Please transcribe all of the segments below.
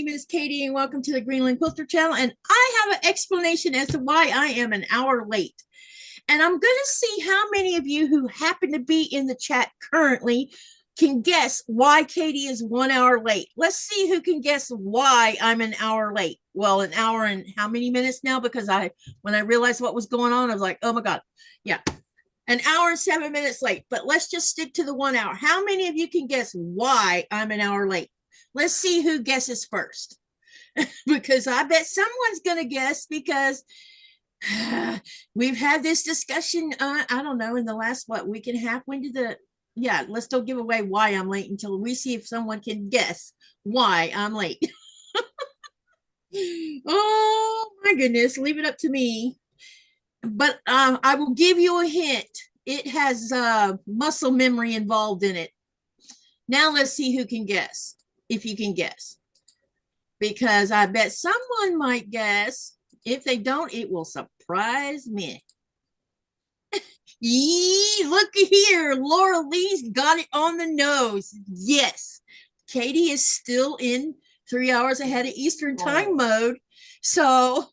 name is Katie and welcome to the Greenland Quilter channel. And I have an explanation as to why I am an hour late. And I'm going to see how many of you who happen to be in the chat currently can guess why Katie is 1 hour late. Let's see who can guess why I'm an hour late. Well, an hour and how many minutes now? Because when I realized what was going on, I was like, oh my God. Yeah. An hour and 7 minutes late, but let's just stick to the 1 hour. How many of you can guess why I'm an hour late? Let's see who guesses first. Because I bet someone's going to guess because we've had this discussion, I don't know, in the last, week and a half? Let's don't give away why I'm late until we see if someone can guess why I'm late. Oh my goodness, leave it up to me. But I will give you a hint. It has muscle memory involved in it. Now let's see who can guess, if you can guess. Because I bet someone might guess. If they don't, it will surprise me. Yee, look here. Laura Lee's got it on the nose. Yes. Katie is still in 3 hours ahead of Eastern time mode. So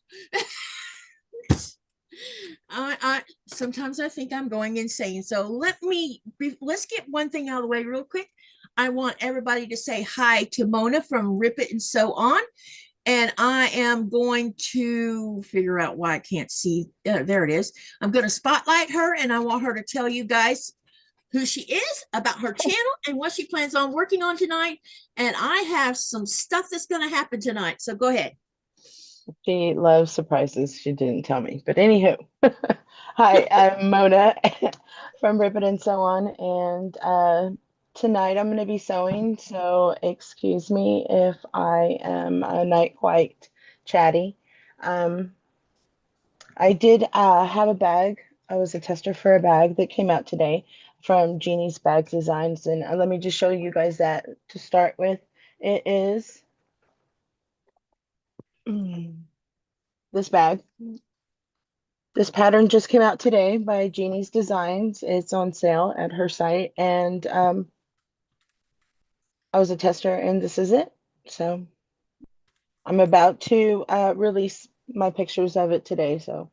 I sometimes I think I'm going insane. So let's get one thing out of the way real quick. I want everybody to say hi to Mona from Rip It and Sew On. And I am going to figure out why I can't see. There it is. I'm going to spotlight her and I want her to tell you guys who she is, about her channel, and what she plans on working on tonight. And I have some stuff that's going to happen tonight. So go ahead. She loves surprises. She didn't tell me. But anywho, hi, I'm Mona from Rip It and Sew On. And tonight I'm going to be sewing. So excuse me if I am not quite chatty. I did have a bag. I was a tester for a bag that came out today from Jeannie's Bag Designs. And let me just show you guys that to start with. It is this bag. This pattern just came out today by Jeannie's Designs. It's on sale at her site, and I was a tester, and this is it. So I'm about to release my pictures of it today. So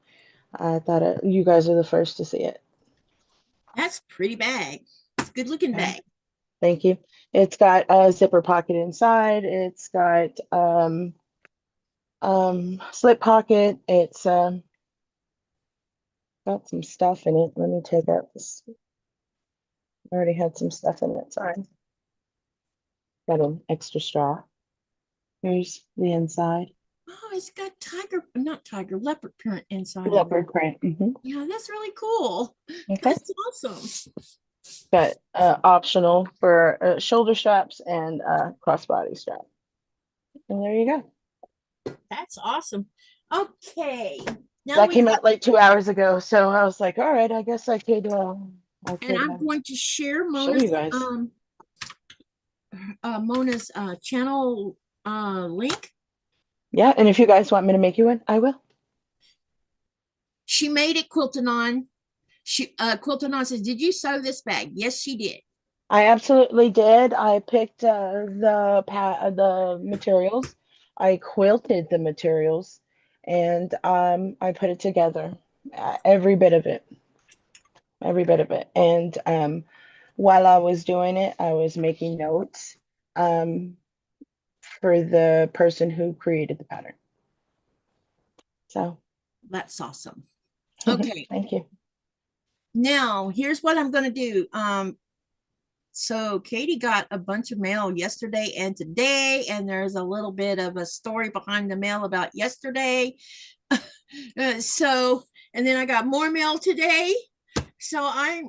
I thought you guys are the first to see it. That's a pretty bag. It's a good looking bag. Thank you. It's got a zipper pocket inside. It's got slip pocket. It's got some stuff in it. Let me take out this. I already had some stuff in it. Sorry. Got an extra straw. Here's the inside. Oh, it's got leopard print inside. Leopard print. Yeah, that's really cool. Okay. That's awesome. Got optional for shoulder straps and crossbody strap. And there you go. That's awesome. Okay. Now that came out like 2 hours ago, so I was like, all right, I guess I could. And I'm going to share Mona's channel link. Yeah, and if you guys want me to make you one, I will. She made it, Quiltanon. Quiltanon says, did you sew this bag? Yes, she did. I absolutely did. I picked the materials. I quilted the materials, and I put it together, every bit of it. And while I was doing it, I was making notes for the person who created the pattern. So that's awesome. Okay. Thank you. Now, here's what I'm going to do. So Katie got a bunch of mail yesterday and today, and there's a little bit of a story behind the mail about yesterday. And then I got more mail today. So I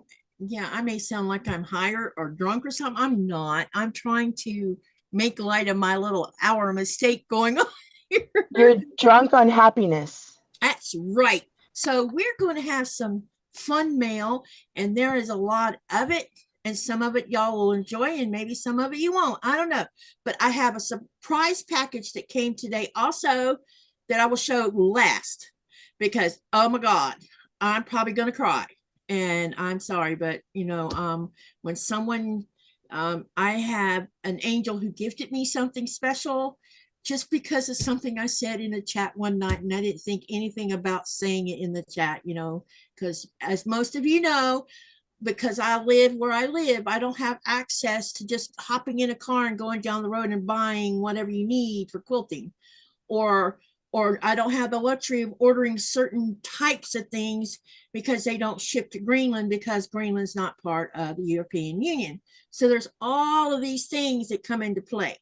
may sound like I'm high or drunk or something. I'm not. I'm trying to make light of my little hour mistake going on here. You're drunk on happiness. That's right. So we're going to have some fun mail, and there is a lot of it, and some of it y'all will enjoy, and maybe some of it you won't. I don't know. But I have a surprise package that came today also that I will show last, because oh my God, I'm probably going to cry. And I'm sorry, but when someone I have an angel who gifted me something special just because of something I said in the chat one night, and I didn't think anything about saying it in the chat, you know, because as most of you know, because I live where I live, I don't have access to just hopping in a car and going down the road and buying whatever you need for quilting, or I don't have the luxury of ordering certain types of things because they don't ship to Greenland because Greenland's not part of the European Union. So there's all of these things that come into play.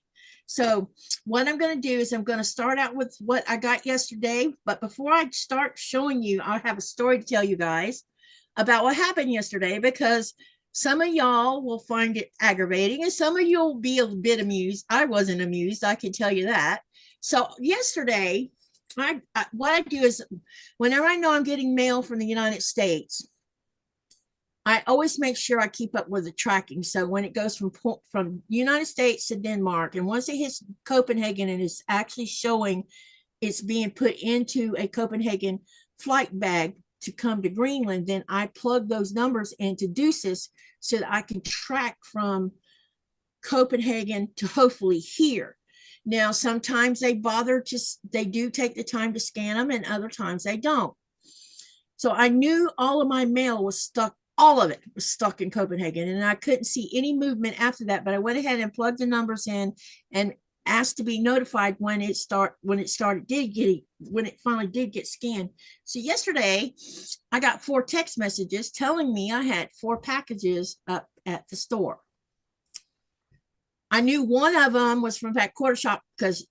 So what I'm going to do is I'm going to start out with what I got yesterday. But before I start showing you, I have a story to tell you guys about what happened yesterday, because some of y'all will find it aggravating and some of you will be a bit amused. I wasn't amused, I can tell you that. So yesterday, what I do is whenever I know I'm getting mail from the United States, I always make sure I keep up with the tracking. So when it goes from United States to Denmark, and once it hits Copenhagen and it's actually showing it's being put into a Copenhagen flight bag to come to Greenland, then I plug those numbers into Deuces so that I can track from Copenhagen to hopefully here. Now, sometimes they do take the time to scan them, and other times they don't. So I knew all of my mail was stuck. All of it was stuck in Copenhagen, and I couldn't see any movement after that. But I went ahead and plugged the numbers in and asked to be notified when it finally did get scanned. So yesterday, I got 4 text messages telling me I had 4 packages up at the store. I knew one of them was from that quarter shop because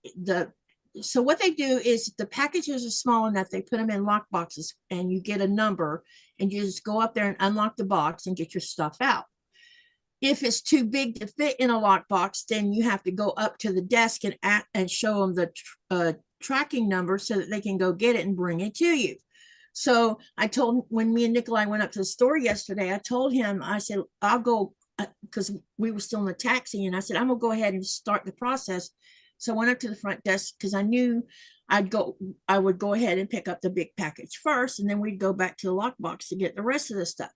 so what they do is the packages are small enough, they put them in lock boxes and you get a number and you just go up there and unlock the box and get your stuff out. If it's too big to fit in a lock box, then you have to go up to the desk and show them the tracking number so that they can go get it and bring it to you. So when me and Nikolai went up to the store yesterday, I told him, I said, I'll go, because we were still in the taxi, and I said, I'm gonna go ahead and start the process. So I went up to the front desk because I knew I would go ahead and pick up the big package first, and then we'd go back to the lockbox to get the rest of the stuff.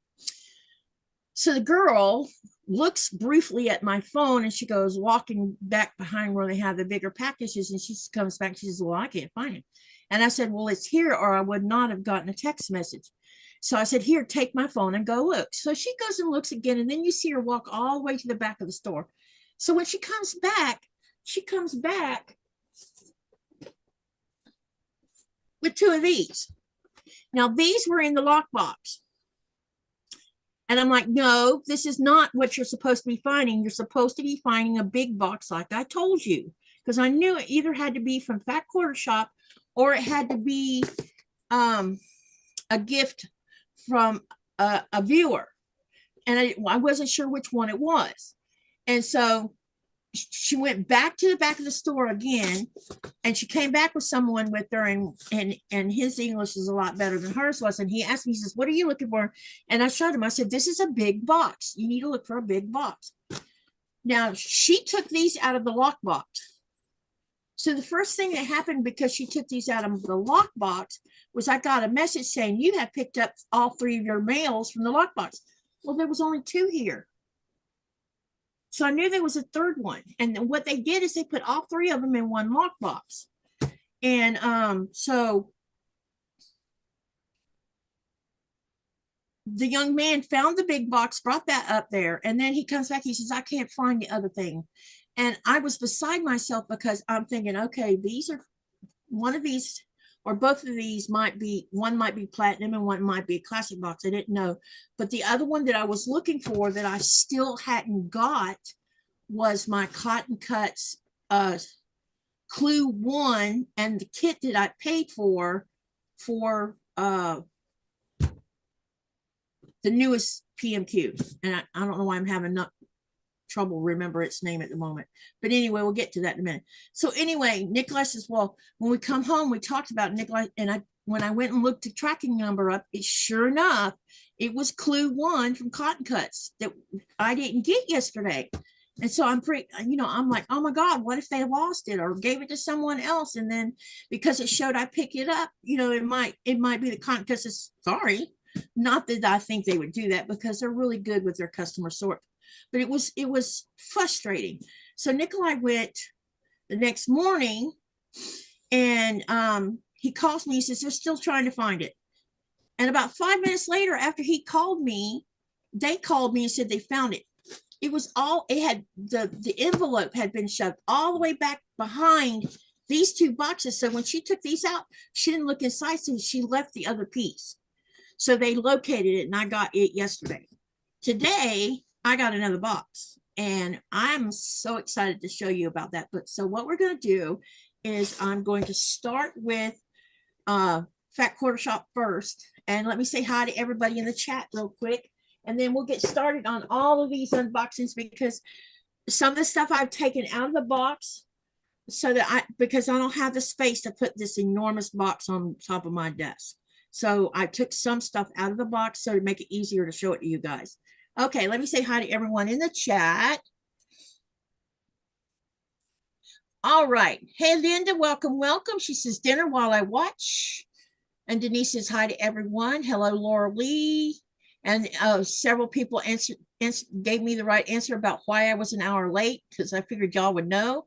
So the girl looks briefly at my phone and she goes walking back behind where they have the bigger packages, and she comes back, she says, well, I can't find it. And I said, well, it's here, or I would not have gotten a text message. So I said, here, take my phone and go look. So she goes and looks again, and then you see her walk all the way to the back of the store. So when she comes back with 2 of these. Now, these were in the lockbox. And I'm like, no, this is not what you're supposed to be finding. You're supposed to be finding a big box like I told you, because I knew it either had to be from Fat Quarter Shop or it had to be a gift from a viewer. And I wasn't sure which one it was. And so she went back to the back of the store again, and she came back with someone with her, and his English is a lot better than hers was. And he asked me, he says, what are you looking for? And I showed him, I said, this is a big box. You need to look for a big box. Now, she took these out of the lockbox. So the first thing that happened, because she took these out of the lockbox, was I got a message saying, you have picked up all 3 of your mails from the lockbox. Well, there was only 2 here. So I knew there was a 3rd one. And what they did is they put all 3 of them in one lockbox. And so the young man found the big box, brought that up there, and then he comes back, he says, I can't find the other thing. And I was beside myself because I'm thinking, okay, these are one of these, or both of these might be, one might be platinum and one might be a classic box. I didn't know. But the other one that I was looking for that I still hadn't got was my Cotton Cuts Clue 1 and the kit that I paid for the newest PMQ. And I don't know why I'm having trouble remember its name at the moment, but anyway, we'll get to that in a minute. So anyway, Nikolai says, well, when we come home, we talked about Nikolai, and when I went and looked the tracking number up, it sure enough, it was Clue 1 from Cotton Cuts that I didn't get yesterday. And so I'm I'm like, oh my God, what if they lost it or gave it to someone else? And then because it showed I pick it up, it might be the Cotton Cuts. Sorry, not that I think they would do that, because they're really good with their customer sort. But it was frustrating. So Nikolai went the next morning And he calls me, he says, they're still trying to find it. And about 5 minutes later, after he called me, they called me and said they found it. It was all, it had, the envelope had been shoved all the way back behind these two boxes. So when she took these out, she didn't look inside, so she left the other piece. So they located it, and I got it yesterday. Today, I got another box, and I'm so excited to show you about that. But so what we're going to do is I'm going to start with Fat Quarter Shop first. And let me say hi to everybody in the chat real quick. And then we'll get started on all of these unboxings, because some of the stuff I've taken out of the box so that because I don't have the space to put this enormous box on top of my desk. So I took some stuff out of the box so to make it easier to show it to you guys. Okay, let me say hi to everyone in the chat. All right. Hey, Linda, welcome, welcome. She says dinner while I watch. And Denise says hi to everyone. Hello, Laura Lee. And several people gave me the right answer about why I was an hour late, because I figured y'all would know.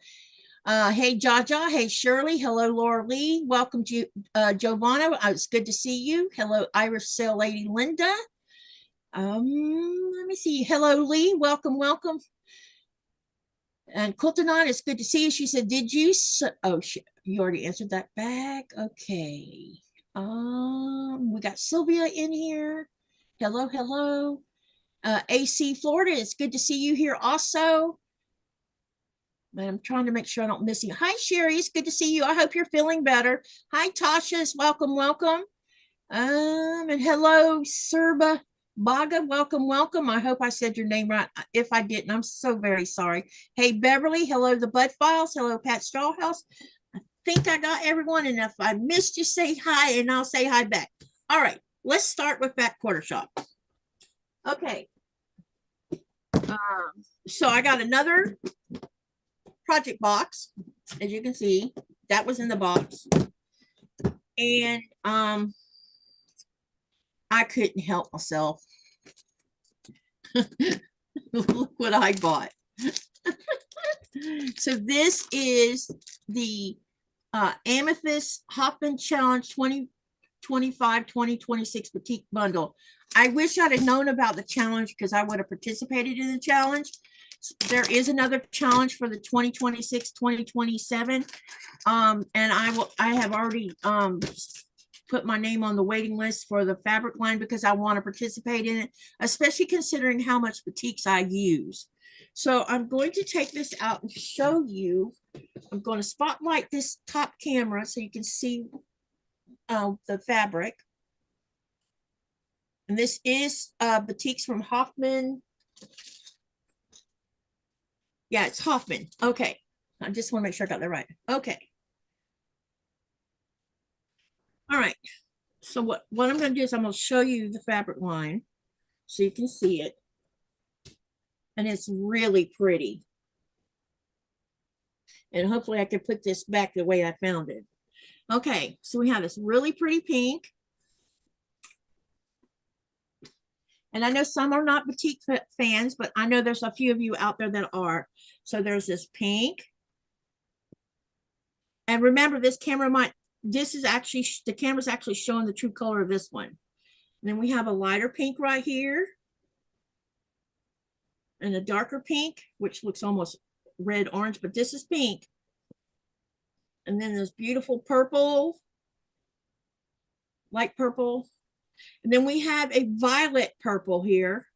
Hey, Jaja. Hey, Shirley. Hello, Laura Lee. Welcome to Giovanna. It's good to see you. Hello, Irish Sail Lady Linda. Let me see. Hello, Lee. Welcome, welcome. And Quiltanon, it's good to see you. She said, did you? Oh, you already answered that back. Okay. We got Sylvia in here. Hello, hello. AC Florida, it's good to see you here also. I'm trying to make sure I don't miss you. Hi, Sherry, it's good to see you. I hope you're feeling better. Hi, Tasha, welcome, welcome. And hello, Serba Baga, welcome, welcome. I hope I said your name right. If I didn't, I'm so very sorry. Hey, Beverly, hello, the Bud Files. Hello, Pat Strawhouse. I think I got everyone, and if I missed you, say hi, and I'll say hi back. All right, let's start with Fat Quarter Shop. Okay. So I got another project box, as you can see. That was in the box. And I couldn't help myself. Look what I bought. So this is the Amethyst Hoffman Challenge 2025-2026 Batik Bundle. I wish I'd have known about the challenge, because I would have participated in the challenge. There is another challenge for the 2026-2027. And I have already put my name on the waiting list for the fabric line, because I want to participate in it, especially considering how much batiks I use. So I'm going to take this out and show you. I'm going to spotlight this top camera so you can see the fabric. And this is Batiks from Hoffman. Yeah, it's Hoffman. Okay. I just want to make sure I got that right. Okay. All right. So what I'm going to do is I'm going to show you the fabric line so you can see it. And it's really pretty. And hopefully I can put this back the way I found it. Okay, so we have this really pretty pink. And I know some are not batik fans, but I know there's a few of you out there that are. So there's this pink. And remember, this camera this is actually, the camera's actually showing the true color of this one. And then we have a lighter pink right here. And a darker pink, which looks almost red orange, but this is pink. And then this beautiful purple, light purple. And then we have a violet purple here.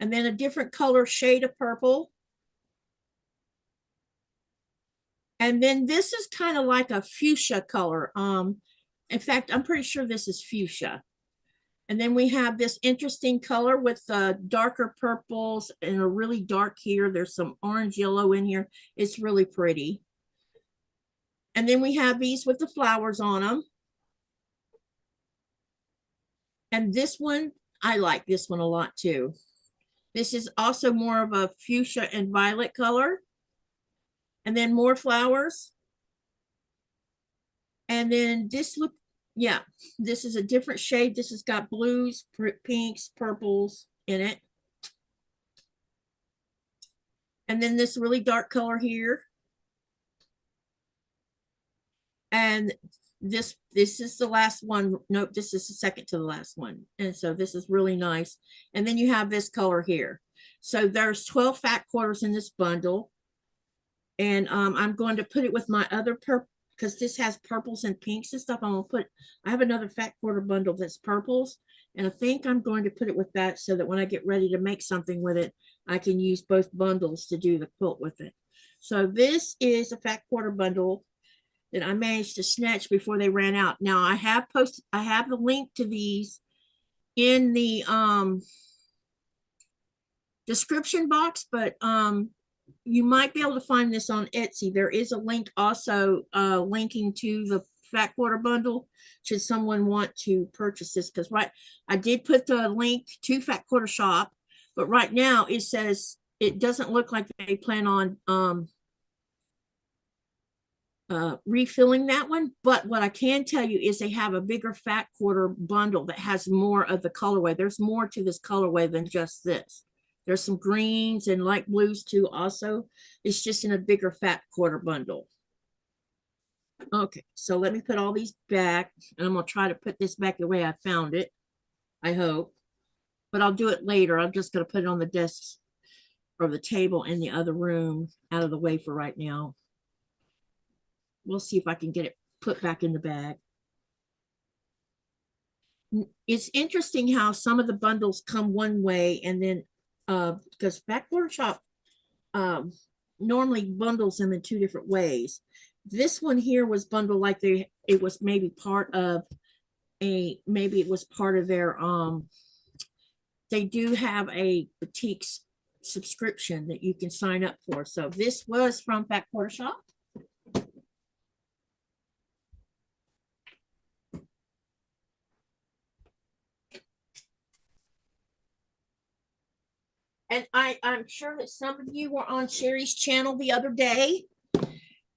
And then a different color shade of purple. And then this is kind of like a fuchsia color. In fact, I'm pretty sure this is fuchsia. And then we have this interesting color with darker purples and a really dark here. There's some orange yellow in here. It's really pretty. And then we have these with the flowers on them. And this one, I like this one a lot too. This is also more of a fuchsia and violet color. And then more flowers. And then this look, yeah, this is a different shade. This has got blues, pinks, purples in it. And then this really dark color here. And this is the last one. Nope, this is the second to the last one. And so this is really nice. And then you have this color here. So there's 12 fat quarters in this bundle. And I'm going to put it with my other purple, because this has purples and pinks and stuff. I have another fat quarter bundle that's purples. And I think I'm going to put it with that so that when I get ready to make something with it, I can use both bundles to do the quilt with it. So this is a fat quarter bundle that I managed to snatch before they ran out. Now I have the link to these in the description box, but you might be able to find this on Etsy. There is a link also linking to the fat quarter bundle should someone want to purchase this, because I did put the link to Fat Quarter Shop, but right now it says it doesn't look like they plan on refilling that one. But what I can tell you is they have a bigger fat quarter bundle that has more of the colorway. There's more to this colorway than just this. There's some greens and light blues too also. It's just in a bigger fat quarter bundle. Okay, so let me put all these back, and I'm gonna try to put this back the way I found it, I hope. But I'll do it later. I'm just gonna put it on the desk or the table in the other room out of the way for right now. We'll see if I can get it put back in the bag. It's interesting how some of the bundles come one way, and then because Fat Quarter Shop normally bundles them in two different ways. This one here was bundled like it was maybe part of maybe it was part of their they do have a Batiks subscription that you can sign up for. So this was from Fat Quarter Shop. And I'm sure that some of you were on Sherry's channel the other day,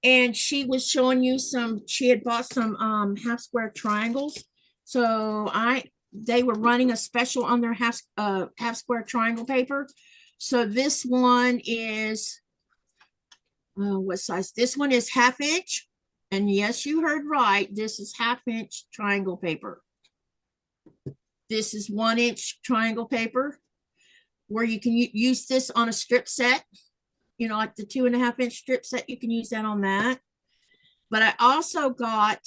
and she was showing you she had bought some half square triangles. So they were running a special on their half square triangle paper. So this one is, what size? This one is 1/2 inch. And yes, you heard right. This is 1/2 inch triangle paper. This is 1 inch triangle paper, where you can use this on a strip set, you know, like the 2.5 inch strip set. You can use that on that. But I also got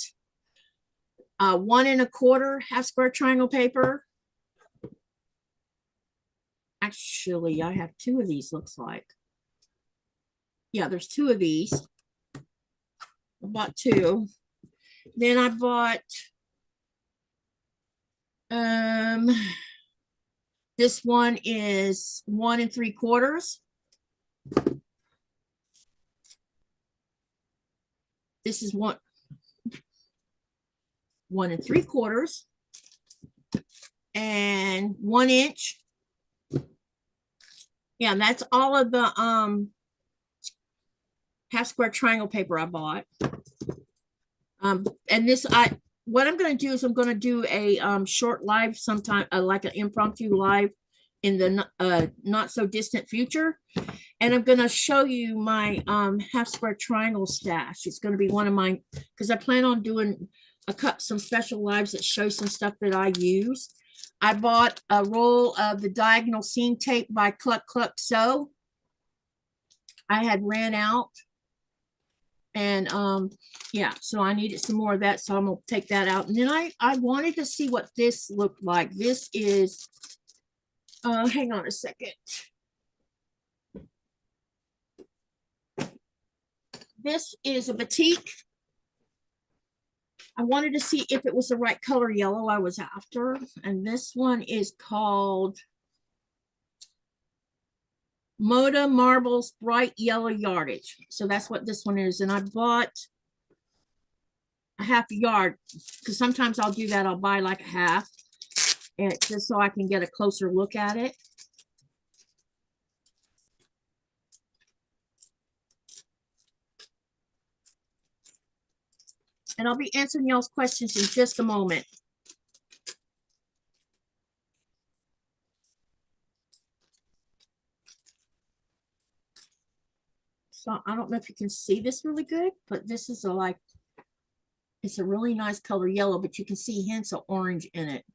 1 1/4 half square triangle paper. Actually, I have 2 of these, looks like. Yeah, there's 2 of these. I bought 2. Then I bought this one is 1 3/4. This is 1 3/4 and 1 inch. Yeah, and that's all of the half square triangle paper I bought. And this what I'm going to do is I'm going to do a short live sometime, like an impromptu live in the not so distant future. And I'm going to show you my half square triangle stash. It's going to be one of mine, because I plan on doing some special lives that show some stuff that I use. I bought a roll of the diagonal seam tape by XOXO. I had ran out. And yeah, so I needed some more of that, so I'm gonna take that out. And then I wanted to see what this looked like. This is hang on a second. This is a batik. I wanted to see if it was the right color yellow I was after, and this one is called Moda Marbles Bright Yellow Yardage. So that's what this one is. And I bought a 1/2 yard, because sometimes I'll do that. I'll buy like a 1/2, and just so I can get a closer look at it. And I'll be answering y'all's questions in just a moment. So I don't know if you can see this really good, but this is a like It's a really nice color yellow, but you can see hints of orange in it.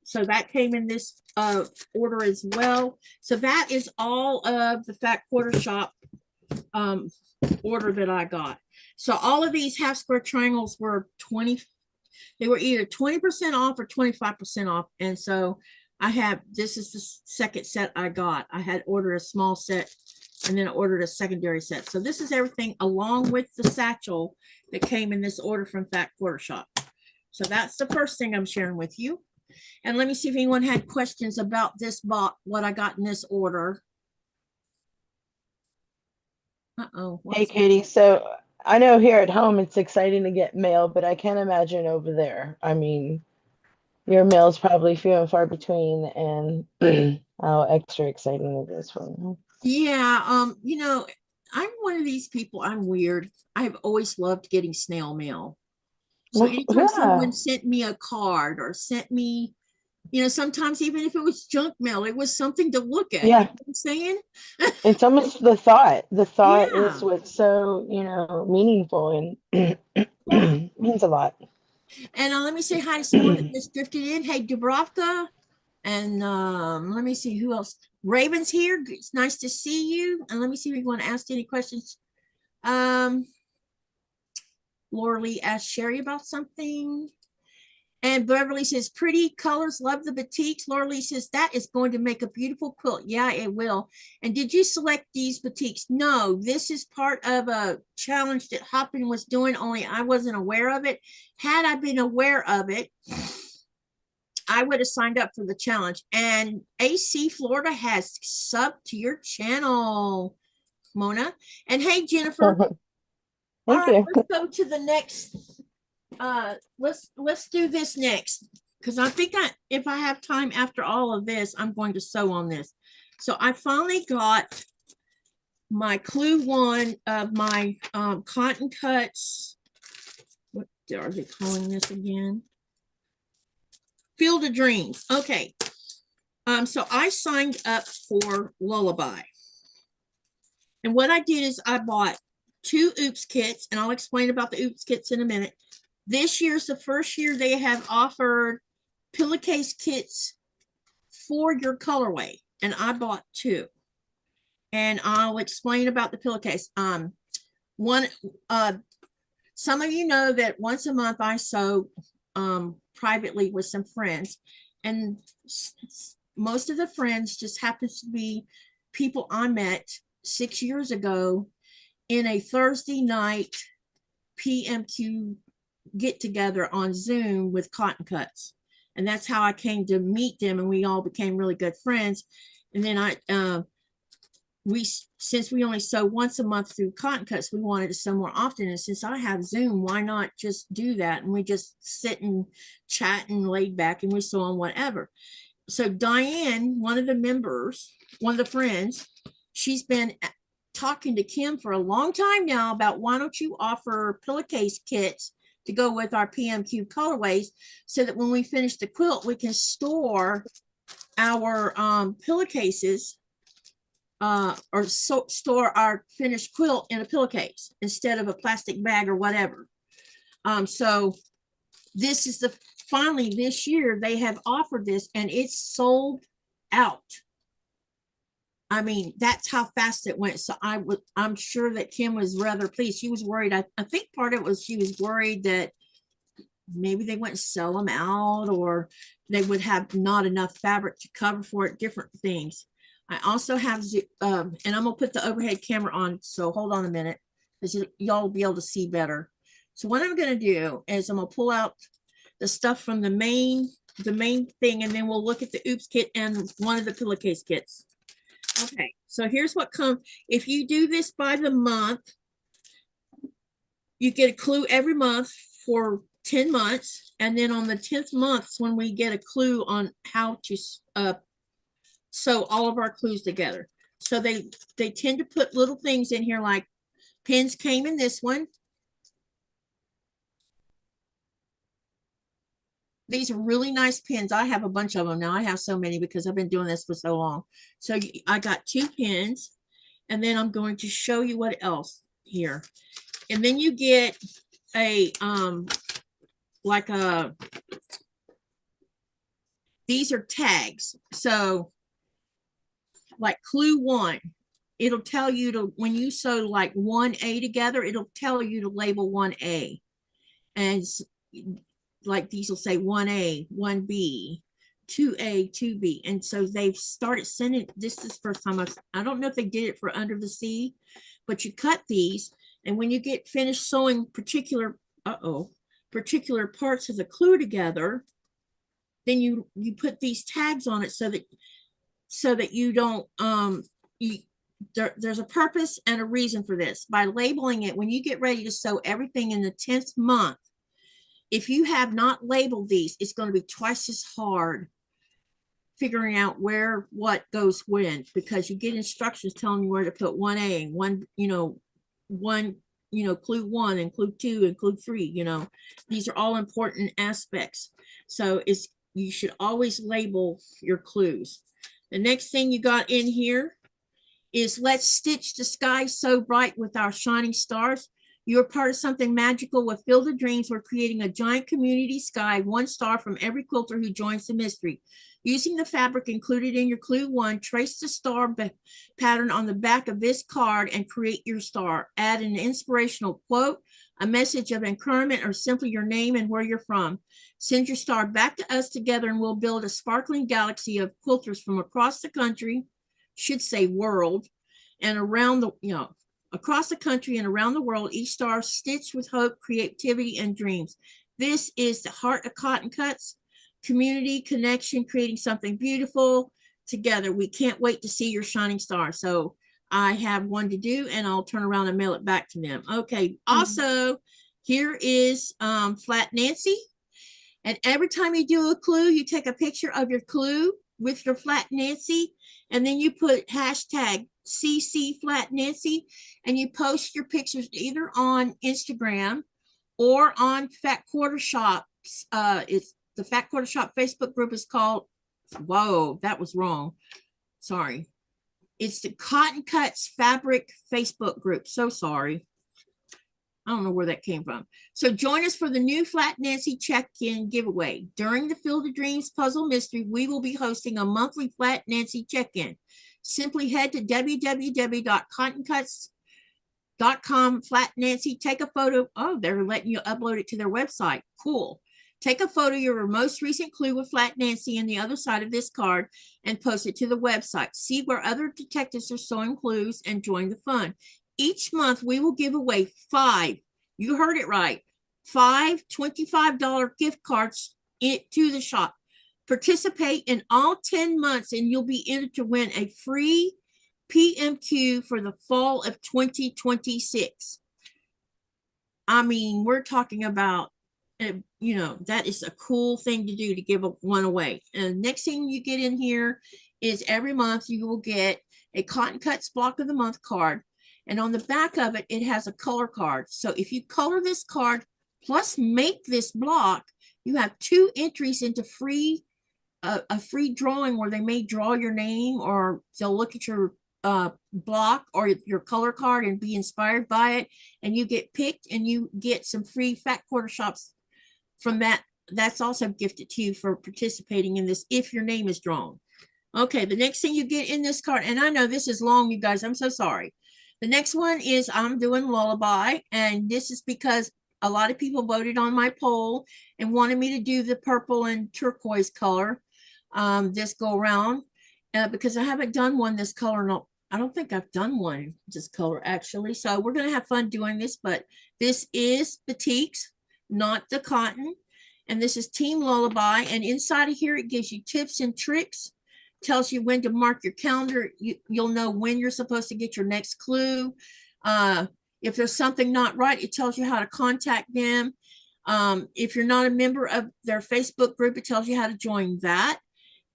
So that came in this order as well. So that is all of the Fat Quarter Shop order that I got. So all of these half square triangles were 20. They were either 20% off or 25% off. And so I have, this is the second set I got. I had ordered a small set and then I ordered a secondary set. So this is everything along with the satchel that came in this order from Fat Quarter Shop. So that's the first thing I'm sharing with you. And let me see if anyone had questions about this box, what I got in this order. Uh-oh. Hey, Katie. So I know here at home it's exciting to get mail, but I can't imagine over there. I mean, your mail's probably few and far between, and how extra exciting it is for me. Yeah, you know, I'm one of these people, I'm weird. I've always loved getting snail mail. So Well, anytime yeah, someone sent me a card or sent me, you know, sometimes even if it was junk mail, it was something to look at. You know yeah. what I'm saying? It's almost the thought. The thought is Yeah. what's so, meaningful and means a lot. And let me say hi to some more that just drifted in. Hey, Dubrovka. And let me see who else. Raven's here. It's nice to see you. And let me see if you want to ask any questions. Um, Laura Lee asked Sherry about something. And Beverly says, pretty colors, love the batiks. Laura Lee says, that is going to make a beautiful quilt. Yeah, it will. And did you select these batiks? No, this is part of a challenge that Hoffman was doing, only I wasn't aware of it. Had I been aware of it, I would have signed up for the challenge. And AC Florida has subbed to your channel, Mona. And hey, Jennifer. All Thank right, you. let's go to the next. Let's do this next, because I think if I have time after all of this, I'm going to sew on this. So I finally got my clue one of my cotton cuts. What are they calling this again? Field of Dreams. Okay. So I signed up for Lullaby. And what I did is I bought 2 oops kits, and I'll explain about the oops kits in a minute. This year's the first year they have offered pillowcase kits for your colorway, and I bought 2. And I'll explain about the pillowcase. One, some of you know that once a month I sew privately with some friends, and most of the friends just happens to be people I met 6 years ago in a Thursday night PMQ get together on Zoom with Cotton Cuts. And that's how I came to meet them, and we all became really good friends. And then since we only sew once a month through Cotton Cuts, we wanted to sew more often. And since I have Zoom, why not just do that? And we just sit and chat and laid back, and we sew on whatever. So Diane, one of the members, one of the friends, she's been talking to Kim for a long time now about why don't you offer pillowcase kits to go with our PMQ colorways, so that when we finish the quilt, we can store our pillowcases store our finished quilt in a pillowcase instead of a plastic bag or whatever. So this is finally this year they have offered this, and it's sold out. I mean, that's how fast it went. So I'm sure that Kim was rather pleased. She was worried. I think part of it was she was worried that maybe they wouldn't sell them out, or they would have not enough fabric to cover for it, different things. I also have, and I'm gonna put the overhead camera on, so hold on a minute, because y'all will be able to see better. So what I'm gonna do is I'm gonna pull out the stuff from the main thing, and then we'll look at the oops kit and one of the pillowcase kits. Okay, so here's what comes. If you do this by the month, you get a clue every month for 10 months. And then on the 10th month, when we get a clue on how to sew all of our clues together. So they tend to put little things in here, like pins came in this one. These are really nice pins. I have a bunch of them now. I have so many because I've been doing this for so long. So I got 2 pins, and then I'm going to show you what else here. And then you get a like a, these are tags. So like clue 1, it'll tell you to, when you sew like 1A together, it'll tell you to label 1A. And like these will say 1A, 1B, 2A, 2B. And so they've started sending, this is the first time I don't know if they did it for Under the Sea, but you cut these, and when you get finished sewing particular parts of the clue together, then you put these tags on it so that you don't there's a purpose and a reason for this. By labeling it, when you get ready to sew everything in the 10th month, if you have not labeled these, it's going to be twice as hard figuring out where what goes when, because you get instructions telling you where to put 1A, clue 1 and clue 2 and clue 3. These are all important aspects. So you should always label your clues. The next thing you got in here is Let's Stitch the Sky So Bright with Our Shining Stars. You're part of something magical with Field of Dreams. We're creating a giant community sky, 1 star from every quilter who joins the mystery. Using the fabric included in your clue 1, trace the star pattern on the back of this card and create your star. Add an inspirational quote, a message of encouragement, or simply your name and where you're from. Send your star back to us together, and we'll build a sparkling galaxy of quilters from across the country, should say world, and around the, across the country and around the world, each star stitched with hope, creativity, and dreams. This is the heart of Cotton Cuts. Community connection, creating something beautiful together. We can't wait to see your shining star. So I have one to do, and I'll turn around and mail it back to them. Okay. Also, here is Flat Nancy. And every time you do a clue, you take a picture of your clue with your Flat Nancy, and then you put hashtag CC Flat Nancy, and you post your pictures either on Instagram or on Fat Quarter Shop. It's the Fat Quarter Shop Facebook group is called, whoa, that was wrong. Sorry. It's the Cotton Cuts Fabric Facebook group. So sorry. I don't know where that came from. So join us for the new Flat Nancy check-in giveaway. During the Field of Dreams Puzzle Mystery, we will be hosting a monthly Flat Nancy check-in. Simply head to www.cottoncuts.com Flat Nancy. Take a photo. Oh, they're letting you upload it to their website. Cool. Take a photo of your most recent clue with Flat Nancy on the other side of this card and post it to the website. See where other detectives are sewing clues and join the fun. Each month, we will give away 5, you heard it right, 5 $25 gift cards to the shop. Participate in all 10 months, and you'll be entered to win a free PMQ for the fall of 2026. I mean, we're talking about, that is a cool thing to do, to give one away. And the next thing you get in here is every month you will get a Cotton Cuts Block of the Month card. And on the back of it, it has a color card. So if you color this card plus make this block, you have 2 entries into a free drawing where they may draw your name, or they'll look at your block or your color card and be inspired by it. And you get picked, and you get some free Fat Quarter Shops from that. That's also gifted to you for participating in this if your name is drawn. Okay, the next thing you get in this card, and I know this is long, you guys, I'm so sorry. The next one is I'm doing Lullaby, and this is because a lot of people voted on my poll and wanted me to do the purple and turquoise color this go around, because I haven't done one this color. No, I don't think I've done one this color actually. So we're going to have fun doing this, but this is Batiks, not the cotton. And this is Team Lullaby. And inside of here, it gives you tips and tricks, tells you when to mark your calendar. You'll know when you're supposed to get your next clue. If there's something not right, it tells you how to contact them. If you're not a member of their Facebook group, it tells you how to join that.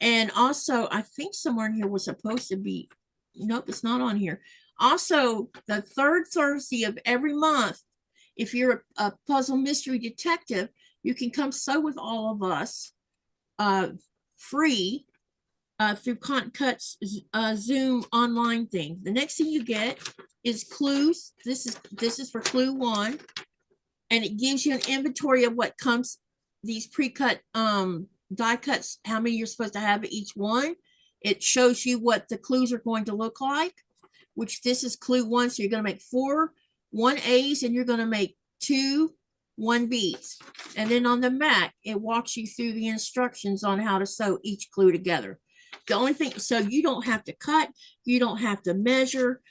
And also, I think somewhere in here was supposed to be, nope, it's not on here. Also, the 3rd Thursday of every month, if you're a puzzle mystery detective, You can come sew with all of us free through Cotton Cut's Zoom online thing. The next thing you get is clues. This is for clue 1, and it gives you an inventory of what comes, these pre-cut die cuts, how many you're supposed to have each one. It shows you what the clues are going to look like, which this is clue 1. So you're going to make 4 1As, and you're going to make 2 1Bs. And then on the back, it walks you through the instructions on how to sew each clue together. The only thing, so you don't have to cut, you don't have to measure.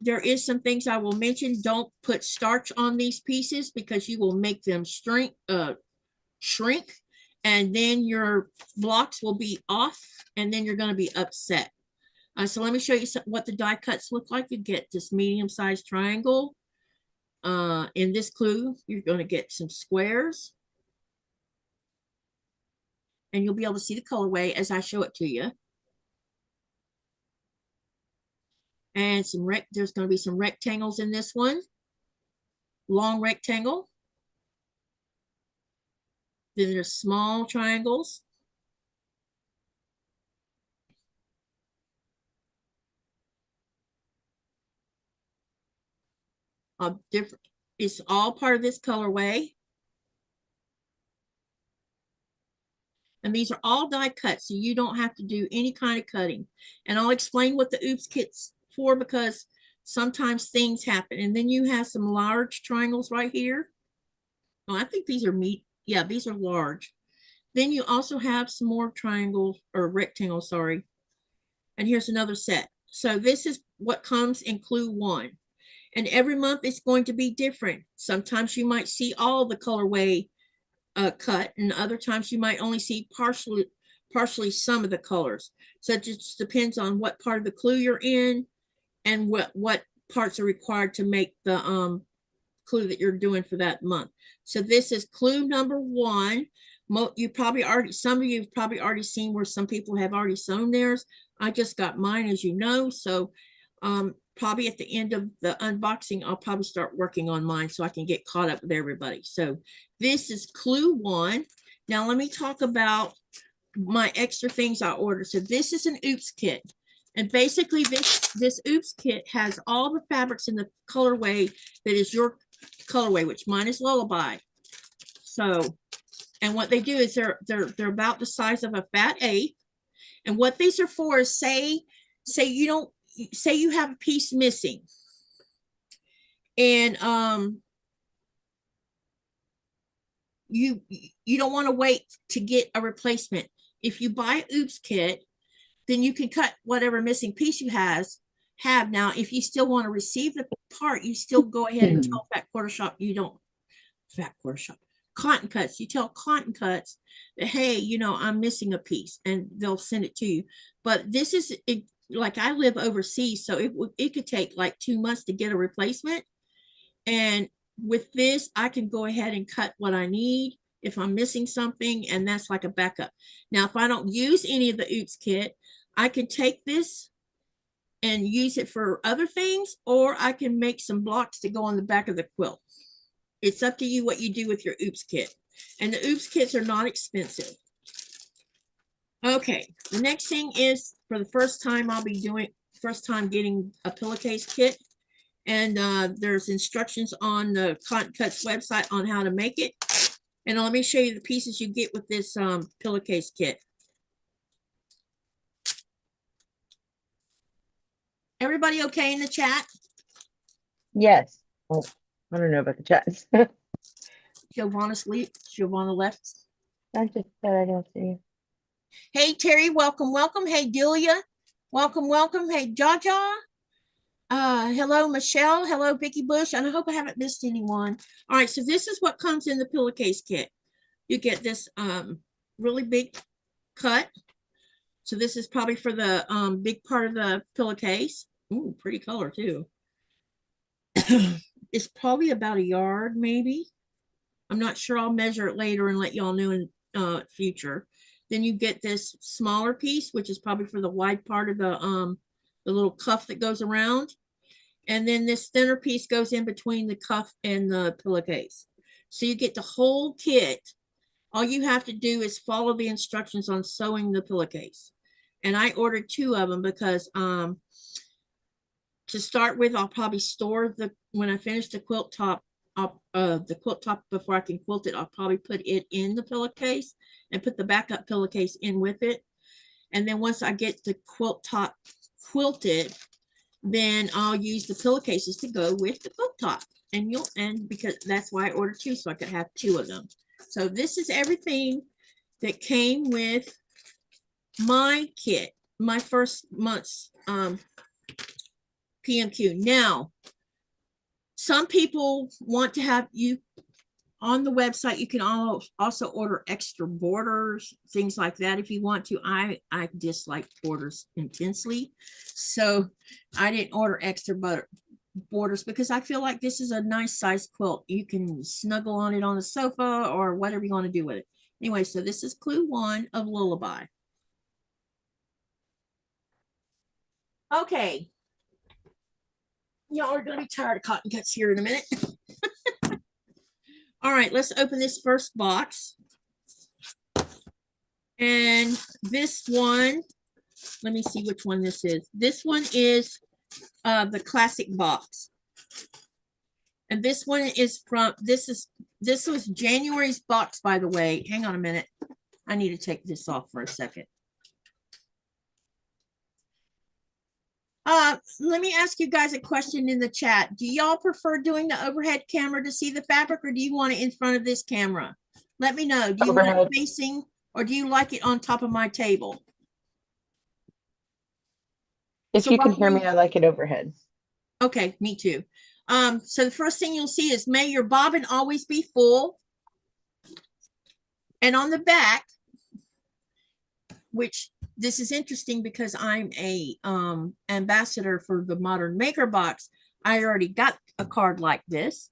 There is some things I will mention. Don't put starch on these pieces because you will make them shrink, and then your blocks will be off, and then you're going to be upset. So let me show you what the die cuts look like. You get this medium-sized triangle. In this clue, you're going to get some squares. And you'll be able to see the colorway as I show it to you. And there's going to be some rectangles in this one. Long rectangle. Then there's small triangles. Different. It's all part of this colorway. And these are all die cuts, so you don't have to do any kind of cutting. And I'll explain what the oops kit's for, because sometimes things happen. And then you have some large triangles right here. Oh, I think these are yeah, these are large. Then you also have some more triangles, or rectangles, sorry. And here's another set. So this is what comes in clue 1. And every month it's going to be different. Sometimes you might see all the colorway cut, and other times you might only see partially some of the colors. So it just depends on what part of the clue you're in and what parts are required to make the clue that you're doing for that month. So this is clue number 1. Some of you have probably already seen where some people have already sewn theirs. I just got mine, as you know. So probably at the end of the unboxing, I'll probably start working on mine so I can get caught up with everybody. So this is clue 1. Now let me talk about my extra things I ordered. So this is an oops kit. And basically this oops kit has all the fabrics in the colorway that is your colorway, which mine is Lullaby. So, and what they do is they're about the size of a fat 1/8. And what these are for is say you have a piece missing, and you don't want to wait to get a replacement. If you buy an oops kit, then you can cut whatever missing piece you have. Now, if you still want to receive the part, you still go ahead and tell Cotton Cuts. You tell Cotton Cuts that, hey, I'm missing a piece, and they'll send it to you. But this is like, I live overseas, so it could take like 2 months to get a replacement. And with this, I can go ahead and cut what I need if I'm missing something, and that's like a backup. Now, if I don't use any of the oops kit, I can take this and use it for other things, or I can make some blocks to go on the back of the quilt. It's up to you what you do with your oops kit. And the oops kits are not expensive. Okay, the next thing is, for the first time getting a pillowcase kit. And there's instructions on the Cotton Cuts website on how to make it. And let me show you the pieces you get with this pillowcase kit. Everybody okay in the chat? Yes. Oh, I don't know about the chats. Giovanna left. I just said I don't see you. Hey, Terry, welcome, welcome. Hey, Delia, welcome, welcome. Hey, Jaja. Hello, Michelle. Hello, Vicky Bush. And I hope I haven't missed anyone. All right, so this is what comes in the pillowcase kit. You get this really big cut. So this is probably for the big part of the pillowcase. Ooh, pretty color too. It's probably about 1 yard, maybe. I'm not sure. I'll measure it later and let y'all know in future. Then you get this smaller piece, which is probably for the wide part of the little cuff that goes around. And then this thinner piece goes in between the cuff and the pillowcase. So you get the whole kit. All you have to do is follow the instructions on sewing the pillowcase. And I ordered 2 of them because to start with, I'll probably store when I finish the quilt top, the quilt top before I can quilt it, I'll probably put it in the pillowcase and put the backup pillowcase in with it. And then once I get the quilt top quilted, then I'll use the pillowcases to go with the quilt top. And because that's why I ordered 2, so I could have 2 of them. So this is everything that came with my kit, my first month's PMQ. Now, some people want to have you on the website. You can also order extra borders, things like that if you want to. I dislike borders intensely, so I didn't order extra borders because I feel like this is a nice size quilt. You can snuggle on it on the sofa or whatever you want to do with it. Anyway, so this is clue 1 of Lullaby. Okay. Y'all are going to be tired of cotton cuts here in a minute. All right, let's open this first box. And this one, let me see which one this is. This one is the classic box. And this one is this was January's box, by the way. Hang on a minute. I need to take this off for a second. Let me ask you guys a question in the chat. Do y'all prefer doing the overhead camera to see the fabric, or do you want it in front of this camera? Let me know. Do you want it facing, or do you like it on top of my table? If you can hear me, I like it overhead. Okay, me too. So the first thing you'll see is may your bobbin always be full. And on the back, which this is interesting because I'm a ambassador for the Modern Maker Box. I already got a card like this,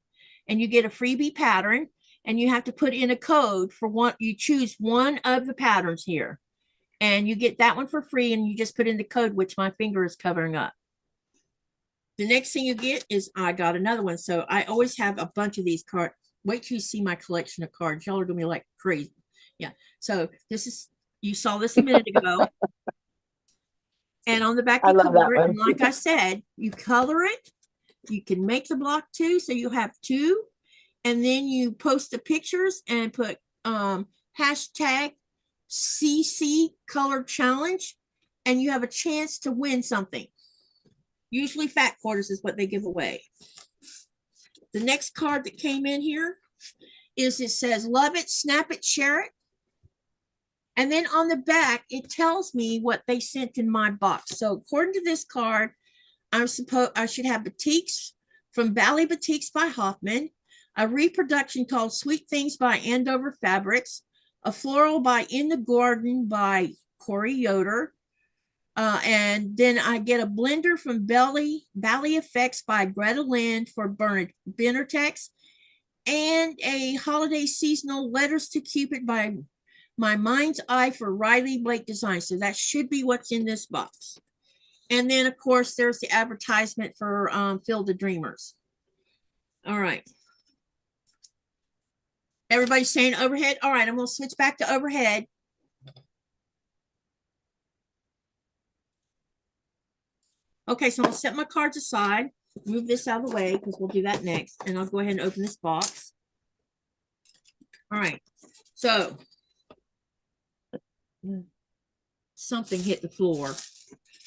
and you get a freebie pattern, and you have to put in a code for one. You choose one of the patterns here, and you get that one for free, and you just put in the code, which my finger is covering up. The next thing you get is I got another one. So I always have a bunch of these cards. Wait till you see my collection of cards. Y'all are gonna be like crazy. Yeah. So this is, you saw this a minute ago. And on the back, you color it. And like I said, you color it. You can make the block too. So you have 2. And then you post the pictures and put hashtag CC color challenge. And you have a chance to win something. Usually fat quarters is what they give away. The next card that came in here is, it says, love it, snap it, share it. And then on the back, it tells me what they sent in my box. So according to this card, I should have Batiks from Bally Batiks by Hoffman, a reproduction called Sweet Things by Andover Fabrics, a floral by In the Garden by Corey Yoder, and then I get a blender from Bally Effects by Greta Lynn for Bennertex, and a holiday seasonal Letters to Cupid by My Mind's Eye for Riley Blake Design. So that should be what's in this box. And then, of course, there's the advertisement for Field of Dreamers. All right. Everybody's saying overhead? All right, I'm going to switch back to overhead. Okay, so I'll set my cards aside, move this out of the way because we'll do that next. And I'll go ahead and open this box. All right, so something hit the floor.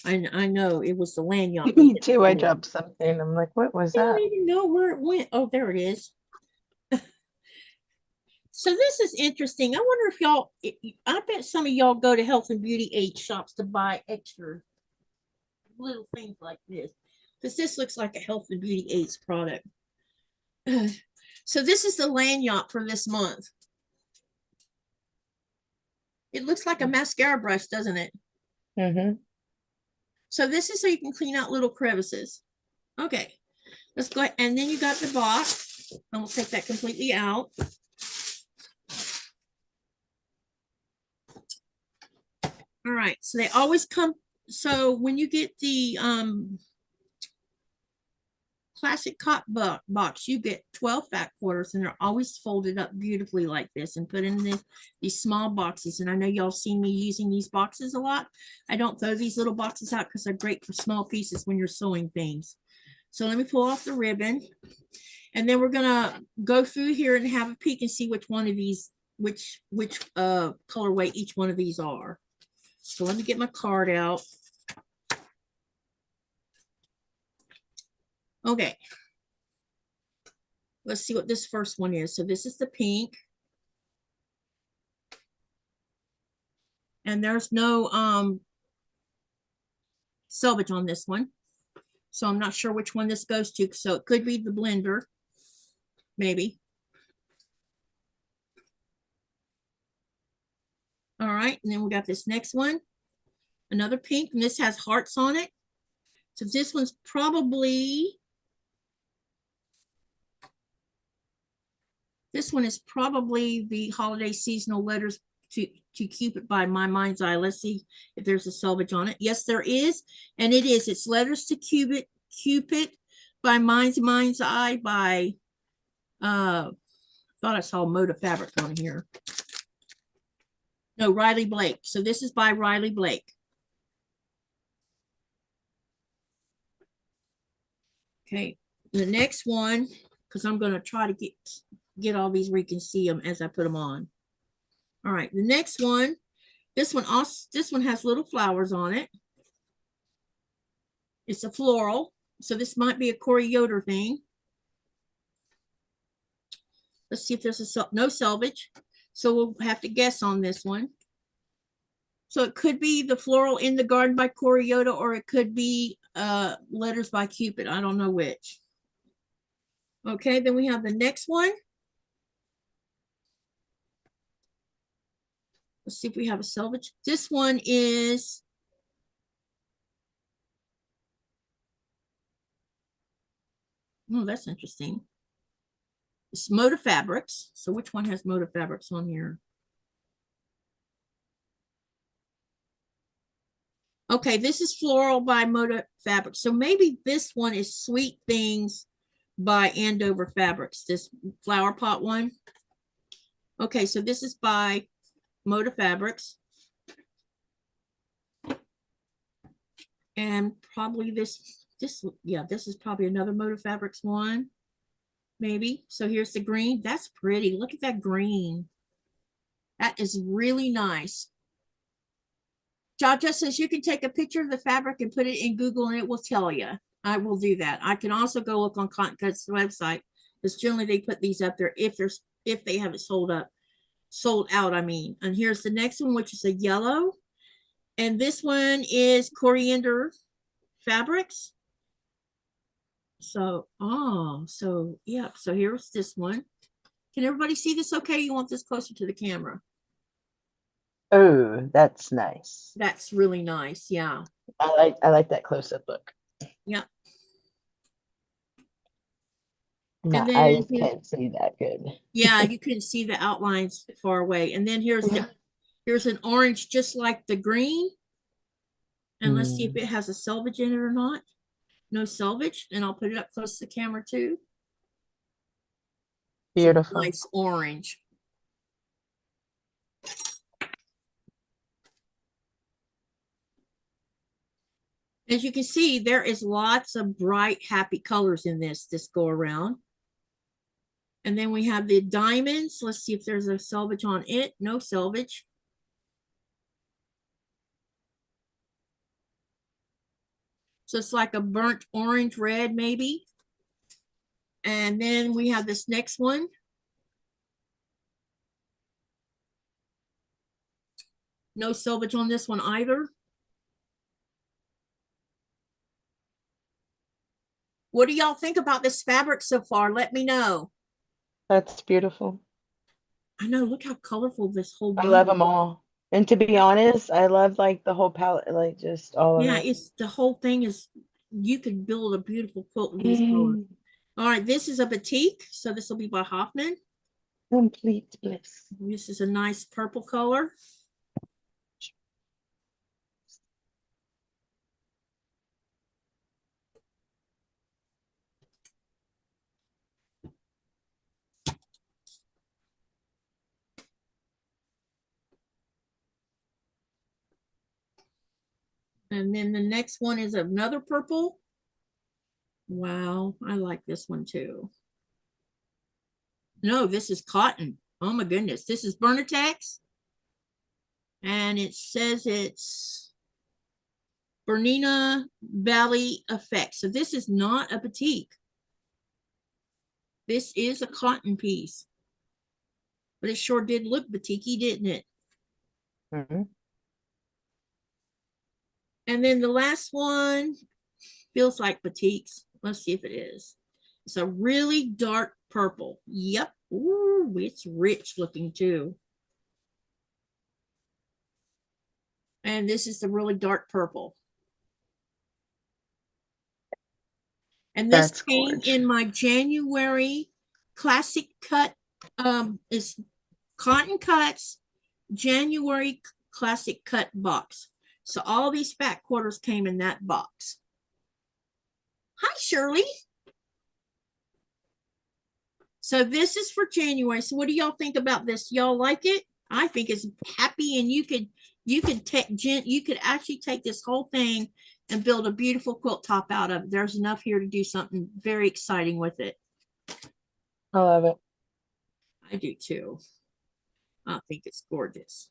I know it was the lanyard. Me too. I dropped something. I'm like, what was that? I don't even know where it went. Oh, there it is. So this is interesting. I wonder if y'all, I bet some of y'all go to health and beauty aid shops to buy extra little things like this, because this looks like a health and beauty aids product. So this is the lanyard for this month. It looks like a mascara brush, doesn't it? Mm-hmm. So this is so you can clean out little crevices. Okay, let's go ahead. And then you got the box. I'm gonna take that completely out. All right, so they always come. So when you get the classic cot box, you get 12 fat quarters, and they're always folded up beautifully like this and put in these small boxes. And I know y'all seen me using these boxes a lot. I don't throw these little boxes out because they're great for small pieces when you're sewing things. So let me pull off the ribbon, and then we're gonna go through here and have a peek and see which one of these, which colorway each one of these are. So let me get my card out. Okay. Let's see what this first one is. So this is the pink. And there's no selvage on this one. So I'm not sure which one this goes to. So it could be the blender, maybe. All right, and then we got this next one, another pink, and this has hearts on it. So this one's probably, this one is probably the holiday seasonal letters to Cupid by My Mind's Eye. Let's see if there's a selvage on it. Yes, there is, and it is. It's letters to Cupid by Mind's Eye by thought I saw Moda Fabric on here. No, Riley Blake. So this is by Riley Blake. Okay, the next one, because I'm going to try to get all these where you can see them as I put them on. All right, the next one, this one has little flowers on it. It's a floral, so this might be a Corey Yoder thing. Let's see if there's no selvage. So we'll have to guess on this one. So it could be the floral in the garden by Corey Yoder, or it could be letters by Cupid. I don't know which. Okay, then we have the next one. Let's see if we have a selvage. This one is that's interesting. It's Moda Fabrics. So which one has Moda Fabrics on here? Okay, this is Floral by Moda Fabrics. So maybe this one is Sweet Things by Andover Fabrics, this flower pot one. Okay, so this is by Moda Fabrics. And probably this is probably another Moda Fabrics one. Maybe. So here's the green. That's pretty. Look at that green. That is really nice. Jaja says you can take a picture of the fabric and put it in Google and it will tell you. I will do that. I can also go look on Cotton Cut's website, because generally they put these up there if they have it sold out, I mean. And here's the next one, which is a yellow. And this one is Coriander Fabrics. So, yeah. So here's this one. Can everybody see this okay? You want this closer to the camera? Oh, that's nice. That's really nice. Yeah. I like that close-up look. Yeah. No, and then I can't see that good. Yeah, you can see the outlines far away. And then here's an orange just like the green. And let's see if it has a selvage in it or not. No selvage. And I'll put it up close to the camera too. Beautiful. Nice orange. As you can see, there is lots of bright, happy colors in this go around. And then we have the diamonds. Let's see if there's a selvage on it. No selvage. So it's like a burnt orange red, maybe. And then we have this next one. No selvage on this one either. What do y'all think about this fabric so far? Let me know. That's beautiful. I know, look how colorful this whole I love them all. And to be honest, I love like the whole palette, like just all of it. Yeah, it's the whole thing is, you could build a beautiful quilt with these colors. All right, this is a batik, so this will be by Hoffman. Complete bliss. This is a nice purple color. And then the next one is another purple. Wow, I like this one too. No, this is cotton. Oh my goodness. This is Bernitex. And it says it's Bernina Valley Effect. So this is not a batik. This is a cotton piece. But it sure did look batiky, didn't it? Mm-hmm. And then the last one feels like Batiks. Let's see if it is. It's a really dark purple. Yep. Ooh, it's rich looking too. And this is the really dark purple. And this That's came gorgeous. in my January classic cut. It's Cotton Cuts January classic cut box. So all these fat quarters came in that box. Hi, Shirley. So this is for January. So what do y'all think about this? Y'all like it? I think it's happy, and you could actually take this whole thing and build a beautiful quilt top out of it. There's enough here to do something very exciting with it. I love it. I do too. I think it's gorgeous.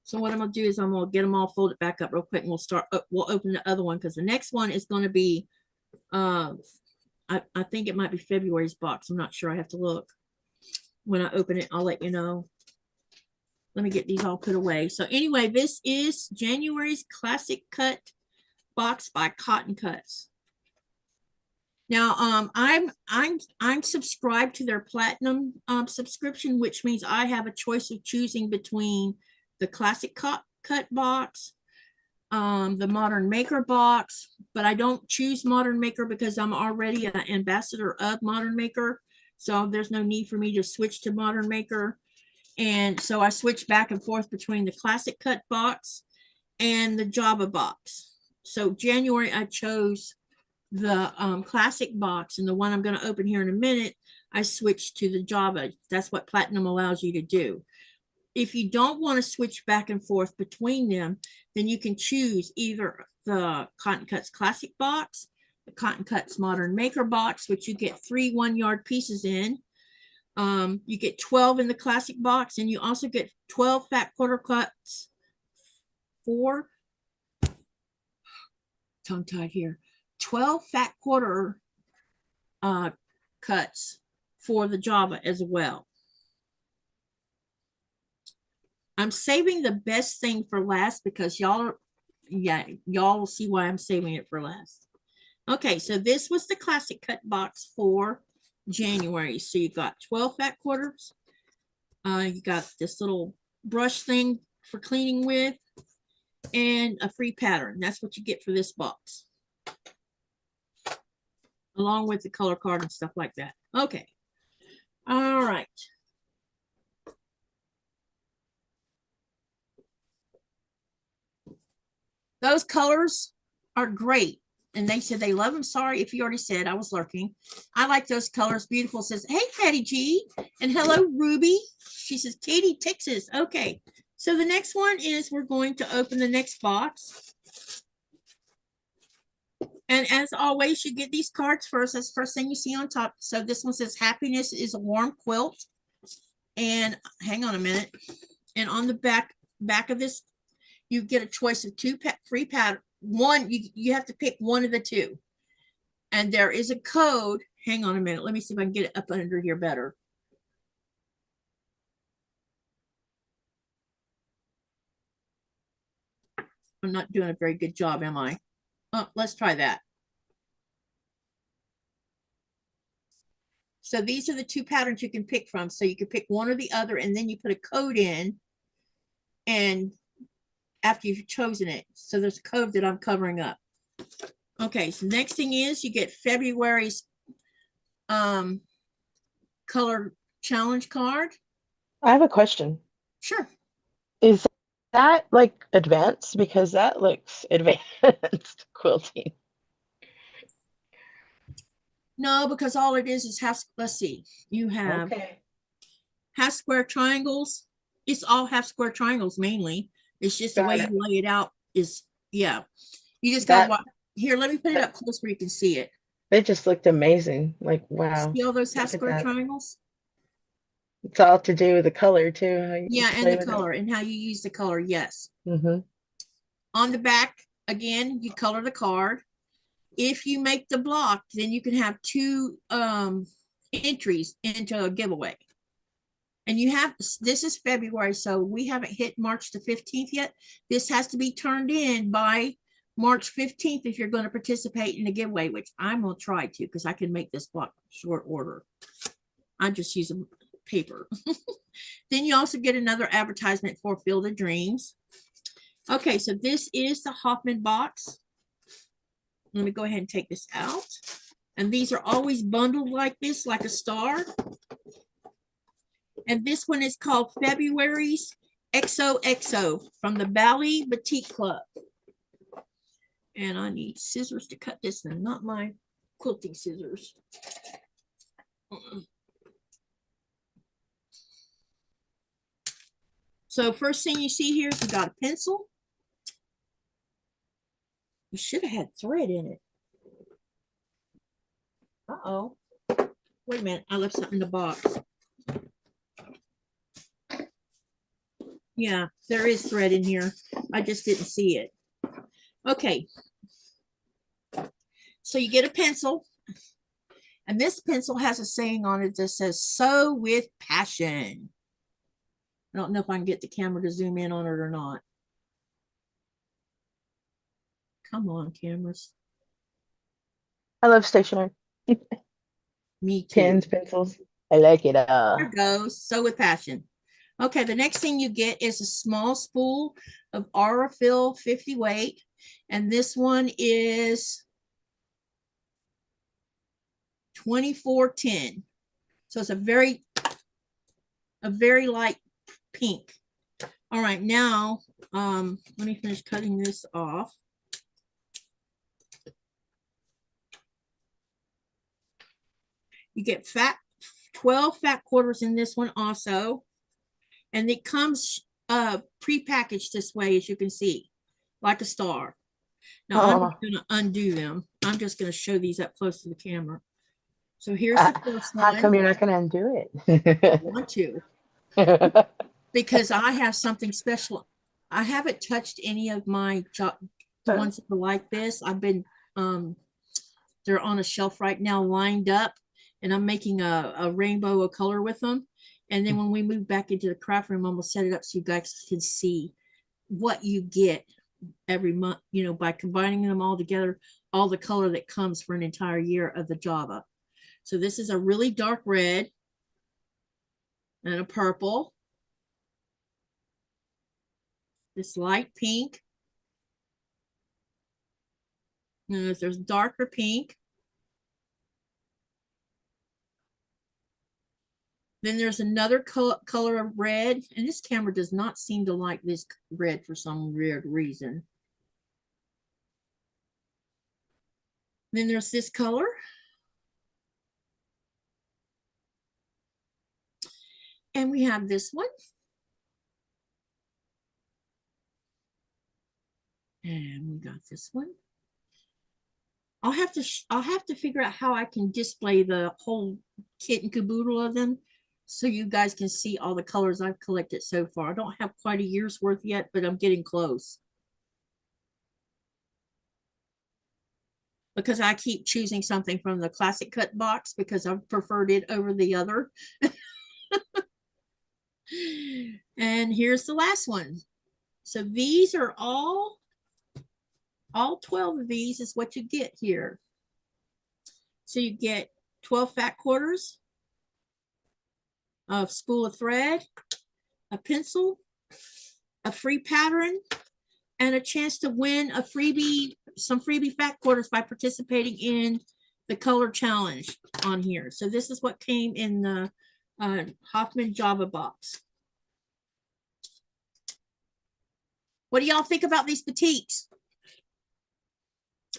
So what I'm gonna do is I'm gonna get them all folded back up real quick, and we'll open the other one, because the next one is going to be I think it might be February's box. I'm not sure. I have to look. When I open it, I'll let you know. Let me get these all put away. So anyway, this is January's classic cut box by Cotton Cuts. Now, I'm subscribed to their platinum subscription, which means I have a choice of choosing between the classic cut box, the Modern Maker box, but I don't choose Modern Maker because I'm already an ambassador of Modern Maker. So there's no need for me to switch to Modern Maker. And so I switch back and forth between the classic cut box and the Java box. So January, I chose the classic box, and the one I'm going to open here in a minute, I switched to the Java. That's what Platinum allows you to do. If you don't want to switch back and forth between them, then you can choose either the Cotton Cuts Classic box, the Cotton Cuts Modern Maker box, which you get 3 1-yard pieces in. You get 12 in the classic box, and you also get 12 fat quarter cuts for, tongue tied here, 12 fat quarter cuts for the Java as well. I'm saving the best thing for last because y'all will see why I'm saving it for last. Okay, so this was the classic cut box for January. So you got 12 fat quarters. You got this little brush thing for cleaning with, and a free pattern. That's what you get for this box, along with the color card and stuff like that. Okay. All right. Those colors are great. And they said they love them. Sorry if you already said, I was lurking. I like those colors. Beautiful says, hey, Patty G. And hello, Ruby. She says, Katie, Texas. Okay. So the next one is we're going to open the next box. And as always, you get these cards first. That's the first thing you see on top. So this one says, happiness is a warm quilt. And hang on a minute. And on the back of this, you get a choice of 2 free pattern. One, you have to pick one of the 2. And there is a code. Hang on a minute. Let me see if I can get it up under here better. I'm not doing a very good job, am I? Oh, let's try that. So these are the 2 patterns you can pick from. So you can pick one or the other, and then you put a code in, and after you've chosen it. So there's a code that I'm covering up. Okay, so next thing is you get February's color challenge card. I have a question. Sure. Is that like advanced? Because that looks advanced quilting. No, because all it is half, let's see. You have, Okay. half square triangles. It's all half square triangles mainly. It's just the way you lay it out is, yeah. You just got what here. Let me put it up close where you can see it. They just looked amazing. Like, wow. See all those half Look at square that. triangles? It's all to do with the color too. How you Yeah, and play the with color and how you use the color. Yes. it. On the back, again, you color the card. If you make the block, then you can have two entries into a giveaway. And you have, this is February, so we haven't hit March the 15th yet. This has to be turned in by March 15th if you're going to participate in the giveaway, which I'm going to try to because I can make this block short order. I just use a paper. Then you also get another advertisement for Field of Dreams. Okay, so this is the Hoffman box. Let me go ahead and take this out. And these are always bundled like this, like a star. And this one is called February's XOXO from the Bali Batik Club. And I need scissors to cut this and not my quilting scissors. So first thing you see here is we got a pencil. We should have had thread in it. Uh-oh. Wait a minute. I left something in the box. Yeah, there is thread in here. I just didn't see it. Okay. So you get a pencil. And this pencil has a saying on it that says, sew with passion. I don't know if I can get the camera to zoom in on it or not. Come on, cameras. I love stationery. Me too. Pens, pencils. I like it all. There goes. Sew with passion. Okay, the next thing you get is a small spool of Aurifil 50 weight. And this one is 2410. So it's a very light pink. All right, now let me finish cutting this off. You get 12 fat quarters in this one also. And it comes pre-packaged this way, as you can see, like a star. Now I'm going to undo them. I'm just going to show these up close to the camera. So here's the first one. How come you're not going to undo it? I want to. Because I have something special. I haven't touched any of my the ones that are like this. I've been they're on a shelf right now lined up, and I'm making a rainbow of color with them. And then when we move back into the craft room, I'm gonna set it up so you guys can see what you get every month, you know, by combining them all together, all the color that comes for an entire year of the Java. So this is a really dark red and a purple. This light pink. And there's darker pink. Then there's another color of red. And this camera does not seem to like this red for some weird reason. Then there's this color. And we have this one. And we got this one. I'll have to figure out how I can display the whole kit and caboodle of them so you guys can see all the colors I've collected so far. I don't have quite a year's worth yet, but I'm getting close. Because I keep choosing something from the classic cut box because I've preferred it over the other. And here's the last one. So these are all 12 of these is what you get here. So you get 12 fat quarters, a spool of thread, a pencil, a free pattern, and a chance to win a freebie, some freebie fat quarters by participating in the color challenge on here. So this is what came in the Hoffman Java box. What do y'all think about these batiks?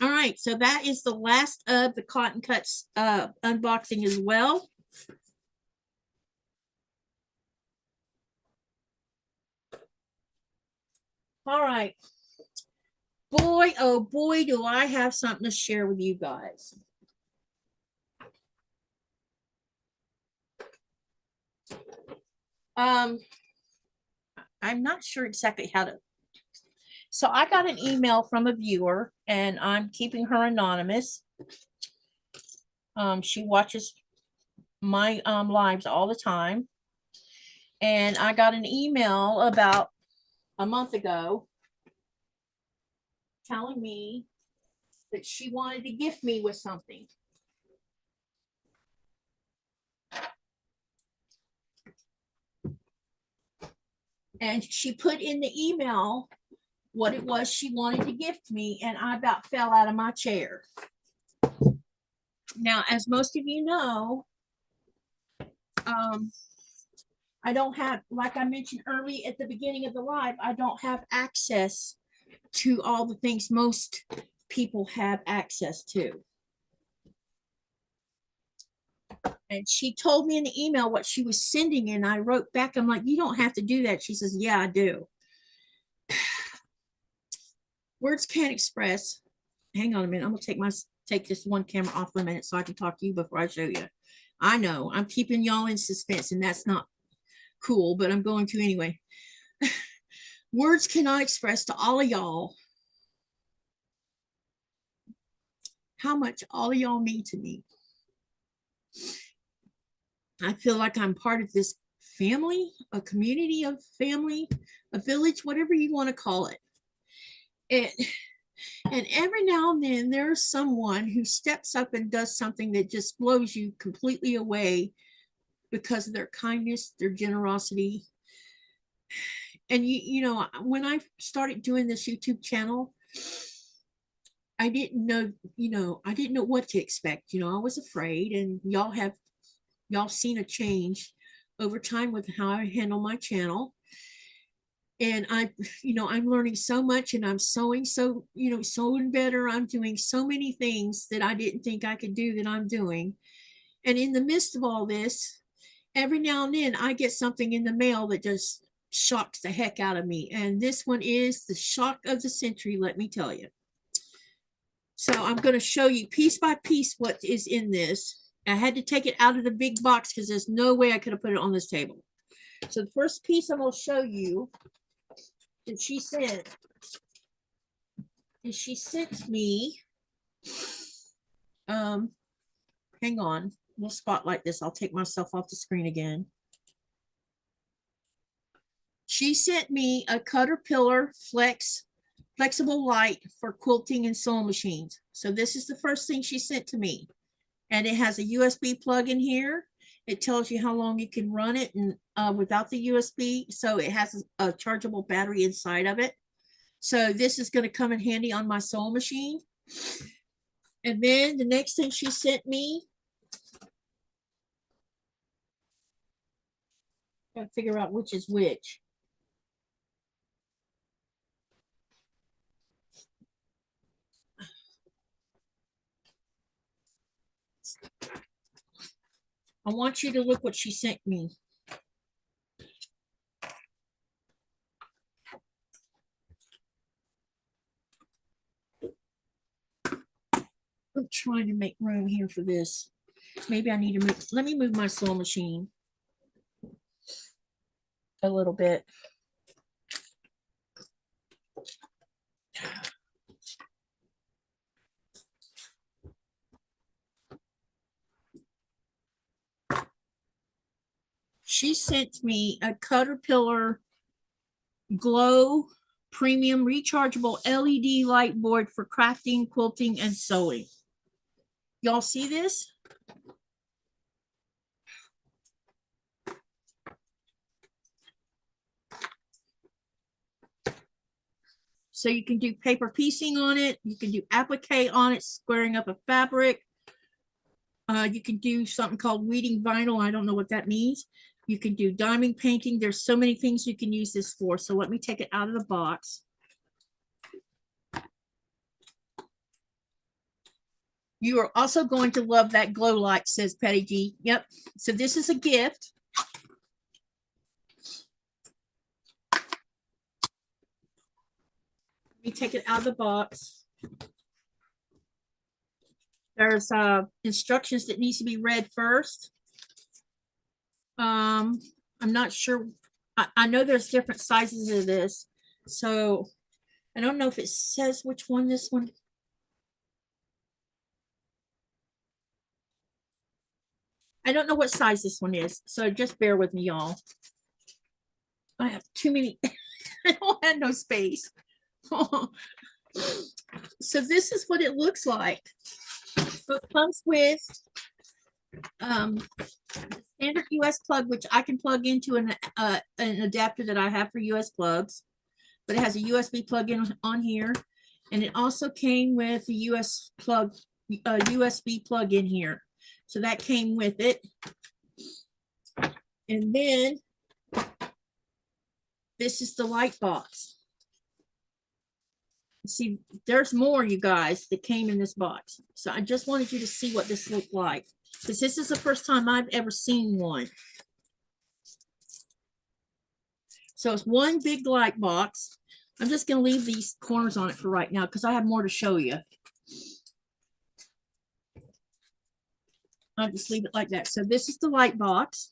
All right, so that is the last of the cotton cuts unboxing as well. All right. Boy, oh boy, do I have something to share with you guys. I'm not sure exactly how to. So I got an email from a viewer, and I'm keeping her anonymous. She watches my lives all the time. And I got an email about a month ago telling me that she wanted to gift me with something. And she put in the email what it was she wanted to gift me, and I about fell out of my chair. Now, as most of you know, I don't have, like I mentioned early at the beginning of the live, I don't have access to all the things most people have access to. And she told me in the email what she was sending, and I wrote back, I'm like, you don't have to do that. She says, yeah, I do. Words can't express. Hang on a minute. I'm gonna take this one camera off for a minute so I can talk to you before I show you. I know I'm keeping y'all in suspense, and that's not cool, but I'm going to anyway. Words cannot express to all of y'all how much all of y'all mean to me. I feel like I'm part of this family, a community of family, a village, whatever you want to call it. And every now and then there's someone who steps up and does something that just blows you completely away because of their kindness, their generosity. And you know, when I started doing this YouTube channel, I didn't know, I didn't know what to expect. I was afraid, and y'all seen a change over time with how I handle my channel. And I'm learning so much, and I'm sewing sewing better. I'm doing so many things that I didn't think I could do that I'm doing. And in the midst of all this, every now and then I get something in the mail that just shocks the heck out of me. And this one is the shock of the century, let me tell you. So I'm going to show you piece by piece what is in this. I had to take it out of the big box because there's no way I could have put it on this table. So the first piece I'm going to show you that she sent is she sent me, hang on, we'll spotlight this. I'll take myself off the screen again. She sent me a Caterpillar flexible light for quilting and sewing machines. So this is the first thing she sent to me. And it has a USB plug in here. It tells you how long you can run it and without the USB. So it has a chargeable battery inside of it. So this is going to come in handy on my sewing machine. And then the next thing she sent me, gotta figure out which is which. I want you to look what she sent me. I'm trying to make room here for this. Maybe I need to move. Let me move my sewing machine a little bit. She sent me a Caterpillar Glow Premium Rechargeable LED light board for crafting, quilting, and sewing. Y'all see this? So you can do paper piecing on it. You can do applique on it, squaring up a fabric. You can do something called weeding vinyl. I don't know what that means. You can do diamond painting. There's so many things you can use this for. So let me take it out of the box. You are also going to love that glow light, says Patty G. Yep. So this is a gift. me take it out of the box. There's instructions that needs to be read first. I'm not sure. I know there's different sizes of this, so I don't know if it says which one this one. I don't know what size this one is, so just bear with me, y'all. I have too many. I don't have no space. So this is what it looks like. So it comes with standard US plug, which I can plug into an adapter that I have for US plugs, but it has a USB plug-in on here, and it also came with a USB plug in here. So that came with it. And then this is the light box. See, there's more, you guys, that came in this box. So I just wanted you to see what this looked like, because this is the first time I've ever seen one. So it's one big light box. I'm just going to leave these corners on it for right now because I have more to show you. I'll just leave it like that. So this is the light box.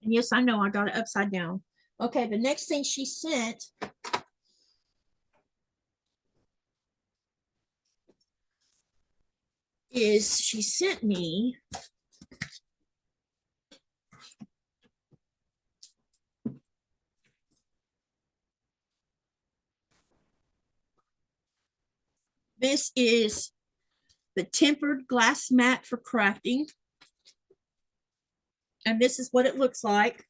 And yes, I know I got it upside down. Okay, the next thing she sent is she sent me this is the tempered glass mat for crafting. And this is what it looks like.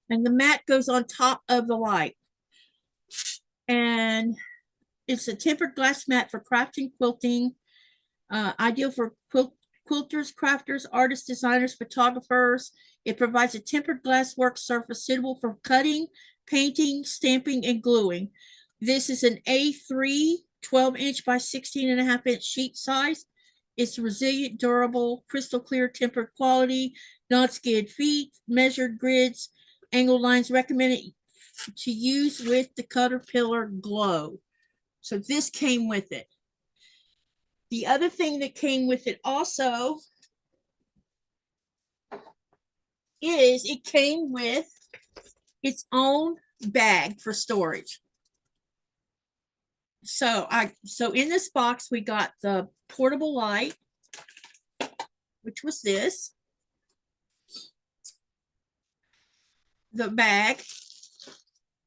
And the mat goes on top of the light. And it's a tempered glass mat for crafting, quilting, ideal for quilters, crafters, artists, designers, photographers. It provides a tempered glass work surface suitable for cutting, painting, stamping, and gluing. This is an A3 12-inch by 16.5-inch sheet size. It's resilient, durable, crystal clear, tempered quality, non-skid feet, measured grids, angled lines, recommended to use with the Caterpillar Glow. So this came with it. The other thing that came with it also is it came with its own bag for storage. So in this box we got the portable light, which was this, the bag,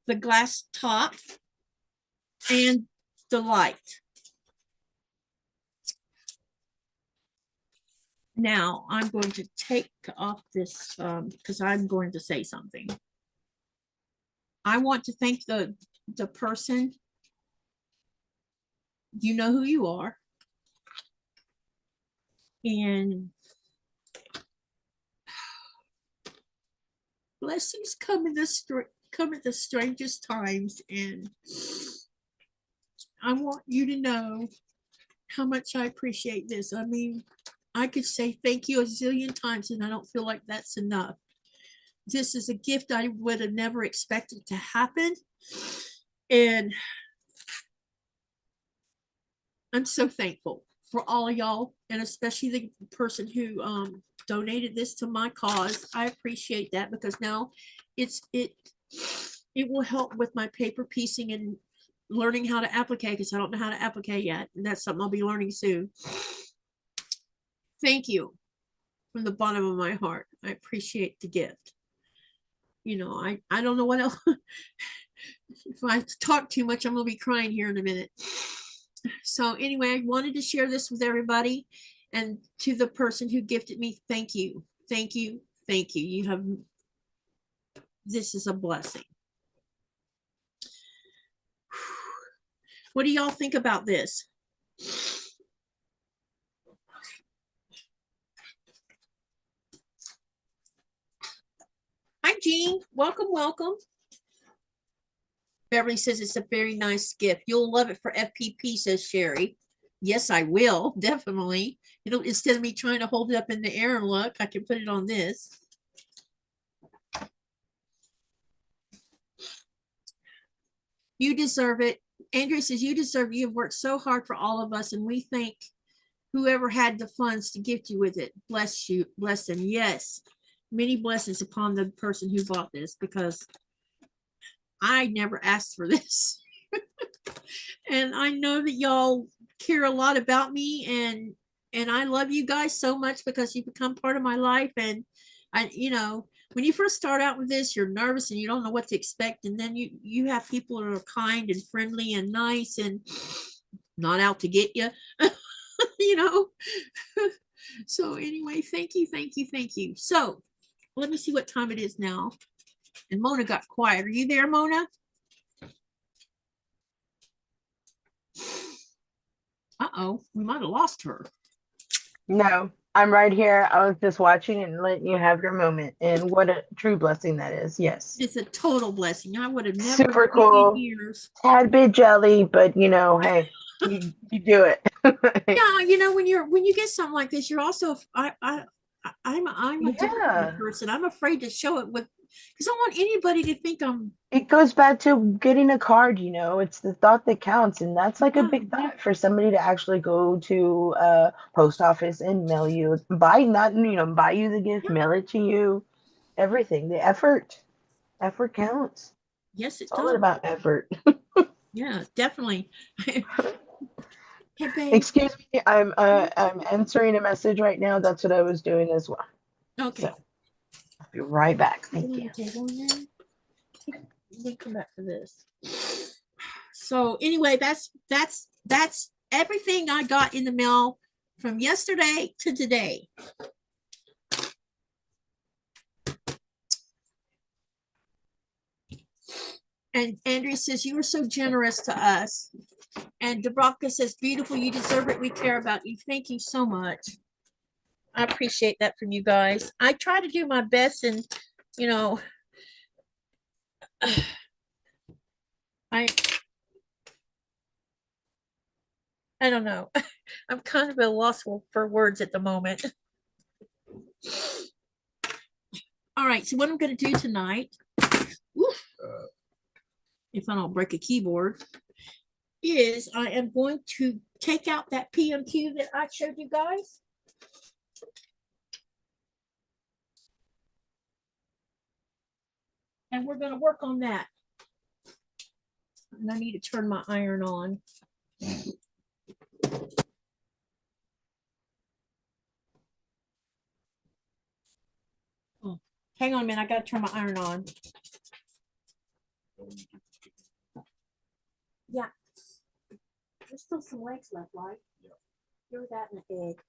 the glass top, and the light. Now I'm going to take off this because I'm going to say something. I want to thank the person. You know who you are. And blessings come at the strangest times, and I want you to know how much I appreciate this. I mean, I could say thank you a zillion times and I don't feel like that's enough. This is a gift I would have never expected to happen, and I'm so thankful for all of y'all, and especially the person who donated this to my cause. I appreciate that, because now it will help with my paper piecing and learning how to applique, because I don't know how to applique yet, and that's something I'll be learning soon. Thank you from the bottom of my heart. I appreciate the gift. You know, I don't know what else. If I talk too much, I'm gonna be crying here in a minute. So anyway, I wanted to share this with everybody, and to the person who gifted me, thank you, thank you, thank you. You have, this is a blessing. What do y'all think about this? Hi, Jean. Welcome, welcome. Beverly says it's a very nice gift. You'll love it for FPP, says Sherry. Yes, I will, definitely. You know, instead of me trying to hold it up in the air and look, I can put it on this. You deserve it. Andrea says, you deserve it. You've worked so hard for all of us, and we thank whoever had the funds to gift you with it. Bless you. Bless them. Yes. Many blessings upon the person who bought this, because I never asked for this. And I know that y'all care a lot about me, and I love you guys so much because you become part of my life. And I, when you first start out with this, you're nervous and you don't know what to expect, and then you have people that are kind and friendly and nice and not out to get you. So anyway, thank you. So let me see what time it is now. And Mona got quiet. Are you there, Mona? Uh-oh, we might have lost her. No, I'm right here. I was just watching and letting you have your moment. And what a true blessing that is. Yes. It's a total blessing. I would have never Super cool. years. Tad bit jelly, but hey, you do it. Yeah, when you get something like this, you're also I'm a different person. I'm afraid to show it with, because I don't want anybody to think I'm. It goes back to getting a card, it's the thought that counts, and that's like a big thought for somebody to actually go to a post office and mail you, buy you the gift, mail it to you, everything. The effort counts. Yes, it's all about effort. Yeah, definitely. Hey, excuse me, I'm answering a message right now. That's what I was doing as well. Okay. So, I'll be right back. Thank you. We'll come back to this. So anyway, that's everything I got in the mail from yesterday to today. And Andrea says, you were so generous to us. And Dubravka says, beautiful, you deserve it. We care about you. Thank you so much. I appreciate that from you guys. I try to do my best, and I don't know. I'm kind of at a loss for words at the moment. All right, so what I'm going to do tonight, if I don't break a keyboard, is I am going to take out that PMQ that I showed you guys. And we're going to work on that. And I need to turn my iron on. Oh, hang on a minute. I got to turn my iron on. Yeah. There's still some legs left, right? Yeah. Throw that in the egg.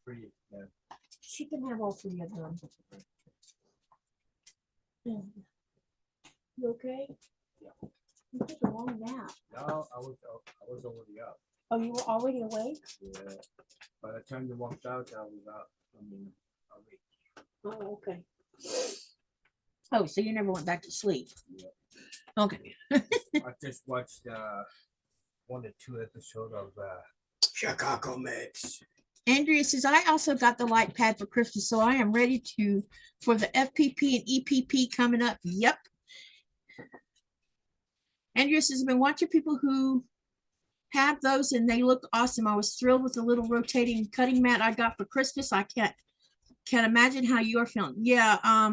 Three, yeah. She can have all three of them. You okay? Yeah. You took a long nap. No, I was already up. Oh, you were already awake? Yeah. By the time you walked out, I was up. Awake. Oh, okay. Oh, so you never went back to sleep? Yeah. Okay. I just watched 1 or 2 episodes of Chicago Meds. Andrea says, I also got the light pad for Christmas, so I am ready for the FPP and EPP coming up. Yep. Andrea says, I've been watching people who have those and they look awesome. I was thrilled with the little rotating cutting mat I got for Christmas. I can't imagine how you're feeling. Yeah.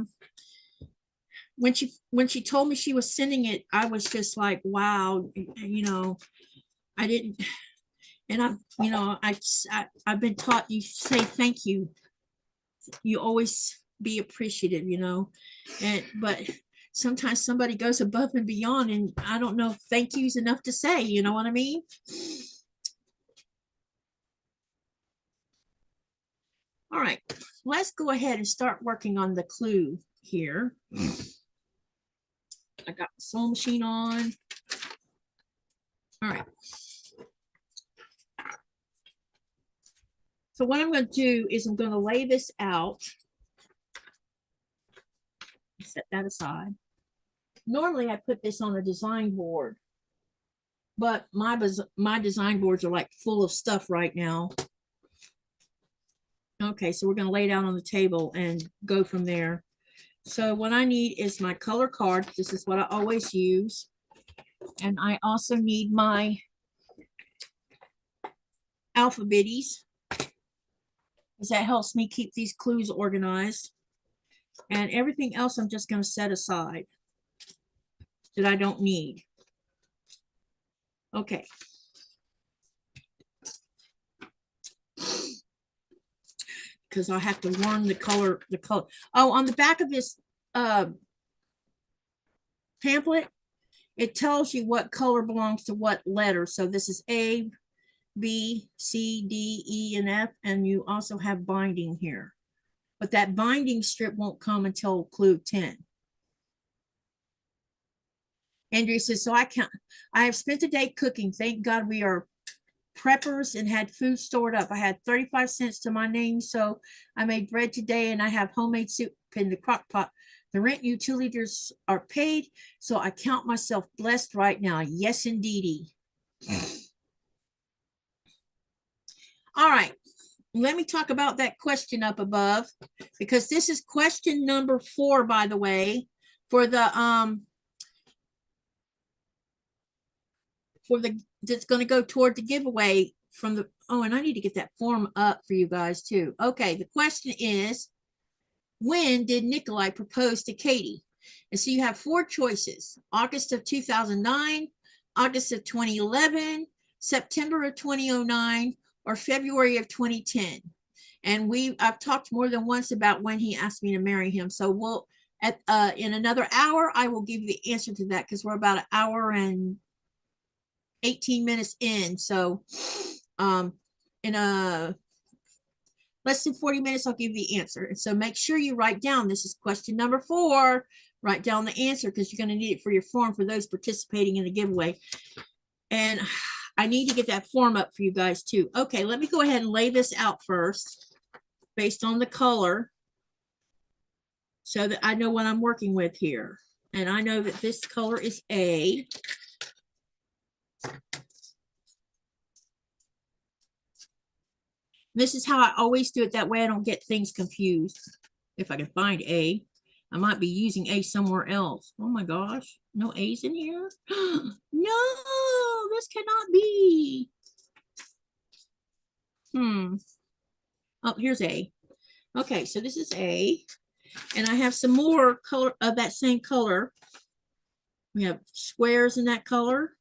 When she told me she was sending it, I was just like, wow, I didn't. And I've been taught, you say thank you. You always be appreciative, but sometimes somebody goes above and beyond, and I don't know if thank you is enough to say, you know what I mean? All right, let's go ahead and start working on the clue here. I got the sewing machine on. All right. So what I'm going to do is I'm going to lay this out. Set that aside. Normally I put this on a design board, but my design boards are like full of stuff right now. Okay, so we're going to lay it out on the table and go from there. So what I need is my color card. This is what I always use. And I also need my alphabetties, because that helps me keep these clues organized. And everything else I'm just going to set aside that I don't need. Okay. Because I have to learn the color. Oh, on the back of this pamphlet, it tells you what color belongs to what letter. So this is A, B, C, D, E, and F. And you also have binding here. But that binding strip won't come until clue 10. Andrea says, so I have spent the day cooking. Thank God we are preppers and had food stored up. I had 35 cents to my name, so I made bread today, and I have homemade soup in the crock pot. The rent utilities are paid, so I count myself blessed right now. Yes, indeedy. All right, let me talk about that question up above, because this is question number 4, by the way, for the that's going to go toward the giveaway from the, oh, and I need to get that form up for you guys too. Okay, the question is, when did Nikolai propose to Katie? And so you have 4 choices: August of 2009, August of 2011, September of 2009, or February of 2010. And I've talked more than once about when he asked me to marry him. So we'll in another hour, I will give you the answer to that, because we're about an hour and 18 minutes in. So in less than 40 minutes, I'll give you the answer. And so make sure you write down, this is question number 4, write down the answer, because you're going to need it for your form for those participating in the giveaway. And I need to get that form up for you guys too. Okay, let me go ahead and lay this out first based on the color, so that I know what I'm working with here. And I know that this color is A. This is how I always do it. That way I don't get things confused. If I can find A, I might be using A somewhere else. Oh my gosh, no A's in here? No, this cannot be. Oh, here's A. Okay, so this is A. And I have some more color of that same color. We have squares in that color.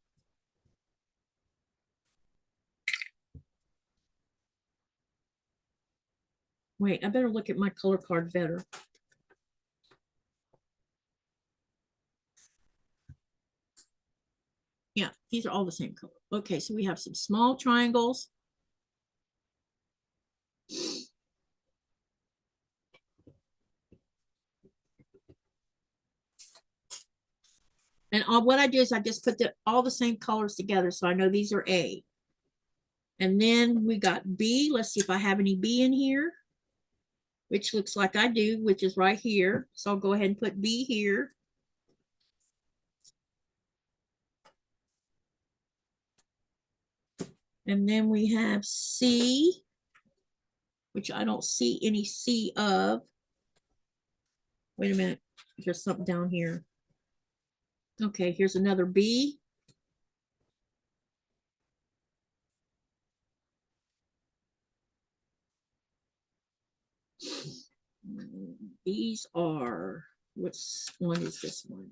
Wait, I better look at my color card better. Yeah, these are all the same color. Okay, so we have some small triangles. And what I do is I just put all the same colors together, so I know these are A. And then we got B. Let's see if I have any B in here, which looks like I do, which is right here. So I'll go ahead and put B here. And then we have C, which I don't see any C of. Wait a minute, there's something down here. Okay, here's another B. These are, which one is this one?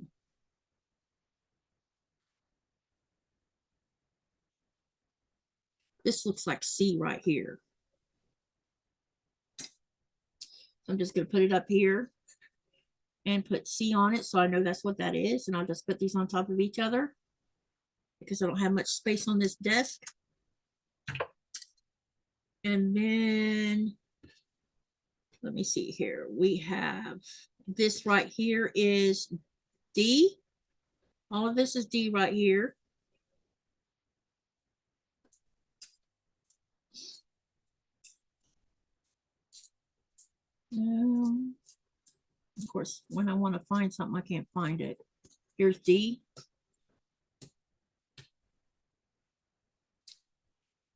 This looks like C right here. I'm just going to put it up here and put C on it, so I know that's what that is. And I'll just put these on top of each other because I don't have much space on this desk. And then let me see here. We have this right here is D. All of this is D right here. Of course, when I want to find something, I can't find it. Here's D.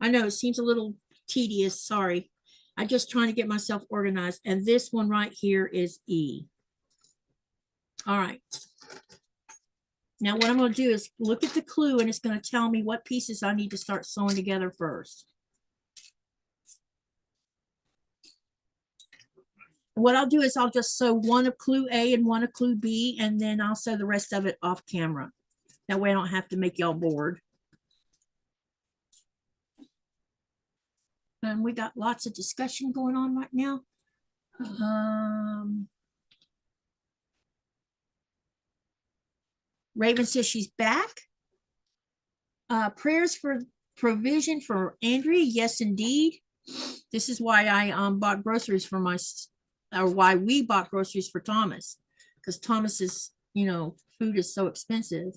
I know it seems a little tedious. Sorry. I'm just trying to get myself organized. And this one right here is E. All right. Now what I'm going to do is look at the clue and it's going to tell me what pieces I need to start sewing together first. What I'll do is I'll just sew one of clue A and one of clue B, and then I'll sew the rest of it off camera. That way I don't have to make y'all bored. And we got lots of discussion going on right now. Raven says she's back. Prayers for provision for Andrea. Yes, indeed. This is why I bought groceries for why we bought groceries for Thomas, because Thomas's, food is so expensive.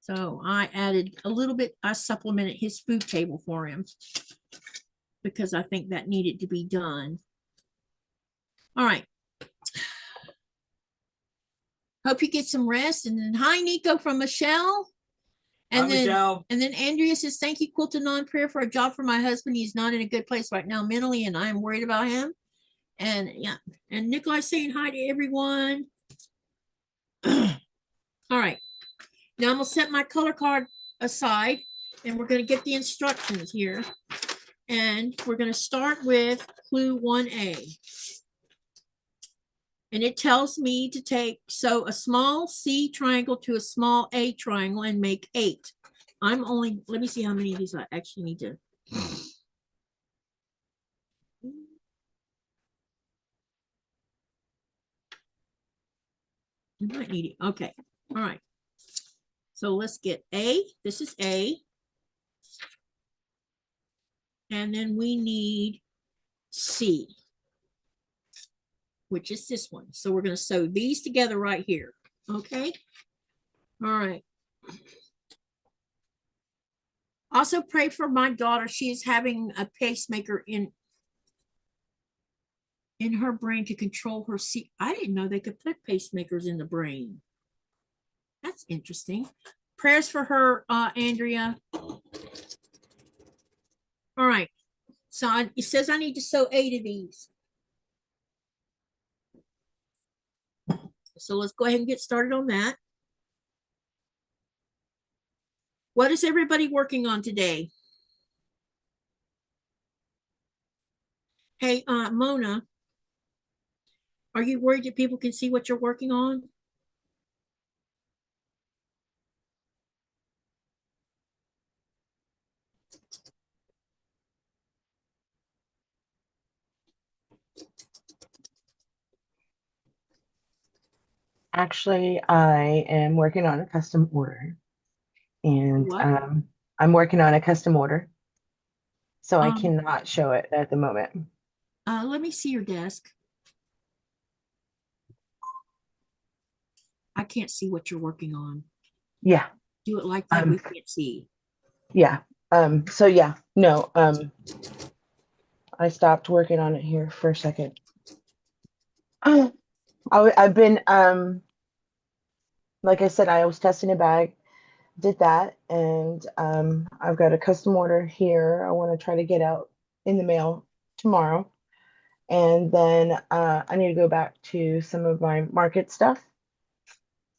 So I added a little bit, I supplemented his food table for him because I think that needed to be done. All right. Hope you get some rest. And then hi, Nico from Michelle. And then Andrea says, thank you, Quilt Anon, prayer for a job for my husband. He's not in a good place right now mentally, and I'm worried about him. And yeah, and Nikolai saying hi to everyone. All right. Now I'm gonna set my color card aside and we're gonna get the instructions here. And we're gonna start with clue 1A. And it tells me to sew a small C triangle to a small A triangle and make 8. Let me see how many of these I actually need to. You might need it. Okay. All right. So let's get A. This is A. And then we need C, which is this one. So we're going to sew these together right here. Okay. All right. Also pray for my daughter. She is having a pacemaker in her brain to control her. I didn't know they could put pacemakers in the brain. That's interesting. Prayers for her, Andrea. All right. So it says I need to sew 8 of these. So let's go ahead and get started on that. What is everybody working on today? Hey, Mona, are you worried that people can see what you're working on? Actually, I am working on a custom order, and What? I'm working on a custom order, so I cannot show it at the moment. Let me see your desk. I can't see what you're working on. Yeah. Do it like that. We can't see. Yeah. So yeah, no, I stopped working on it here for a second. I've been, like I said, I was testing a bag, did that, and I've got a custom order here. I want to try to get out in the mail tomorrow. And then I need to go back to some of my market stuff.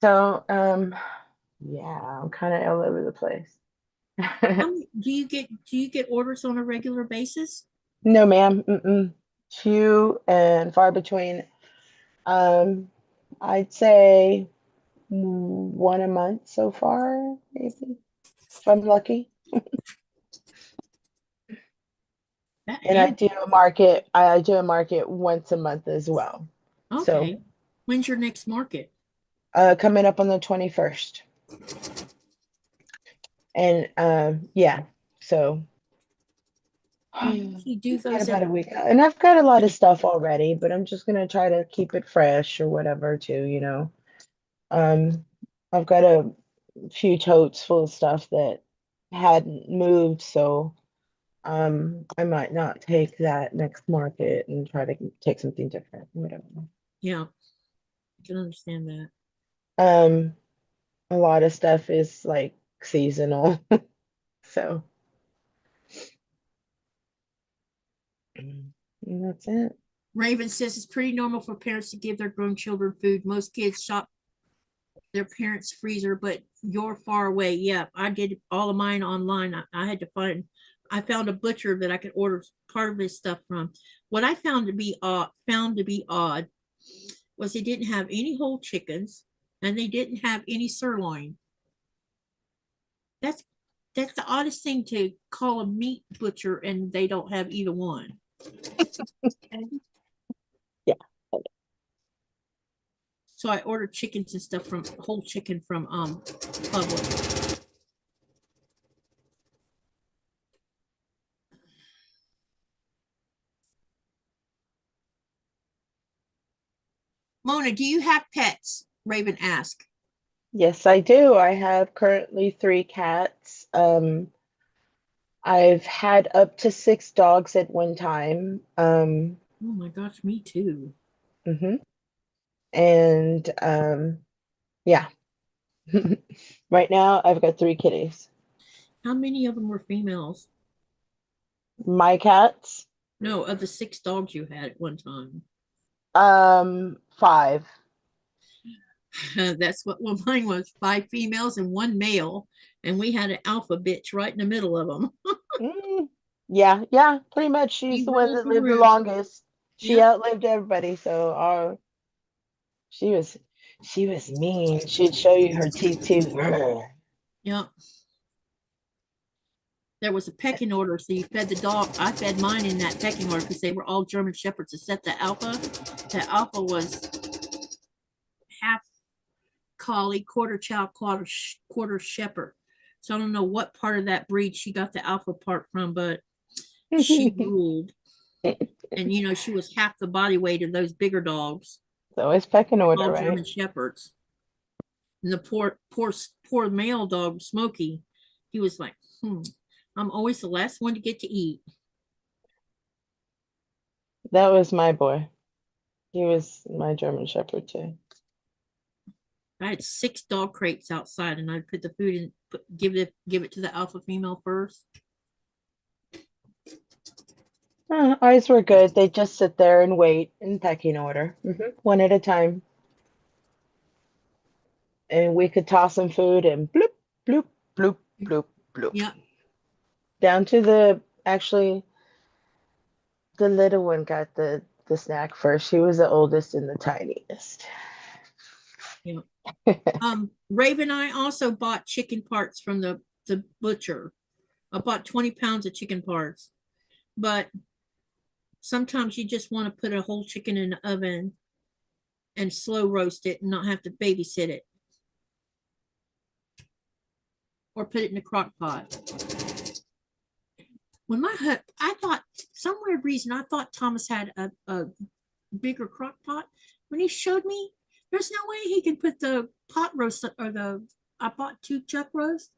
So yeah, I'm kind of all over the place. Do you get orders on a regular basis? No, ma'am. Few and far between. I'd say 1 a month so far, maybe, if I'm lucky. And I do a market. I do a market once a month as well. Okay. So, when's your next market? Coming up on the 21st. And yeah, so you do those about a week. And I've got a lot of stuff already, but I'm just gonna try to keep it fresh or whatever too, I've got a few totes full of stuff that hadn't moved, so I might not take that next market and try to take something different, whatever. Yeah, I can understand that. A lot of stuff is like seasonal, so and that's it. Raven says it's pretty normal for parents to give their grown children food. Most kids shop their parents' freezer, but you're far away. Yeah, I did all of mine online. I had to I found a butcher that I could order part of this stuff from. What I found to be odd was they didn't have any whole chickens and they didn't have any sirloin. That's that's the oddest thing to call a meat butcher and they don't have either one. Yeah. So I ordered chickens and stuff from whole chicken from Publix. Mona, do you have pets? Raven asked. Yes, I do. I have currently 3 cats. I've had up to 6 dogs at one time. Oh my gosh, me too. Mhm. And yeah. Right now I've got 3 kitties. How many of them were females? My cats, No, of the 6 dogs you had at one time. 5. That's what well, mine was 5 females and 1 male. And we had an alpha bitch right in the middle of them. Yeah, pretty much. She's She the one ruled that the lived the roost. longest. She Yep. outlived everybody, so she was mean. She'd show you her teeth too. Yep. There was a pecking order, so you fed the dog. I fed mine in that pecking order because they were all German Shepherds, except the alpha. The alpha was half collie, quarter chow, quarter shepherd. So I don't know what part of that breed she got the alpha part from, but she ruled. And you know, she was half the body weight of those bigger dogs, So it's pecking order, all right? German Shepherds. And the poor male dog, Smokey, he was like, I'm always the last one to get to eat. That was my boy. He was my German Shepherd too. I had 6 dog crates outside, and I'd put the food in, give it to the alpha female first. Ours were good. They just sit there and wait in pecking order, one at a time. And we could toss them food and bloop, bloop, bloop, bloop, bloop. Yeah. Down to actually, the little one got the snack first. She was the oldest and the tiniest. Yeah. Raven, I also bought chicken parts from the butcher. I bought 20 pounds of chicken parts, but sometimes you just want to put a whole chicken in the oven and slow roast it and not have to babysit it. Or put it in a crock pot. When I thought, some weird reason, I thought Thomas had a bigger crock pot. When he showed me, there's no way he can put the pot roast or I bought 2 chuck roast.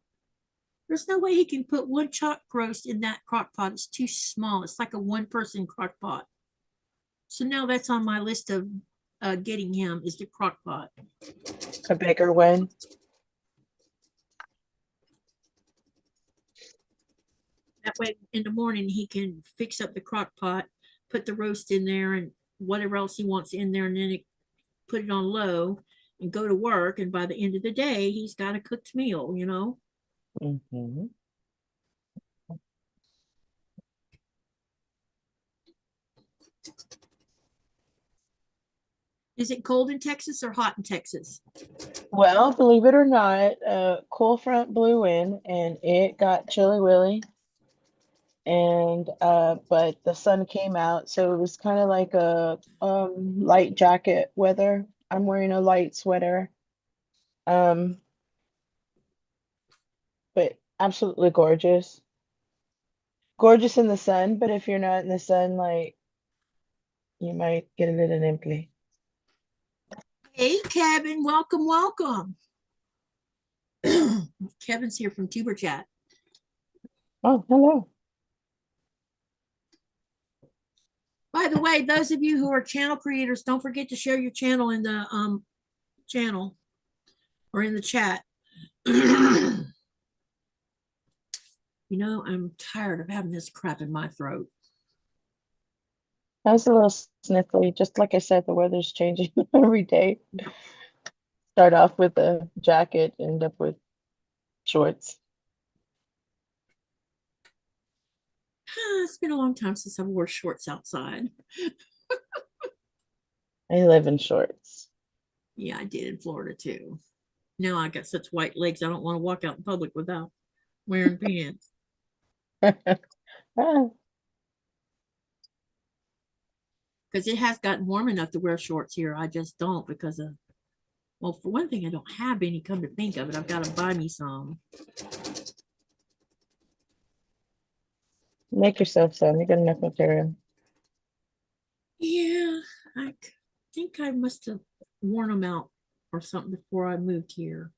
There's no way he can put 1 chuck roast in that crock pot. It's too small. It's like a 1-person crock pot. So now that's on my list of getting him is the crock pot. A bigger one. That way in the morning he can fix up the crock pot, put the roast in there and whatever else he wants in there, and then put it on low and go to work. And by the end of the day, he's got a cooked meal, you know? Mm-hmm. Is it cold in Texas or hot in Texas? Well, believe it or not, a cool front blew in and it got chilly willy. And but the sun came out, so it was kind of like a light jacket weather. I'm wearing a light sweater. But absolutely gorgeous. Gorgeous in the sun, but if you're not in the sun, like, you might get a little nipply. Hey, Kevin, welcome. Kevin's here from Tuber Chat. Oh, hello. By the way, those of you who are channel creators, don't forget to share your channel in the channel or in the chat. You know, I'm tired of having this crap in my throat. I was a little sniffly. Just like I said, the weather's changing every day. Start off with a jacket, end up with shorts. It's been a long time since I wore shorts outside. I live in shorts. Yeah, I did in Florida too. Now I got such white legs, I don't want to walk out in public without wearing pants. Ah, Because it has gotten warm enough to wear shorts here. I just don't because of, well, for one thing, I don't have any, come to think of it. I've got to buy me some. make yourself some. You got enough material. Yeah, I think I must have worn them out or something before I moved here.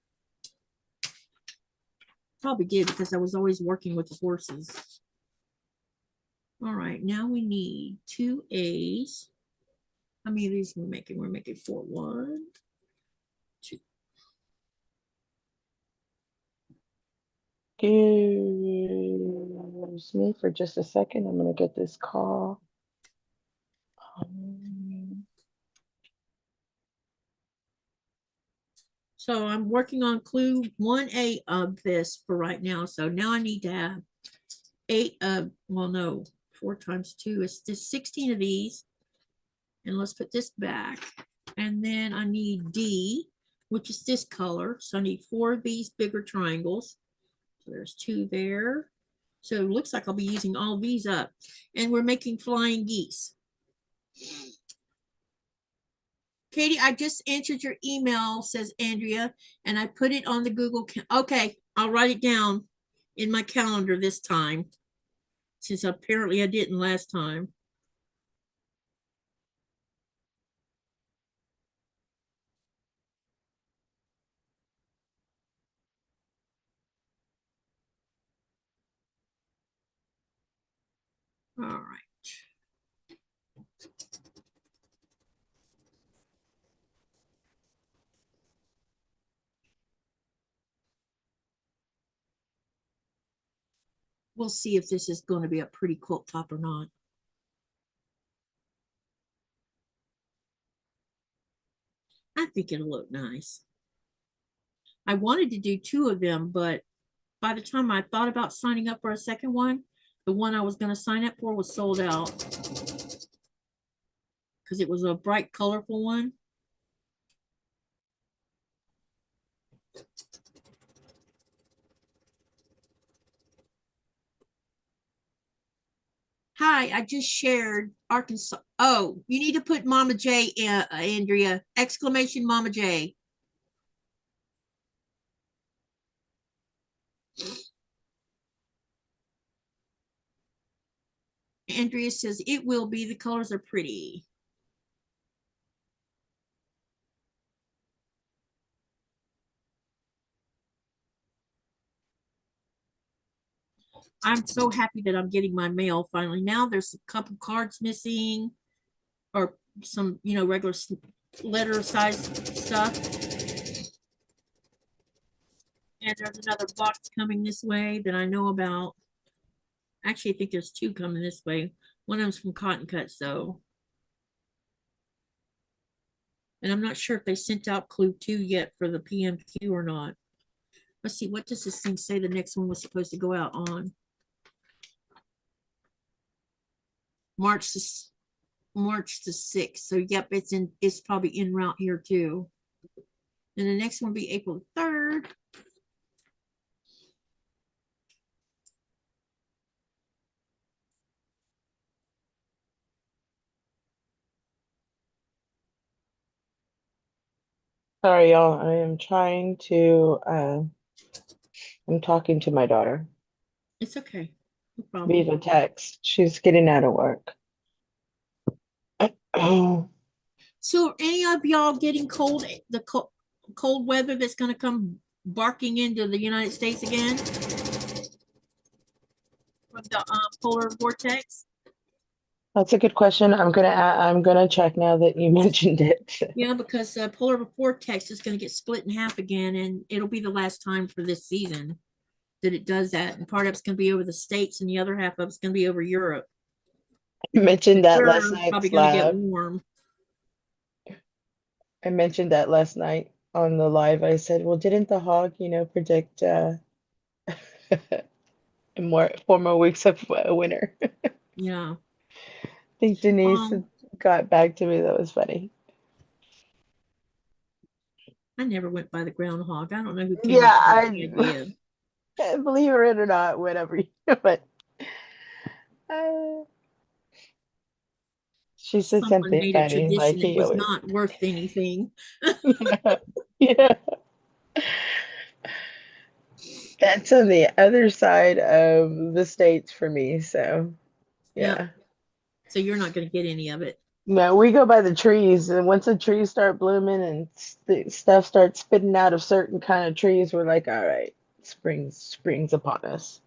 Probably did because I was always working with the horses. All right, now we need 2 A's. How many of these are we making? We're making 4. 1, 2. Excuse me for just a second. I'm gonna get this call. So I'm working on clue 1A of this for right now. So now I need to have 8 of, well, no, 4 times 2 is just 16 of these. And let's put this back. And then I need D, which is this color. So I need 4 of these bigger triangles. So there's 2 there. So it looks like I'll be using all these up. And we're making flying geese. Katie, I just answered your email, says Andrea, and I put it on the Google. Okay, I'll write it down in my calendar this time, since apparently I didn't last time. All right. We'll see if this is going to be a pretty quilt top or not. I think it'll look nice. I wanted to do 2 of them, but by the time I thought about signing up for a second one, the one I was going to sign up for was sold out because it was a bright, colorful one. Hi, I just shared Arkansas. Oh, you need to put Mama J, Andrea, exclamation Mama J. Andrea says it will be. The colors are pretty. I'm so happy that I'm getting my mail finally. Now there's a couple cards missing or some, regular letter size stuff. And there's another box coming this way that I know about. Actually, I think there's 2 coming this way. One of them's from Cotton Cuts, though. And I'm not sure if they sent out clue 2 yet for the PMQ or not. Let's see, what does this thing say the next one was supposed to go out on? March the 6th. So yep, it's probably in route here too. And the next one will be April 3rd. Sorry, y'all. I am trying to, I'm talking to my daughter It's okay. No problem. via text. She's getting out of work. So are any of y'all getting cold, the cold weather that's going to come barking into the United States again from the polar vortex? That's a good question. I'm gonna check now that you mentioned it. Yeah, because polar vortex is going to get split in half again, and it'll be the last time for this season that it does that. And part of it's going to be over the States, and the other half of it's going to be over Europe. I mentioned that We're last probably night's going to get live. warm. I mentioned that last night on the live, I said, well, didn't the hog, predict 4 more weeks of winter? I Yeah. think Denise Um, got back to me. That was funny. I never went by the groundhog. I don't know who came Yeah, up with the idea. believe it or not, whatever. But uh, she said Someone something made a funny, like tradition that he was always. not worth anything. Yeah, yeah. That's on the other side of the states for me. So Yep. yeah. So you're not going to get any of it. No, we go by the trees, and once the trees start blooming and stuff starts spitting out of certain kind of trees, we're like, all right, spring's upon us.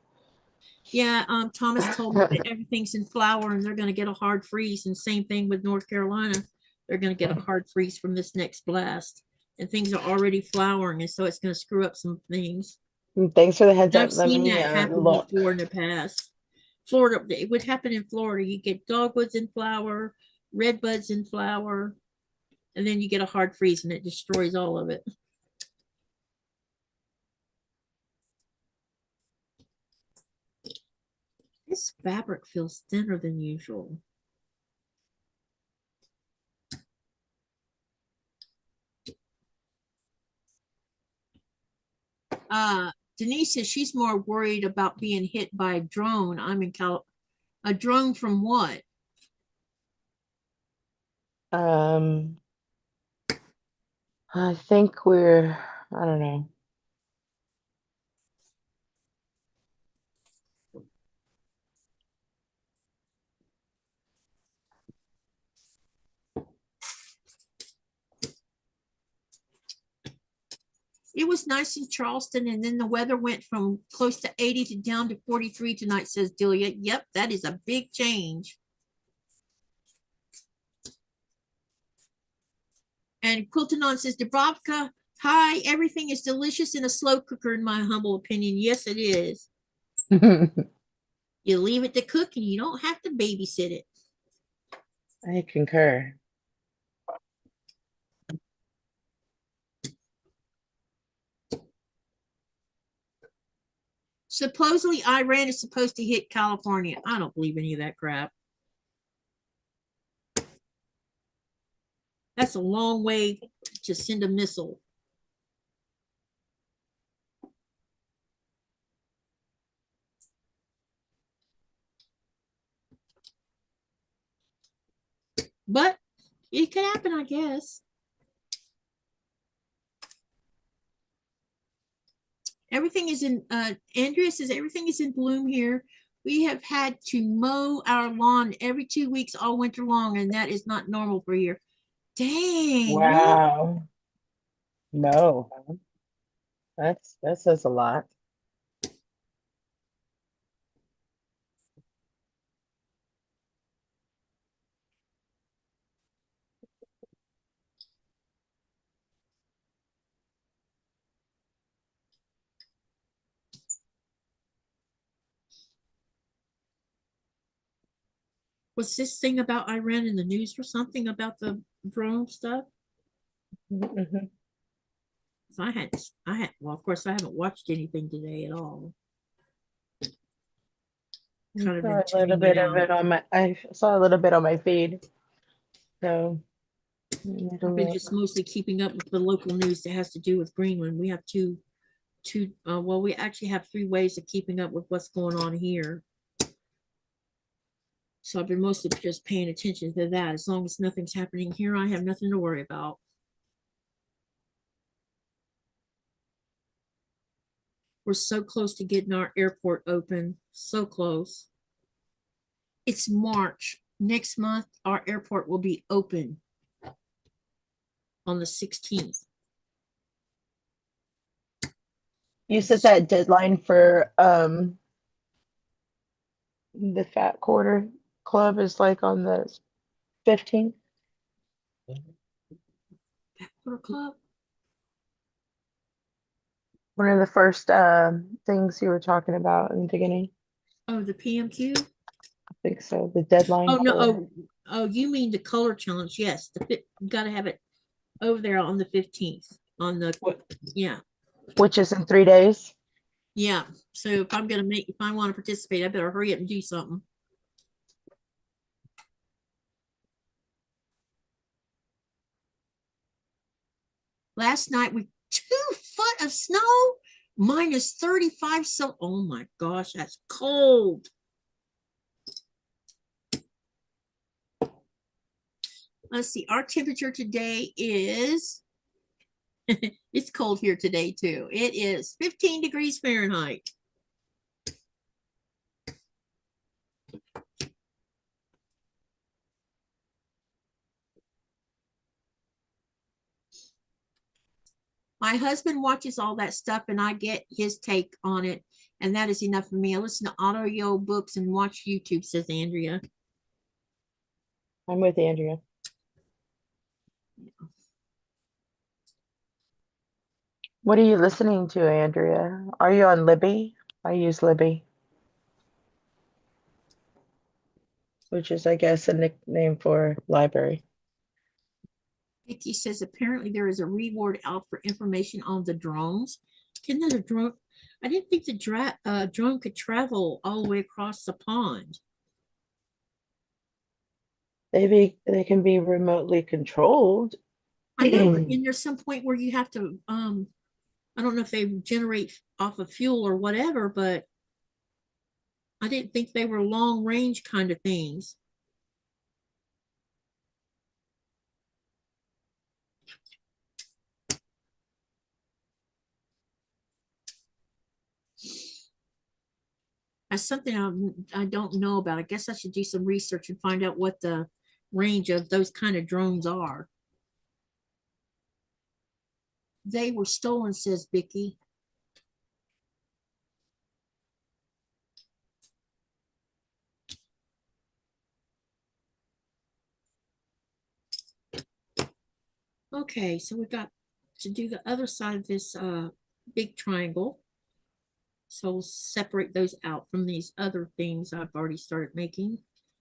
Yeah, Thomas told me that everything's in flower and they're going to get a hard freeze. And same thing with North Carolina. They're going to get a hard freeze from this next blast. And things are already flowering. And so it's going to screw up some things. Thanks for the heads And up. I've Let seen me that happen look. before in the past. Florida, it would happen in Florida. You get dogwoods in flower, red buds in flower, and then you get a hard freeze and it destroys all of it. This fabric feels thinner than usual. Denise says she's more worried about being hit by a drone. I'm in a drone from what? I think I don't know. It was nice in Charleston, and then the weather went from close to 80 to down to 43 tonight, says Delia. Yep, that is a big change. And Quiltanon says, Dubrovka, hi, everything is delicious in a slow cooker, in my humble opinion. Yes, it is. You leave it to cook and you don't have to babysit it. I concur. Supposedly, Iran is supposed to hit California. I don't believe any of that crap. That's a long way to send a missile. But it could happen, I guess. Everything is in, Andrea says everything is in bloom here. We have had to mow our lawn every 2 weeks all winter long, and that is not normal for here. Dang, really? Wow. No, that says a lot. Was this thing about Iran in the news or something about the drone stuff? Mhm. Well, of course, I haven't watched anything today at all. I Kind of saw been a little tuning bit it of out. it I saw a little bit on my feed. So I've been just mostly keeping up with the local news that has to do with Greenland. We have well, we actually have 3 ways of keeping up with what's going on here. So I've been mostly just paying attention to that. As long as nothing's happening here, I have nothing to worry about. We're so close to getting our airport open. So close. It's March. Next month, our airport will be open on the 16th. You said that deadline for the Fat Quarter Club is like on the 15th. Fat Quarter Club? One of the first things you were talking about in the beginning. Oh, the PMQ? I think so. The deadline Oh, no. for Oh, you mean the color challenge? Yes. You got to have it over there on the 15th on the, yeah. Which is in 3 days. Yeah. So if I'm going to if I want to participate, I better hurry up and do something. Last night we 2 foot of snow, minus 35. So, oh my gosh, that's cold. Let's see. Our temperature today is, it's cold here today too. It is 15 degrees Fahrenheit. My husband watches all that stuff and I get his take on it. And that is enough for me. I listen to audio books and watch YouTube, says Andrea. I'm with Andrea. What are you listening to, Andrea? Are you on Libby? I use Libby, which is, I guess, a nickname for library. Vicky says apparently there is a reward out for information on the drones. Can the drone? I didn't think the drone could travel all the way across the pond. They can be remotely controlled. I know, and there's some point where you have to I don't know if they generate off of fuel or whatever, but I didn't think they were long range kind of things. That's something I don't know about. I guess I should do some research and find out what the range of those kind of drones are. They were stolen, says Vicky. Okay, so we got to do the other side of this big triangle. So we'll separate those out from these other things I've already started making,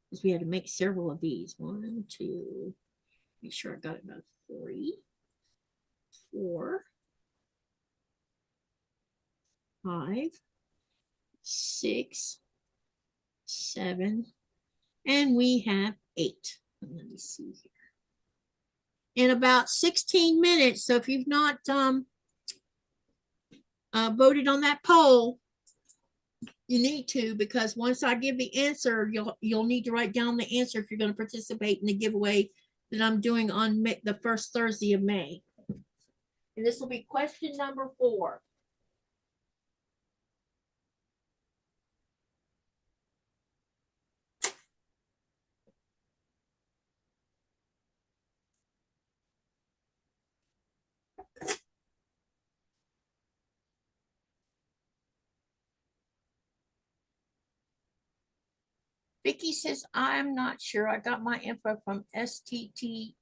because we had to make several of these. 1, 2, make sure I got about 3, 4, 5, 6, 7, and we have 8. Let me see here. In about 16 minutes. So if you've not voted on that poll, you need to, because once I give the answer, you'll need to write down the answer if you're going to participate in the giveaway that I'm doing on the first Thursday of May. And this will be question number 4. Vicky says, I'm not sure. I got my info from ST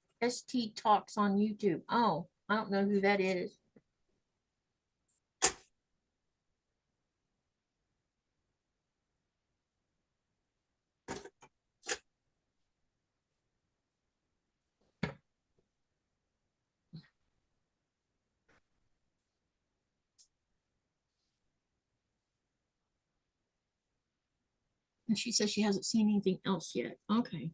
Talks on YouTube. Oh, I don't know who that is. And she says she hasn't seen anything else yet. Okay.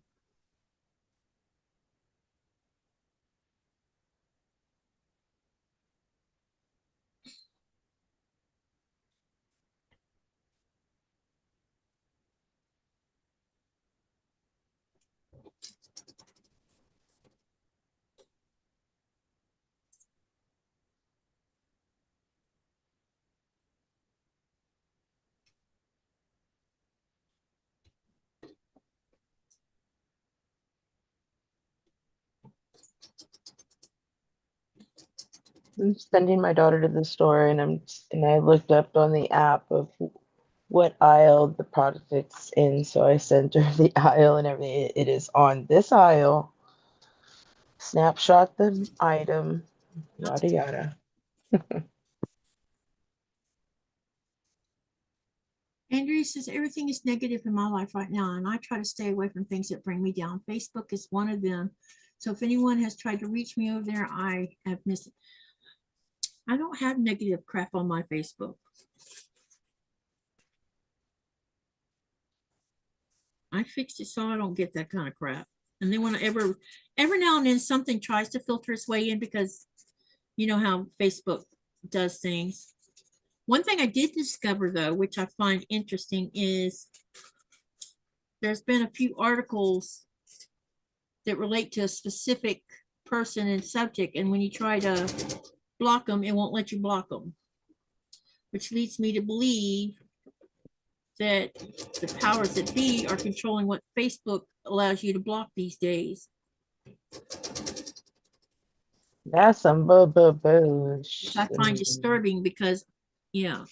I'm sending my daughter to the store, and I looked up on the app of what aisle the product is in, so I sent her the aisle and everything. It is on this aisle. Snapshot the item, yada yada. Andrea says everything is negative in my life right now, and I try to stay away from things that bring me down. Facebook is one of them. So if anyone has tried to reach me over there, I have missed it. I don't have negative crap on my Facebook. I fixed it so I don't get that kind of crap. And then when every now and then something tries to filter its way in, because you know how Facebook does things. One thing I did discover though, which I find interesting, is there's been a few articles that relate to a specific person and subject, and when you try to block them, it won't let you block them, which leads me to believe that the powers that be are controlling what Facebook allows you to block these days. That's some Which I find disturbing because, yeah.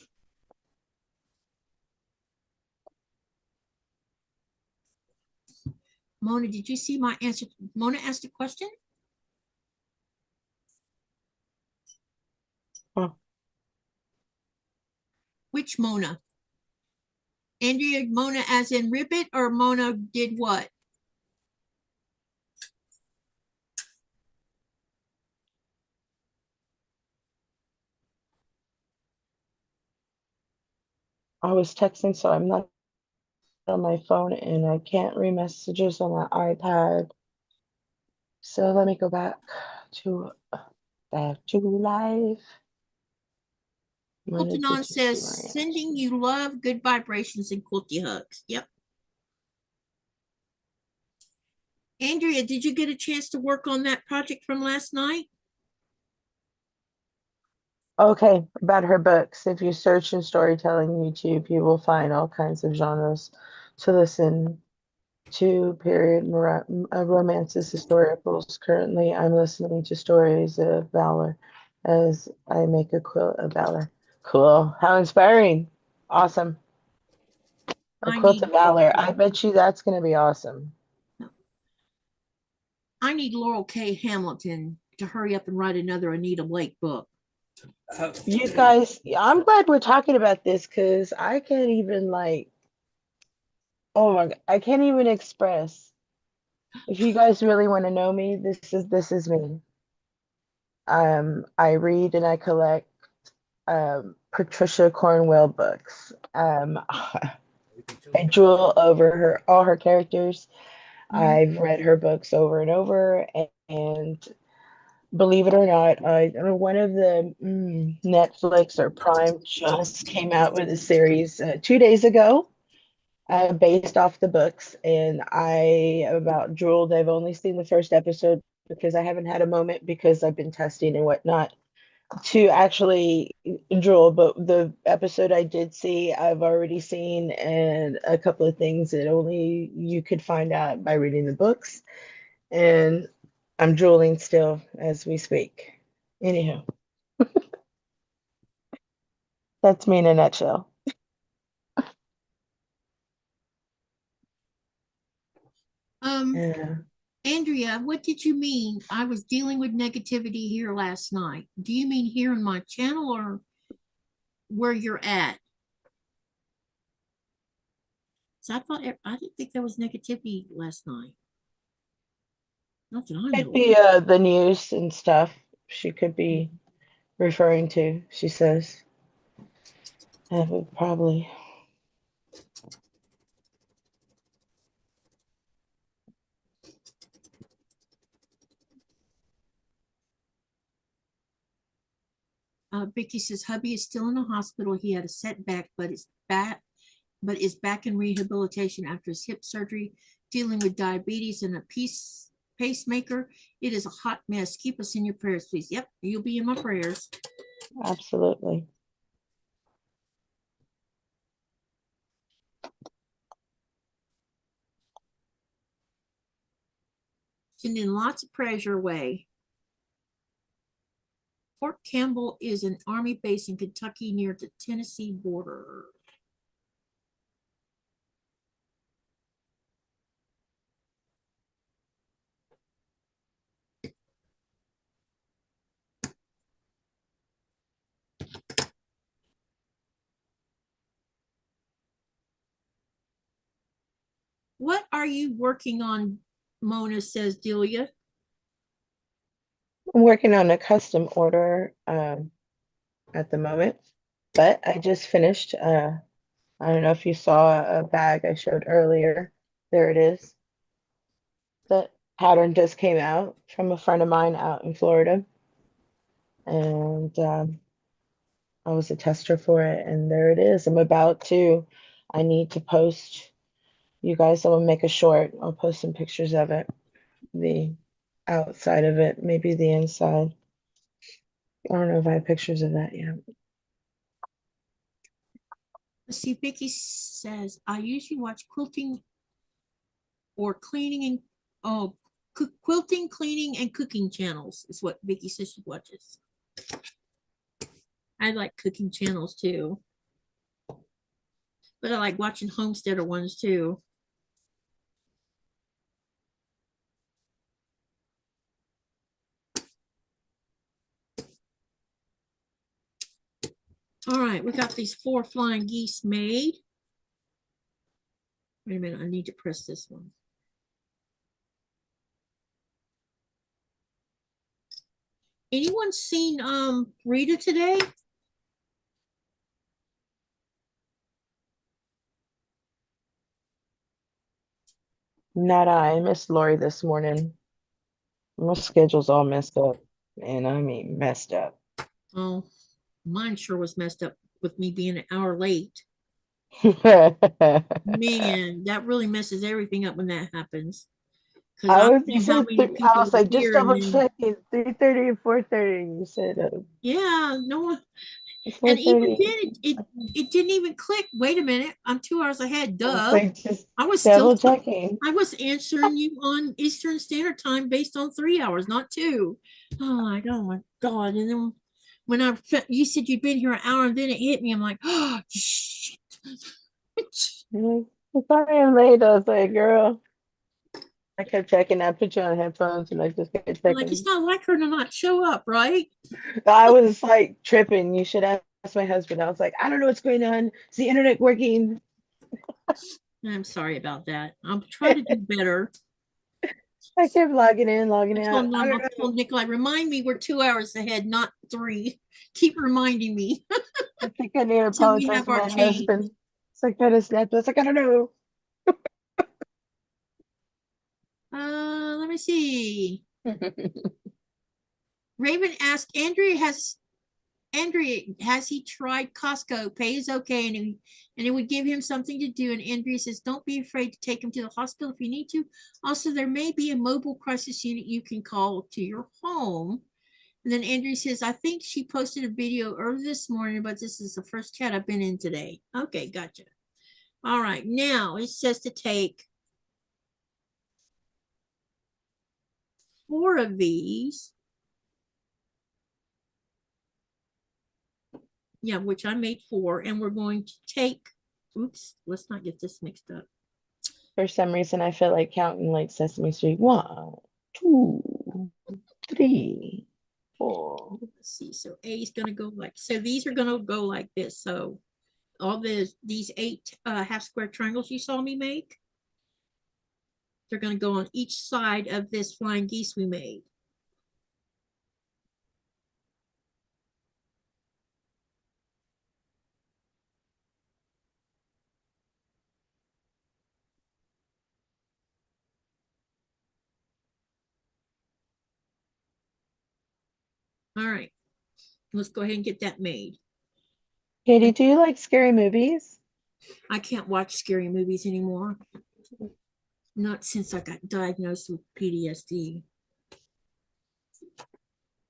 Mona, did you see my answer? Mona asked a question. Huh. Which Mona? Andrea Mona as in Ribbit, or Mona did what? I was texting, so I'm not on my phone and I can't read messages on my iPad. So let me go back to live. Quilting On says, sending you love, good vibrations, and quilty hugs. Yep. Andrea, did you get a chance to work on that project from last night? Okay, about her books. If you search in storytelling YouTube, you will find all kinds of genres to listen to, period, romances, historicals. Currently, I'm listening to stories of valor as I make a quilt of valor. Cool. How inspiring. Awesome. A quilt of valor. I bet you that's going to be awesome. I need Laurel K. Hamilton to hurry up and write another Anita Blake book. You guys, I'm glad we're talking about this because I can't even oh my God, I can't even express. If you guys really want to know me, this is me. I read and I collect Patricia Cornwell books. I drool over all her characters. I've read her books over and over, and believe it or not, one of the Netflix or Prime just came out with a series 2 days ago, based off the books, and I about drooled. I've only seen the first episode because I haven't had a moment because I've been testing and whatnot to actually drool. But the episode I did see, I've already seen, and a couple of things that only you could find out by reading the books. And I'm drooling still as we speak. Anyhow, that's me in a nutshell. Yeah. Andrea, what did you mean? I was dealing with negativity here last night. Do you mean here in my channel or where you're at? So I didn't think there was negativity last night. Nothing I know. Could be the news and stuff she could be referring to, she says. That would probably. Vicky says hubby is still in the hospital. He had a setback, but is back in rehabilitation after his hip surgery, dealing with diabetes and a pacemaker. It is a hot mess. Keep us in your prayers, please. Yep, you'll be in my prayers. Absolutely. Sending lots of prayers your way. Fort Campbell is an army base in Kentucky near the Tennessee border. What are you working on, Mona, says Delia. I'm working on a custom order at the moment. But I just finished, I don't know if you saw a bag I showed earlier. There it is. The pattern just came out from a friend of mine out in Florida. And I was a tester for it, and there it is. I need to post, you guys, I'm gonna make a short. I'll post some pictures of it, the outside of it, maybe the inside. I don't know if I have pictures of that yet. Let's see, Vicky says, I usually watch quilting or cleaning and quilting, cleaning, and cooking channels is what Vicky says she watches. I like cooking channels too. But I like watching homesteader ones too. All right, we got these 4 flying geese made. Wait a minute, I need to press this one. Anyone seen Rita today? Not I missed Lori this morning. My schedule's all messed up, and I mean messed up. Oh, mine sure was messed up with me being an hour late. Man, that really messes everything up when that happens. Because I don't know how many people I was like, just here and double then, checking, 3:30 and 4:30. You said yeah, no one. And even 4:30. then, it didn't even click. Wait a minute, I'm 2 hours ahead. I was Duh. like, just I was double still. checking. I was answering you on Eastern Standard Time based on 3 hours, not 2. Oh my God. And then when you said you'd been here an hour and then it hit me, I'm like, oh, shit. Sorry I'm late. I was like, girl. I kept checking. I put you on headphones and I just kept I'm like, it's checking. not like her to not show up, right? I was like tripping. You should ask my husband. I was like, I don't know what's going on. Is the internet working? I'm sorry about that. I'll try to do better. I kept logging in, logging I out. told I him, I don't know. told Nikolai, remind me we're 2 hours ahead, not 3. Keep reminding me I think I need to till we apologize have to our my change. husband. So I kind of snapped. I was like, I don't know. Let me see. Raven asked Andrea, has he tried Costco? Pay is okay, and it would give him something to do. And Andrea says, don't be afraid to take him to the hospital if you need to. Also, there may be a mobile crisis unit you can call to your home. And then Andrea says, I think she posted a video early this morning, but this is the first chat I've been in today. Okay, gotcha. All right, now it says to take 4 of these. Yeah, which I made 4, and we're going to take, oops, let's not get this mixed up. For some reason, I feel like counting like Sesame Street. 1, 2, 3, 4. Let's see, so A is going to go like, so these are going to go like this. So all these 8 half square triangles you saw me make, they're going to go on each side of this flying geese we made. All right, let's go ahead and get that made. Katie, do you like scary movies? I can't watch scary movies anymore. Not since I got diagnosed with PTSD.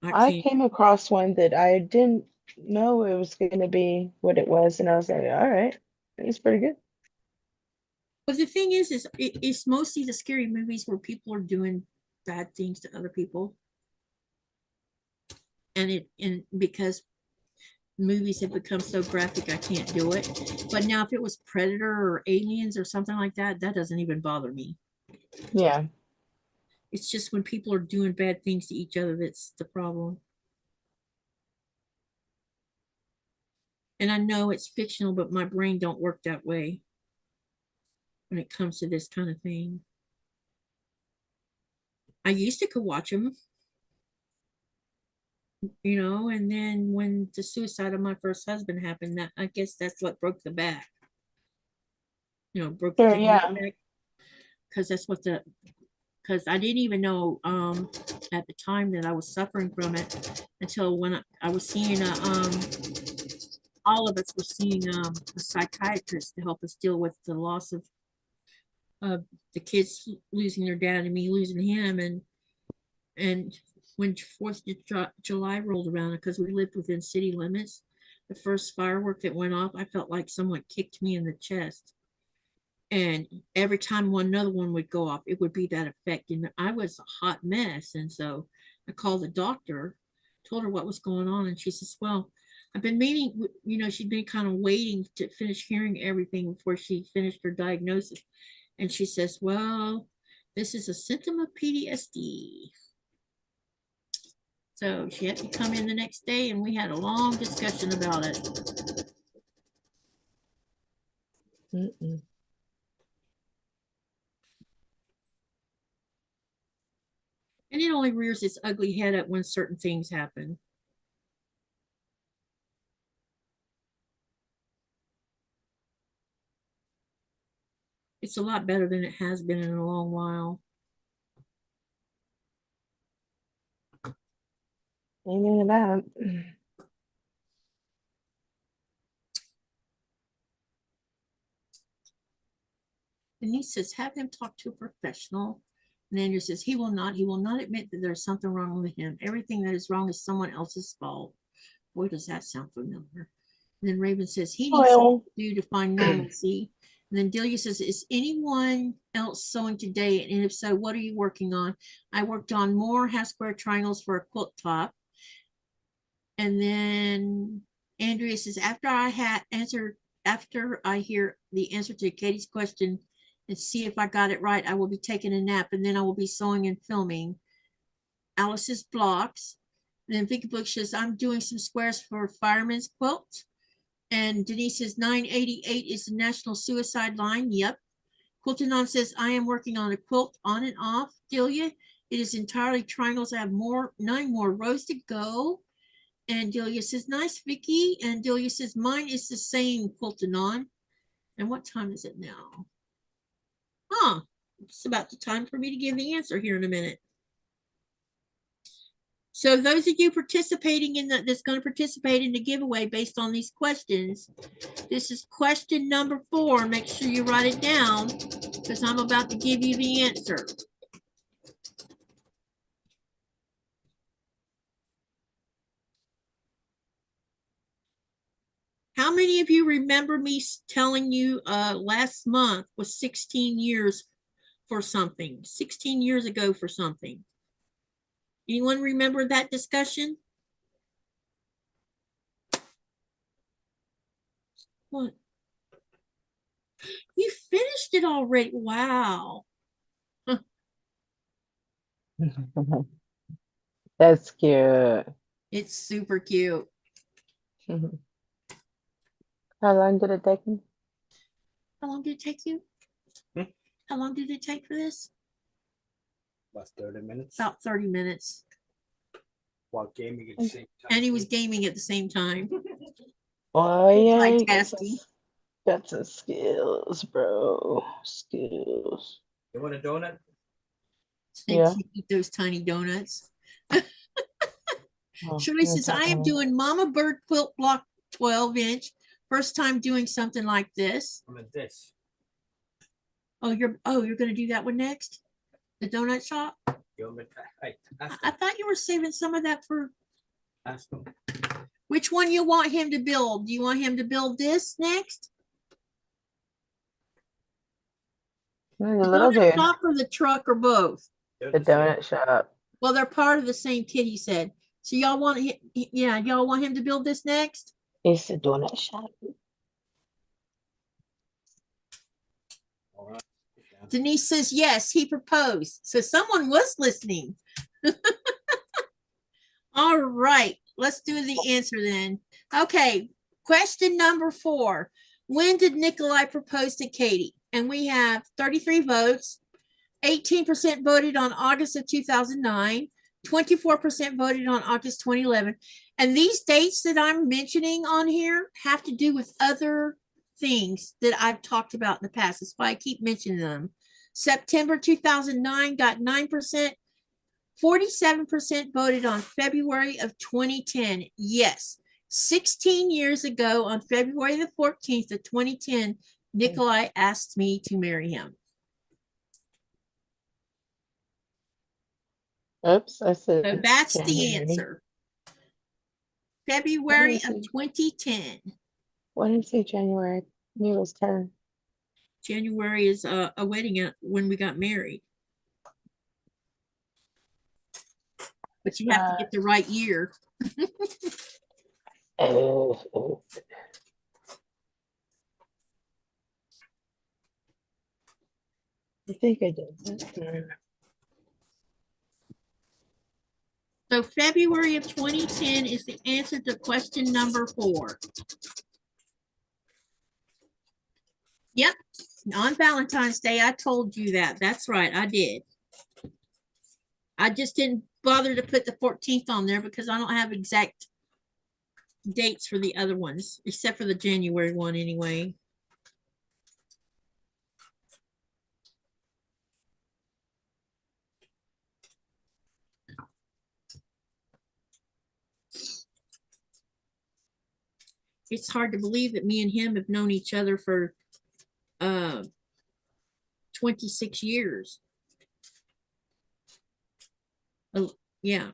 I came across one that I didn't know it was going to be what it was, and I was like, all right, it's pretty good. But the thing is it's mostly the scary movies where people are doing bad things to other people. And because movies have become so graphic, I can't do it. But now if it was Predator or Aliens or something like that, that doesn't even bother me. Yeah. It's just when people are doing bad things to each other that's the problem. And I know it's fictional, but my brain don't work that way when it comes to this kind of thing. I used to could watch them. you know, and then when the suicide of my first husband happened, that I guess that's what broke the back. You know, broke the Sure, camel's yeah. back, because that's what the because I didn't even know at the time that I was suffering from it until when I was seeing all of us were seeing a psychiatrist to help us deal with the loss of the kids losing their dad and me losing him, and when 4th of July rolled around, because we lived within city limits, the first firework that went off, I felt like someone kicked me in the chest. And every time another one would go off, it would be that effect. And I was a hot mess. And so I called the doctor, told her what was going on. And she says, well, I've been meaning, you know, she'd been kind of waiting to finish hearing everything before she finished her diagnosis. And she says, well, this is a symptom of PTSD. So she had to come in the next day and we had a long discussion about it. Mm-mm. And it only rears its ugly head up when certain things happen. It's a lot better than it has been in a long while. Amen to that. Denise says, have him talk to a professional. And Andrew says, he will not admit that there's something wrong with him. Everything that is wrong is someone else's fault. Boy, does that sound familiar. And then Raven says, he needs something to do to find normalcy. And then Delia says, is anyone else sewing today? And if so, what are you working on? I worked on more half square triangles for a quilt top. And then Andrea says, after I hear the answer to Katie's question and see if I got it right, I will be taking a nap and then I will be sewing and filming. Alice's blocks. And then Vicky Book says, I'm doing some squares for Fireman's Quilt. And Denise says, 988 is the National Suicide Line. Yep. Quilting On says, I am working on a quilt on and off. Delia, it is entirely triangles. I have 9 more rows to go. And Delia says, nice, Vicky. And Delia says, mine is the same, Quilting On. And what time is it now? It's about the time for me to give the answer here in a minute. So those of you participating in that's going to participate in the giveaway based on these questions, this is question number 4. Make sure you write it down because I'm about to give you the answer. How many of you remember me telling you last month was 16 years for something, 16 years ago for something? Anyone remember that discussion? What? You finished it already. Wow. That's cute. It's super cute. How long did it take you? How long did it take you? How long did it take for this? About 30 minutes. About 30 minutes. While gaming at the same time. And he was gaming at the same time. Oh yeah, you Multitasking. got some skills, bro. Skills. You want a donut? Yeah. Eat those tiny donuts. Oh, Shirley says, I am doing Mama Bird Quilt Block 12-inch. First time doing something like this. I'm at this. Oh, you're going to do that one next? The donut shop? I thought you were saving some of that for. Ask them. Which one you want him to build? Do you want him to build this next? The The little donut dude. shop or the truck or both? The donut shop. Well, they're part of the same kit, he said. So y'all want him, y'all want him to build this next? It's the donut shop. All right. Denise says, yes, he proposed. So someone was listening. All right, let's do the answer then. Okay, question number 4. When did Nikolai propose to Katie? And we have 33 votes. 18% voted on August of 2009. 24% voted on August 2011. And these dates that I'm mentioning on here have to do with other things that I've talked about in the past. That's why I keep mentioning them. September 2009 got 9%. 47% voted on February of 2010. Yes, 16 years ago on February the 14th of 2010, Nikolai asked me to marry him. Oops, I said. So that's the January. answer. February of 2010. Why did it say January? I knew it was 10. January is a wedding when we got married. But you have to get the right year. Oh. I think I did. So February of 2010 is the answer to question number 4. Yep, on Valentine's Day, I told you that. That's right, I did. I just didn't bother to put the 14th on there because I don't have exact dates for the other ones, except for the January one anyway. It's hard to believe that me and him have known each other for 26 years. Oh, yeah.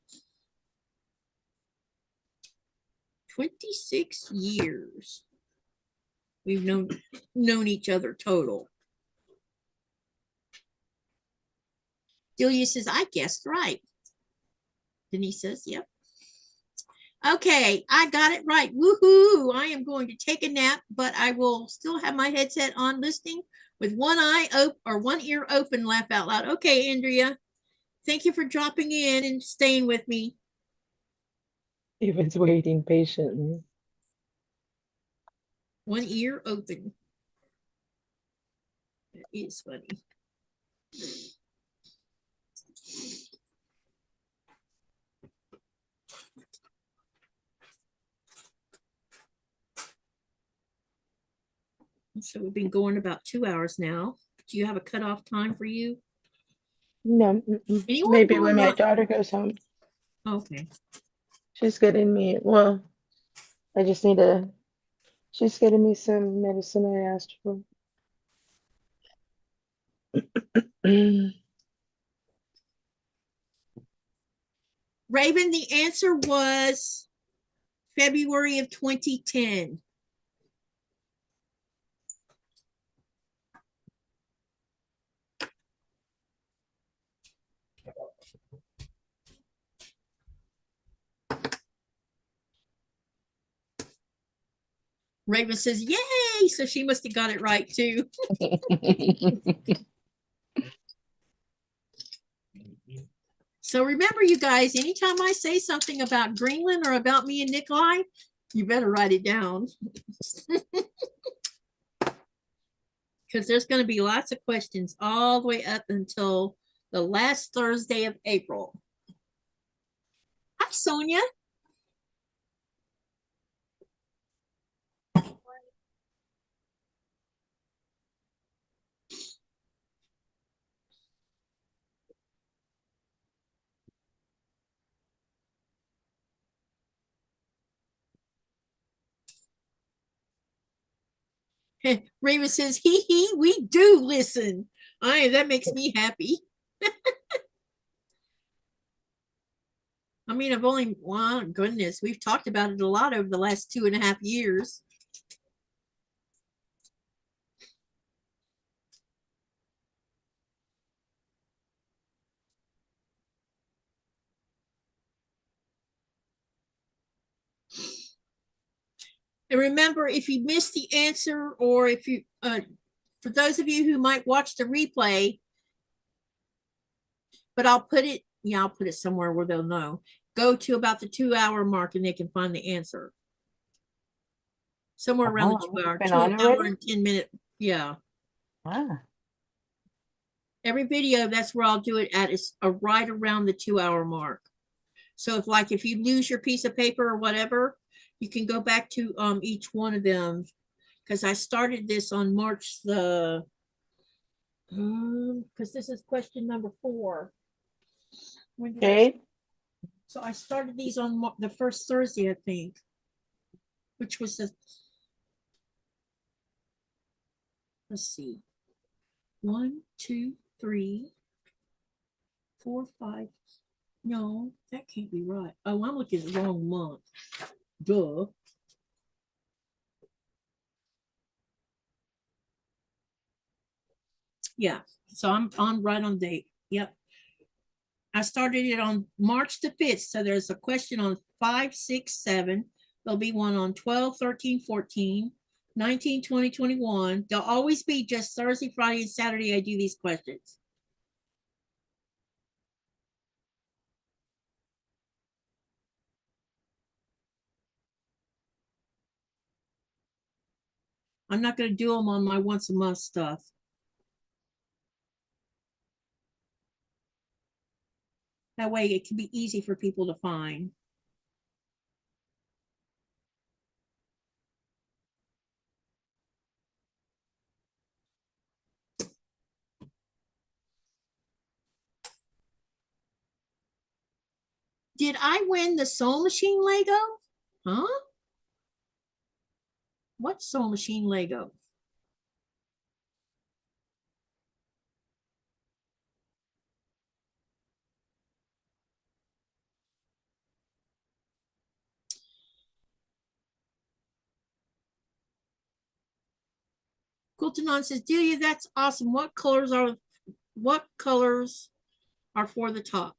26 years. We've known each other total. Delia says, I guessed right. Denise says, yep. Okay, I got it right. Woohoo! I am going to take a nap, but I will still have my headset on listening with one eye open or one ear open, laugh out loud. Okay, Andrea, thank you for dropping in and staying with me. Steven's waiting patiently. One ear open. That is funny. So we've been going about 2 hours now. Do you have a cutoff time for you? No, maybe when my daughter goes home. Okay. She's getting me, well, I just need to, she's getting me some medicine I asked for. Raven, the answer was February of 2010. Raven says, yay! So she must have got it right too. So remember, you guys, anytime I say something about Greenland or about me and Nikolai, you better write it down. Because there's going to be lots of questions all the way up until the last Thursday of April. Hi, Sonia. Raven says, hee, we do listen. That makes me happy. I mean, well, goodness, we've talked about it a lot over the last 2.5 years. And remember, if you missed the answer, or if you, for those of you who might watch the replay, but I'll put it somewhere where they'll know. Go to about the 2-hour mark and they can find the answer. Somewhere around the 2 hour, 2 hour and 10-minute. Yeah. Ah. Every video, that's where I'll do it at, is right around the 2-hour mark. So if you lose your piece of paper or whatever, you can go back to each one of them. Because I started this on March the because this is question number 4. Okay. So I started these on the first Thursday, I think, which was the, let's see, 1, 2, 3, 4, 5. No, that can't be right. Oh, I'm looking at the wrong month. Duh. Yeah, so I'm on right on date. Yep. I started it on March the 5th. So there's a question on 5, 6, 7. There'll be one on 12, 13, 14, 19, 20, 21. They'll always be just Thursday, Friday, and Saturday. I do these questions. I'm not going to do them on my once a month stuff. That way it can be easy for people to find. Did I win the sewing machine Lego? Huh? What sewing machine Lego? Quiltanon says, Delia, that's awesome. What colors are for the top?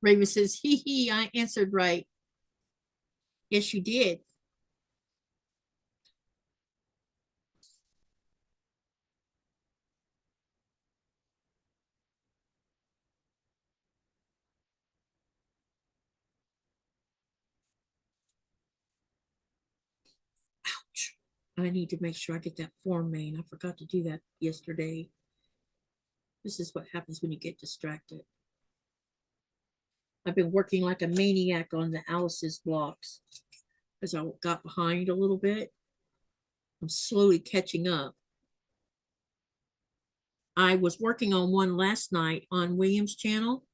Raven says, hee, I answered right. Yes, you did. Ouch. I need to make sure I get that form made. I forgot to do that yesterday. This is what happens when you get distracted. I've been working like a maniac on the Alice's blocks as I got behind a little bit. I'm slowly catching up. I was working on one last night on William's channel,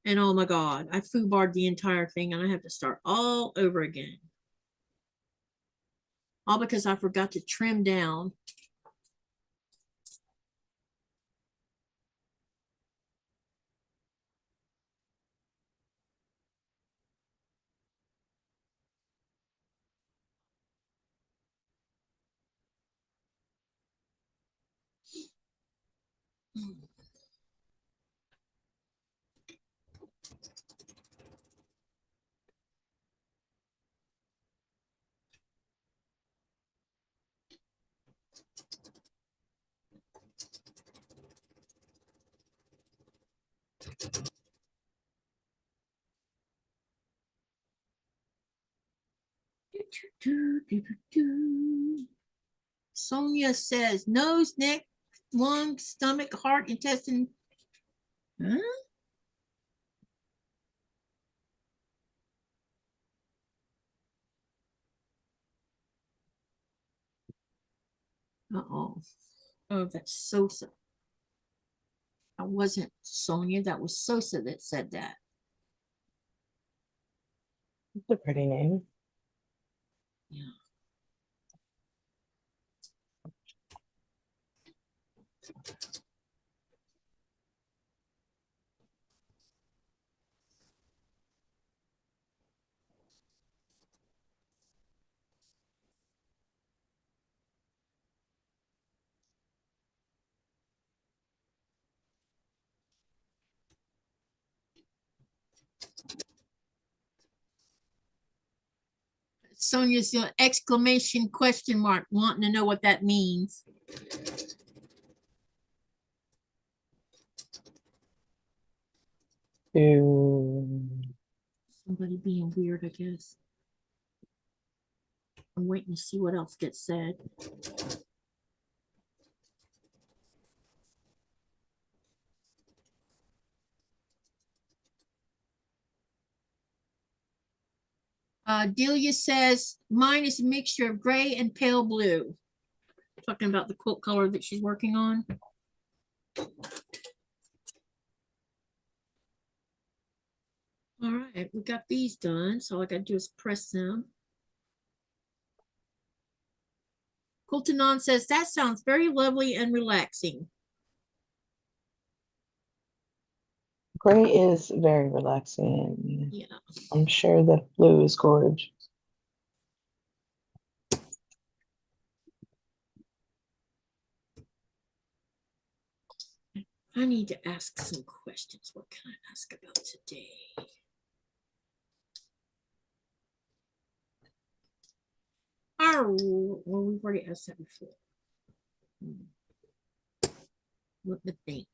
and oh my God, I foobarred the entire thing and I have to start all over again. All because I forgot to trim down. Sonia says nose, neck, lung, stomach, heart, intestine. Huh? Uh-oh. Oh, that's Sosa. That wasn't Sonia. That was Sosa that said that. It's a pretty name. Yeah. Sonia's exclamation question mark, wanting to know what that means. Somebody being weird, I guess. I'm waiting to see what else gets said. Delia says, mine is a mixture of gray and pale blue. Talking about the quilt color that she's working on. All right, we got these done. So all I got to do is press them. Quiltanon says, that sounds very lovely and relaxing. Gray is very relaxing. Yeah. I'm sure the blue is gorgeous. I need to ask some questions. What can I ask about today? Oh, well, we've already asked that before. Let me think.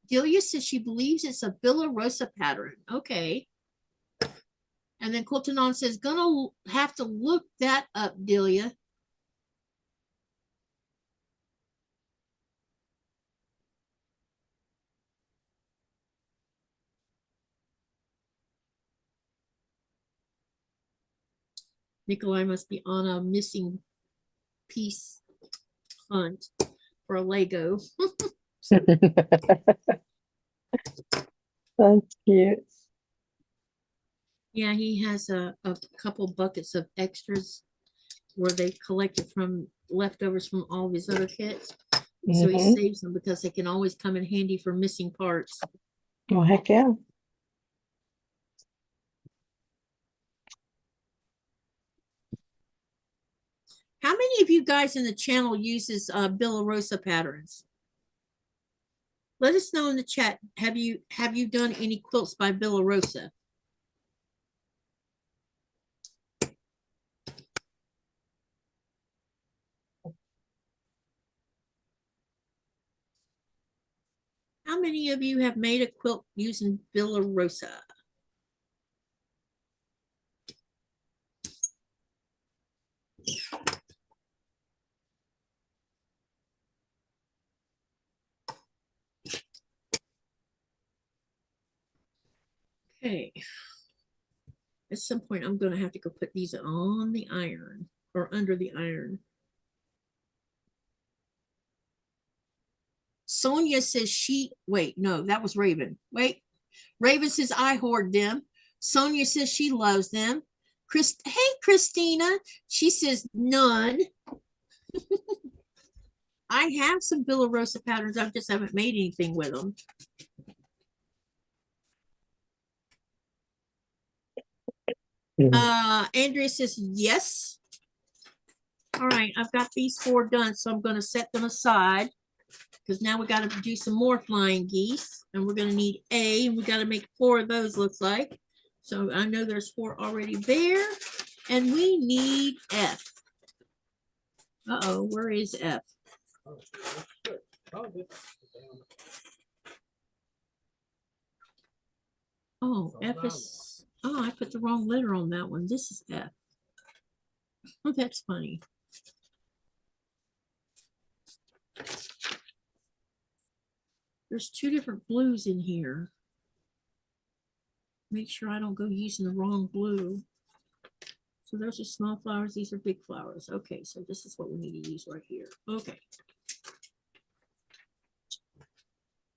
Delia says she believes it's a Villa Rosa pattern. Okay. And then Quiltanon says, gonna have to look that up, Delia. Nikolai must be on a missing piece hunt for a Lego. That's cute. Yeah, he has a couple buckets of extras where they collected from leftovers from all of his other kits. So he saves them because they can always come in handy for missing parts. Oh, heck yeah. How many of you guys in the channel uses Villa Rosa patterns? Let us know in the chat. Have you done any quilts by Villa Rosa? How many of you have made a quilt using Villa Rosa? Okay. At some point, I'm going to have to go put these on the iron or under the iron. Sonia says wait, no, that was Raven. Wait, Raven says, I hoard them. Sonia says she loves them. Hey, Christina. She says, none. I have some Villa Rosa patterns. I just haven't made anything with them. Andrea says, yes. All right, I've got these 4 done, so I'm going to set them aside because now we got to do some more flying geese, and we're going to need A, and we got to make 4 of those, looks like. So I know there's 4 already there, and we need F. Uh-oh, where is F? Oh, F is, oh, I put the wrong letter on that one. This is F. Oh, that's funny. There's 2 different blues in here. Make sure I don't go using the wrong blue. So those are small flowers. These are big flowers. Okay, so this is what we need to use right here. Okay.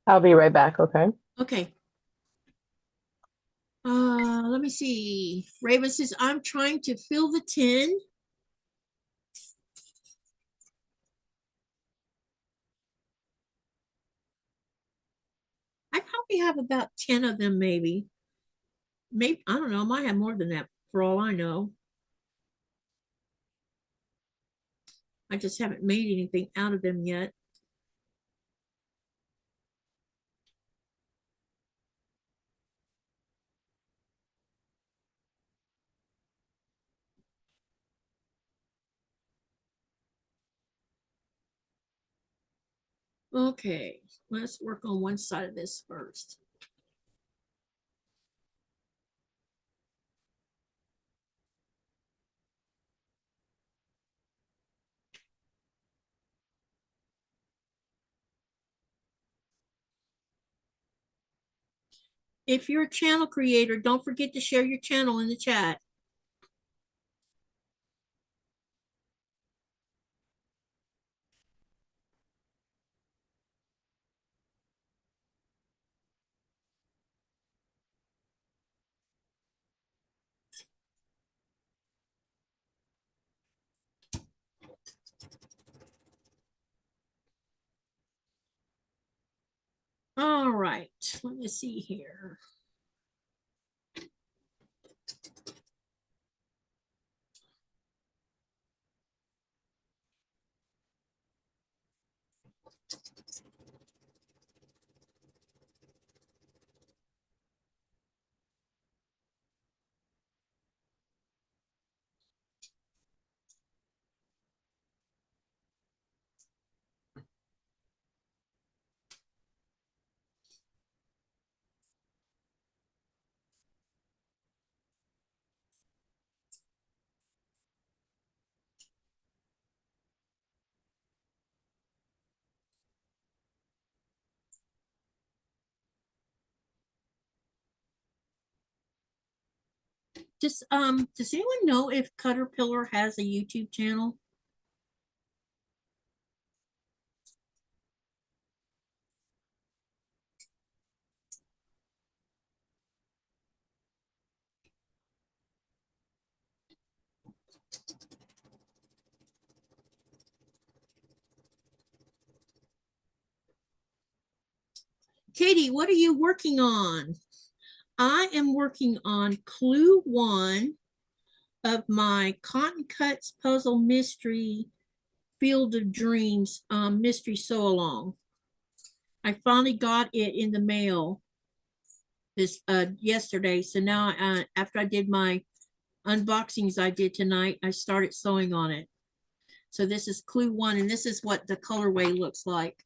I'll be right back, okay? Okay. Let me see. Raven says, I'm trying to fill the tin. I probably have about 10 of them, maybe. Maybe, I don't know. I might have more than that for all I know. I just haven't made anything out of them yet. Okay, let's work on one side of this first. If you're a channel creator, don't forget to share your channel in the chat. All right, let me see here. Does anyone know if Caterpillar has a YouTube channel? Katie, what are you working on? I am working on clue 1 of my Cotton Cuts Puzzle Mystery Field of Dreams mystery sew along. I finally got it in the mail this yesterday. So now after I did my unboxings I did tonight, I started sewing on it. So this is clue 1, and this is what the colorway looks like.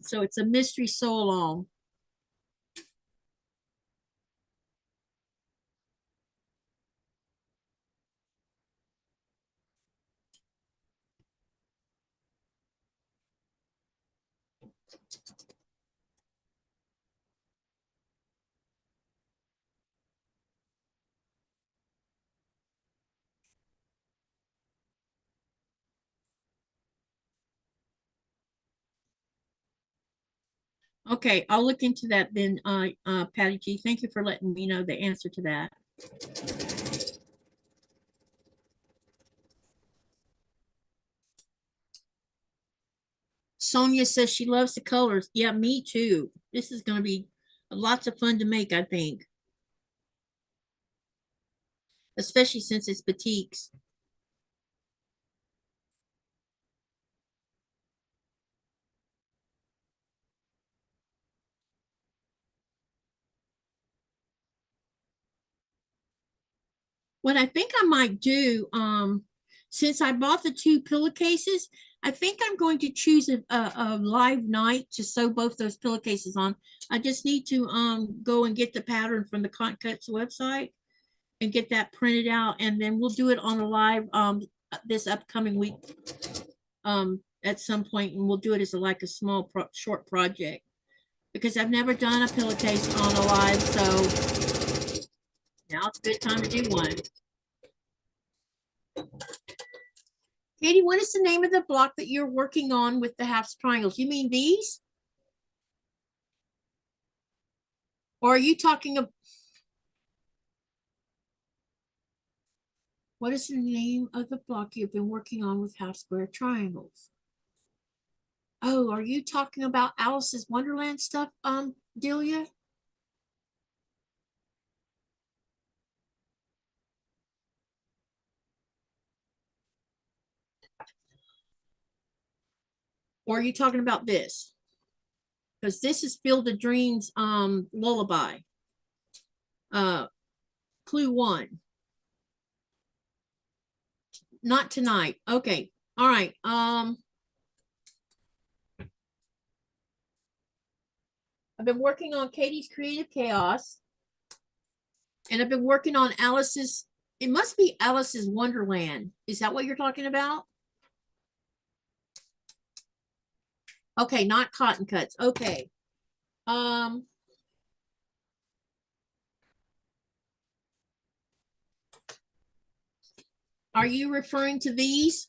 So it's a mystery sew along. Okay, I'll look into that then, Patty G. Thank you for letting me know the answer to that. Sonia says she loves the colors. Yeah, me too. This is going to be lots of fun to make, I think. Especially since it's Batiks. What I think I might do, since I bought the 2 pillowcases, I think I'm going to choose a live night to sew both those pillowcases on. I just need to go and get the pattern from the Cotton Cuts website and get that printed out, and then we'll do it on a live this upcoming week at some point, and we'll do it as like a small short project, because I've never done a pillowcase on a live, so now it's a good time to do one. Katie, what is the name of the block that you're working on with the half triangles? You mean these? Or are you talking of, what is the name of the block you've been working on with half square triangles? Oh, are you talking about Alice's Wonderland stuff, Delia? Or are you talking about this? Because this is Field of Dreams lullaby. Clue 1. Not tonight. Okay. All right. I've been working on Katie's Creative Chaos. And I've been working on Alice's, it must be Alice's Wonderland. Is that what you're talking about? Okay, not cotton cuts. Okay. Are you referring to these?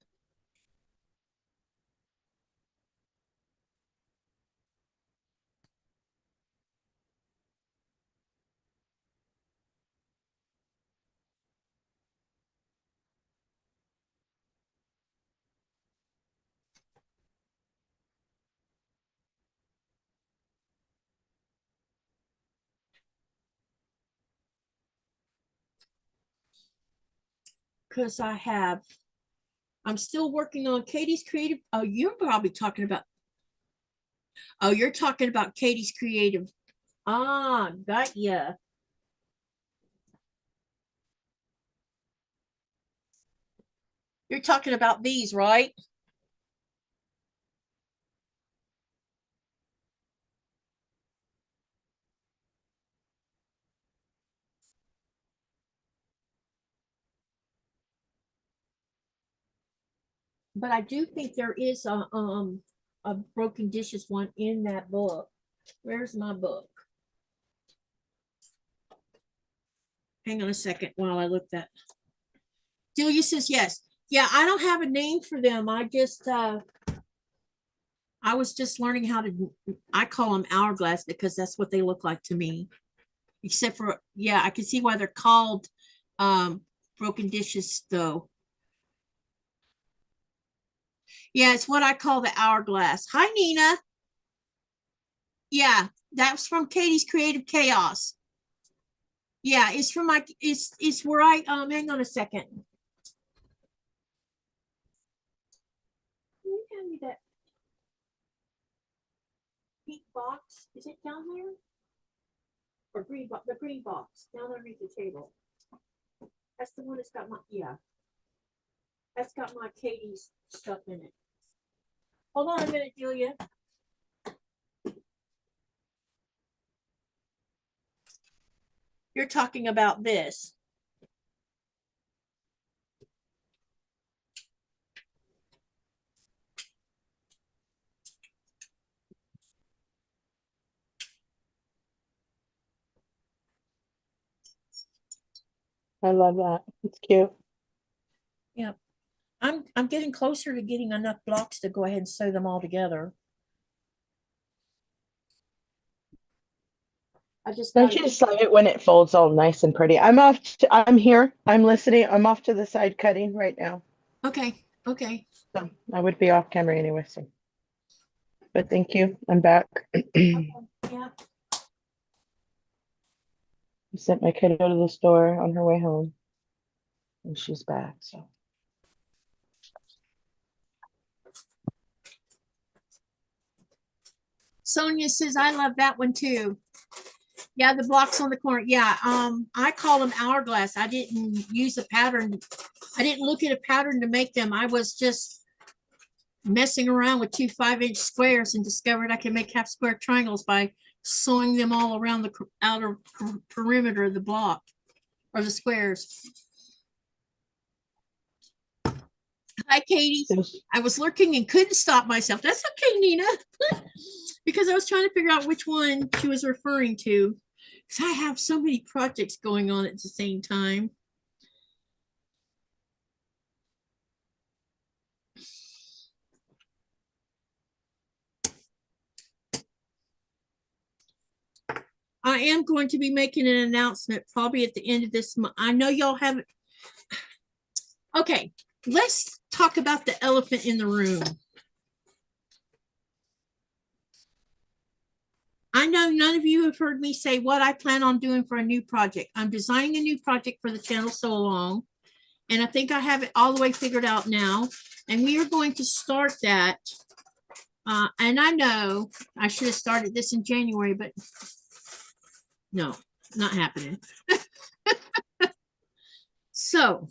Because I'm still working on Katie's creative. Oh, you're probably talking about, oh, you're talking about Katie's creative. Ah, got ya. You're talking about these, right? But I do think there is a broken dishes one in that book. Where's my book? Hang on a second while I look that. Delia says yes. Yeah, I don't have a name for them. I was just learning how to, I call them hourglass because that's what they look like to me. Except for, yeah, I can see why they're called broken dishes though. Yeah, it's what I call the hourglass. Hi, Nina. Yeah, that's from Katie's Creative Chaos. Yeah, it's from my, it's where I, hang on a second. Can you hand me that pink box? Is it down there? Or green box, the green box down underneath the table. That's the one that's got my, yeah. That's got my Katie's stuff in it. Hold on a minute, Julia. You're talking about this. I love that. It's cute. Yeah. I'm getting closer to getting enough blocks to go ahead and sew them all together. I just Don't you just love it when it folds all nice and pretty? I'm here. I'm listening. I'm off to the side cutting right now. Okay. Okay. So I would be off camera anyway. So, but thank you. I'm back. Okay. Yeah. I sent my kiddo to the store on her way home, and she's back. So. Sonia says I love that one too. Yeah, the blocks on the corner. Yeah, I call them hourglass. I didn't use a pattern. I didn't look at a pattern to make them. I was just messing around with 2 5-inch squares and discovered I can make half square triangles by sewing them all around the outer perimeter of the block or the squares. Hi, Katie. I was lurking and couldn't stop myself. That's okay, Nina. Because I was trying to figure out which one she was referring to. Because I have so many projects going on at the same time. I am going to be making an announcement probably at the end of this month. I know y'all haven't. Okay, let's talk about the elephant in the room. I know none of you have heard me say what I plan on doing for a new project. I'm designing a new project for the channel so long, and I think I have it all the way figured out now. And we are going to start that. And I know I should have started this in January, but no, not happening. So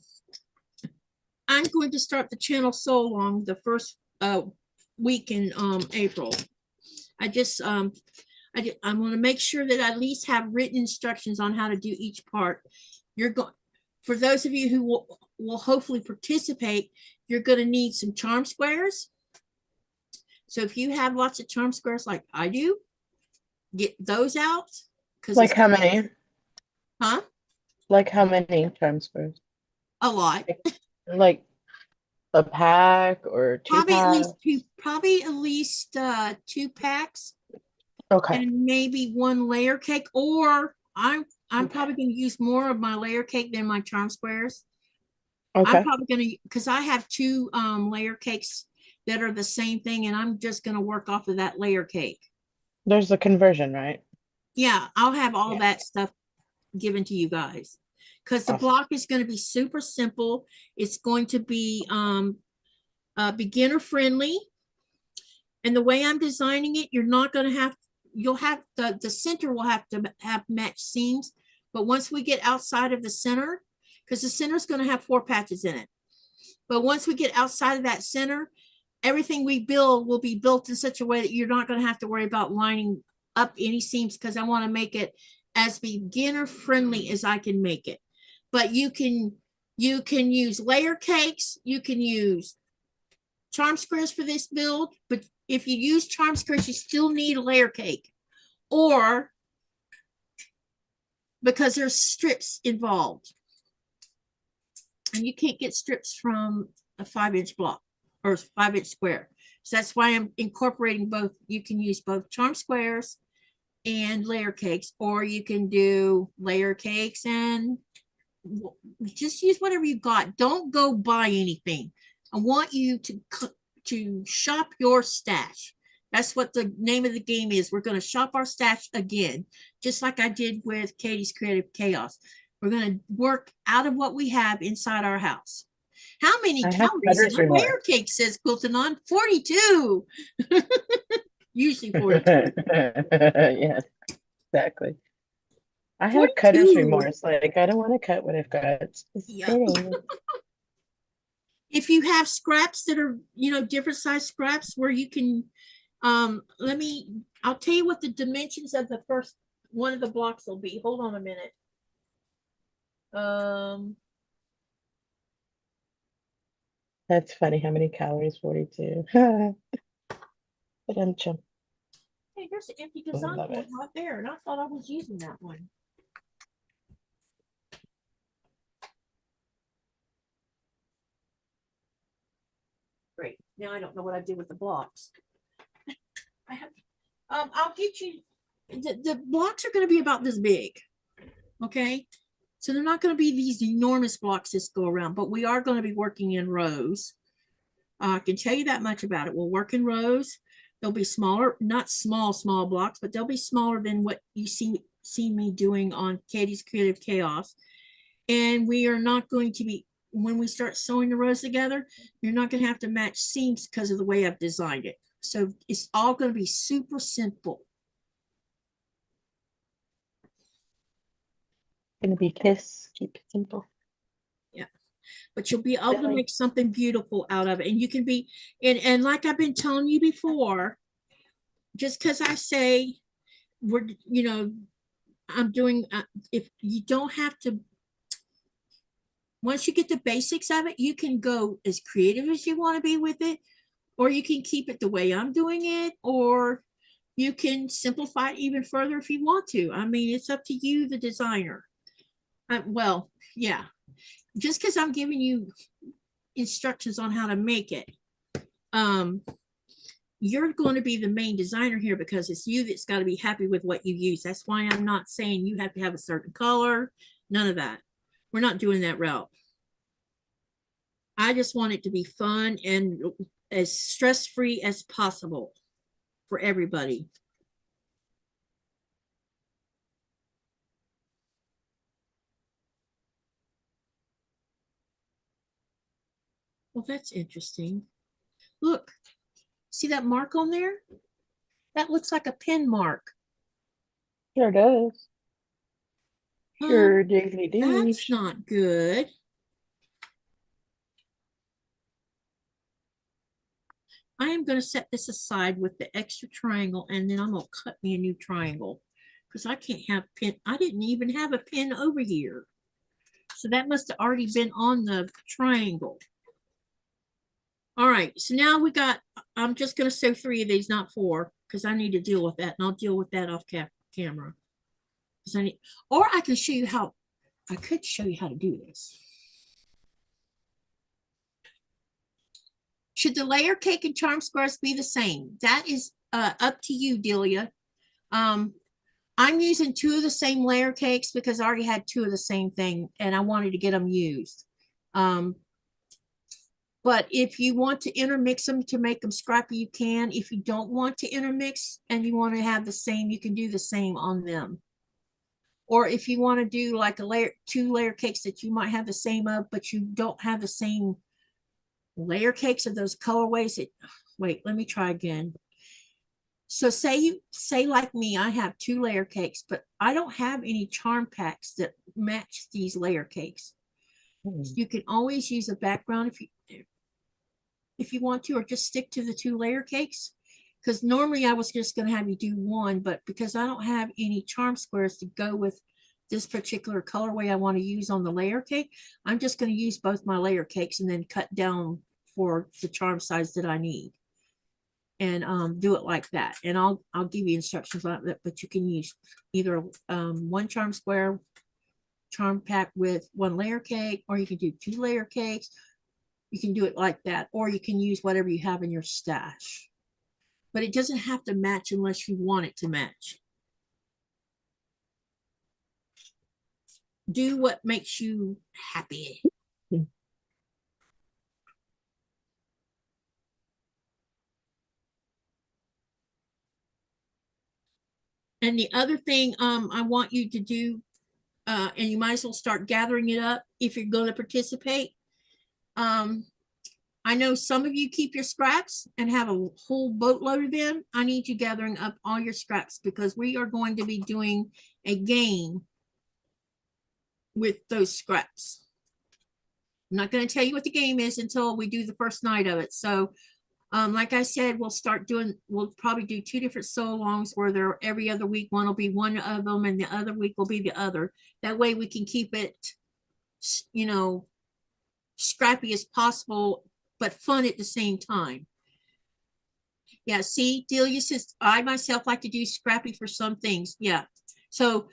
I'm going to start the channel so long the first week in April. I want to make sure that I at least have written instructions on how to do each part. You're going, for those of you who will hopefully participate, you're going to need some charm squares. So if you have lots of charm squares like I do, get those out. Like how many? Huh? Like how many charm squares? A lot. Like a pack or two packs? Probably at least 2 packs. Okay. And maybe 1 layer cake, or I'm probably going to use more of my layer cake than my charm squares. Okay. I'm probably going to, because I have 2 layer cakes that are the same thing, and I'm just going to work off of that layer cake. There's a conversion, right? Yeah, I'll have all that stuff given to you guys, because the block is going to be super simple. It's going to be beginner friendly, and the way I'm designing it, you're not going to have, you'll have the center will have to have matched seams, but once we get outside of the center, because the center is going to have 4 patches in it, but once we get outside of that center, everything we build will be built in such a way that you're not going to have to worry about lining up any seams, because I want to make it as beginner friendly as I can make it. But you can use layer cakes, you can use charm squares for this build, but if you use charm squares, you still need a layer cake, or because there's strips involved, and you can't get strips from a 5-inch block or 5-inch square. So that's why I'm incorporating both. You can use both charm squares and layer cakes, or you can do layer cakes and just use whatever you got. Don't go buy anything. I want you to shop your stash. That's what the name of the game is. We're going to shop our stash again, just like I did with Katie's Creative Chaos. We're going to work out of what we have inside our house. How many calories in a layer cake, says Quilting on? 42. Usually 42. Yes, exactly. I have 42. cutter's remorse. Like, I don't want to cut what I've got. It's fitting. If you have scraps that are, different size scraps where you can, I'll tell you what the dimensions of the first one of the blocks will be. Hold on a minute. That's funny. How many calories? 42. But hey, there's an empty design one right there, and I thought I was using that one. Great. Now I don't know what I did with the blocks. I have, I'll get you. The blocks are going to be about this big. Okay. So they're not going to be these enormous blocks that go around, but we are going to be working in rows. I can tell you that much about it. We'll work in rows. They'll be smaller, not small blocks, but they'll be smaller than what you see me doing on Katie's Creative Chaos. And we are not going to be, when we start sewing the rows together, you're not going to have to match seams because of the way I've designed it. So it's all going to be super simple. Gonna be kiss, keep it simple. Yeah, but you'll be able to make something beautiful out of it, and you can be, and like I've been telling you before, just because I say I'm doing, if you don't have to, once you get the basics of it, you can go as creative as you want to be with it, or you can keep it the way I'm doing it, or you can simplify it even further if you want to. I mean, it's up to you, the designer. Well, yeah, just because I'm giving you instructions on how to make it, you're going to be the main designer here, because it's you that's got to be happy with what you use. That's why I'm not saying you have to have a certain color. None of that. We're not doing that route. I just want it to be fun and as stress-free as possible for everybody. Well, that's interesting. Look, see that mark on there? That looks like a pin mark. Sure does. Sure diggly do. That's not good. I am going to set this aside with the extra triangle, and then I'm going to cut me a new triangle, because I can't have pin. I didn't even have a pin over here. So that must have already been on the triangle. All right, so now we got, I'm just going to sew 3 of these, not 4, because I need to deal with that, and I'll deal with that off camera. I need, or I can show you how, I could show you how to do this. Should the layer cake and charm squares be the same? That is up to you, Delia. I'm using 2 of the same layer cakes because I already had 2 of the same thing and I wanted to get them used. But if you want to intermix them to make them scrappy, you can. If you don't want to intermix and you want to have the same, you can do the same on them. Or if you want to do like a layer, 2 layer cakes that you might have the same of, but you don't have the same layer cakes of those colorways. Wait, let me try again. So say like me, I have 2 layer cakes, but I don't have any charm packs that match these layer cakes. You can always use a background if you want to, or just stick to the 2 layer cakes. Because normally I was just going to have you do 1, but because I don't have any charm squares to go with this particular colorway I want to use on the layer cake, I'm just going to use both my layer cakes and then cut down for the charm size that I need. And do it like that. And I'll give you instructions on that, but you can use either 1 charm square charm pack with 1 layer cake, or you can do 2 layer cakes. You can do it like that, or you can use whatever you have in your stash. But it doesn't have to match unless you want it to match. Do what makes you happy. And the other thing I want you to do, and you might as well start gathering it up if you're going to participate. I know some of you keep your scraps and have a whole boatload of them. I need you gathering up all your scraps because we are going to be doing a game with those scraps. I'm not going to tell you what the game is until we do the first night of it. So like I said, we'll probably do 2 different sew-alongs where they're every other week. One will be one of them and the other week will be the other. That way we can keep it, you know, scrappy as possible, but fun at the same time. Yeah, see, Delia says, I myself like to do scrappy for some things. Yeah. So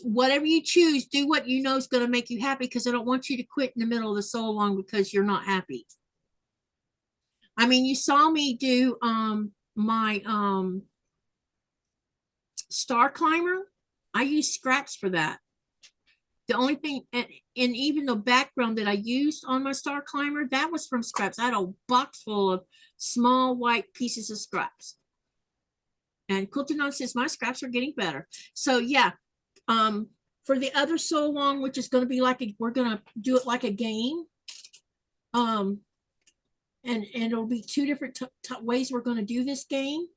whatever you choose, do what you know is going to make you happy, because I don't want you to quit in the middle of the sew-along because you're not happy. I mean, you saw me do my star climber. I use scraps for that. The only thing, and even the background that I used on my star climber, that was from scraps. I had a box full of small white pieces of scraps. And Quilting On says my scraps are getting better. So yeah, for the other sew-along, which is going to be like we're going to do it like a game. And it'll be 2 different ways we're going to do this game.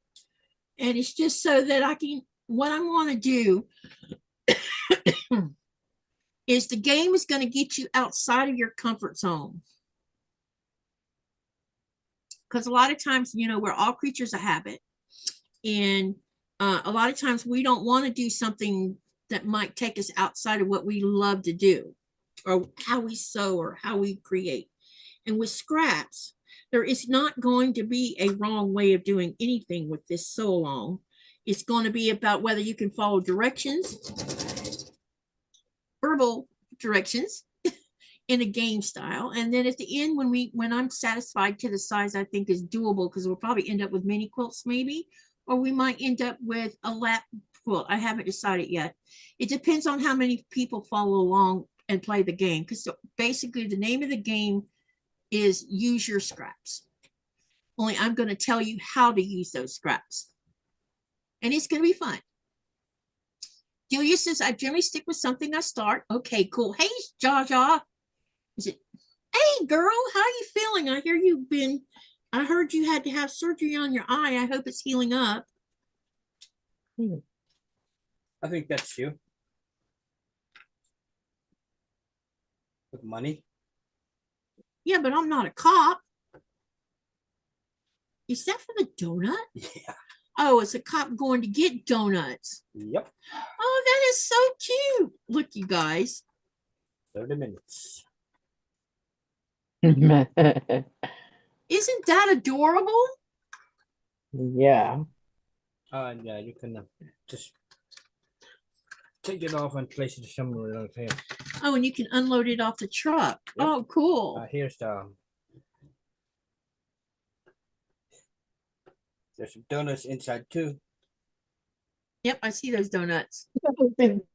And it's just so that I can, what I want to do is the game is going to get you outside of your comfort zone. Because a lot of times, you know, we're all creatures of habit. And a lot of times we don't want to do something that might take us outside of what we love to do, or how we sew, or how we create. And with scraps, there is not going to be a wrong way of doing anything with this sew-along. It's going to be about whether you can follow directions, verbal directions in a game style. And then at the end, when I'm satisfied to the size I think is doable, because we'll probably end up with mini quilts maybe, or we might end up with a lap quilt. I haven't decided yet. It depends on how many people follow along and play the game, because basically the name of the game is use your scraps. Only I'm going to tell you how to use those scraps. And it's going to be fun. Julia says, I generally stick with something I start. Okay, cool. Hey, Jaja. Is it? Hey, girl, how are you feeling? I heard you had to have surgery on your eye. I hope it's healing up. I think that's you. With money. Yeah, but I'm not a cop. Is that for the donut? Yeah. Oh, it's a cop going to get donuts. Yep. Oh, that is so cute. Look, you guys. 30 minutes. Isn't that adorable? Yeah. Yeah, you can just take it off and place it somewhere else here. Oh, and you can unload it off the truck. Yep. Oh, cool. Here's there's some donuts inside too. Yep, I see those donuts.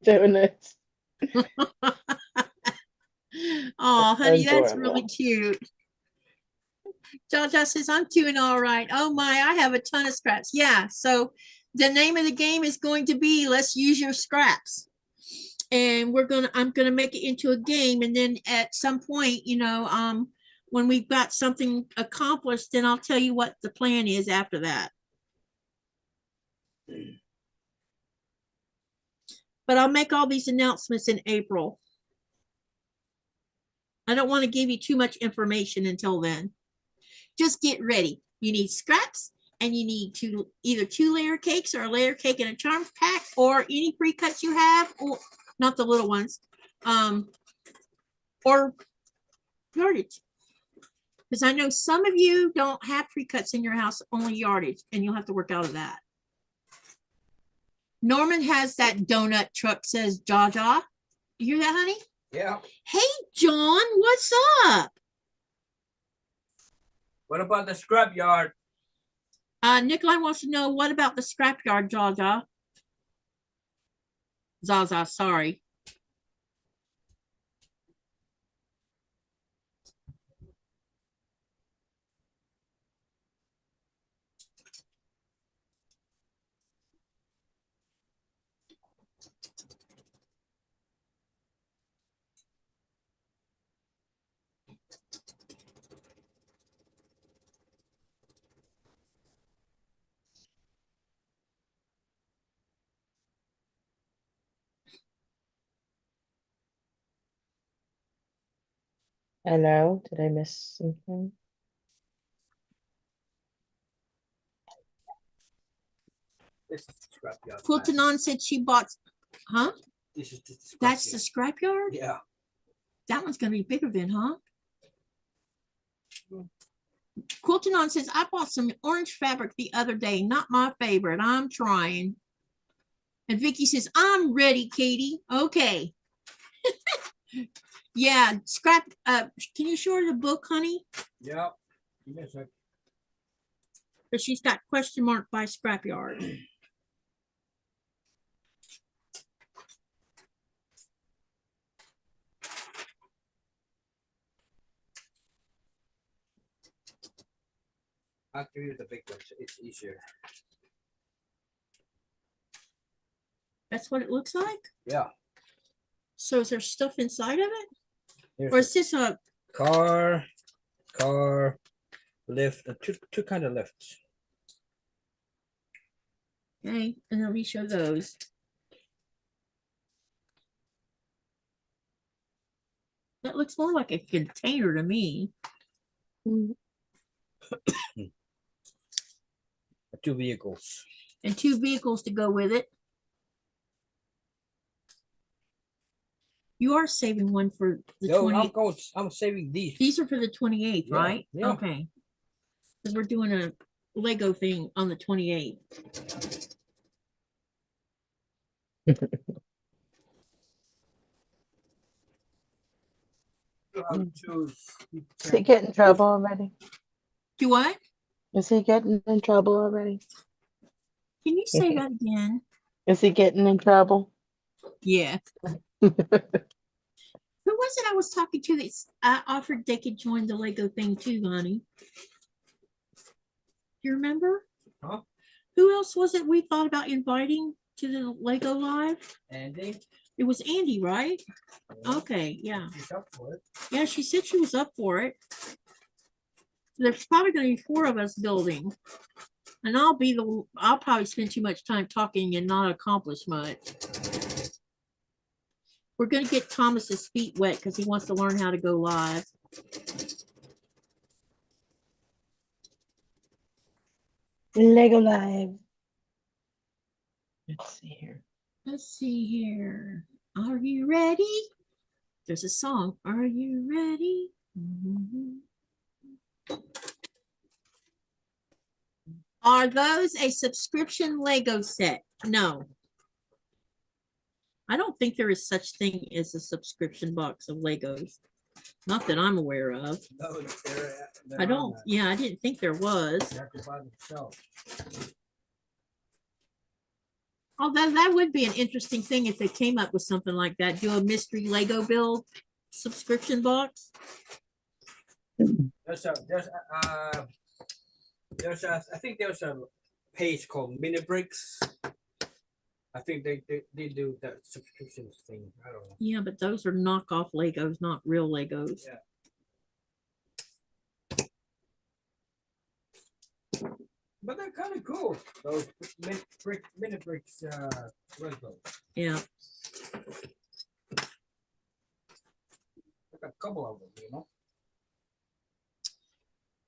Donuts. Oh, honey, that's Adorable. really cute. Jaja says, I'm doing all right. Oh my, I have a ton of scraps. Yeah, so the name of the game is going to be Let's Use Your Scraps. And I'm gonna make it into a game, and then at some point, when we've got something accomplished, then I'll tell you what the plan is after that. But I'll make all these announcements in April. I don't want to give you too much information until then. Just get ready. You need scraps, and you need either 2-layer cakes or a layer cake in a charm pack, or any pre-cuts you have, or not the little ones, or yardage. Because I know some of you don't have pre-cuts in your house, only yardage, and you'll have to work out of that. Norman has that donut truck, says Jaja. You hear that, honey? Yeah. Hey, John, what's up? What about the scrap yard? Nikolai wants to know, what about the scrapyard, Jaja? Zaza, sorry. Hello, did I miss something? This is the scrap yard. Quiltanon said she bought, huh? This is the scrap That's yard. the scrapyard? Yeah. That one's going to be bigger then, huh? Quiltanon says, I bought some orange fabric the other day. Not my favorite. I'm trying. And Vicky says, I'm ready, Katie. Okay. Yeah, scrap. Can you show her the book, honey? Yeah. Give me a sec. Because she's got question mark by scrapyard. I'll give you the big one. So it's easier. That's what it looks like. Yeah. So is there stuff inside of it? Here's Or is this a car, lift, two kind of lifts. okay? And let me show those. That looks more like a container to me. Two vehicles. And 2 vehicles to go with it. You are saving one for the No, 28th. I'm saving these. These are for the 28th, Yeah, right? yeah. Okay. Because we're doing a Lego thing on the 28th. Is he getting in trouble already? Do what? Is he getting in trouble already? Can you say that again? Is he getting in trouble? Yeah. Who was it I was talking to that I offered they could join the Lego thing too, honey? Do you remember? Huh? Who else was it we thought about inviting to the Lego Live? Andy? It was Andy, right? Yeah. Okay, yeah. She's up for it. Yeah, she said she was up for it. There's probably going to be 4 of us building. And I'll probably spend too much time talking and not accomplish much. We're going to get Thomas's feet wet because he wants to learn how to go live. Lego Live. Let's see here. Let's see here. Are you ready? There's a song. Are you ready? Mm-hmm. Are those a subscription Lego set? No. I don't think there is such thing as a subscription box of Legos. Not that I'm aware of. No, I don't, yeah, I didn't think there was. You have to buy them yourself. Although that would be an interesting thing if they came up with something like that. Do a mystery Lego build subscription box. I think there's a page called Mini Bricks. I think they do that subscription thing. I don't know. Yeah, but those are knockoff Legos, not real Legos. Yeah. But they're kind of cool. Those mini bricks Legos. Yeah. Like a couple of them, you know.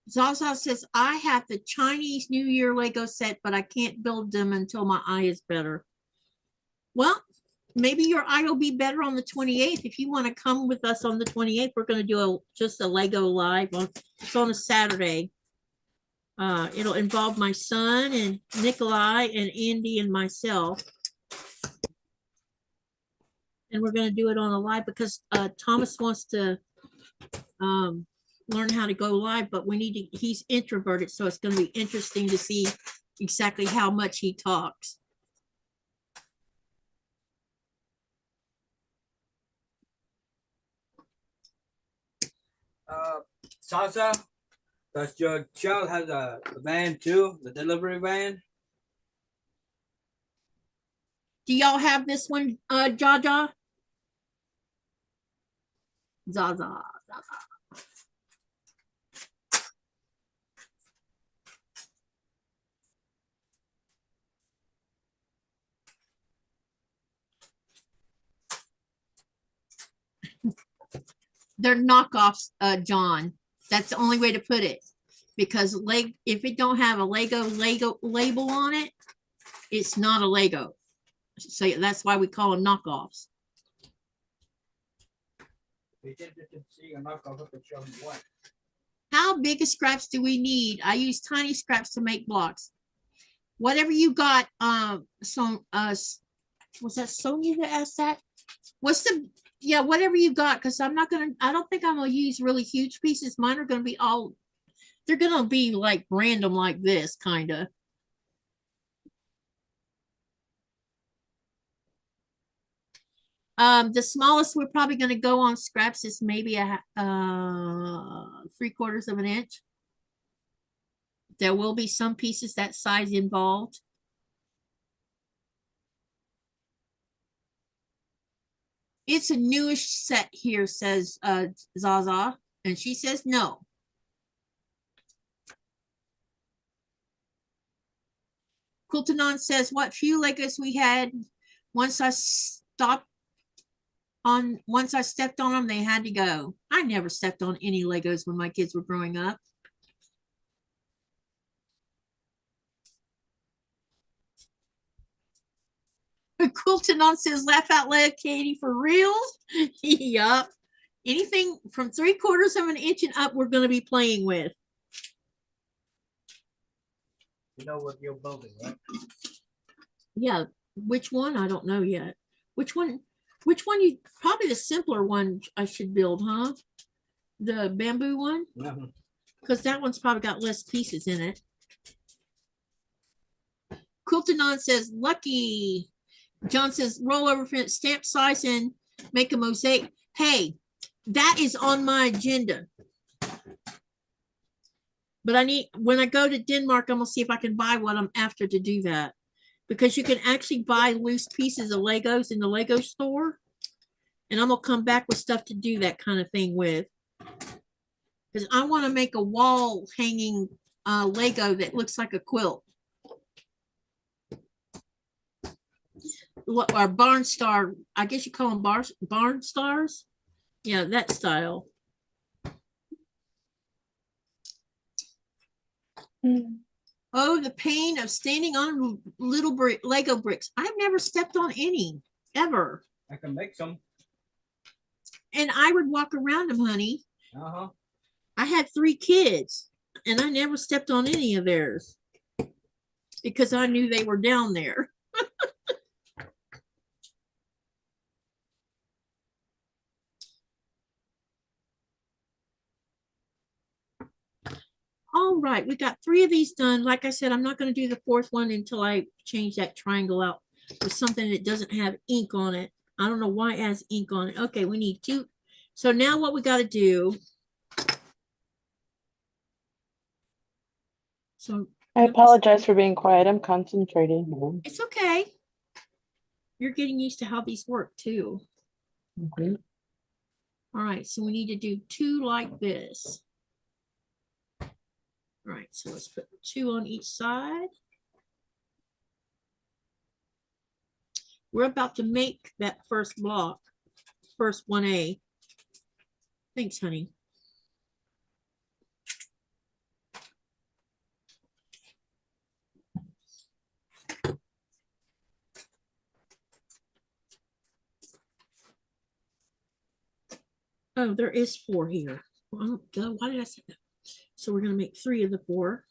Zaza says, I have the Chinese New Year Lego set, but I can't build them until my eye is better. Well, maybe your eye will be better on the 28th. If you want to come with us on the 28th, we're going to do just a Lego live. It's on a Saturday. It'll involve my son and Nikolai and Andy and myself. And we're going to do it on a live because Thomas wants to learn how to go live, but he's introverted, so it's going to be interesting to see exactly how much he talks. Sasa, does your child have a van too, the delivery van? Do y'all have this one, Jaja? Zaza. They're knockoffs, John. That's the only way to put it. Because if it don't have a Lego label on it, it's not a Lego. So that's why we call them knockoffs. How big of scraps do we need? I use tiny scraps to make blocks. Whatever you got, was that Sonia that asked that? Whatever you got, because I don't think I'm gonna use really huge pieces. Mine are gonna be they're gonna be like random like this, kind of. The smallest we're probably going to go on scraps is maybe a 3/4 of an inch. There will be some pieces that size involved. It's a newish set here, says Zaza, and she says no. Quiltanon says, what few Legos we had, once I stepped on them, they had to go. I never stepped on any Legos when my kids were growing up. Quiltanon says, laugh out loud, Katie, for real? Yup. Anything from 3/4 of an inch and up, we're going to be playing with. You know what you're building, right? Yeah. Which one? I don't know yet. Which one? You probably the simpler one I should build, huh? The bamboo one? Because that one's probably got less pieces in it. Quiltanon says, lucky. John says, roll over fence, stamp size and make a mosaic. Hey, that is on my agenda. But when I go to Denmark, I'm going to see if I can buy what I'm after to do that. Because you can actually buy loose pieces of Legos in the Lego store. And I'm going to come back with stuff to do that kind of thing with. Because I want to make a wall hanging Lego that looks like a quilt. Or barn star, I guess you call them barn stars. Yeah, that style. Oh, the pain of standing on little Lego bricks. I've never stepped on any, ever. I can make some. And I would walk around them, honey. Uh-huh. I had 3 kids, and I never stepped on any of theirs. because I knew they were down there. All right, we got 3 of these done. Like I said, I'm not going to do the 4th one until I change that triangle out with something that doesn't have ink on it. I don't know why it has ink on it. Okay, we need 2. So now what we got to do. So I apologize for being quiet. I'm concentrating. it's okay. You're getting used to how these work too. Mhm. All right, so we need to do 2 like this. All right, so let's put 2 on each side. We're about to make that first block, first 1A. Thanks, honey. Oh, there is 4 here. Oh, God, why did I say that? So we're going to make 3 of the 4.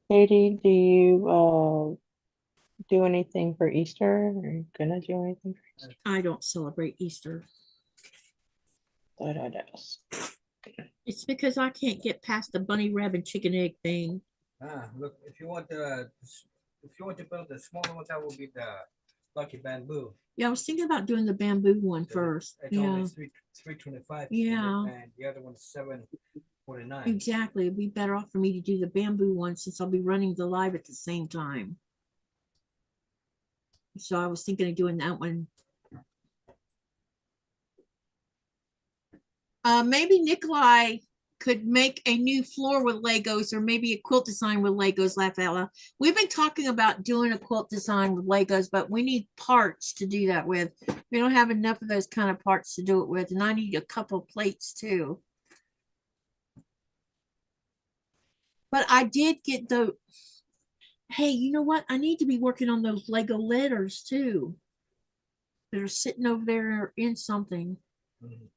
Katie, do you do anything for Easter? Are you gonna do anything for Easter? I don't celebrate Easter. Thought I'd ask. It's because I can't get past the bunny rabbit chicken egg thing. Look, if you want to build the smaller one, that will be the lucky bamboo. Yeah, I was thinking about doing the bamboo one first. It's Yeah, only 325. Yeah. And the other one's 749. exactly. It'd be better off for me to do the bamboo one since I'll be running the live at the same time. So I was thinking of doing that one. Maybe Nikolai could make a new floor with Legos, or maybe a quilt design with Legos. Laugh out loud. We've been talking about doing a quilt design with Legos, but we need parts to do that with. We don't have enough of those kind of parts to do it with, and I need a couple of plates too. But I did get the. Hey, you know what? I need to be working on those Lego letters too. They're sitting over there in something. Mhm.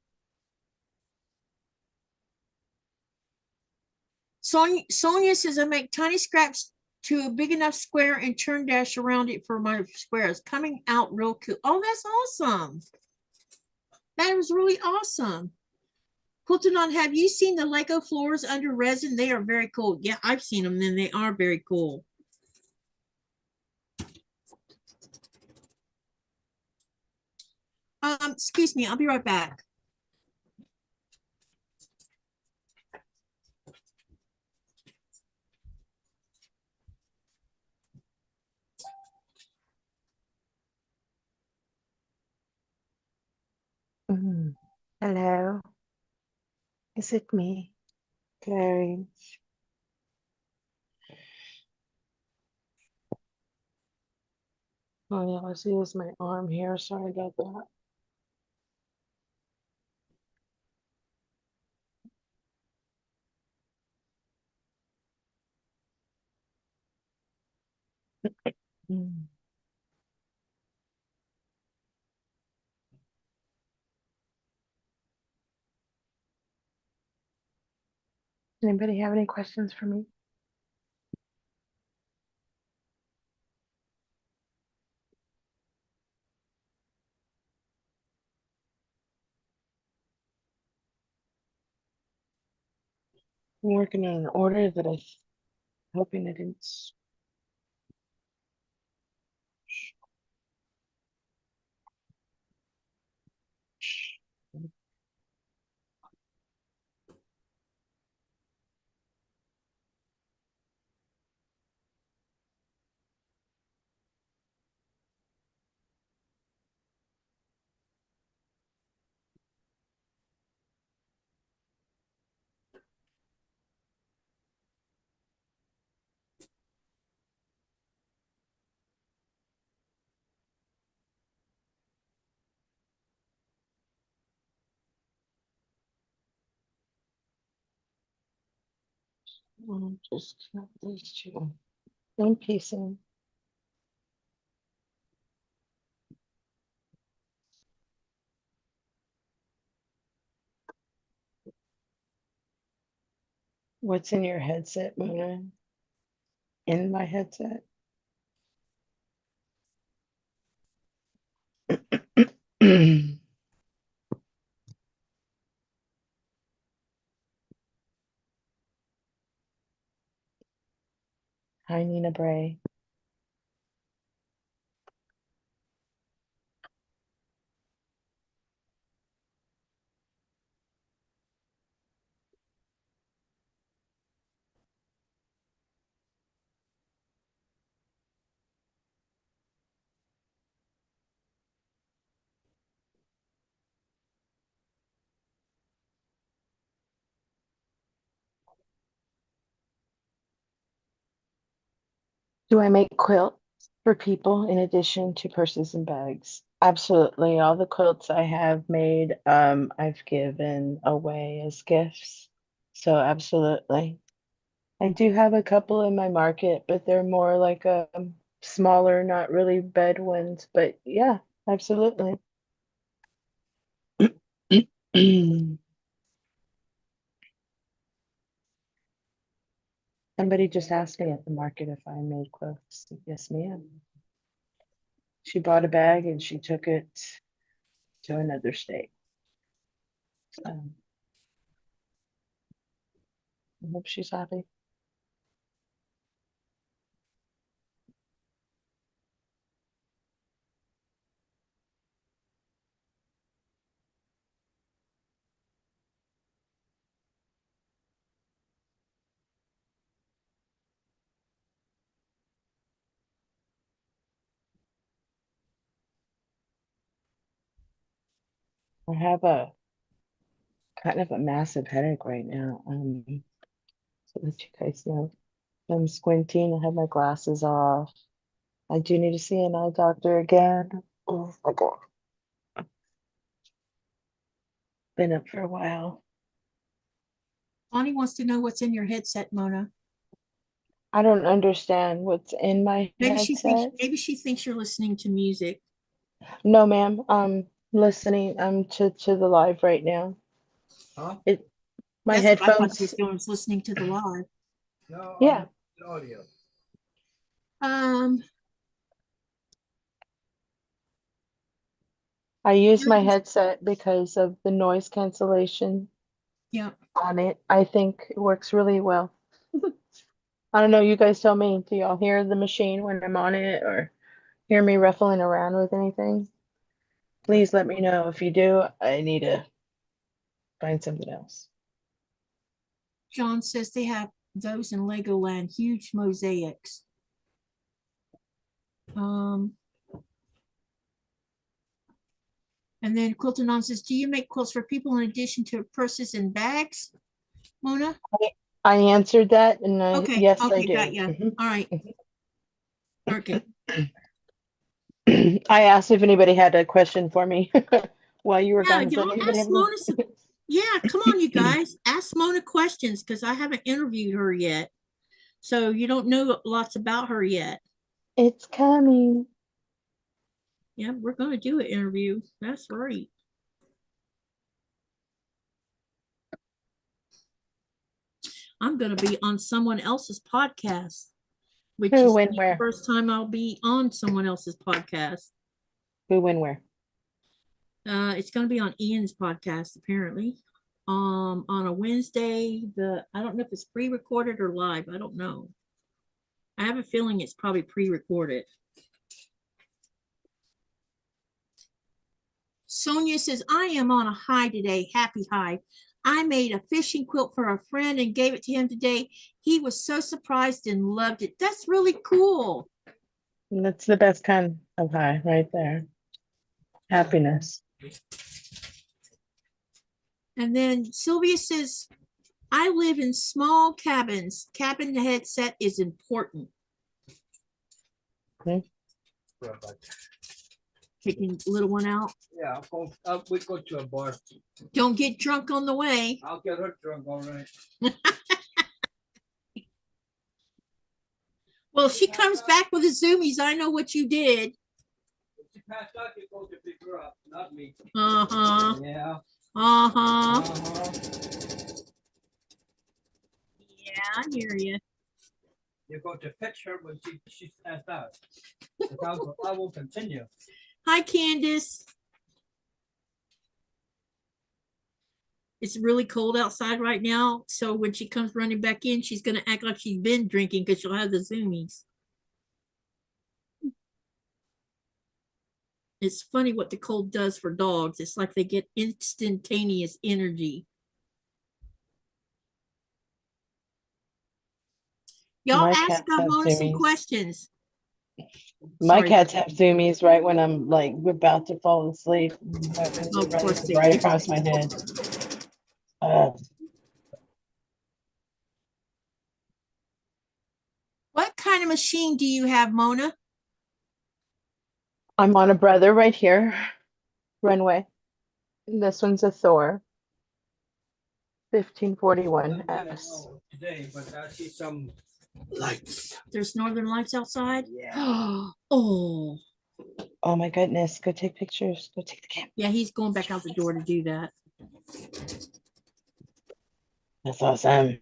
Sonia says I make tiny scraps to a big enough square and churn dash around it for my squares. Coming out real cool. Oh, that's awesome. That was really awesome. Quilting on, have you seen the Lego floors under resin? They are very cool. Yeah, I've seen them and they are very cool. Excuse me, I'll be right back. Hello. Is it me? Clary. Oh yeah, I see is my arm here. Sorry about that. Mm. Anybody have any questions for me? I'm working on an order that I'm hoping I didn't. Just cut these two. One piece in. What's in your headset, Mona? In my headset? Hi, Nina Bray. Do I make quilts for people in addition to purses and bags? Absolutely. All the quilts I have made, I've given away as gifts. So absolutely. I do have a couple in my market, but they're more like smaller, not really bed ones. But yeah, absolutely. Somebody just asked me at the market if I made quilts. Yes, ma'am. She bought a bag and she took it to another state. So I hope she's happy. I have a kind of a massive headache right now. So that you guys know, I'm squinting. I have my glasses off. I do need to see an eye doctor again. Oh my God. Been up for a while. Bonnie wants to know what's in your headset, Mona. I don't understand what's in my headset. Maybe she thinks you're listening to music. No, ma'am. I'm listening. I'm to the live right now. Huh? My That's what I thought headphones. she was doing, was listening to the live. No, Yeah. audio. I use my headset because of the noise cancellation Yeah. on it. I think it works really well. I don't know, you guys tell me. Do y'all hear the machine when I'm on it or hear me ruffling around with anything? Please let me know. If you do, I need to find something else. John says they have those in Legoland, huge mosaics. And then Quilting On says, do you make quilts for people in addition to purses and bags, Mona? I answered that, and Okay. yes, Okay, I do. got you. All right. Okay. I asked if anybody had a question for me while you were Yeah, gone. Does y'all anybody ask have Mona some. Yeah, come on, you guys. Ask Mona questions because I haven't interviewed her yet. So you don't know lots about her yet. It's coming. Yeah, we're going to do an interview. That's right. I'm going to be on someone else's podcast, which Who, is when, the where? first time I'll be on someone else's podcast. Who, when, where? It's going to be on Ian's podcast, apparently. On a Wednesday. I don't know if it's pre-recorded or live. I don't know. I have a feeling it's probably pre-recorded. Sonia says, I am on a high today. Happy high. I made a fishing quilt for a friend and gave it to him today. He was so surprised and loved it. That's really cool. That's the best kind of high right there. Happiness. And then Sylvia says, I live in small cabins. Cabin headset is important. Hmm? Taking the little one out. Yeah, we go to a bar. Don't get drunk on the way. I'll get her drunk, all right. Well, she comes back with the zoomies. I know what you did. If she passed out, you go to pick her up, not me. Uh-huh. Yeah. Uh-huh. Uh-huh. hear you. You're going to fetch her when she's passed out. I will continue. Hi, Candace. It's really cold outside right now, so when she comes running back in, she's going to act like she's been drinking because she'll have the zoomies. It's funny what the cold does for dogs. It's like they get instantaneous energy. Y'all My ask cats have Mona some zoomies. questions. My Sorry. cats have zoomies right when I'm like about to fall asleep. Of course they Right do. across my head. What kind of machine do you have, Mona? I'm on a brother right here. Runway. This one's a Thor. 1541S. Today, but I see some lights. There's northern lights outside? Yeah. Oh. Oh my goodness. Go take pictures. Go take the camera. Yeah, he's going back out the door to do that. That's awesome.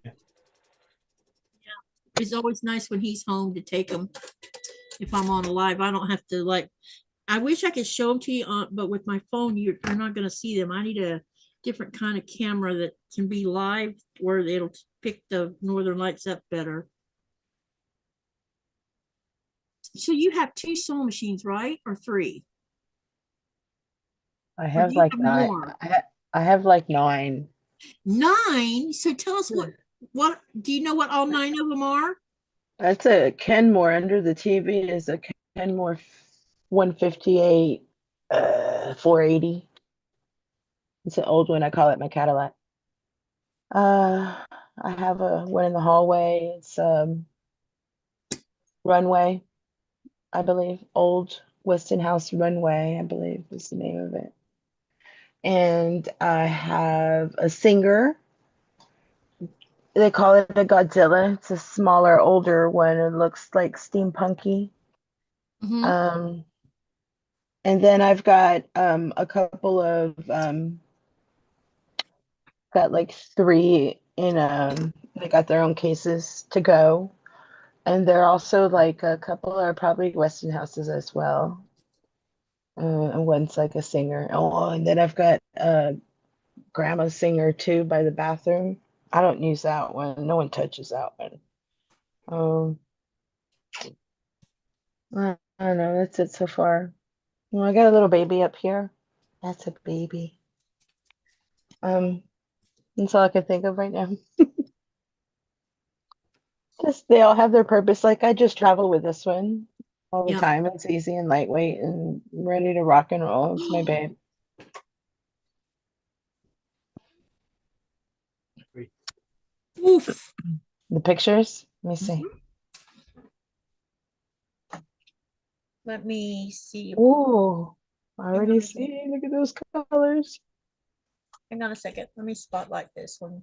It's always nice when he's home to take them. If I'm on a live, I don't have to like, I wish I could show them to you, but with my phone, you're not going to see them. I need a different kind of camera that can be live where it'll pick the northern lights up better. So you have 2 sewing machines, right? Or 3? I Or have do you like have 9. more? I have like 9. 9? So tell us what do you know what all 9 of them are? That's a Kenmore. Under the TV is a Kenmore 158 480. It's an old one. I call it my Cadillac. I have a one in the hallway. It's Runway, I believe. Old Westinghouse Runway, I believe is the name of it. And I have a Singer. They call it a Godzilla. It's a smaller, older one. It looks like steampunky. Mhm. And then I've got a couple of got like 3 in they got their own cases to go. And they're also like a couple are probably Westinghouses as well. And one's like a Singer. Oh, and then I've got Grandma's Singer too by the bathroom. I don't use that one. No one touches that one. I don't know. That's it so far. Well, I got a little baby up here. That's a baby. That's all I can think of right now. Just they all have their purpose. Like I just travel with this one all the Yeah. time. It's easy and lightweight and ready to rock and roll. It's my babe. Oof. The pictures. Let me see. Let me see. Ooh, I already see. Look at those colors. Hang on a second. Let me spotlight this one.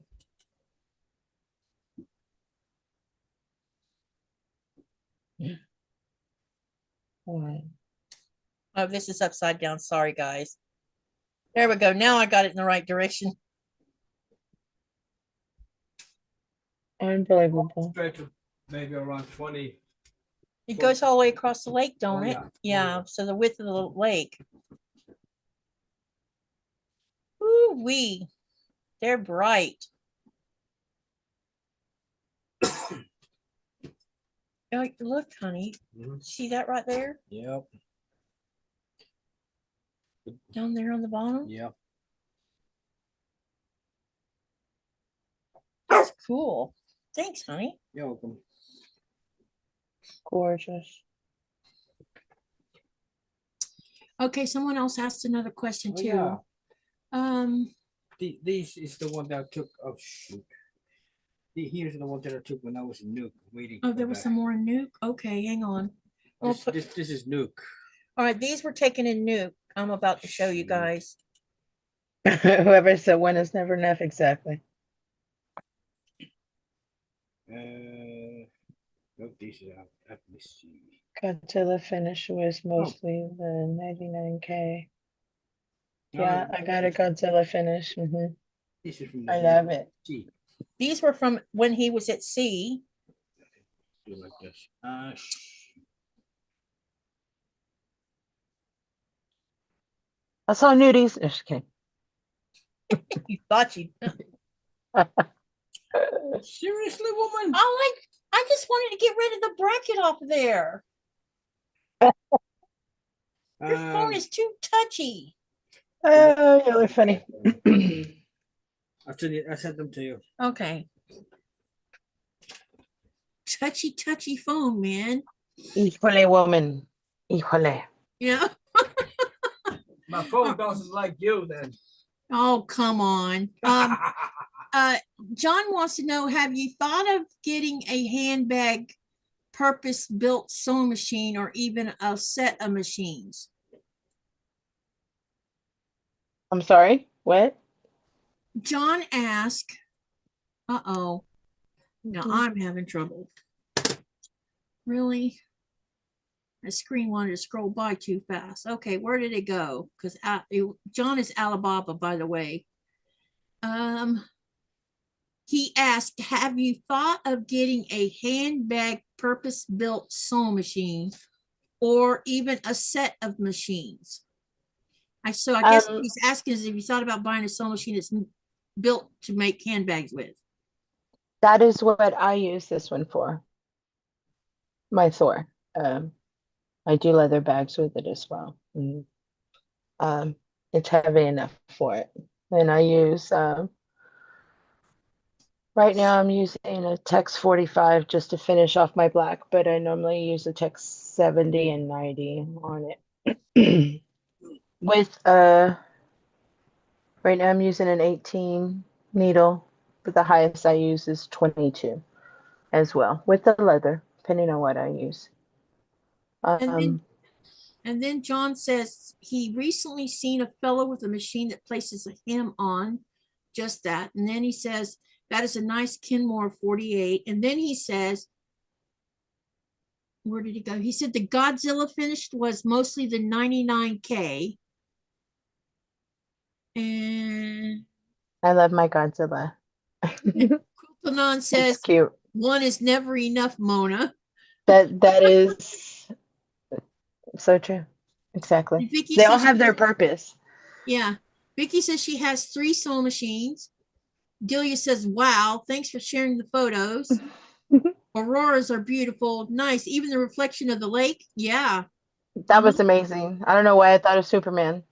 Oh, this is upside down. Sorry, guys. There we go. Now I got it in the right direction. Unbelievable. Stretch of maybe around 20. It goes all the way across the lake, don't Oh, it? yeah. Yeah. So the width of the lake. Ooh wee. They're bright. Oh, look, honey. See that right there? Yep. Down there on the bottom? Yep. That's cool. Thanks, honey. You're welcome. Gorgeous. Okay, someone else asked another question Oh, too. yeah. This is the one that I took. Oh shoot. Here's the one that I took when I was in Nuke waiting. Oh, there was some more in Nuke. Okay, hang on. This is Nuke. All right, these were taken in Nuke. I'm about to show you guys. Whoever said one is never enough, exactly. Nope, these are let me see. Godzilla finish was mostly the 99K. Yeah, I got a Godzilla finish. This is from I love it. See, These were from when he was at sea. Do like this. I saw nudies. Just kidding. You thought you. Seriously, woman? I just wanted to get rid of the bracket off there. Your phone is too touchy. Oh, y'all are funny. I sent them to you. Okay. Touchy phone, man. Híjole, woman. Híjole. Yeah. My phone doesn't like you then. Oh, come on. John wants to know, have you thought of getting a handbag purpose-built sewing machine or even a set of machines? I'm sorry. What? John asked, uh-oh. Now I'm having trouble. Really? My screen wanted to scroll by too fast. Okay, where did it go? Because John is Alibaba, by the way. He asked, have you thought of getting a handbag purpose-built sewing machine or even a set of machines? I guess what he's asking is if you thought about buying a sewing machine that's built to make handbags with. That is what I use this one for. My Thor. I do leather bags with it as well. It's heavy enough for it. And I use right now I'm using a Tex 45 just to finish off my black, but I normally use a Tex 70 and 90 on it. With right now I'm using an 18 needle, but the highest I use is 22 as well with the leather, depending on what I use. And then John says he recently seen a fellow with a machine that places a hem on, just that. And then he says, that is a nice Kenmore 48. And then he says, where did he go? He said the Godzilla finished was mostly the 99K. And I love my Godzilla. Quiltanon says, it's cute. One is never enough, Mona. That is so true. Exactly. They all have their purpose. Yeah. Vicky says she has 3 sewing machines. Delia says, wow, thanks for sharing the photos. Auroras are beautiful. Nice. Even the reflection of the lake. Yeah. That was amazing. I don't know why I thought of Superman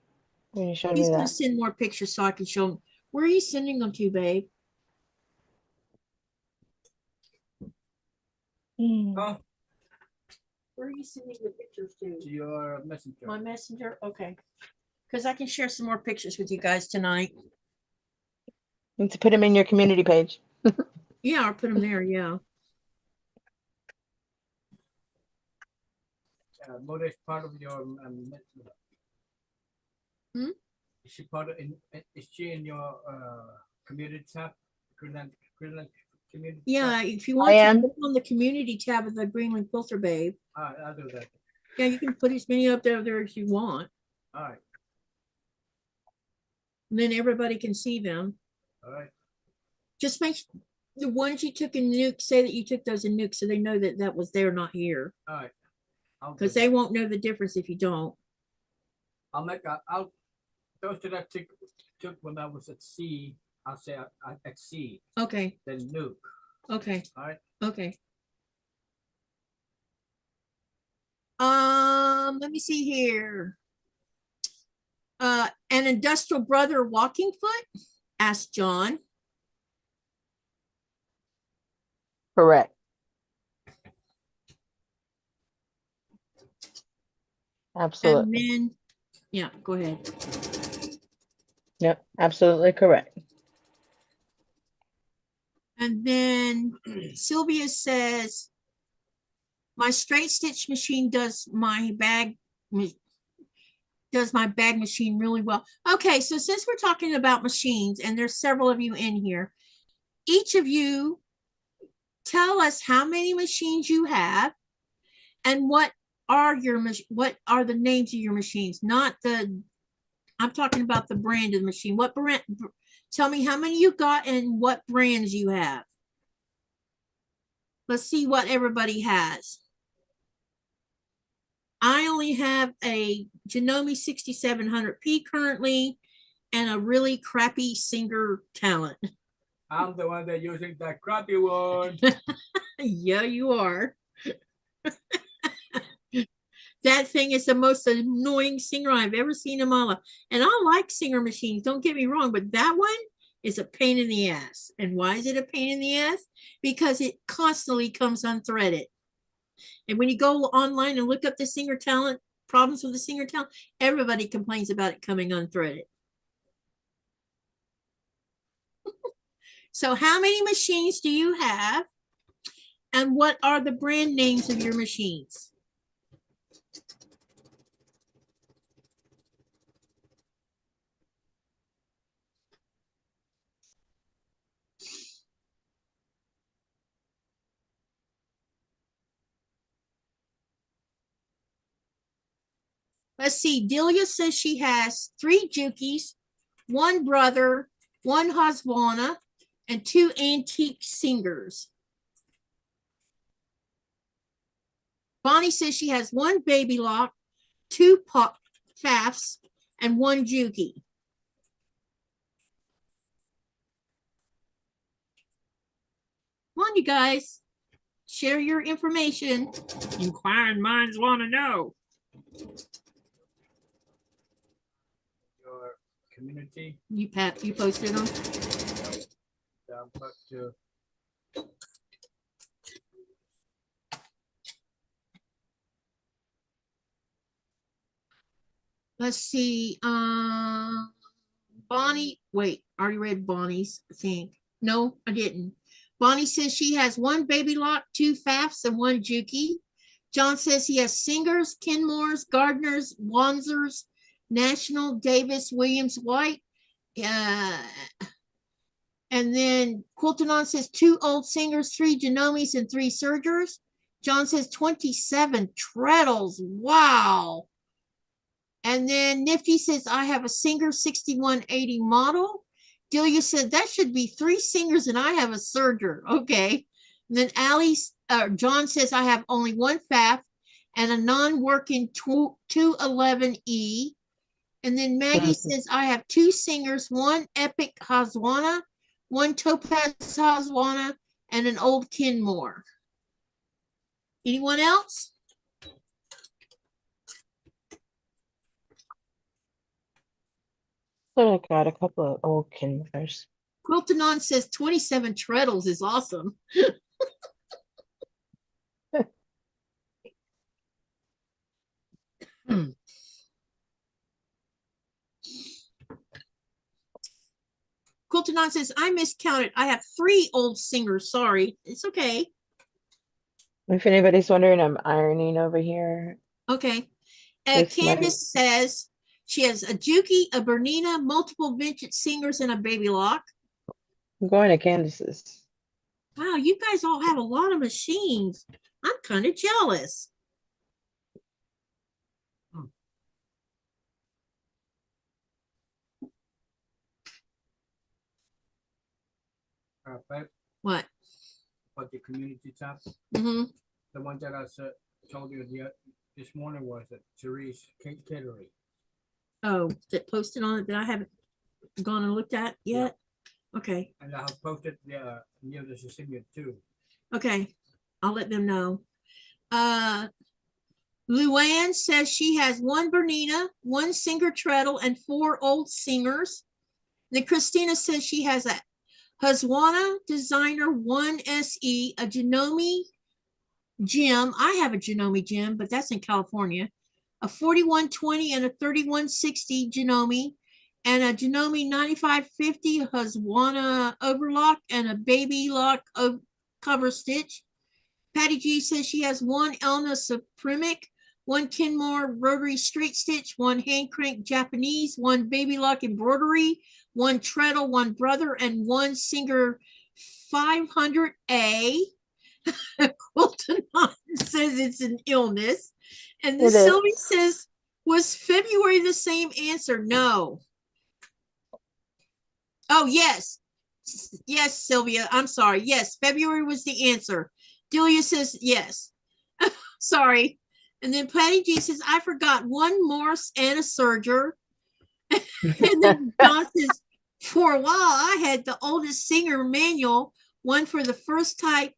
when you showed me that. He's going to send more pictures so I can show them. Where are you sending them to, babe? Huh? Where are you sending the pictures to? To your messenger. My messenger? Okay. Because I can share some more pictures with you guys tonight. You need to put them in your community page. Yeah, I'll put them there. Yeah. Mona is part of your Hmm? Is she part of is she in your community tab? Greenland community. Yeah, tab? if you want to click on the community tab of the Greenland Quilter, babe. I'll do that. Yeah, you can put as many up there as you want. All right. And then everybody can see them. All right. Just make the ones you took in Nuke, say that you took those in Nuke so they know that that was there, not here. All right. Because they won't know the difference if you don't. I'll those that I took when I was at sea, I'll say at sea. Okay. Then Nuke. Okay. All right. Okay. Let me see here. An industrial brother walking foot? Asked John. Correct. Absolutely. And then, yeah, go ahead. Yep, absolutely correct. And then Sylvia says, my straight stitch machine does my bag machine really well. Okay, so since we're talking about machines, and there's several of you in here, each of you tell us how many machines you have and what are the names of your machines, not the, I'm talking about the brand of the machine. What brand, Tell me how many you got and what brands you have. Let's see what everybody has. I only have a Janome 6700P currently and a really crappy Singer Talent. I'm the one that using that crappy one. Yeah, you are. That thing is the most annoying Singer I've ever seen in my life. And I like Singer machines, don't get me wrong, but that one is a pain in the ass. And why is it a pain in the ass? Because it constantly comes unthreaded. And when you go online and look up the Singer Talent, problems with the Singer Talent, everybody complains about it coming unthreaded. So how many machines do you have? And what are the brand names of your machines? Let's see. Delia says she has 3 Jukies, 1 Brother, 1 Hoswana, and 2 Antique Singers. Bonnie says she has 1 Baby Lock, 2 Pop Fafs, and 1 Juki. Come on, you guys. Share your information. Inquiring minds want to know. Your community. You posted them. Down back to Let's see. Bonnie, wait, I already read Bonnie's thing. No, I didn't. Bonnie says she has 1 Baby Lock, 2 Fafs, and 1 Juki. John says he has Singers, Kenmores, Gardners, Wanzers, National, Davis, Williams, White. And then Quiltanon says 2 Old Singers, 3 Genomes, and 3 Sergers. John says 27 Treadles. Wow. And then Nifty says, I have a Singer 6180 model. Delia said, that should be 3 Singers and I have a Serger. Okay. And then John says, I have only 1 Faf and a non-working 211E. And then Maggie says, I have 2 Singers, 1 Epic Hoswana, 1 Topaz Hoswana, and an old Kenmore. Anyone else? So I got a couple of old Kenmores. Quiltanon says 27 Treadles is awesome. Quiltanon says, I miscounted. I have 3 old Singers. Sorry. It's okay. If anybody's wondering, I'm ironing over here. Okay. This Candace says she has a Juki, a Bernina, multiple vintage Singers, and a Baby Lock. I'm going to Candace's. Wow, you guys all have a lot of machines. I'm kind of jealous. babe, What? about the community tab. Mm-hmm. The one that I told you this morning was Therese Catering. Oh, that posted on it that I haven't gone and looked at yet? Yeah. Okay. And I have posted near the Sicilian too. Okay. I'll let them know. Luann says she has 1 Bernina, 1 Singer Treadle, and 4 old Singers. Then Christina says she has a Hoswana Designer 1 SE, a Janome Gem. I have a Janome Gem, but that's in California. A 4120 and a 3160 Janome, and a Janome 9550 Hoswana Overlock, and a Baby Lock cover stitch. Patty G says she has 1 Elna Supremic, 1 Kenmore Rotary Straight Stitch, 1 Hand Crank Japanese, 1 Baby Lock Embroidery, 1 Treadle, 1 Brother, and 1 Singer 500A. Quilton says it's an illness. And this Sylvie says, was February the same answer? No. Oh, yes. Yes, Sylvia. I'm sorry. Yes, February was the answer. Delia says yes. Sorry. And then Patty G says, I forgot one Morse and a serger. And then John says, for a while, I had the oldest Singer manual, one for the first type,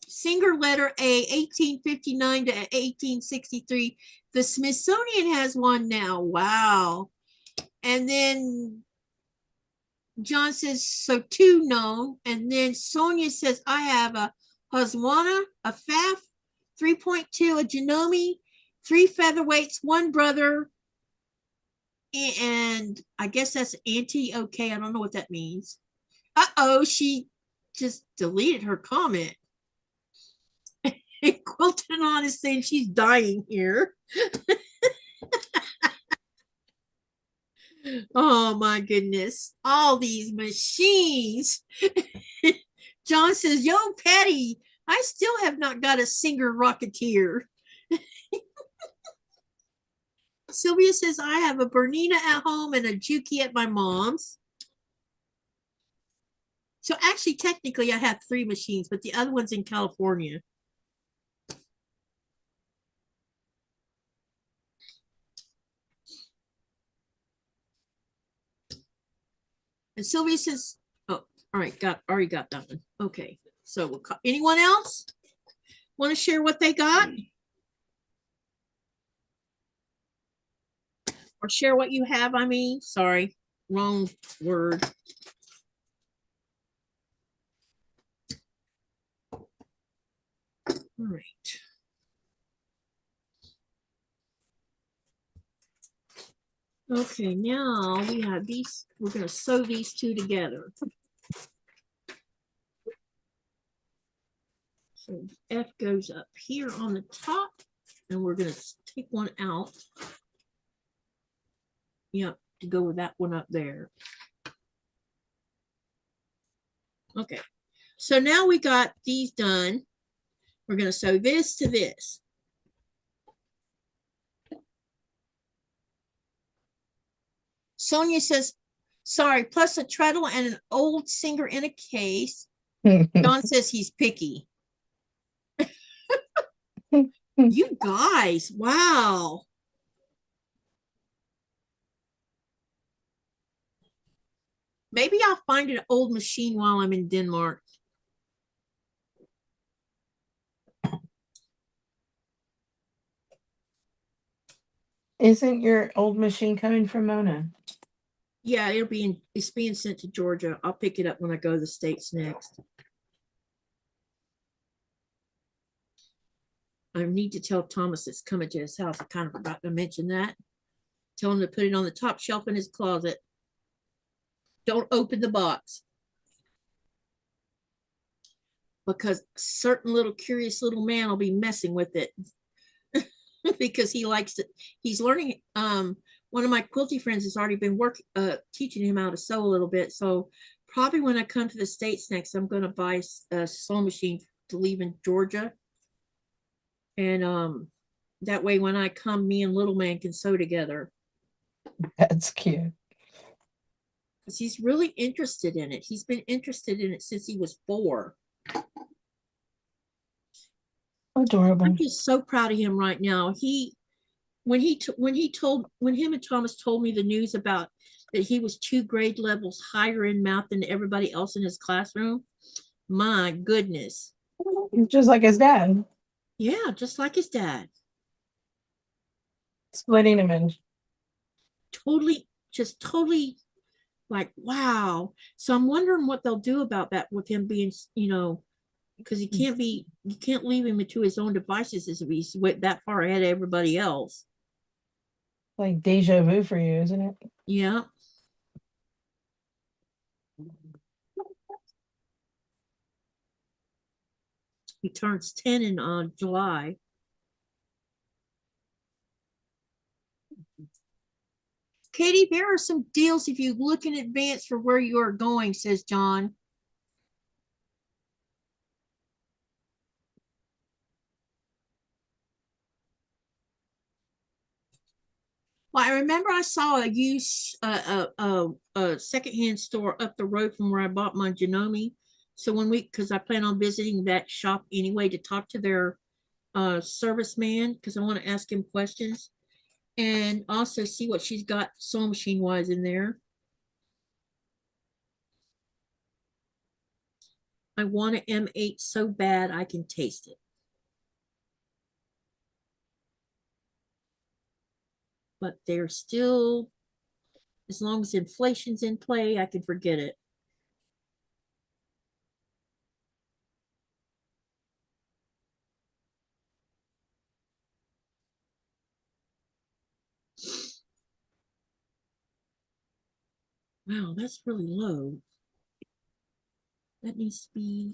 Singer letter A, 1859 to 1863. The Smithsonian has one now. Wow. And then John says, so two known. And then Sonia says, I have a Husqvarna, a Pfaff, 3.2, a Janome, 3 featherweights, 1 brother. And I guess that's anti okay. I don't know what that means. Uh-oh, she just deleted her comment. Quilting on is saying she's dying here. Oh my goodness. All these machines. John says, yo, Patty, I still have not got a Singer Rocketeer. Sylvia says, I have a Bernina at home and a Juki at my mom's. So actually, technically, I have 3 machines, but the other one's in California. And Sylvia says, oh, all right, already got that one. Okay, so anyone else want to share what they got? Or share what you have, I mean, sorry, wrong word. All right. Okay, now we have these, we're going to sew these 2 together. So F goes up here on the top, and we're going to take one out. Yep, to go with that one up there. Okay, so now we got these done. We're going to sew this to this. Sonia says, sorry, plus a treadle and an old Singer in a case. Don says he's picky. You guys, wow. Maybe I'll find an old machine while I'm in Denmark. Isn't your old machine coming from Mona? Yeah, it's being sent to Georgia. I'll pick it up when I go to the States next. I need to tell Thomas it's coming to his house. I kind of forgot to mention that. Tell him to put it on the top shelf in his closet. Don't open the box. Because certain little curious little man will be messing with it. Because he likes it. He's learning. One of my quilty friends has already been teaching him how to sew a little bit. So probably when I come to the States next, I'm going to buy a sewing machine to leave in Georgia. And that way when I come, me and little man can sew together. That's cute. Because he's really interested in it. He's been interested in it since he was 4. Adorable. I'm just so proud of him right now. When him and Thomas told me the news about that he was 2 grade levels higher in math than everybody else in his classroom, my goodness. Just like his dad. Yeah, just like his dad. Splitting him in. Totally like, wow. So I'm wondering what they'll do about that with him being, because you can't leave him to his own devices if he's that far ahead of everybody else. Like deja vu for you, isn't it? Yeah. He turns 10 in July. Katie, there are some deals if you look in advance for where you are going, says John. Well, I remember I saw a a secondhand store up the road from where I bought my Janome. So because I plan on visiting that shop anyway to talk to their serviceman because I want to ask him questions and also see what she's got sewing machine wise in there. I want an M8 so bad I can taste it. But they're still, as long as inflation's in play, I can forget it. Wow, that's really low. That needs to be.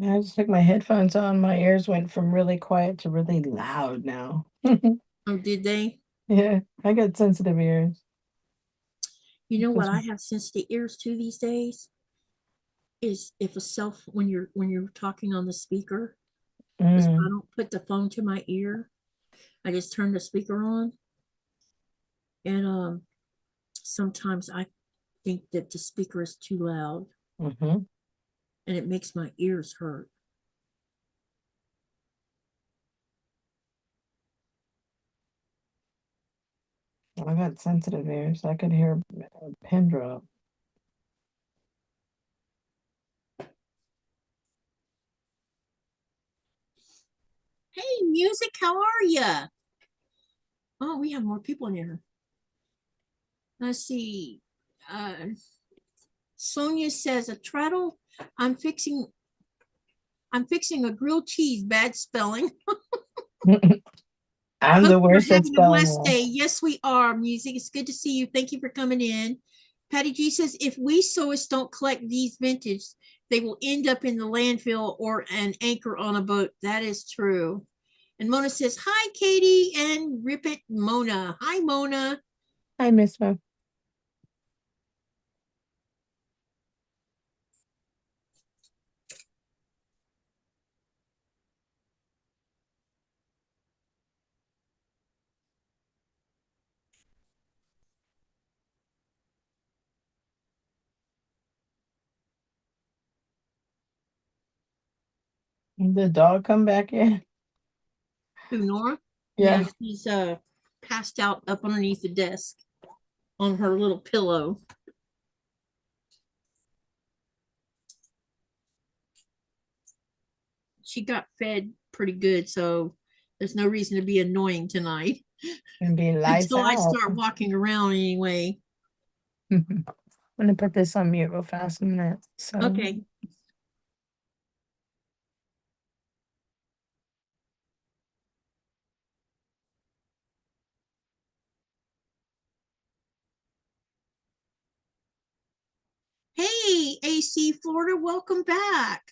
I just took my headphones on. My ears went from really quiet to really loud now. Oh, did they? Yeah, I got sensitive ears. You know what I have sensitive ears to these days is if when you're talking on the speaker, if I don't put the phone to my ear, I just turn the speaker on, and sometimes I think that the speaker is too loud, and it makes my ears hurt. I got sensitive ears. I could hear a pin drop. Hey, music, how are ya? Oh, we have more people in here. Let's see. Sonia says a treadle. I'm fixing a grilled cheese. Bad spelling. I'm the Hope you're worst at having a spelling blessed wrong. day. Yes, we are. Music. It's good to see you. Thank you for coming in. Patty G says if we sewists don't collect these vintage, they will end up in the landfill or an anchor on a boat. That is true. And Mona says, hi, Katie, and rip it, Mona. Hi, Mona. Hi, Miss Mo. Did the dog come back in? Who, Nora? Yeah. No, she's passed out up underneath the desk on her little pillow. She got fed pretty good, so there's no reason to be annoying tonight. And be lights Until I out. start walking around anyway. I'm gonna put this on mute real fast in a minute. So Okay. Hey, AC Florida, welcome back.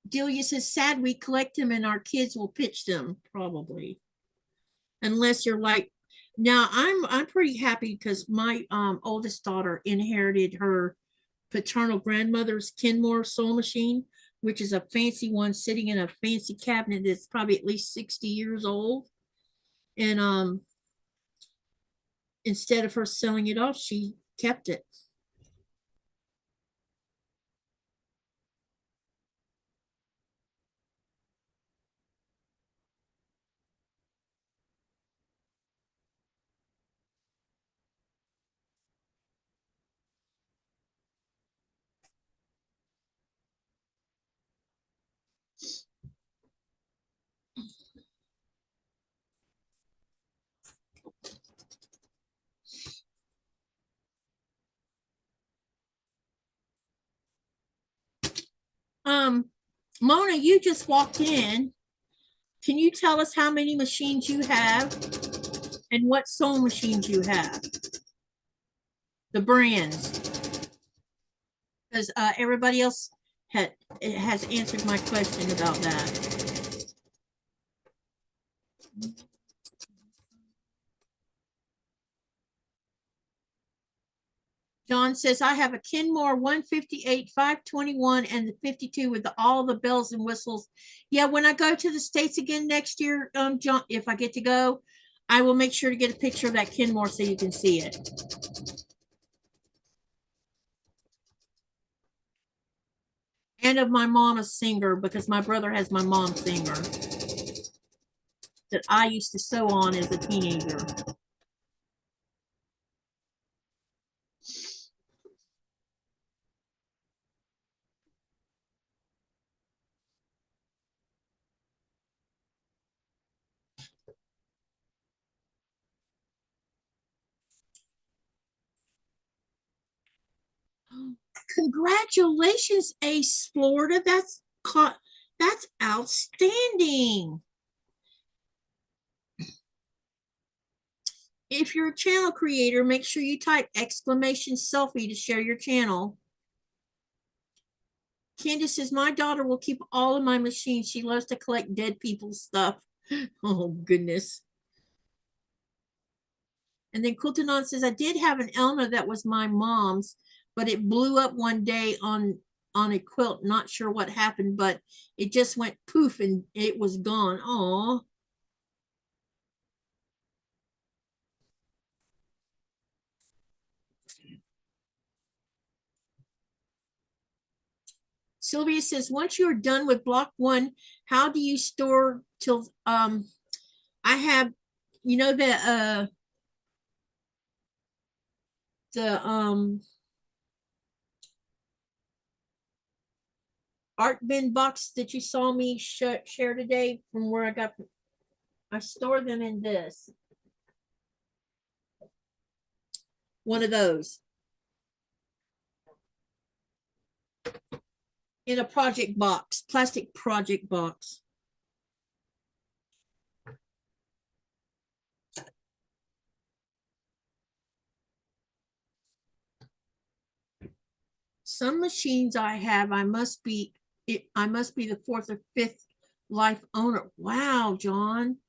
Delia says, sad we collect them and our kids will pitch them, probably. Unless you're like, now I'm pretty happy because my oldest daughter inherited her paternal grandmother's Kenmore sewing machine, which is a fancy one sitting in a fancy cabinet that's probably at least 60 years old. And instead of her selling it off, she kept it. Mona, you just walked in. Can you tell us how many machines you have and what sewing machines you have? The brands. Because everybody else has answered my question about that. John On says, I have a Kenmore 158, 521, and the 52 with all the bells and whistles. Yeah, when I go to the States again next year, John, if I get to go, I will make sure to get a picture of that Kenmore so you can see it. And of my mama's singer, because my brother has my mom's singer that I used to sew on as a teenager. Congratulations, Ace Florida. That's outstanding. If you're a channel creator, make sure you type exclamation selfie to share your channel. Candace says, my daughter will keep all of my machines. She loves to collect dead people's stuff. Oh, goodness. And then Quiltanon says, I did have an Elna that was my mom's, but it blew up one day on a quilt. Not sure what happened, but it just went poof and it was gone. Oh. Sylvia says, once you're done with block 1, how do you store till I have, you know, the art bin box that you saw me share today from where I store them in this. One of those. In a project box, plastic project box. Some machines I have, I must be the 4th or 5th life owner. Wow, John.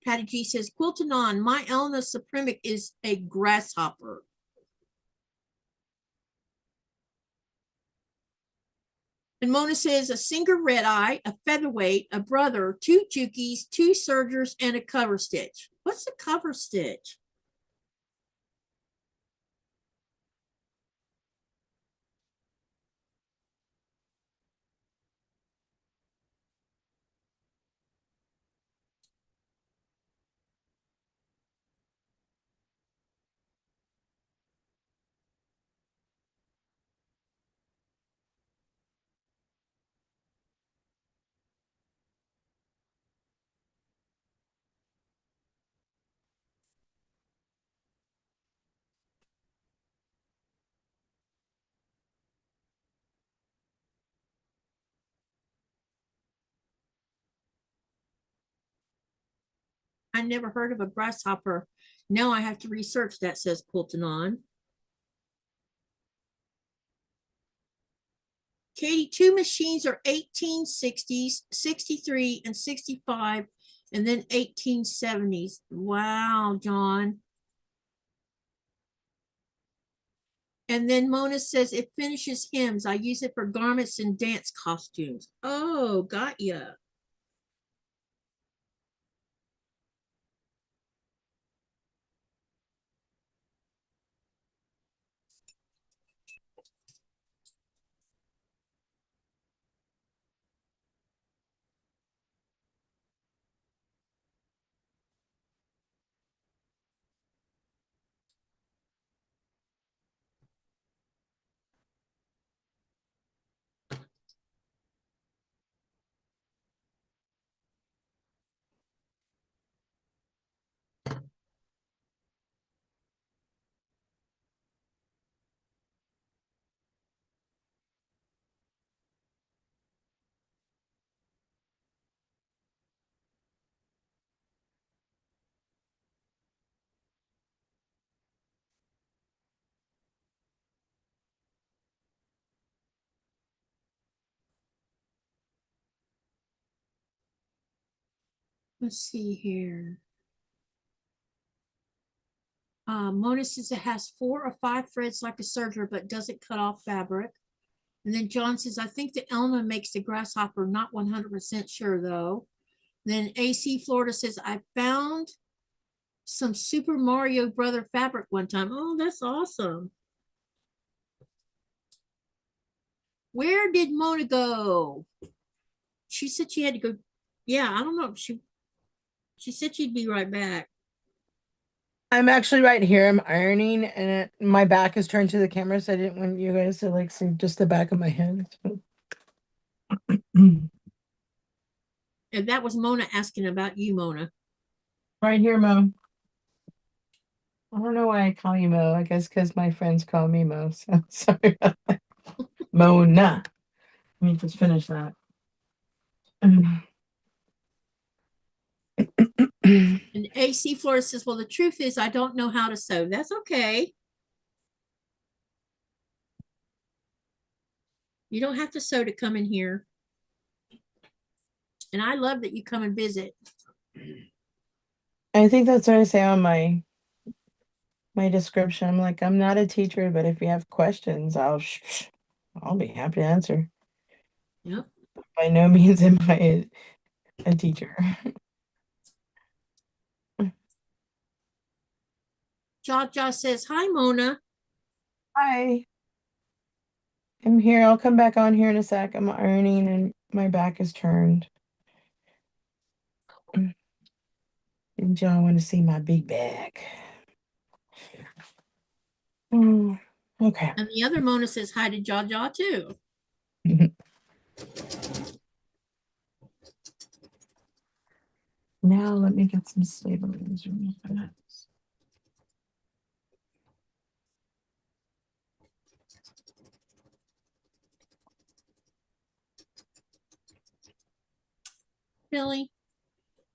Patty G says, quilting on, my Elna Supremic is a grasshopper. And Mona says, a Singer Red Eye, a featherweight, a brother, 2 Jukies, 2 sergers, and a cover stitch. What's the cover stitch? I never heard of a grasshopper. Now I have to research that, says quilting on. Katie, 2 machines are 1860s, 63 and 65, and then 1870s. Wow, John. And then Mona says it finishes hymns. I use it for garments and dance costumes. Oh, got ya. Let's see here. Mona says it has 4 or 5 threads like a serger, but doesn't cut off fabric. And then John says, I think the Elma makes the grasshopper, not 100% sure though. Then AC Florida says, I found some Super Mario Brother fabric one time. Oh, that's awesome. Where did Mona go? She said she had to go. Yeah, I don't know. She said she'd be right back. I'm actually right here. I'm ironing, and my back is turned to the camera, so I didn't want you guys to like see just the back of my head. And that was Mona asking about you, Mona. Right here, Mo. I don't know why I call you Mo. I guess because my friends call me Mo. So sorry about that. Mona. Let me just finish that. And AC Florida says, well, the truth is I don't know how to sew. That's okay. You don't have to sew to come in here. And I love that you come and visit. I think that's what I say on my description. I'm like, I'm not a teacher, but if you have questions, I'll be happy to answer. Yep. By no means am I a teacher. Jaja says, hi, Mona. Hi. I'm here. I'll come back on here in a sec. I'm ironing and my back is turned. And y'all want to see my big bag. Okay. And the other Mona says hi to Jaja too. Now let me get some stabilizer. Billy,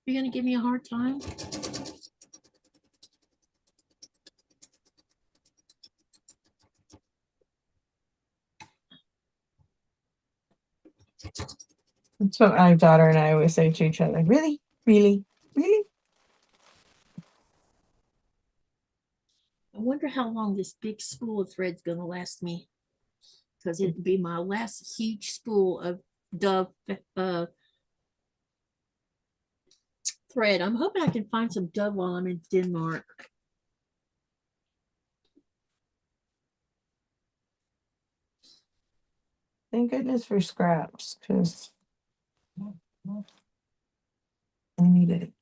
you're going to give me a hard time? That's what my daughter and I always say to each other. Really? Really? Really? I wonder how long this big spool of thread's going to last me. Because it'd be my last huge spool of Dove thread. I'm hoping I can find some Dove while I'm in Denmark. Thank goodness for scraps, because I needed it.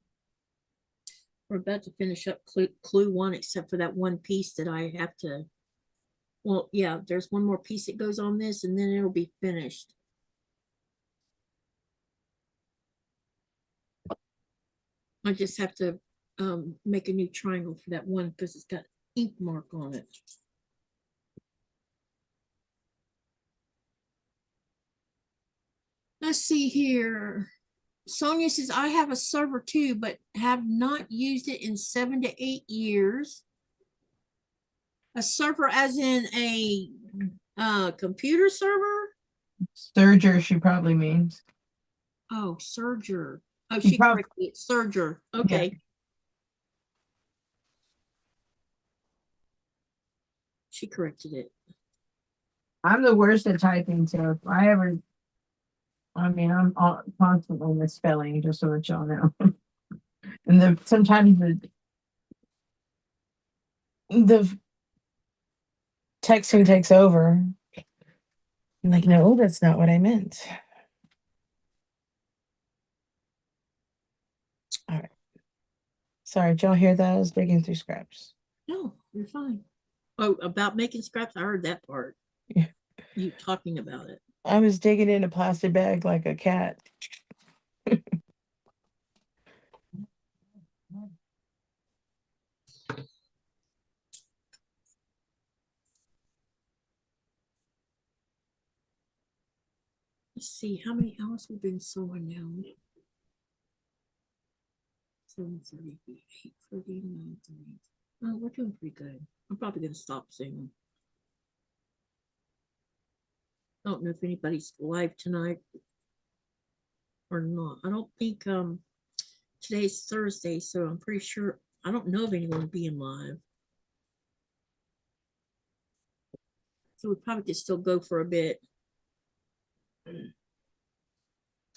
We're about to finish up clue 1, except for that one piece that I have to. Well, yeah, there's one more piece that goes on this, and then it'll be finished. I just have to make a new triangle for that one because it's got ink mark on it. Let's see here. Sonia says, I have a server too, but have not used it in 7 to 8 years. A server as in a computer server? Serger, she probably means. Oh, serger. Oh, She she corrected it. Serger. Okay. Yeah. She corrected it. I'm the worst at typing, so if I ever, I'm constantly misspelling, just so that y'all know. And sometimes the texting takes over. I'm like, no, that's not what I meant. All right. Sorry, did y'all hear that? I was digging through scraps. No, you're fine. Oh, about making scraps? I heard that part. Yeah. You talking about it. I was digging in a plastic bag like a cat. Let's see, how many hours we've been sewing now? 7:30, 8:30, 9:30. Oh, we're doing pretty good. I'm probably going to stop soon. I don't know if anybody's live tonight or not. I don't think today's Thursday, so I'm pretty sure I don't know of anyone being live. So we probably could still go for a bit.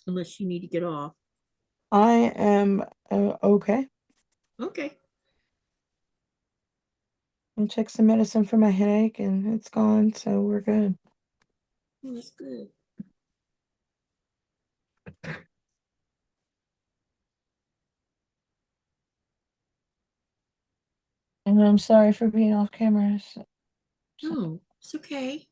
Unless you need to get off. I am okay. Okay. I took some medicine for my headache and it's gone, so we're good. Well, that's good. And I'm sorry for being off camera. No, it's okay.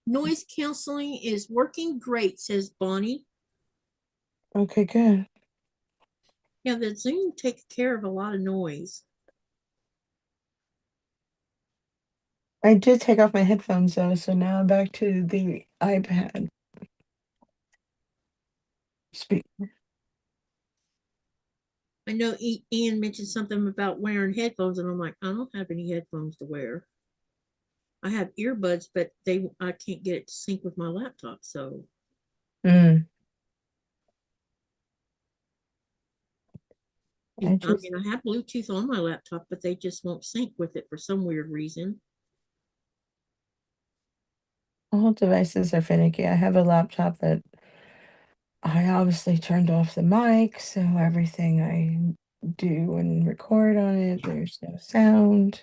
Noise canceling is working great, says Bonnie. Okay, good. Yeah, the Zoom takes care of a lot of noise. I did take off my headphones though, so now I'm back to the iPad. Speak. I know Ian mentioned something about wearing headphones, and I'm like, I don't have any headphones to wear. I have earbuds, but I can't get it to sync with my laptop, so. Mm. I mean, I have Bluetooth on my laptop, but they just won't sync with it for some weird reason. All devices are finicky. I have a laptop that I obviously turned off the mic, so everything I do and record on it, there's no sound.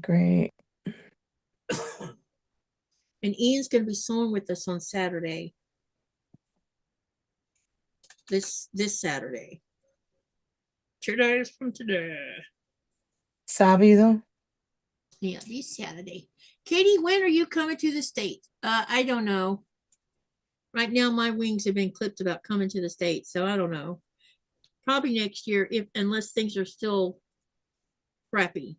Great. And Ian's going to be sewing with us on Saturday. This Saturday. 2 days from today. Sabi though? Yeah, this Saturday. Katie, when are you coming to the States? I don't know. Right now, my wings have been clipped about coming to the States, so I don't know. Probably next year, unless things are still crappy.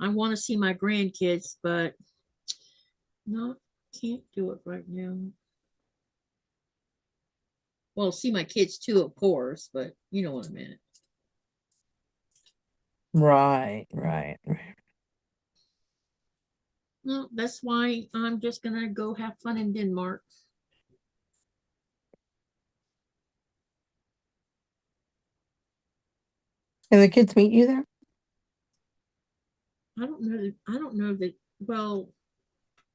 I want to see my grandkids, but no, can't do it right now. Well, see my kids too, of course, but you know what I meant. Right. No, that's why I'm just gonna go have fun in Denmark. Can the kids meet you there? I don't know that. Well,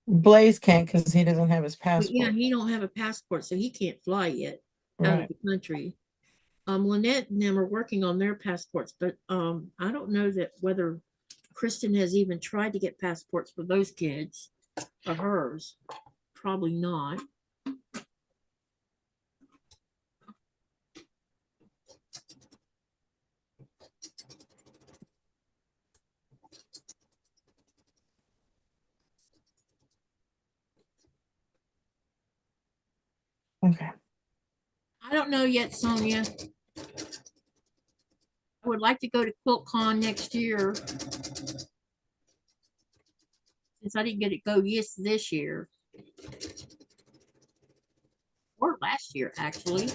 Blaze can't because he doesn't have his but yeah, passport. he don't have a passport, so he can't fly yet out of Right. the country. Lynette and them are working on their passports, but I don't know that whether Kristen has even tried to get passports for those kids or hers. Probably not. Okay. I don't know yet, Sonia. I would like to go to QuiltCon next year. Since I didn't get to go this year. Or last year, actually.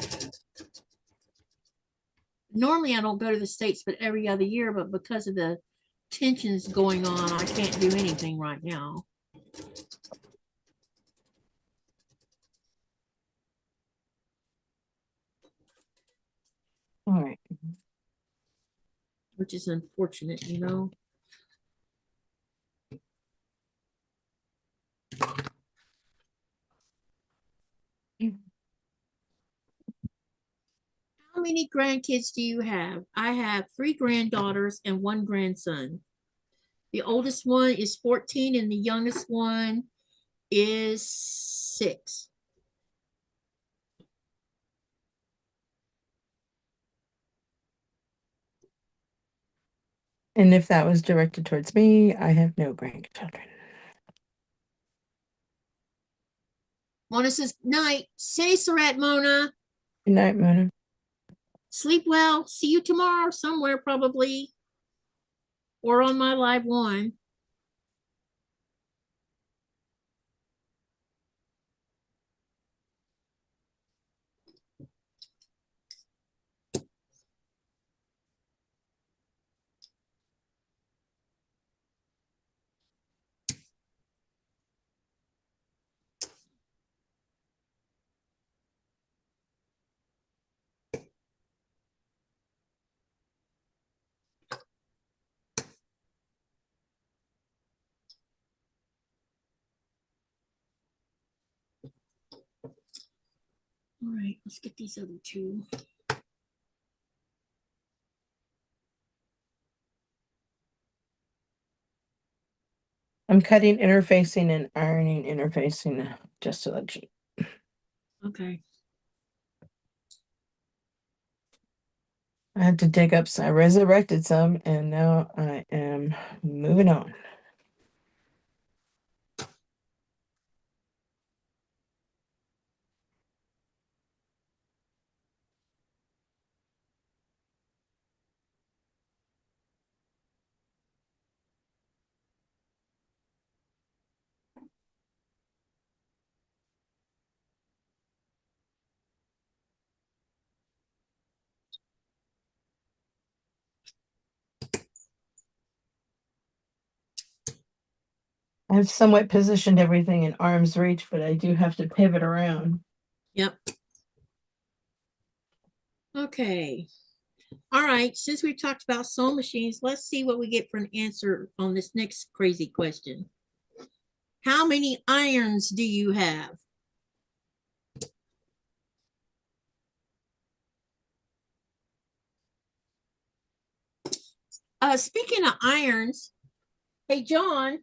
Normally I don't go to the States but every other year, but because of the tensions going on, I can't do anything right now. All right. Which is unfortunate, you know. How many grandkids do you have? I have 3 granddaughters and 1 grandson. The oldest one is 14 and the youngest one is 6. And if that was directed towards me, I have no grandchildren. Mona says, night. Say, Sarat, Mona. Good night, Mona. Sleep well. See you tomorrow somewhere, probably. Or on my live one. All right, let's get these other two. I'm cutting, interfacing, and ironing, interfacing, just to let you. Okay. I had to dig up some, I resurrected some, and now I am moving on. I've somewhat positioned everything in arm's reach, but I do have to pivot around. Yep. Okay. All right. Since we talked about sewing machines, let's see what we get for an answer on this next crazy question. How many irons do you have? Speaking of irons, hey, John.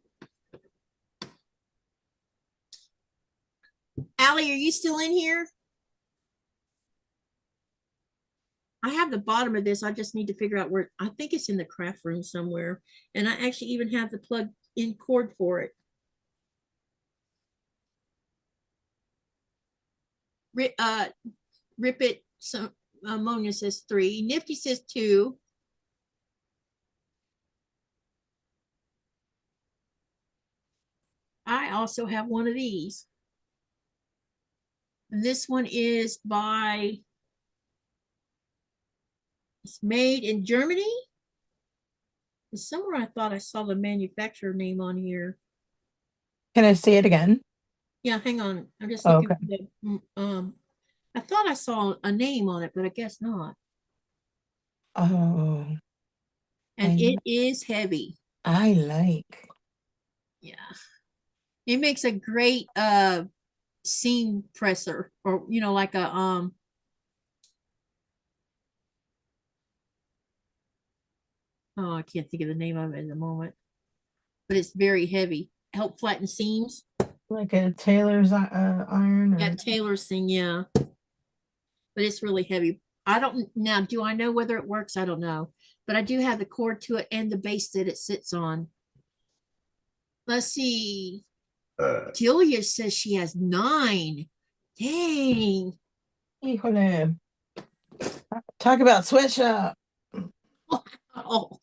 Allie, are you still in here? I have the bottom of this. I just need to figure out where. I think it's in the craft room somewhere. And I actually even have the plug-in cord for it. Rip it. Some Ammonia says 3. Nifty says 2. I also have one of these. And this one is by, it's made in Germany. Somewhere I thought I saw the manufacturer name on here. Can I see it again? Yeah, hang on. I'm just Oh, looking okay. for the, I thought I saw a name on it, but I guess not. Oh, And it is heavy. I like. Yeah. It makes a great seam presser, or like a oh, I can't think of the name of it at the moment. But it's very heavy. Help flatten seams. Like a tailor's iron? Yeah, Taylor's thing, yeah. But it's really heavy. I don't now, do I know whether it works? I don't know. But I do have the cord to it and the base that it sits on. Let's see. Julia says she has 9. Dang. Híjole. Talk about sweatshop. Oh.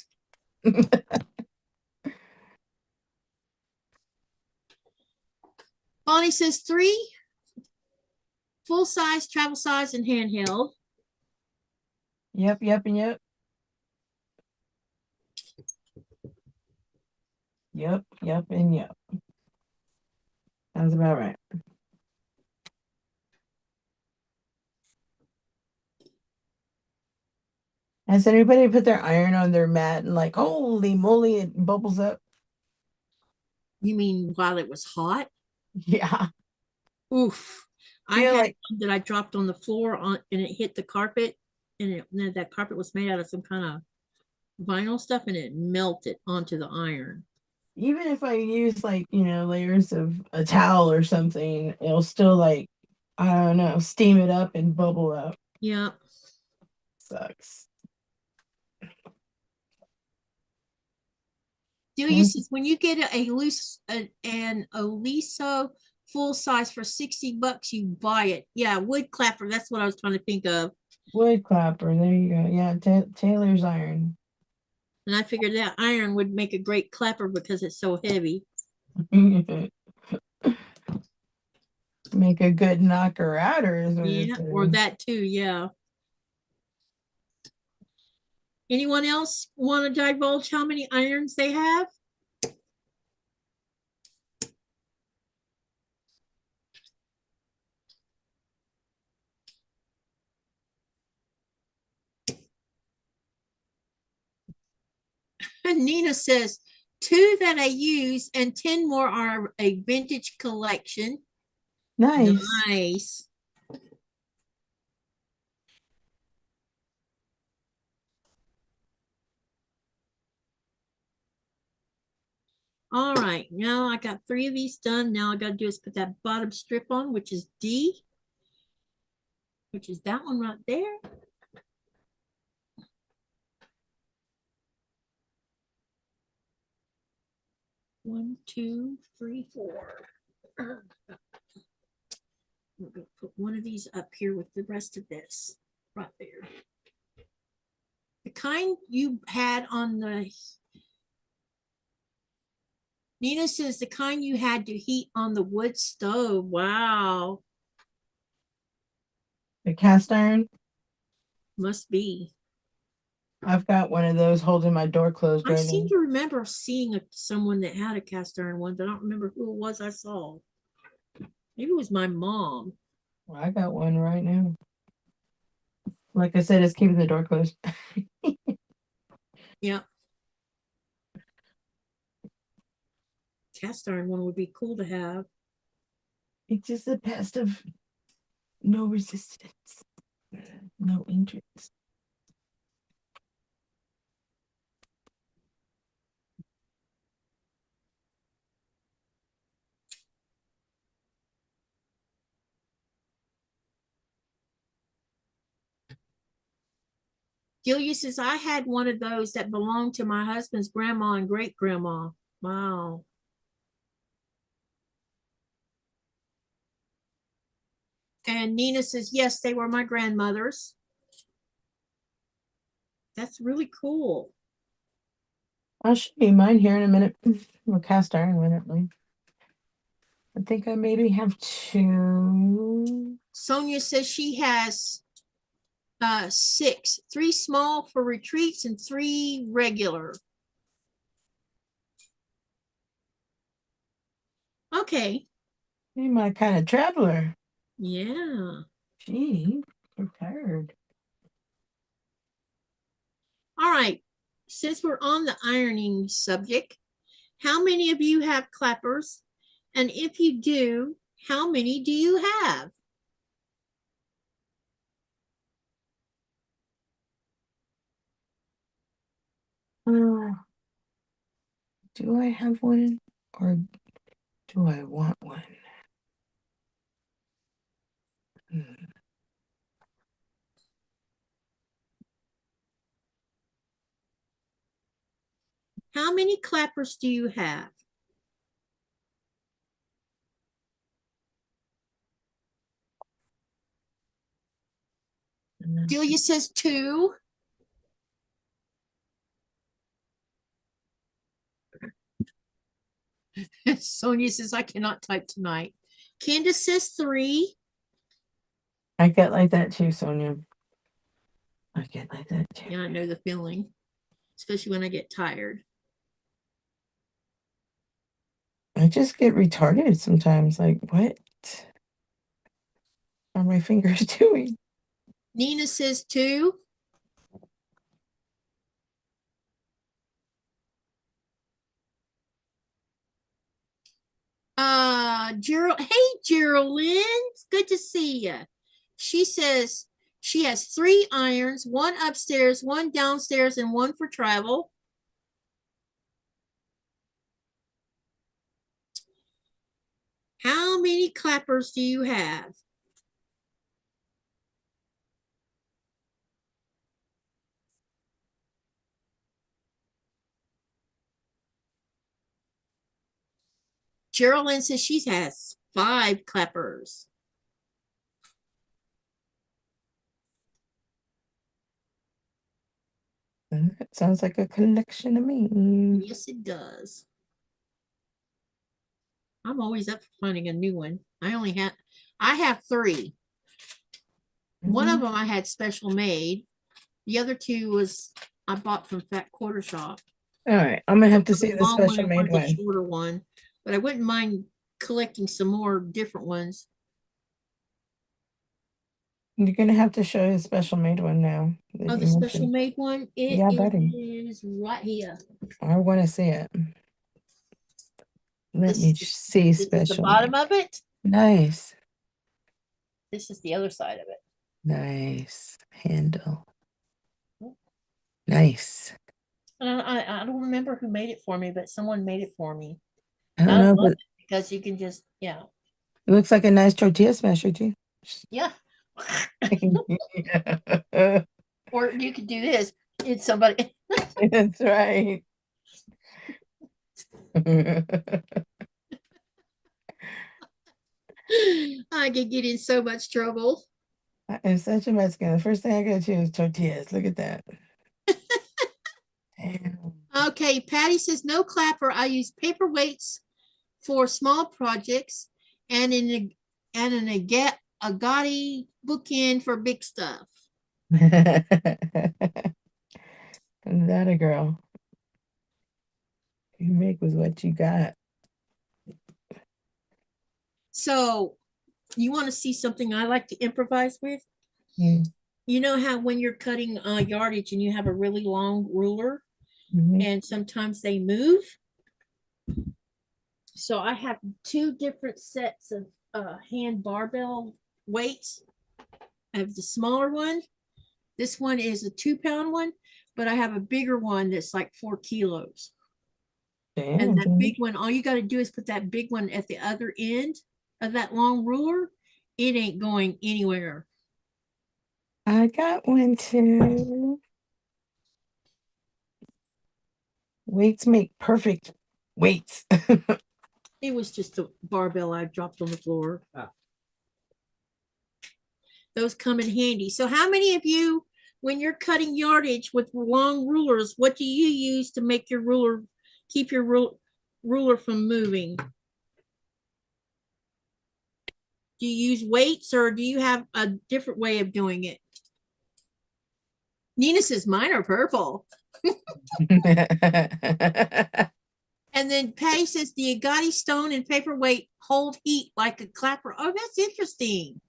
Bonnie says 3. Full size, travel size, and handheld. Yep, yep, and yep. Yep, yep, and yep. Sounds about right. Has anybody put their iron on their mat and like, holy moly, it bubbles up? You mean while it was hot? Yeah. Oof. I Yeah, had like, one that I dropped on the floor and it hit the carpet, and that carpet was made out of some kind of vinyl stuff, and it melted onto the iron. even if I use like, layers of a towel or something, it'll still like, I don't know, steam it up and bubble up. Yeah. Sucks. Delia says when you get a loose an Oliso full size for $60, you buy it. Yeah, wood clapper. That's what I was trying to think of. Wood clapper. There you go. Yeah, Taylor's iron. And I figured that iron would make a great clapper because it's so heavy. Make a good knocker outer. Yeah, or that too. Yeah. Anyone else want to divulge how many irons they have? Nina says 2 that I use and 10 more are a vintage collection. Nice. Nice. All right, now I got 3 of these done. Now I got to do is put that bottom strip on, which is D, which is that one right there. One, two, three, four. I'm going to put one of these up here with the rest of this right there. The kind you had on the Nina says the kind you had to heat on the wood stove. Wow. The cast iron. Must be. I've got one of those holding my door closed I right seem now. to remember seeing someone that had a cast iron one, but I don't remember who it was I saw. Maybe it was my mom. Well, I got one right now. Like I said, it's keeping the door closed. Yep. Cast iron one would be cool to have. It's just a test of no resistance, no entrance. Delia says, I had one of those that belonged to my husband's grandma and great grandma. Wow. And Nina says, yes, they were my grandmother's. That's really cool. I'll show you mine here in a minute. Well, cast iron one at least. I think I maybe have 2. Sonia says she has 6, 3 small for retreats and 3 regular. Okay. You're my kind of traveler. Yeah. Gee, prepared. All right. Since we're on the ironing subject, how many of you have clappers? And if you do, how many do you have? Do I have one or do I want one? How many clappers do you have? Delia says 2. Sonia says, I cannot type tonight. Candace says 3. I get like that too, Sonia. I get like that too. Yeah, I know the feeling, especially when I get tired. I just get retarded sometimes. Like, what are my fingers doing? Nina says 2. Gerald, hey Geraldine, it's good to see you. She says she has 3 irons, 1 upstairs, 1 downstairs, and 1 for travel. How many clappers do you have? Geraldine says she has 5 clappers. That sounds like a collection to me. Yes, it does. I'm always up for finding a new one. I have 3. One of them I had special made. The other 2 was I bought from Fat Quarter Shop. All right, I'm gonna have to see the Long one special and made the one. shorter one, but I wouldn't mind collecting some more different ones. You're gonna have to show the special made one now. Oh, the special made one? It Yeah, buddy. is right here. I want to see it. Let This me is see This is the special. bottom of it. Nice. This is the other side of it. Nice handle. Nice. And I don't remember who made it for me, but someone made it for me. I don't I know, love but it because you can just, yeah. it looks like a nice tortilla smasher too. Yeah. Or you could do this. It's somebody. That's right. I could get in so much trouble. I'm such a Mexican. The first thing I go to is tortillas. Look at that. Damn. Okay, Patty says no clapper. I use paperweights for small projects and an agati bookend for big stuff. That a girl. You make with what you got. So you want to see something I like to improvise with? Mm. You know how when you're cutting yardage and you have a really long ruler Mhm. and sometimes they move? So I have two different sets of hand barbell weights. I have the smaller one. This one is a 2-pound one, but I have a bigger one that's like 4 kilos. Damn, And that Jimmy. big one, all you got to do is put that big one at the other end of that long ruler. It ain't going anywhere. I got one too. Weights make perfect weights. It was just a barbell I dropped on the floor. Ah. Those come in handy. So how many of you, when you're cutting yardage with long rulers, what do you use to make your ruler, keep your ruler from moving? Do you use weights or do you have a different way of doing it? Nina says mine are purple. And then Patty says the agati stone and paperweight hold heat like a clapper. Oh, that's interesting.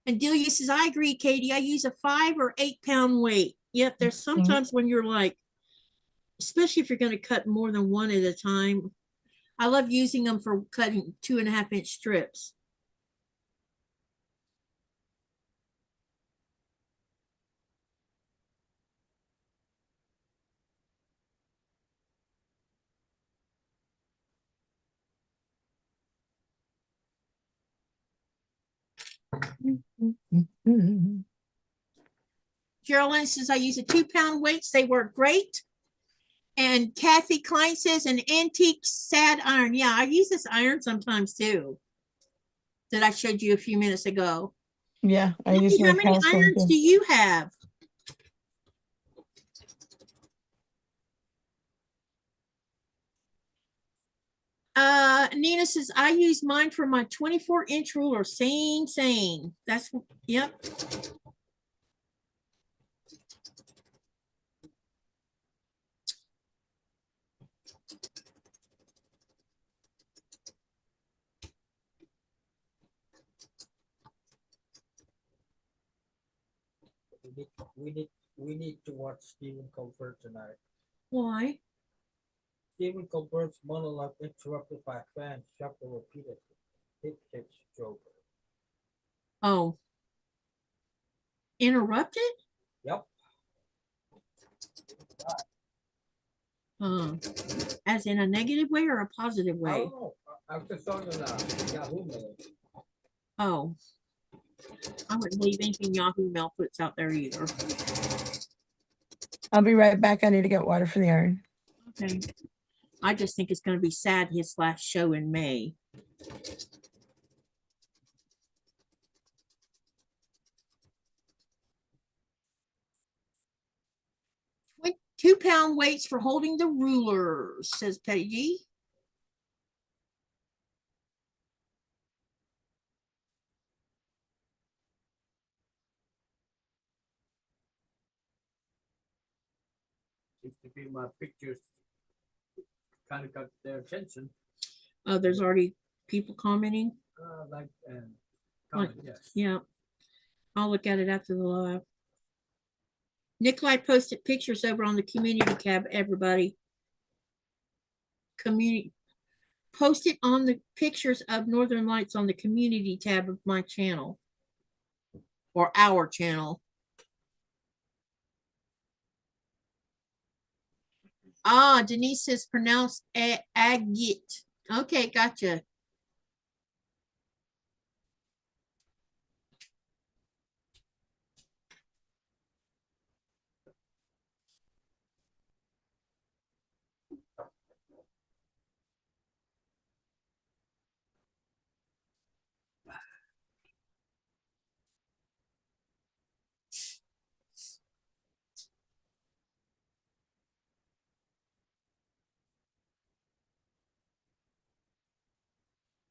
And Delia says, I agree, Katie. I use a 5 or 8-pound weight. Yep, there's sometimes when you're like, especially if you're going to cut more than one at a time. I love using them for cutting 2.5-inch strips. Geraldine says, I use a 2-pound weights. They work great. And Kathy Klein says, an antique sad iron. Yeah, I use this iron sometimes too, that I showed you a few minutes ago. Yeah, I use How my many past one irons too. do you have? Nina says, I use mine for my 24-inch ruler. Same. That's, yep. We need to watch Stephen Colbert tonight. Why? Stephen Colbert's monologue interrupted by a fan shuffle repeatedly. Hit joke. Oh. Interrupted? Yep. As in a negative way or a positive way? Oh, I was just talking about Yahoo Mail. Oh. I wouldn't believe anything Yahoo Mail puts out there either. I'll be right back. I need to get water for the iron. Okay. I just think it's going to be sad his last show in May. With 2-pound weights for holding the rulers, says Petty G. Seems to be my pictures kind of got their attention. Oh, there's already people commenting. Like and comment, yes. Yeah. I'll look at it after the live. Nikolai posted pictures over on the community tab, everybody. Community. Post it on the pictures of Northern Lights on the community tab of my channel. Or our channel. Ah, Denise is pronounced agate. Okay, gotcha.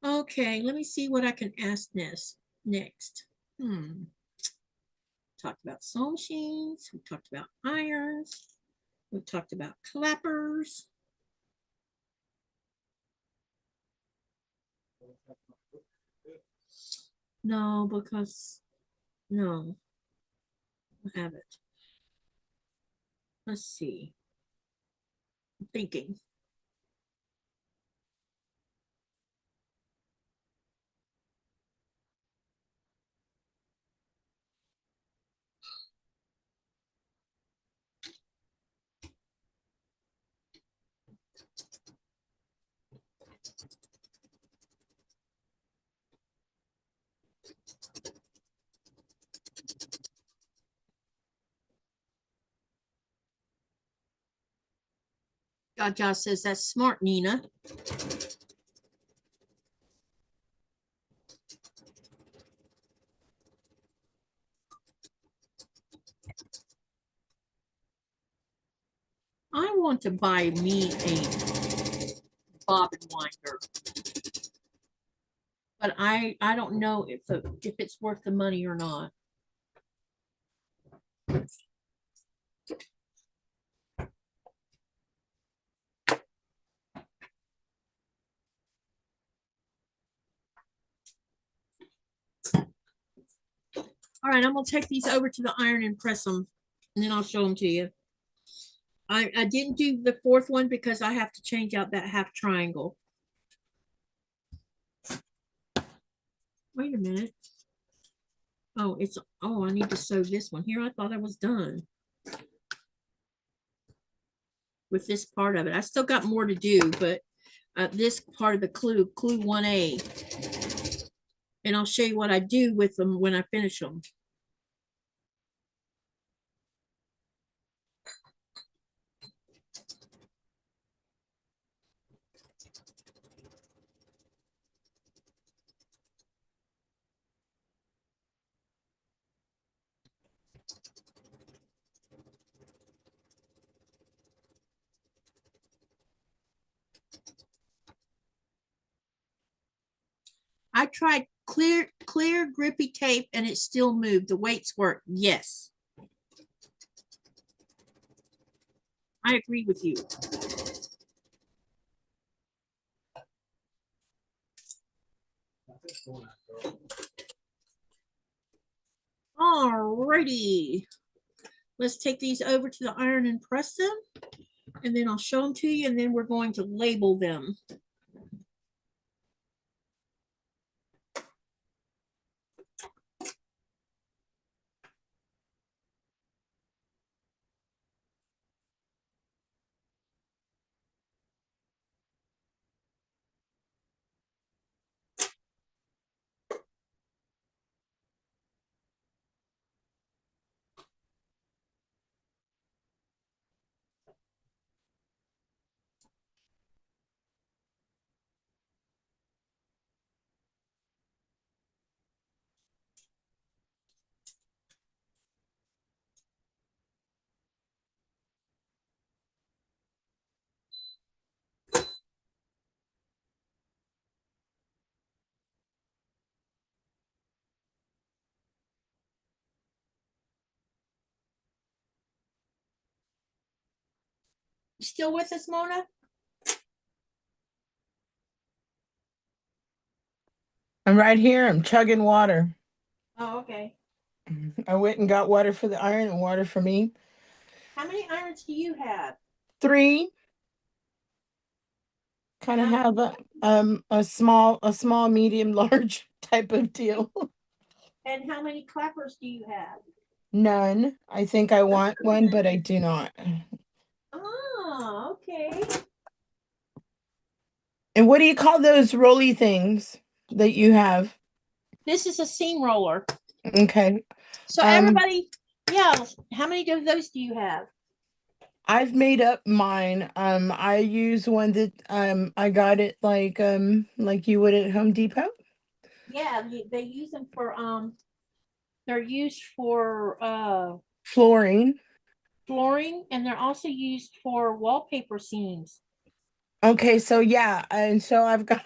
Okay, let me see what I can ask next. Talked about sewing machines. We talked about irons. We talked about clappers. No, because no, I have it. Let's see. I'm thinking. Jaja says that's smart, Nina. I want to buy me a bobbin winder, but I don't know if it's worth the money or not. All right, I'm gonna take these over to the iron and press them, and then I'll show them to you. I didn't do the fourth one because I have to change out that half triangle. Wait a minute. Oh, I need to sew this one here. I thought I was done with this part of it. I still got more to do, but this part of the clue 1A. And I'll show you what I do with them when I finish them. I tried clear grippy tape and it still moved. The weights work. Yes. I agree with you. Alrighty. Let's take these over to the iron and press them. And then I'll show them to you, and then we're going to label them. You still with us, Mona? I'm right here. I'm chugging water. Oh, okay. I went and got water for the iron and water for me. How many irons do you have? 3. Kind of have a small, medium, large type of deal. And how many clappers do you have? None. I think I want one, but I do not. Oh, okay. And what do you call those rolly things that you have? This is a seam roller. Okay. So everybody, yeah, how many of those do you have? I've made up mine. I use one that I got it like you would at Home Depot. Yeah, they use them for they're used for Flooring. flooring, and they're also used for wallpaper seams. Okay, so yeah, and so I've got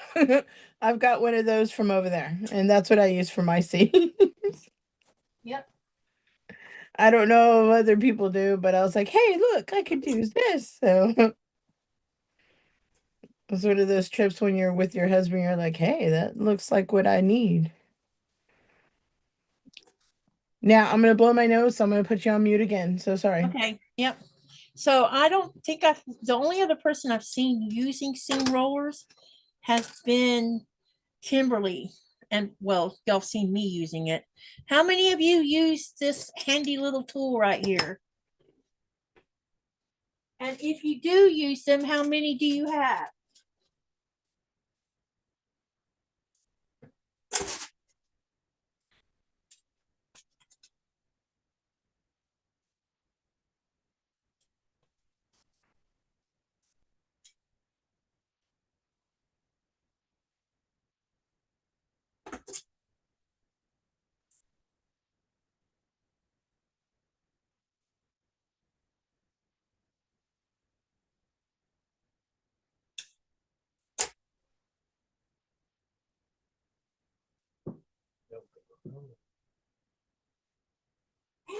I've got one of those from over there, and that's what I use for my seams. Yep. I don't know if other people do, but I was like, hey, look, I could use this. So it's one of those trips when you're with your husband, you're like, hey, that looks like what I need. Now I'm gonna blow my nose, so I'm gonna put you on mute again. So sorry. Okay. Yep. So I don't think the only other person I've seen using seam rollers has been Kimberly. And well, y'all seen me using it. How many of you use this handy little tool right here? And if you do use them, how many do you have?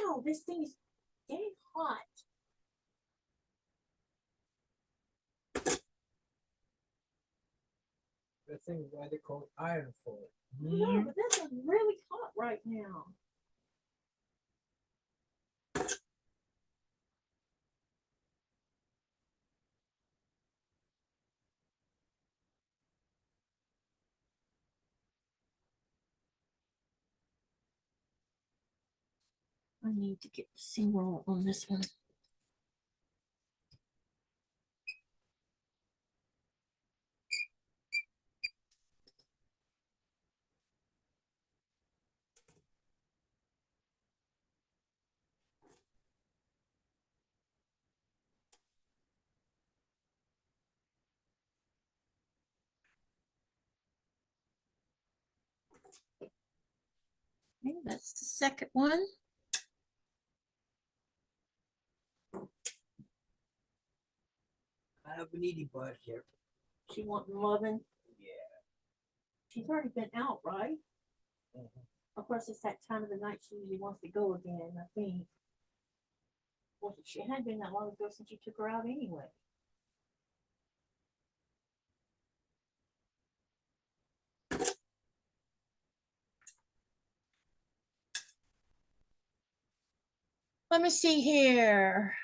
Ow, this thing is getting hot. The thing why they call it iron foil. No, but this is really hot right now. I need to get the seam roll on this one. Okay, that's the second one. I have an eating bud here. She wanting loving. Yeah. She's already been out, right? Of course, it's that time of the night she usually wants to go again, I think. Well, she had been that long ago since you took her out anyway. Let me see here.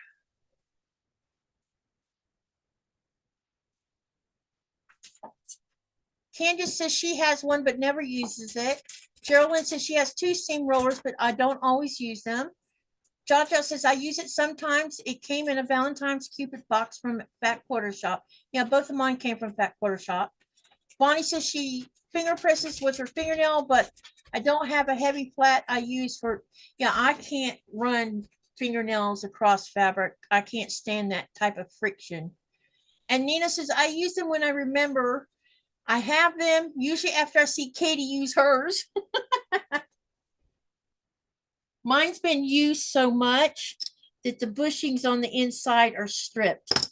Candace says she has one but never uses it. Geraldine says she has two seam rollers, but I don't always use them. Jojo says I use it sometimes. It came in a Valentine's Cupid box from Fat Quarter Shop. Yeah, both of mine came from Fat Quarter Shop. Bonnie says she finger presses with her fingernail, but I don't have a heavy flat I use for, yeah, I can't run fingernails across fabric. I can't stand that type of friction. And Nina says I use them when I remember. I have them usually after I see Katie use hers. Mine's been used so much that the bushings on the inside are stripped.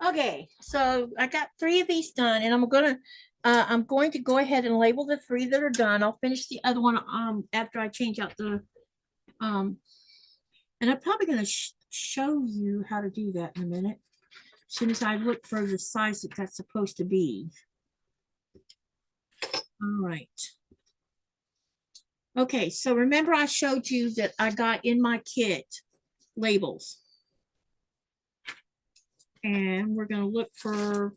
Okay, so I got 3 of these done, and I'm gonna I'm going to go ahead and label the 3 that are done. I'll finish the other one after I change out the and I'm probably going to show you how to do that in a minute. As soon as I look for the size that that's supposed to be. All right. Okay, so remember I showed you that I got in my kit labels. And we're going to look for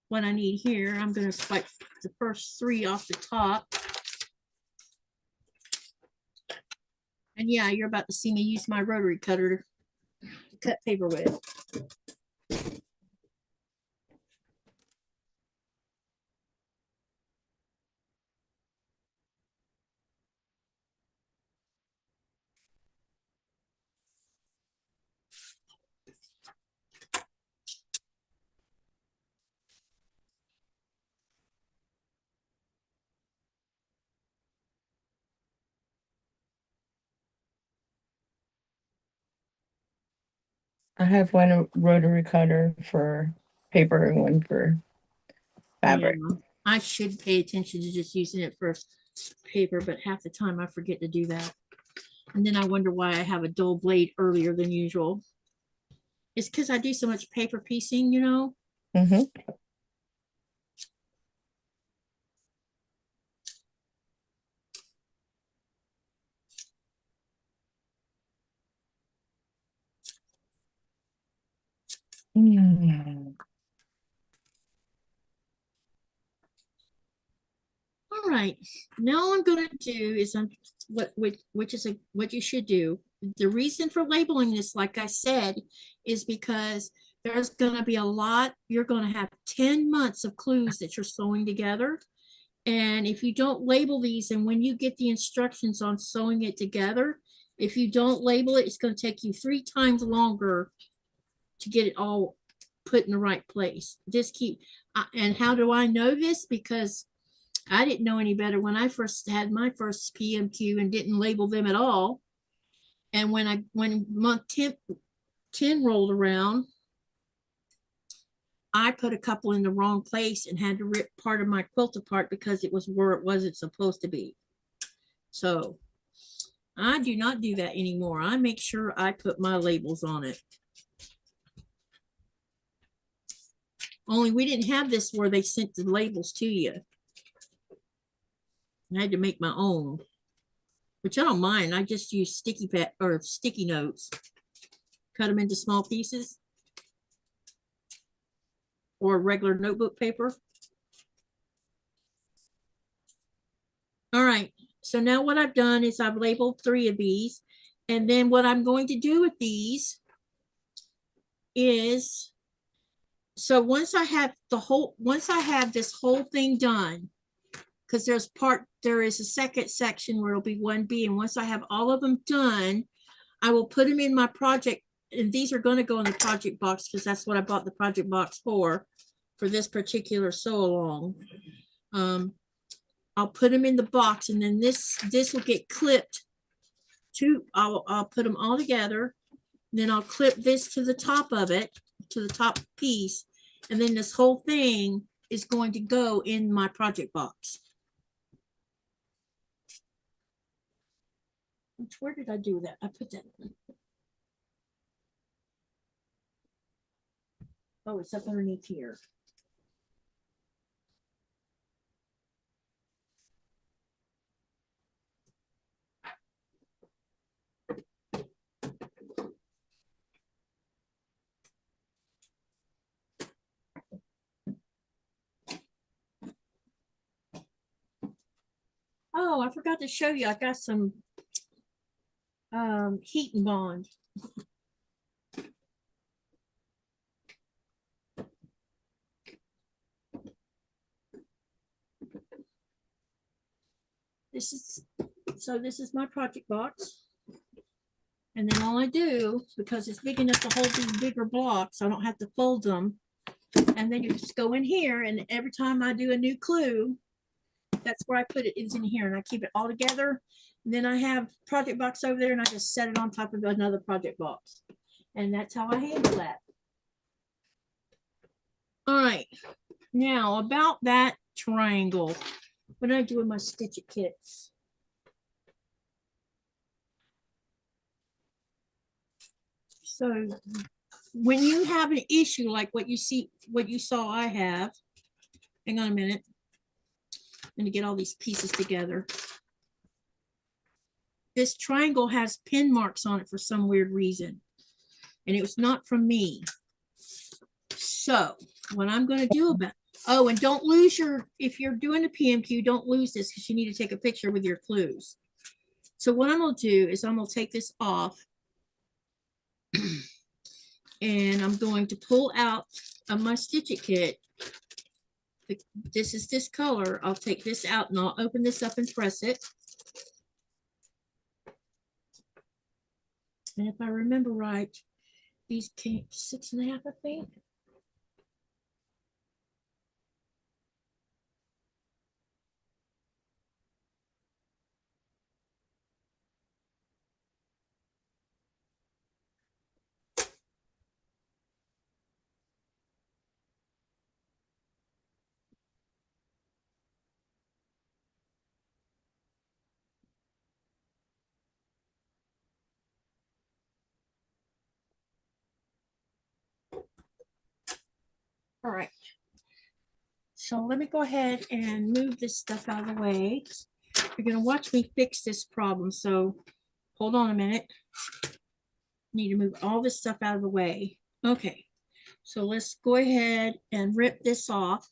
what I need here. I'm going to swipe the first 3 off the top. And yeah, you're about to see me use my rotary cutter to cut paper with. I have one rotary cutter for paper and one for fabric. Yeah, I should pay attention to just using it for paper, but half the time I forget to do that. And then I wonder why I have a dull blade earlier than usual. It's because I do so much paper piecing, you know. Mm-hmm. All right, now all I'm going to do is what you should do. The reason for labeling this, like I said, is because there's going to be a lot. You're going to have 10 months of clues that you're sewing together. And if you don't label these, and when you get the instructions on sewing it together, if you don't label it, it's going to take you 3 times longer to get it all put in the right place. And how do I know this? Because I didn't know any better when I first had my first PMQ and didn't label them at all. And when month 10 rolled around, I put a couple in the wrong place and had to rip part of my quilt apart because it was where it wasn't supposed to be. So I do not do that anymore. I make sure I put my labels on it. Only we didn't have this where they sent the labels to you. I had to make my own, which I don't mind. I just use sticky notes, cut them into small pieces, or regular notebook paper. All right, so now what I've done is I've labeled 3 of these, and then what I'm going to do with these is, so once I have this whole thing done, because there is a second section where it'll be 1B, and once I have all of them done, I will put them in my project, and these are going to go in the project box because that's what I bought the project box for this particular sew along. I'll put them in the box, and then this will get clipped to, I'll put them all together, then I'll clip this to the top of it, to the top piece, and then this whole thing is going to go in my project box. Where did I do that? I put that. Oh, it's up underneath here. Oh, I forgot to show you. I got some heat and bond. This is my project box. And then all I do, because it's big enough to hold these bigger blocks, I don't have to fold them. And then you just go in here, and every time I do a new clue, that's where I put it, is in here, and I keep it all together. And then I have project box over there, and I just set it on top of another project box. And that's how I handle that. All right. Now about that triangle. What did I do with my stitch it kits? So when you have an issue like what you saw I have, hang on a minute. I'm going to get all these pieces together. This triangle has pin marks on it for some weird reason. And it was not from me. So what I'm going to do about, oh, and don't lose your, if you're doing a PMQ, don't lose this because you need to take a picture with your clues. So what I'm going to do is I'm going to take this off and I'm going to pull out of my stitch it kit. This is this color. I'll take this out and I'll open this up and press it. And if I remember right, these came 6.5, I think. All right. So let me go ahead and move this stuff out of the way. You're going to watch me fix this problem. So hold on a minute. Need to move all this stuff out of the way. Okay. So let's go ahead and rip this off.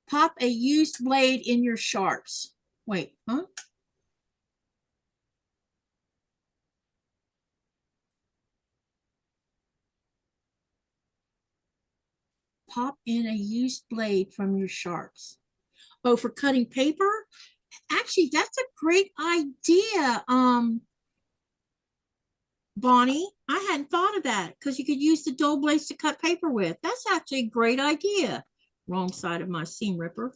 Pop a used blade in your sharps. Wait, huh? Pop in a used blade from your sharps. Oh, for cutting paper? Actually, that's a great idea. Bonnie, I hadn't thought of that because you could use the dull blades to cut paper with. That's actually a great idea. Wrong side of my seam ripper.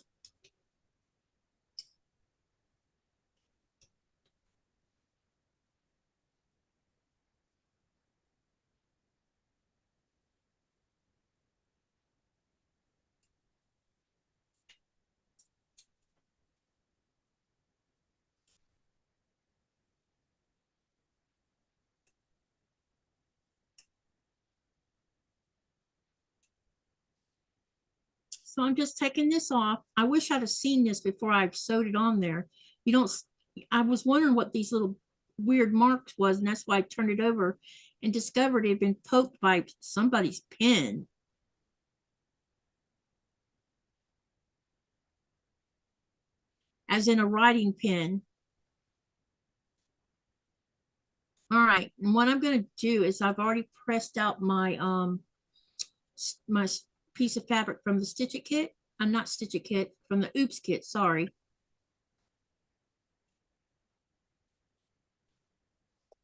So I'm just taking this off. I wish I'd have seen this before I sewed it on there. You don't, I was wondering what these little weird marks was, and that's why I turned it over and discovered it had been poked by somebody's pen. As in a writing pen. All right, and what I'm going to do is I've already pressed out my my piece of fabric from the Stitch It kit. I'm not Stitch It kit, from the Oops kit, sorry.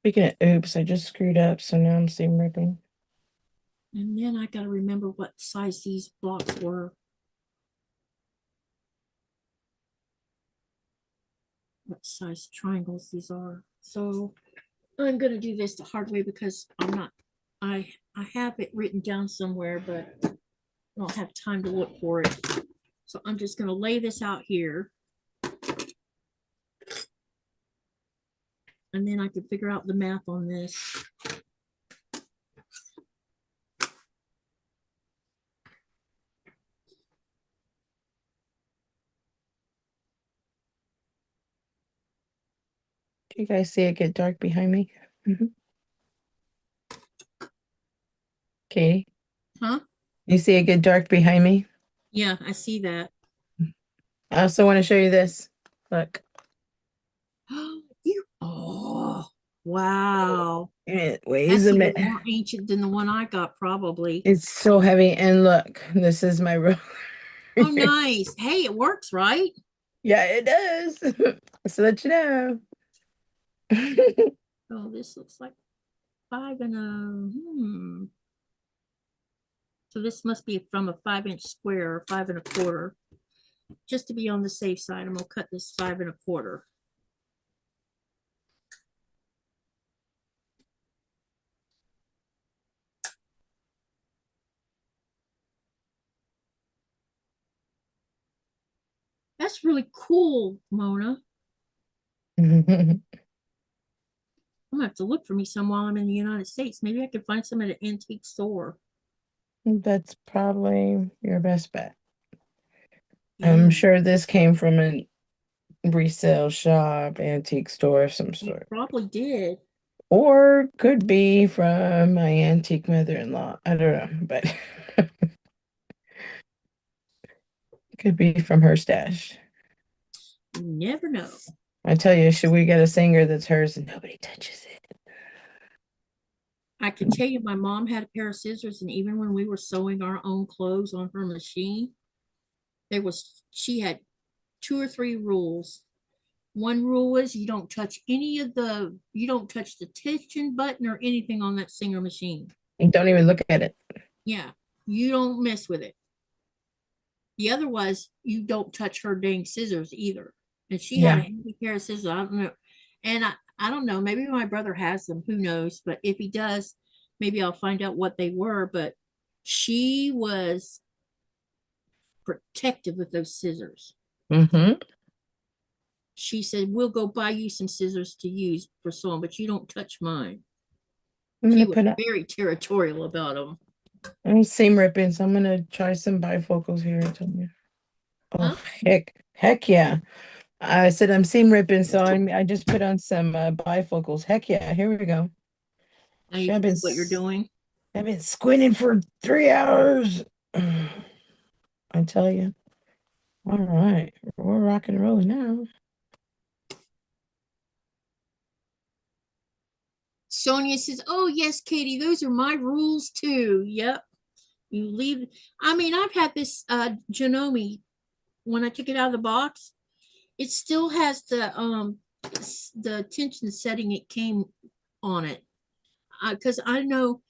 Speaking of oops, I just screwed up, so now I'm seam ripping. And then I got to remember what size these blocks were. What size triangles these are. So I'm going to do this the hard way because I'm not, I have it written down somewhere, but I don't have time to look for it. So I'm just going to lay this out here. And then I can figure out the math on this. Do you guys see it get dark behind me? Katie? Huh? You see it get dark behind me? Yeah, I see that. I also want to show you this. Look. Oh, wow. It weighs That's a even bit. more ancient than the one I got, probably. It's so heavy. And look, this is my roller. Oh, nice. Hey, it works, right? Yeah, it does. Just to let you know. Oh, this looks like 5 and a, So this must be from a 5-inch square or 5 1/4. Just to be on the safe side, I'm gonna cut this 5 1/4. That's really cool, Mona. That's I'm gonna have to look for me some while I'm in the United States. Maybe I could find some at an antique store. probably your best bet. Yeah, I'm sure this came from a resale shop, antique store of some you sort. probably did. Or could be from my antique mother-in-law. I don't know, but could be from her stash. You never know. I tell you, should we get a singer that's hers and nobody touches it? I can tell you, my mom had a pair of scissors, and even when we were sewing our own clothes on her machine, she had 2 or 3 rules. One rule was you don't touch you don't touch the tension button or anything on that Singer machine. And don't even look at it. Yeah, you don't mess with it. The other was you don't touch her dang scissors either. And she had a Yeah. heavy pair of scissors. I don't know. And I don't know. Maybe my brother has them. Who knows? But if he does, maybe I'll find out what they were. But she was protective of those scissors. Mm-hmm. She said, "We'll go buy you some scissors to use for sewing, but you don't touch mine." I'm She gonna was put up very territorial about them. seam ripping, so I'm gonna try some bifocals here. Huh? Oh heck yeah! I said I'm seam ripping, so I just put on some bifocals. Heck yeah! Here we go. Now you I've can been see what you're doing. I've been squinting for 3 hours. I tell you. All right, we're rock and rolling now. Sonia says, "Oh yes, Katie, those are my rules too." Yep. You leave. I mean, I've had this Janome when I took it out of the box. It still has the tension setting it came on it. Because I know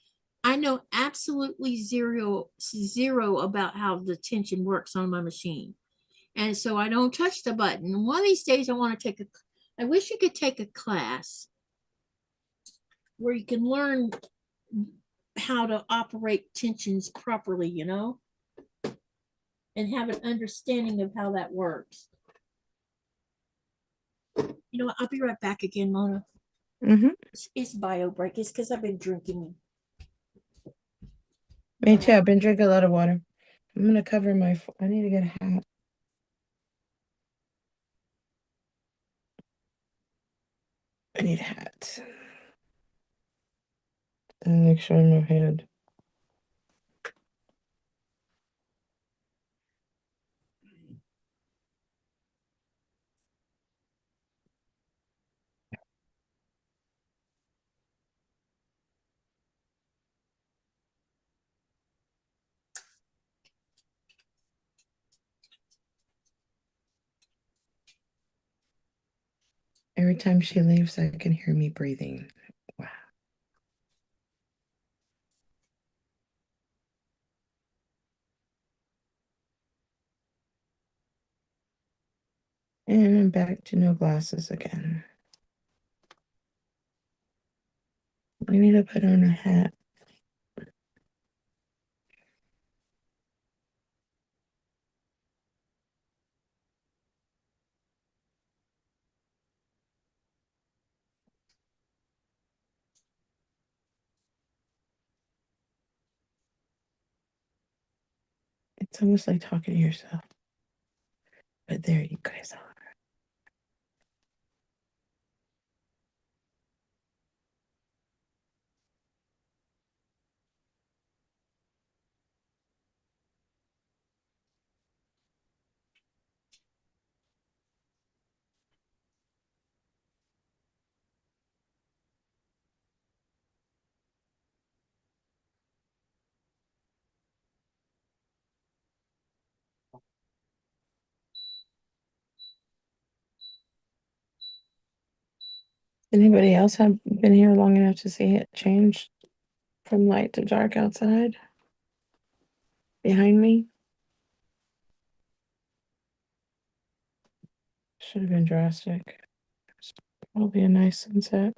absolutely zero about how the tension works on my machine. And so I don't touch the button. One of these days I wish you could take a class where you can learn how to operate tensions properly, and have an understanding of how that works. You know what? I'll be right back again, Mona. Mm-hmm. It's bio break. It's because I've been drinking. Me too. I've been drinking a lot of water. I'm gonna cover my. I need to get a hat. I need a hat. And make sure my head. Every time she leaves, I can hear me breathing. Wow. And I'm back to no glasses again. I need to put on a hat. It's almost like talking to yourself. But there you guys are. Anybody else have been here long enough to see it change from light to dark outside? Behind me? Should have been drastic. It's probably a nice sunset.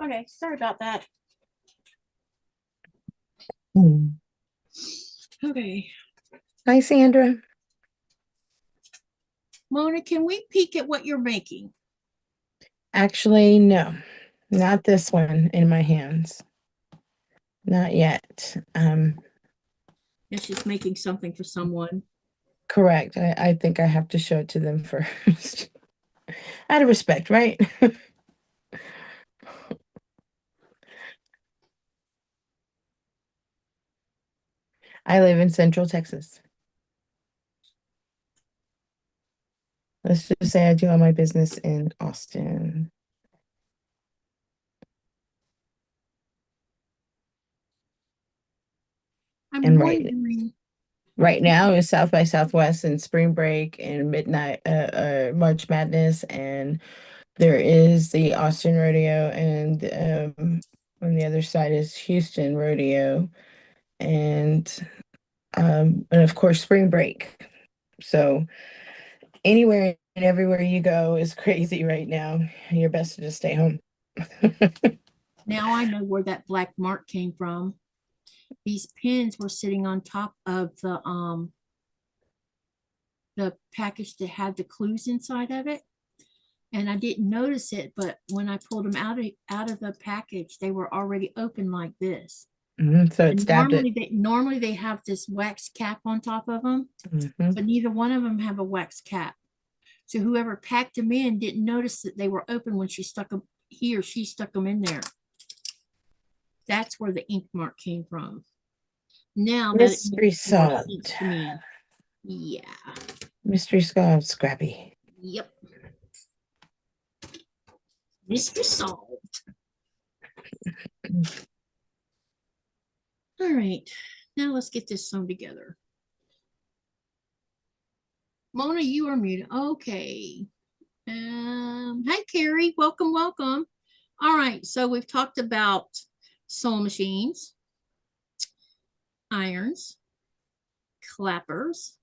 Okay, sorry about that. Okay. Hi, Sandra. Mona, can we peek at what you're making? Actually, no, not this one in my hands. Not yet. Yes, she's making something for someone. Correct. I think I have to show it to them first. Out of respect, right? I live in Central Texas. Let's just say I do all my business in Austin. I'm And wondering. right now is South by Southwest and spring break and midnight March Madness, and there is the Austin Rodeo, and on the other side is Houston Rodeo, and of course spring break. So anywhere and everywhere you go is crazy right now. You're best to just stay home. Now I know where that black mark came from. These pins were sitting on top of the package that had the clues inside of it. And I didn't notice it, but when I pulled them out of the package, they were already open like this. So it And stabbed it. normally they have this wax cap on top of them, Mhm. but neither one of them have a wax cap. So whoever packed them in didn't notice that they were open when she stuck them, he or she stuck them in there. That's where the ink mark came from. Now that it Mystery makes more solved. sense to me. Yeah. Mystery solved, Scrappy. Yep. Mystery solved. All right. Now let's get this sewn together. Mona, you are muted. Okay. Hi, Carrie. Welcome, welcome. All right. So we've talked about sewing machines, irons, clappers,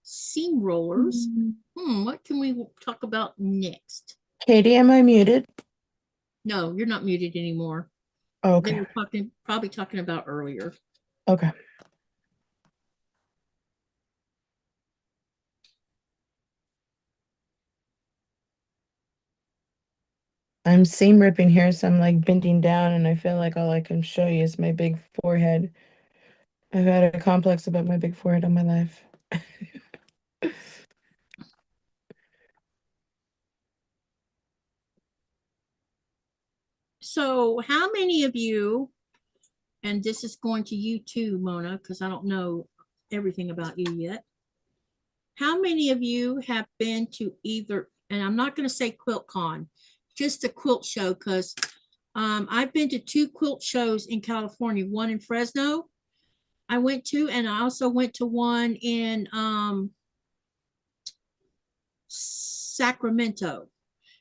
seam rollers. What can we talk about next? Katie, am I muted? No, you're not muted anymore. They Okay. were probably talking about earlier. Okay. I'm seam ripping here, so I'm like bending down, and I feel like all I can show you is my big forehead. I've had a complex about my big forehead all my life. So how many of you, and this is going to you too, Mona, because I don't know everything about you yet. How many of you have been to either, and I'm not going to say QuiltCon, just a quilt show, because I've been to 2 quilt shows in California, one in Fresno I went to, and I also went to one in Sacramento.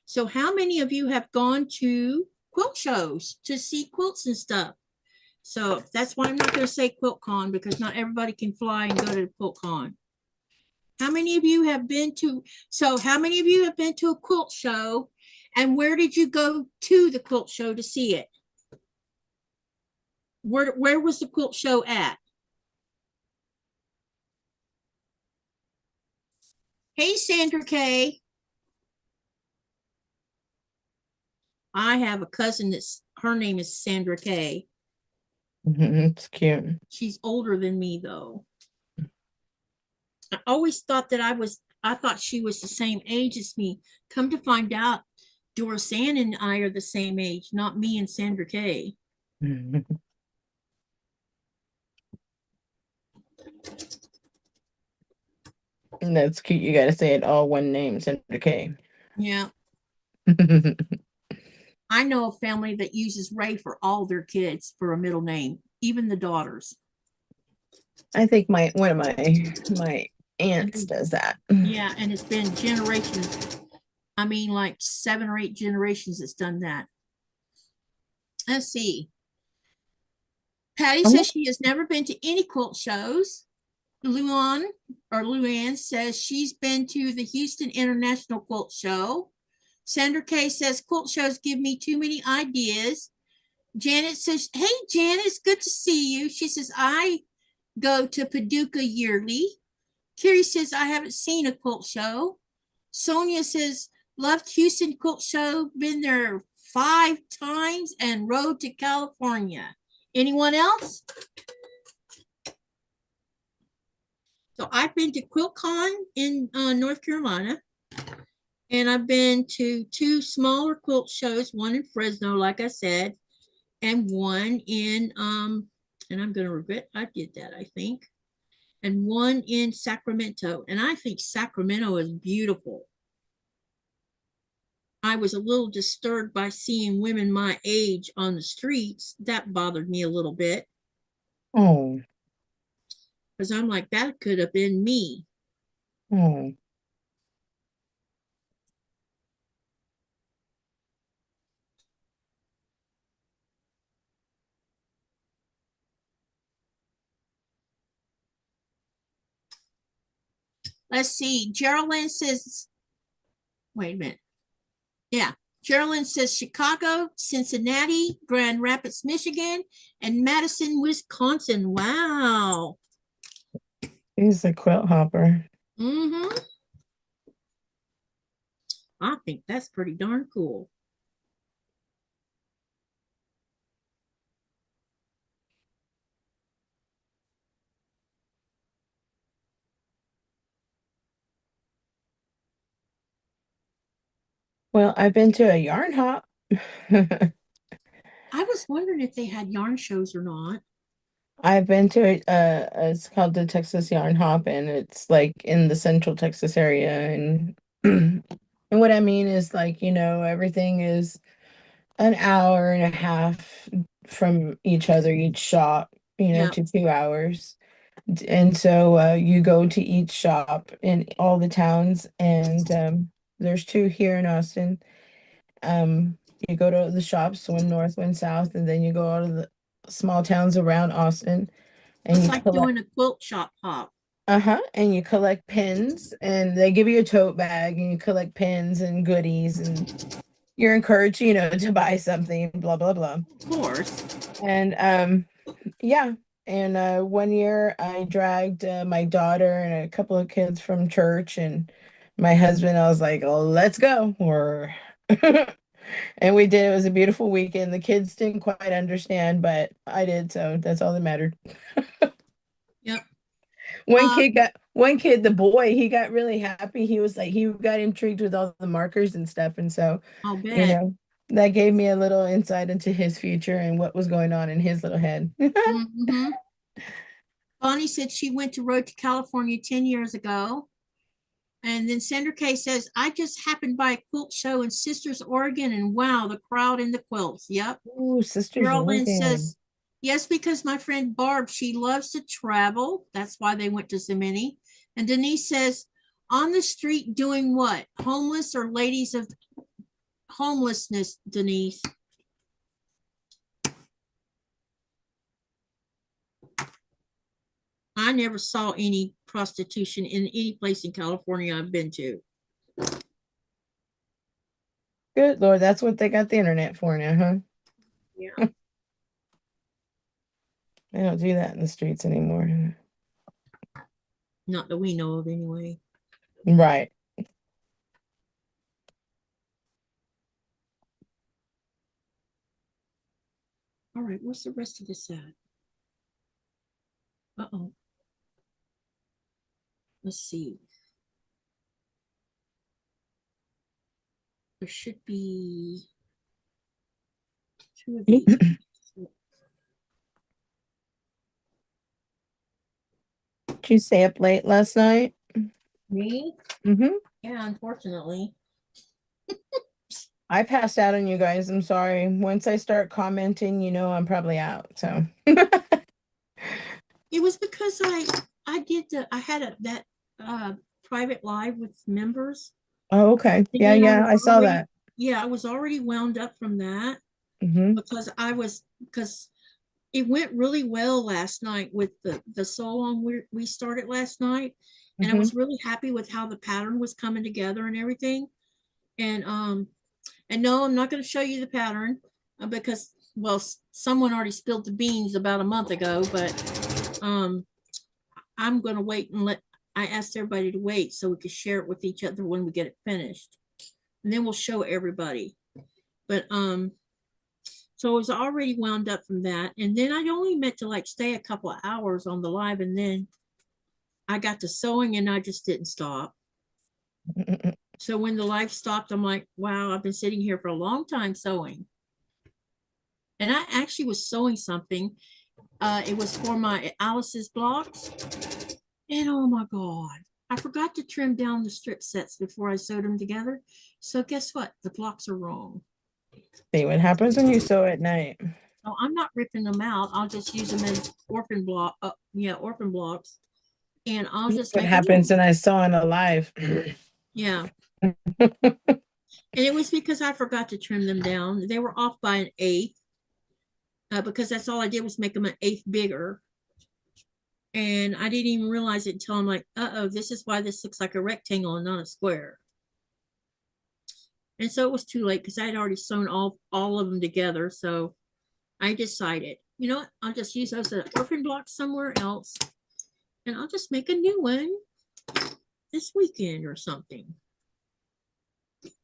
So how many of you have gone to quilt shows to see quilts and stuff? So that's why I'm not going to say QuiltCon, because not everybody can fly and go to QuiltCon. How many of you have been to, how many of you have been to a quilt show, and where did you go to the quilt show to see it? Where was the quilt show at? Hey, Sandra K. I have a cousin her name is Sandra K. It's cute. She's older than me though. I always thought that I thought she was the same age as me. Come to find out, Doris Ann and I are the same age, not me and Sandra K. And that's cute. You got to say it all one name, Sandra K. Yeah. I know a family that uses Ray for all their kids for a middle name, even the daughters. I think one of my aunts does that. Yeah, and it's been generations. I mean, like 7 or 8 generations it's done that. Let's see. Patty says she has never been to any quilt shows. Luann says she's been to the Houston International Quilt Show. Sandra K says quilt shows give me too many ideas. Janet says, hey, Janet, it's good to see you. She says, I go to Paducah yearly. Carrie says, I haven't seen a quilt show. Sonia says, loved Houston Quilt Show, been there 5 times and rode to California. Anyone else? So I've been to QuiltCon in North Carolina, and I've been to 2 smaller quilt shows, one in Fresno, like I said, and one in, and I'm going to regret I did that, I think, and one in Sacramento. And I think Sacramento is beautiful. I was a little disturbed by seeing women my age on the streets. That bothered me a little bit. Oh. Because I'm like, that could have been me. Oh. Let's see. Geraldine says, wait a minute. Yeah. Geraldine says Chicago, Cincinnati, Grand Rapids, Michigan, and Madison, Wisconsin. Wow. He's a quilt hopper. Mm-hmm. I think that's pretty darn cool. Well, I've been to a yarn hop. I was wondering if they had yarn shows or not. I've been to it. It's called the Texas Yarn Hop, and it's like in the Central Texas area. And and what I mean is, like, everything is an hour and a half from each other, each shop, Yeah. to 2 hours. And so you go to each shop in all the towns, and there's 2 here in Austin. You go to the shops, one north, one south, and then you go out of the small towns around Austin, and It's you like collect. doing a quilt shop hop. And you collect pins, and they give you a tote bag, and you collect pins and goodies, and you're encouraged, to buy something, blah blah blah. Of course. And yeah. And one year I dragged my daughter and a couple of kids from church, and my husband, I was like, oh, let's go. Or and we did. It was a beautiful weekend. The kids didn't quite understand, but I did, so that's all that mattered. Yep. One kid, the boy, he got really happy. He was like, he got intrigued with all the markers and stuff. And so, I'll you bet. know, that gave me a little insight into his future and what was going on in his little head. Mm-hmm. Bonnie said she went to Road to California 10 years ago. And then Sandra Kay says, I just happened by a quilt show in Sisters, Oregon, and wow, the crowd in the quilts. Yep. Ooh, Sisters Carolyn Oregon. says, yes, because my friend Barb, she loves to travel. That's why they went to so many. And Denise says, on the street doing what? Homeless or ladies of homelessness, Denise? I never saw any prostitution in any place in California I've been to. Good Lord, that's what they got the internet for now, huh? Yeah. They don't do that in the streets anymore. Not that we know of anyway. Right. All right, what's the rest of this at? Uh-oh. Let's see. There should be 2 of these. Did you stay up late last night? Me? Mm-hmm. Yeah, unfortunately. I passed out on you guys. I'm sorry. Once I start commenting, I'm probably out. So It was because I had that private live with members. oh, okay. Yeah, And I saw already, that. yeah, I was already wound up from that Mm-hmm. because it went really well last night with the song we started last night. And I was really happy with how the pattern was coming together and everything. And no, I'm not going to show you the pattern because well, someone already spilled the beans about a month ago, but I'm going to wait and I asked everybody to wait so we could share it with each other when we get it finished. And then we'll show everybody. But so I was already wound up from that. And then I only meant to like stay a couple of hours on the live, and then I got to sewing and I just didn't stop. So when the live stopped, I'm like, wow, I've been sitting here for a long time sewing. And I actually was sewing something. It was for my Alice's blocks. And oh my God, I forgot to trim down the strip sets before I sewed them together. So guess what? The blocks are wrong. See what happens when you sew at night. So I'm not ripping them out. I'll just use them as orphan blocks. And I'll just What make happens when I sew on a live. Yeah. And it was because I forgot to trim them down. They were off by an eighth. Because that's all I did was make them an eighth bigger. And I didn't even realize it until I'm like, uh-oh, this is why this looks like a rectangle and not a square. And so it was too late because I had already sewn all of them together. So I decided, you know what? I'll just use those as orphan blocks somewhere else. And I'll just make a new one this weekend or something.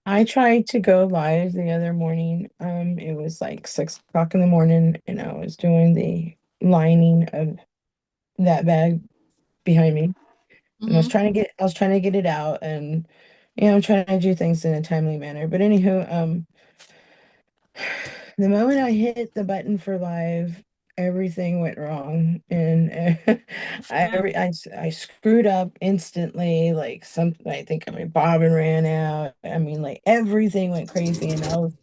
I tried to go live the other morning. It was like 6 o'clock in the morning, and I was doing the lining of that bag behind me. And I was trying to get it out, and I'm trying to do things in a timely manner. But anywho, the moment I hit the button for live, everything went wrong, and I screwed up instantly. Like I think my bobbin ran out. I mean, like everything went crazy, and I was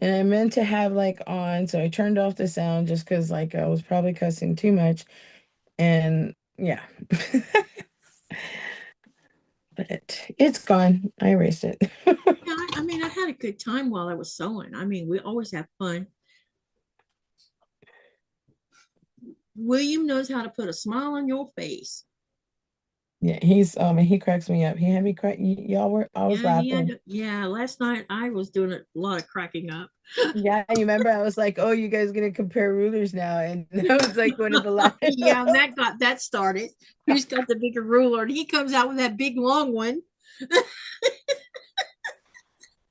and I meant to have like on, so I turned off the sound just because like I was probably cussing too much, and yeah. But it's gone. I erased it. Yeah, I mean, I had a good time while I was sewing. I mean, we always have fun. William knows how to put a smile on your face. Yeah, he cracks me up. He had me crack. Y'all were, I was laughing. Last night I was doing a lot of cracking up. Yeah, you remember I was like, "Oh, you guys gonna compare rulers now?" And that was like one of the last. Yeah, and that got that started. Who's got the bigger ruler? And he comes out with that big long one.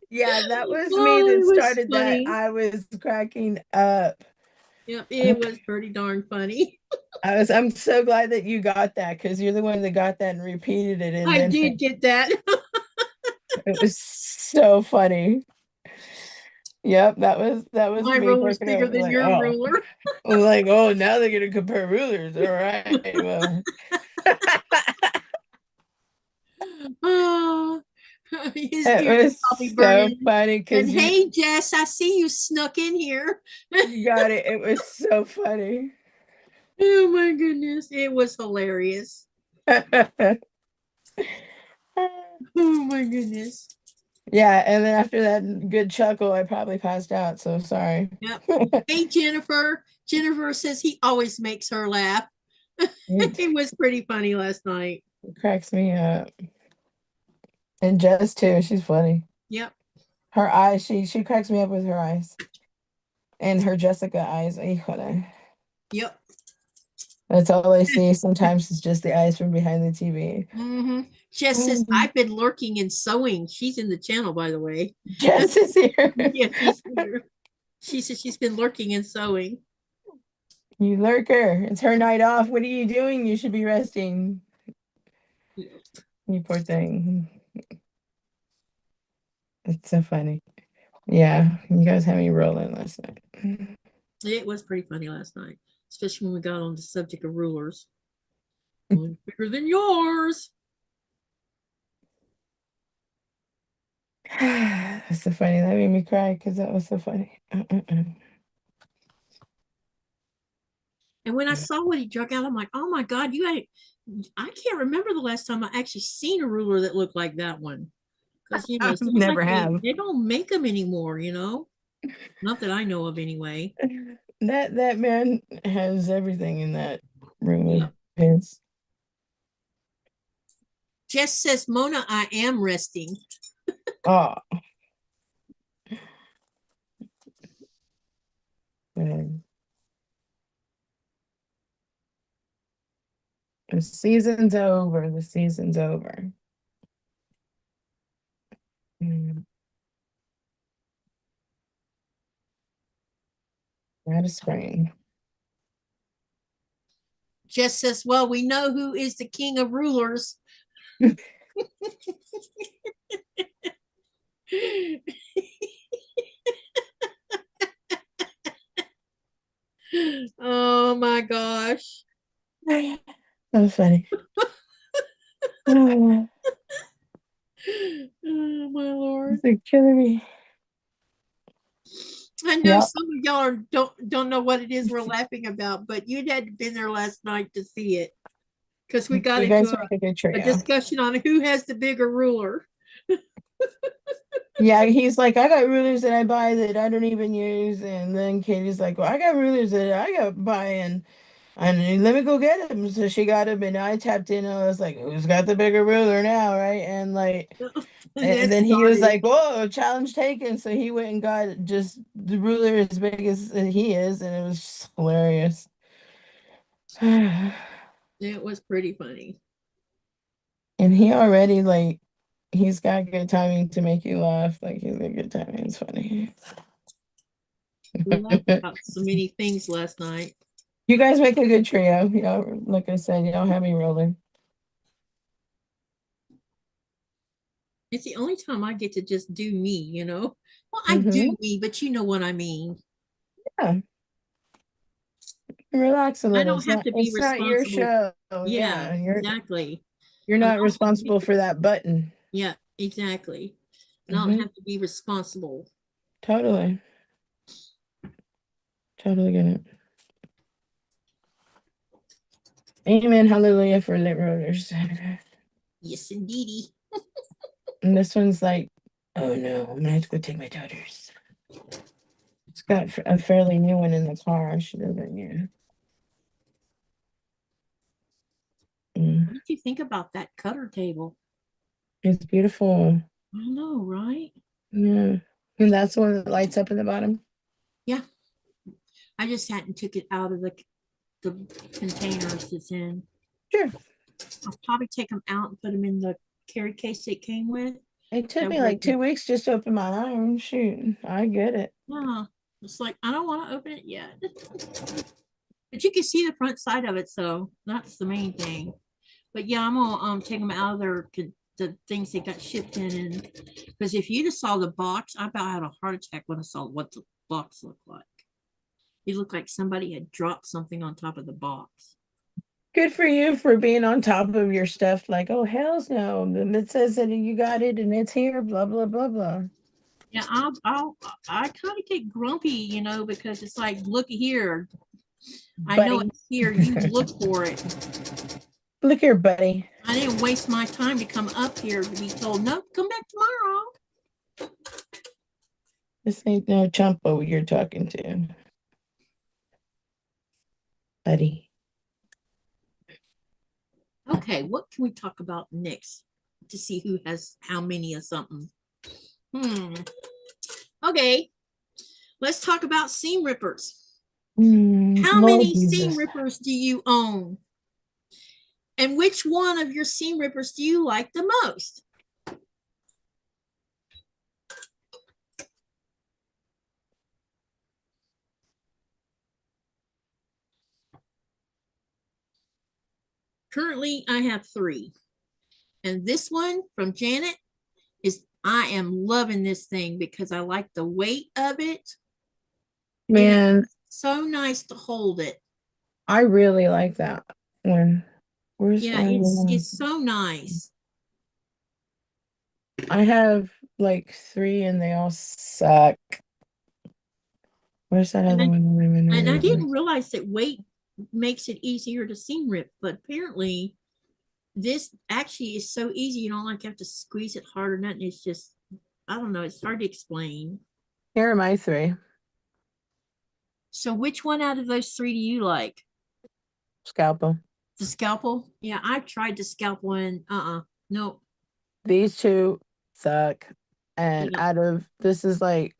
Yeah, that was Oh, me it that was started that. funny. I was cracking up. Yep, it was pretty darn funny. I'm so glad that you got that because you're the one that got that and repeated it. And I then did get that. it was so funny. Yep, that was My me ruler's working bigger out. than Like, your oh, ruler. I'm like, oh, now they're gonna compare rulers. All right, well. Oh, his It ears was probably so burning. funny And because hey, Jess, I see you snuck in here. you got it. It was so funny. Oh my goodness, it was hilarious. Oh my goodness. Yeah, and then after that good chuckle, I probably passed out. So sorry. Yep. Hey, Jennifer. Jennifer says he always makes her laugh. It was pretty funny last night. It cracks me up. And Jess too. She's funny. Yep. Her eyes, she cracks me up with her eyes. And her Jessica eyes. Híjole. Yep. That's all I see. Sometimes it's just the eyes from behind the TV. Jess says, I've been lurking and sewing. She's in the channel, by the way. Jess is here. Yeah, she's here. She says she's been lurking and sewing. You lurker. It's her night off. What are you doing? You should be resting. You poor thing. It's so funny. Yeah, you guys had me rolling last night. It was pretty funny last night, especially when we got on the subject of rulers. One bigger than yours. That's so funny. That made me cry because that was so funny. And when I saw what he drug out, I'm like, oh my God, I can't remember the last time I actually seen a ruler that looked like that one. Because, Never have. They don't make them anymore, Not that I know of anyway. That man has everything in that room of his. Jess says, Mona, I am resting. Oh. good. The season's over. The season's over. Out of spring. Jess says, well, we know who is the king of rulers. Oh my gosh. That was funny. Oh, Oh my lord. they're killing me. I know Yep. some of y'all don't know what it is we're laughing about, but you'd had to been there last night to see it. Because we got You guys into make a good a trio. discussion on who has the bigger ruler. Yeah, he's like, I got rulers that I buy that I don't even use. And then Katie's like, well, I got rulers that I got buy and let me go get them. So she got them and I tapped in and I was like, who's got the bigger ruler now, right? And like, And and then he was started. like, whoa, challenge taken. So he went and got just the ruler as big as he is, and it was just hilarious. It was pretty funny. And he already like he's got good timing to make you laugh. Like he's got good timing. It's funny. We laughed about so many things last night. You guys make a good trio. You know, like I said, you don't have me rolling. It's the only time I get to just do me, you know. Well, I do me, but you know what I mean. Yeah. Relax a I little. don't have to be It's not your responsible. show. Yeah, Yeah, exactly. you're And I not don't have to be- responsible for that button. Yeah, exactly. And I don't have to be responsible. Totally. Totally get it. Amen. Hallelujah for lit rollers. Yes, indeedy. And this one's like, oh no, I'm gonna have to go take my daughters. It's got a fairly new one in the car. I should have been here. What did you think about that cutter table? It's beautiful. I know, right? Yeah. And that's the one that lights up in the bottom. Yeah. I just hadn't took it out of the containers it's in. Sure. I'll probably take them out and put them in the carry case it came with. It took That me way like 2 weeks just to open my iron. Shoot, I get it. Yeah, it's like I don't want to open it yet. But you can see the front side of it, so that's the main thing. But yeah, I'm gonna take them out of their the things they got shipped in, and because if you just saw the box, I about had a heart attack when I saw what the box looked like. It looked like somebody had dropped something on top of the box. Good for you for being on top of your stuff. Like, oh hells no, it says that you got it and it's here. Blah blah blah blah. Yeah, I kind of get grumpy, you know, because it's like, look here, I know Buddy. it's here. You look for it. Look here, buddy. I didn't waste my time to come up here to be told, nope, come back tomorrow. This ain't no chumpo you're talking to. Buddy. Okay, what can we talk about next to see who has how many of something? Okay, let's talk about seam rippers. How Lord many Jesus. seam rippers do you own? And which one of your seam rippers do you like the most? Currently, I have 3. And this one from Janet is, I am loving this thing because I like the weight of it. Man, So nice to hold it. I really like that one. Where's Yeah, it's so nice. I have like 3 and they all suck. Where's that other one? And I didn't realize that weight makes it easier to seam rip, but apparently this actually is so easy. You don't like have to squeeze it hard or nothing. It's just, I don't know. It's hard to explain. Here are my 3. So which one out of those 3 do you like? Scalpel. The scalpel? Yeah, I tried the scalpel and nope. These 2 suck. And Yeah. out of this is like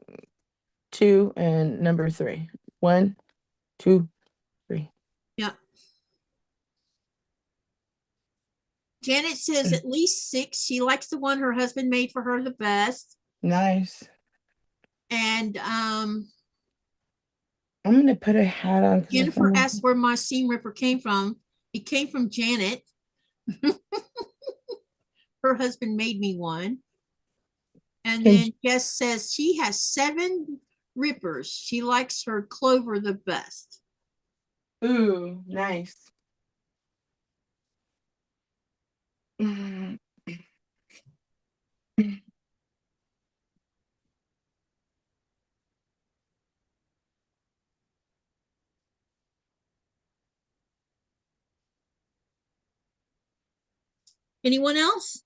2 and number 3. 1, 2, 3. Yeah. Janet says at least 6. She likes the one her husband made for her the best. Nice. And I'm gonna put a hat on. Jennifer asked where my seam ripper came from. It came from Janet. Her husband made me one. And then Jess says she has 7 rippers. She likes her Clover the best. Ooh, nice. Anyone else?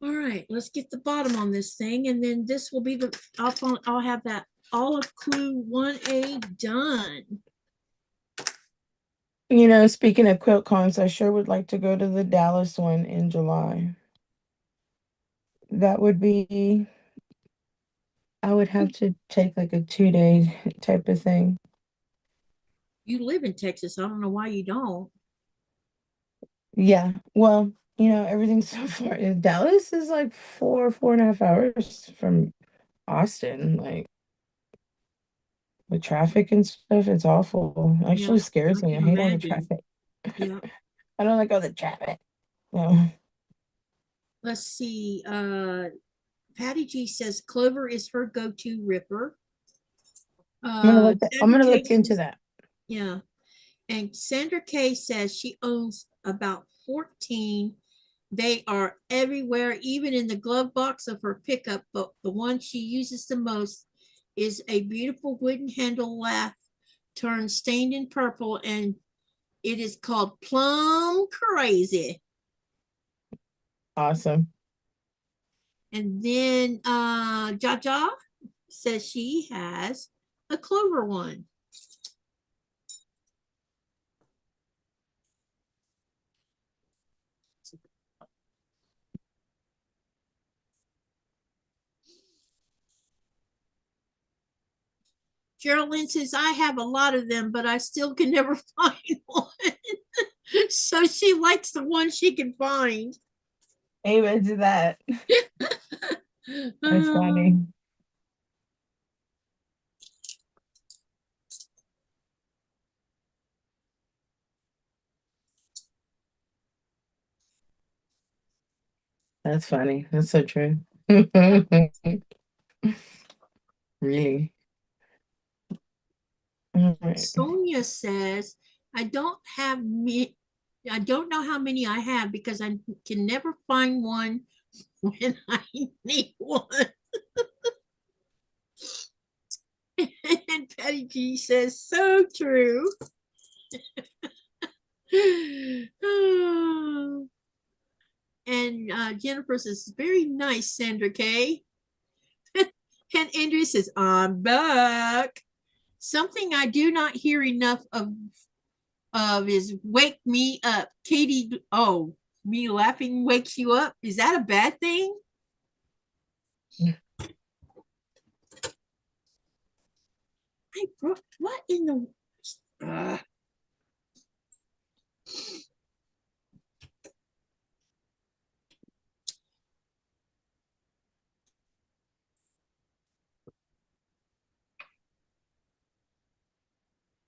All right, let's get the bottom on this thing, and then this will be the, I'll have that olive clue 1A done. You know, speaking of quilt cons, I sure would like to go to the Dallas one in July. That would be, I would have to take like a 2-day type of thing. You live in Texas. I don't know why you don't. Yeah, well, you know, everything's so far. Dallas is like 4.5 hours from Austin. Like with traffic and stuff, it's awful. It actually scares me. I hate all the traffic. Yeah. I don't like all the traffic. No. Let's see. Patty G says Clover is her go-to ripper. I'm gonna look into that. Yeah. And Sandra K says she owns about 14. They are everywhere, even in the glove box of her pickup, but the one she uses the most is a beautiful wooden handle lath turned stained in purple, and it is called Plum Crazy. Awesome. And then Jaja says she has a Clover one. Geraldine says, I have a lot of them, but I still can never find one. So she likes the one she can find. Amen to that. That's funny. That's funny. That's so true. Really. Right. Sonia says, I don't know how many I have because I can never find one when I need one. And Patty G says, so true. And Jennifer says, very nice, Sandra K. And Andrea says, I'm back. Something I do not hear enough of is wake me up. Katie, oh, me laughing wakes you up. Is that a bad thing? What in the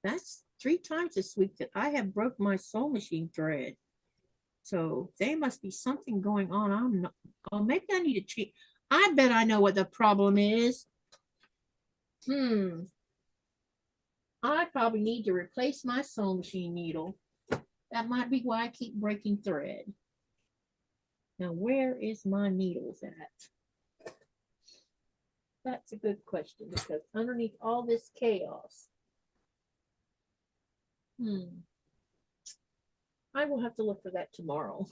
That's 3 times this week that I have broke my sewing machine thread. So there must be something going on. I'm not, oh, maybe I need to check. I bet I know what the problem is. I probably need to replace my sewing machine needle. That might be why I keep breaking thread. Now, where is my needles at? That's a good question because underneath all this chaos, I will have to look for that tomorrow.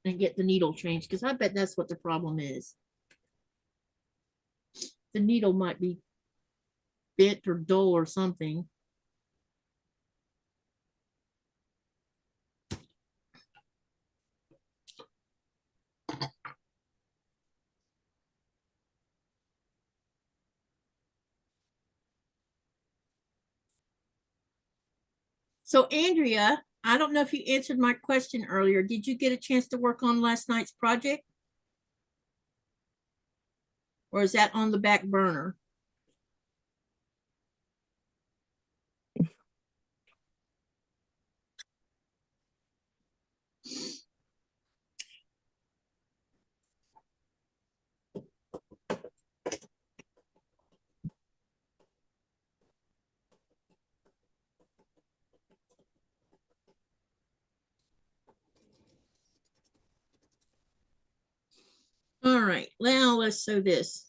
and get the needle changed, because I bet that's what the problem is. The needle might be bent or dull or something. So Andrea, I don't know if you answered my question earlier. Did you get a chance to work on last night's project? Or is that on the back burner? All right, now let's sew this.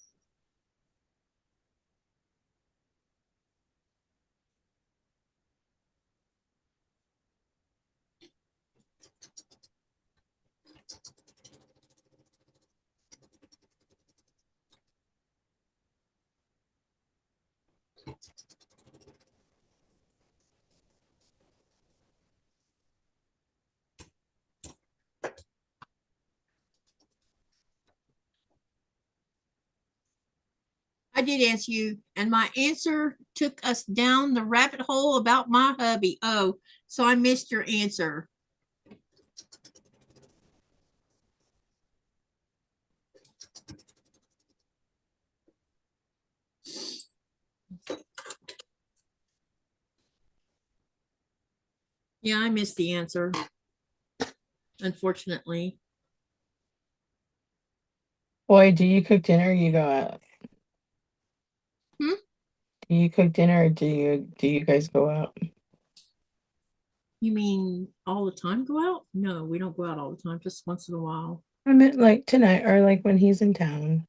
I did answer you, and my answer took us down the rabbit hole about my hubby. Oh, so I missed your answer. Yeah, I missed the answer, unfortunately. Boy, do you cook dinner or you go out? Hmm? Do you cook dinner or do you guys go out? You mean all the time go out? No, we don't go out all the time, just once in a while. I meant like tonight or like when he's in town.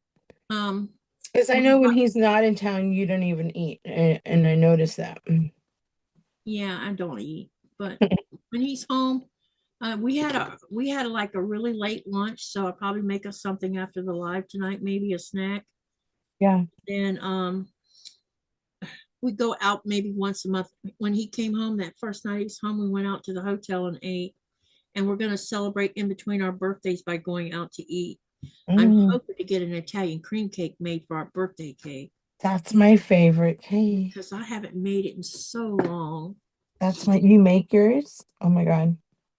Because I know when he's not in town, you don't even eat, and I noticed that. Yeah, I don't eat, but when he's home, we had like a really late lunch, so I'll probably make us something after the live tonight, maybe a snack. Yeah. Then we go out maybe once a month. When he came home that first night he was home, we went out to the hotel and ate. And we're gonna celebrate in between our birthdays by going out to eat. I'm hoping to get an Italian cream cake made for our birthday cake. That's my favorite cake. Because I haven't made it in so long. You make yours? Oh my God.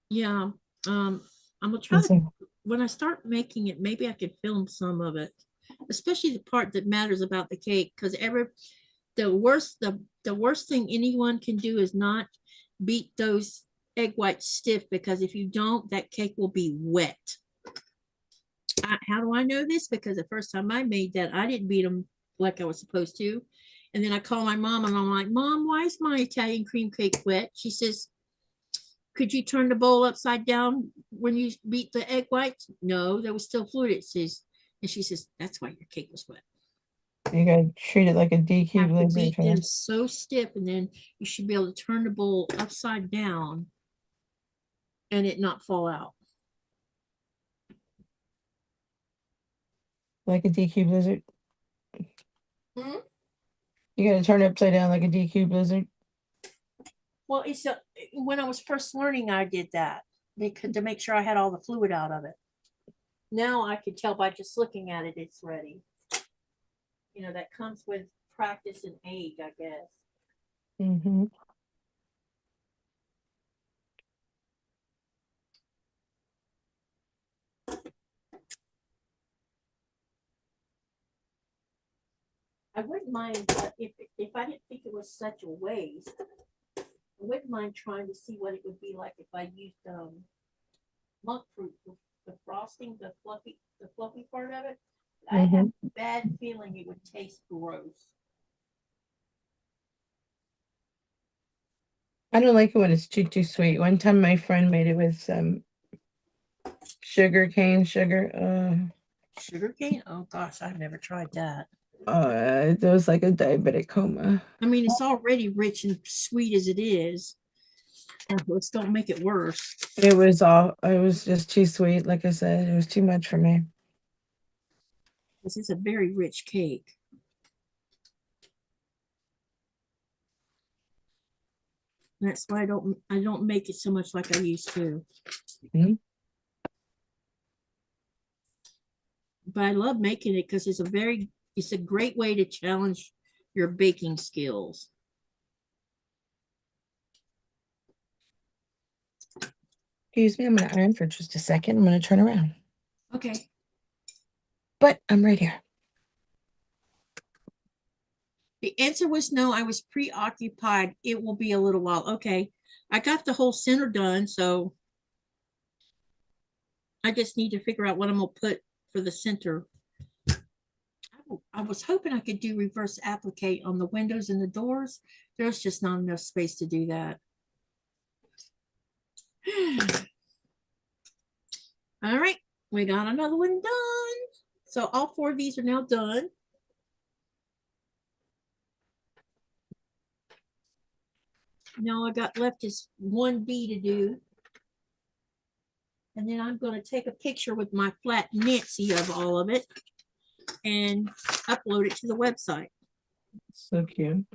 Yeah. I'm gonna try to, when I start making it, maybe I could film some of it, especially the part that matters about the cake. Because the worst thing anyone can do is not beat those egg whites stiff, because if you don't, that cake will be wet. How do I know this? Because the first time I made that, I didn't beat them like I was supposed to. And then I call my mom and I'm like, Mom, why is my Italian cream cake wet? She says, could you turn the bowl upside down when you beat the egg whites? No, there was still fluid. It says, and she says, that's why your cake was wet. You gotta treat it like a DQ blizzard. Beat them so stiff, and then you should be able to turn the bowl upside down and it not fall out. Like a DQ blizzard. Hmm? You gotta turn it upside down like a DQ blizzard. Well, when I was first learning, I did that to make sure I had all the fluid out of it. Now I can tell by just looking at it, it's ready. You know, that comes with practice and age, I guess. Mm-hmm. I wouldn't mind, if I didn't think it was such a waste, I wouldn't mind trying to see what it would be like if I used monk fruit, the frosting, the fluffy part of it. I have a bad feeling it would taste gross. I don't like it when it's too sweet. One time my friend made it with some sugar cane sugar. Sugar cane? Oh gosh, I've never tried that. It was like a diabetic coma. I mean, it's already rich and sweet as it is. Let's don't make it worse. It was just too sweet. Like I said, it was too much for me. This is a very rich cake. That's why I don't make it so much like I used to. Mhm. But I love making it because it's a great way to challenge your baking skills. Excuse me, I'm gonna iron for just a second. I'm gonna turn around. Okay. But I'm right here. The answer was no, I was preoccupied. It will be a little while. Okay. I got the whole center done, so I just need to figure out what I'm gonna put for the center. I was hoping I could do reverse applique on the windows and the doors. There's just not enough space to do that. All right, we got another one done. So all 4 of these are now done. Now I got left is 1B to do. And then I'm going to take a picture with my flat Nancy of all of it and upload it to the website. So cute.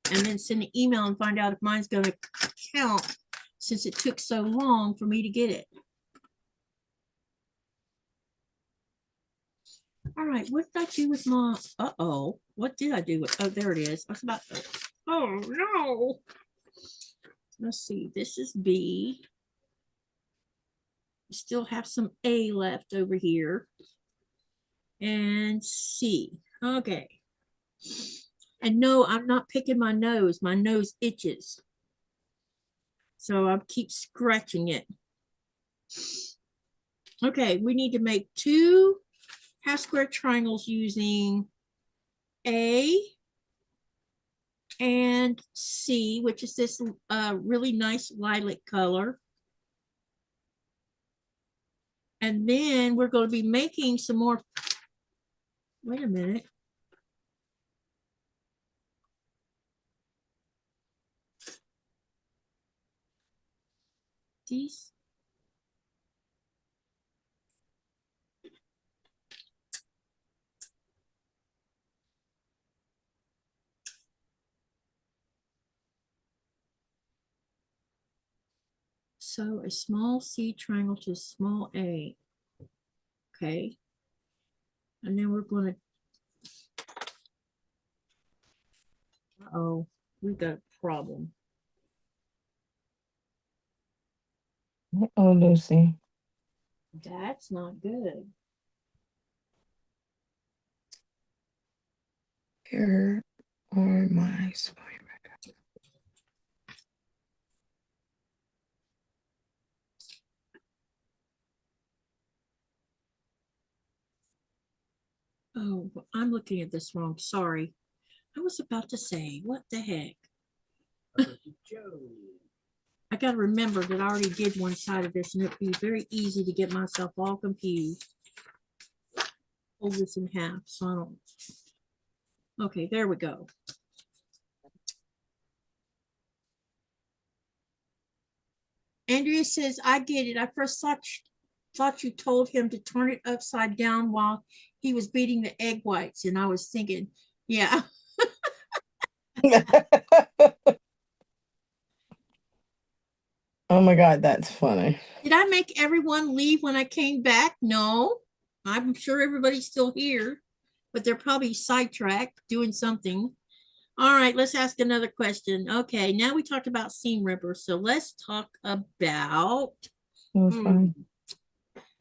And then send an email and find out if mine's going to count since it took so long for me to get it. All right, what did I do with my, what did I do with, oh, there it is. I was about to, oh no. Let's see, this is B. We still have some A left over here. And C, okay. And no, I'm not picking my nose. My nose itches. So I keep scratching it. Okay, we need to make 2 half square triangles using A and C, which is this really nice lilac color. And then we're going to be making some more. Wait a minute. These. So a small C triangle to a small A. Okay. And then we're going to, uh-oh, we've got a problem. Oh, Lucy. That's not good. Here are my spine. Oh, I'm looking at this wrong. Sorry. I was about to say, what the heck? I got to remember that I already did one side of this and it'd be very easy to get myself all confused. Fold this in half, so I don't. Okay, there we go. Andrea says, I get it. I first thought you told him to turn it upside down while he was beating the egg whites. And I was thinking, yeah. Oh my God, that's funny. Did I make everyone leave when I came back? No. I'm sure everybody's still here, but they're probably sidetracked doing something. All right, let's ask another question. Okay, now we talked about seam rippers. So let's talk about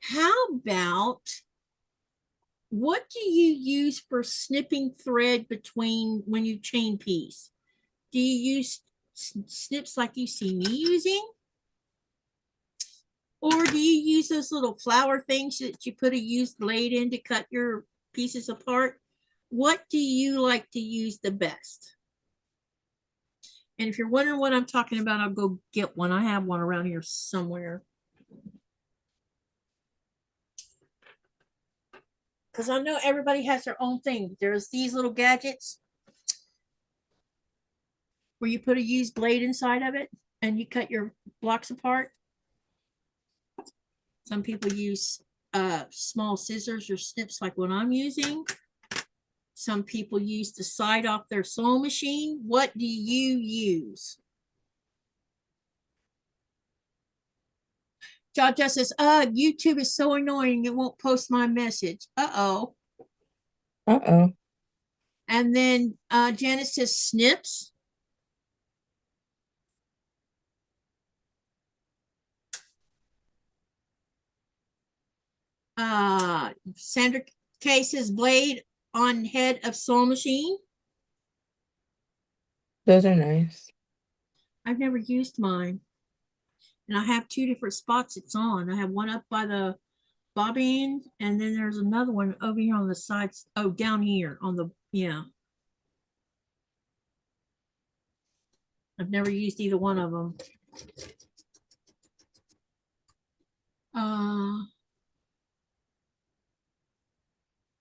how about what do you use for snipping thread between when you chain piece? Do you use snips like you see me using? Or do you use those little flower things that you put a used blade in to cut your pieces apart? What do you like to use the best? And if you're wondering what I'm talking about, I'll go get one. I have one around here somewhere. Because I know everybody has their own thing. There's these little gadgets. where you put a used blade inside of it and you cut your blocks apart. Some people use small scissors or snips like what I'm using. Some people use the side off their sewing machine. What do you use? Jaja says, YouTube is so annoying, it won't post my message. Uh-oh. Uh-oh. And then Janice says snips. Sandra K says blade on head of sewing machine. Those are nice. I've never used mine. And I have two different spots it's on. I have one up by the bobbin, and then there's another one over here on the sides. Oh, down here on the, yeah. I've never used either one of them.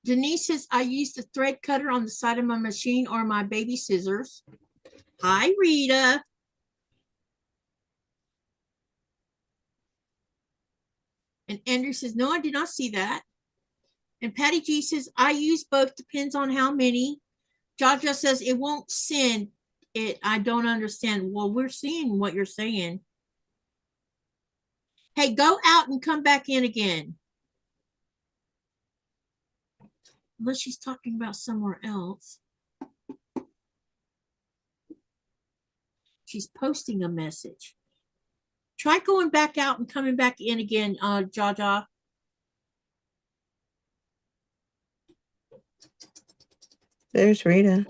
Denise says, I use the thread cutter on the side of my machine or my baby scissors. Hi, Rita. And Andrew says, no, I did not see that. And Patty G says, I use both, depends on how many. Jaja says, it won't send it. I don't understand. Well, we're seeing what you're saying. Hey, go out and come back in again. Unless she's talking about somewhere else. She's posting a message. Try going back out and coming back in again, Jaja. There's Rita.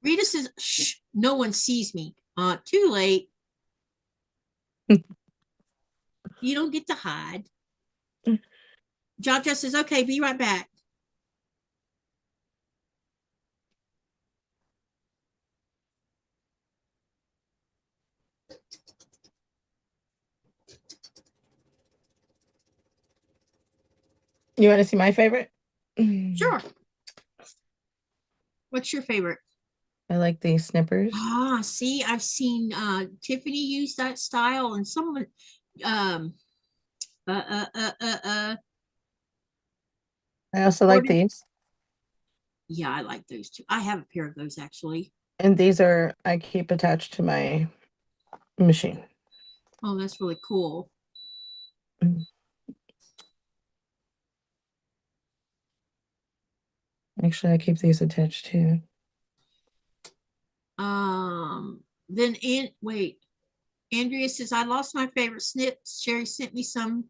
Rita says, shh, no one sees me. Too late. You don't get to hide. Jaja says, okay, be right back. You want to see my favorite? Sure. What's your favorite? I like these snippers. See, I've seen Tiffany use that style, and someone I also like these. Yeah, I like those too. I have a pair of those actually. And these are, I keep attached to my machine. Oh, that's really cool. Actually, I keep these attached too. Then wait, Andrea says, I lost my favorite snips. Sherry sent me some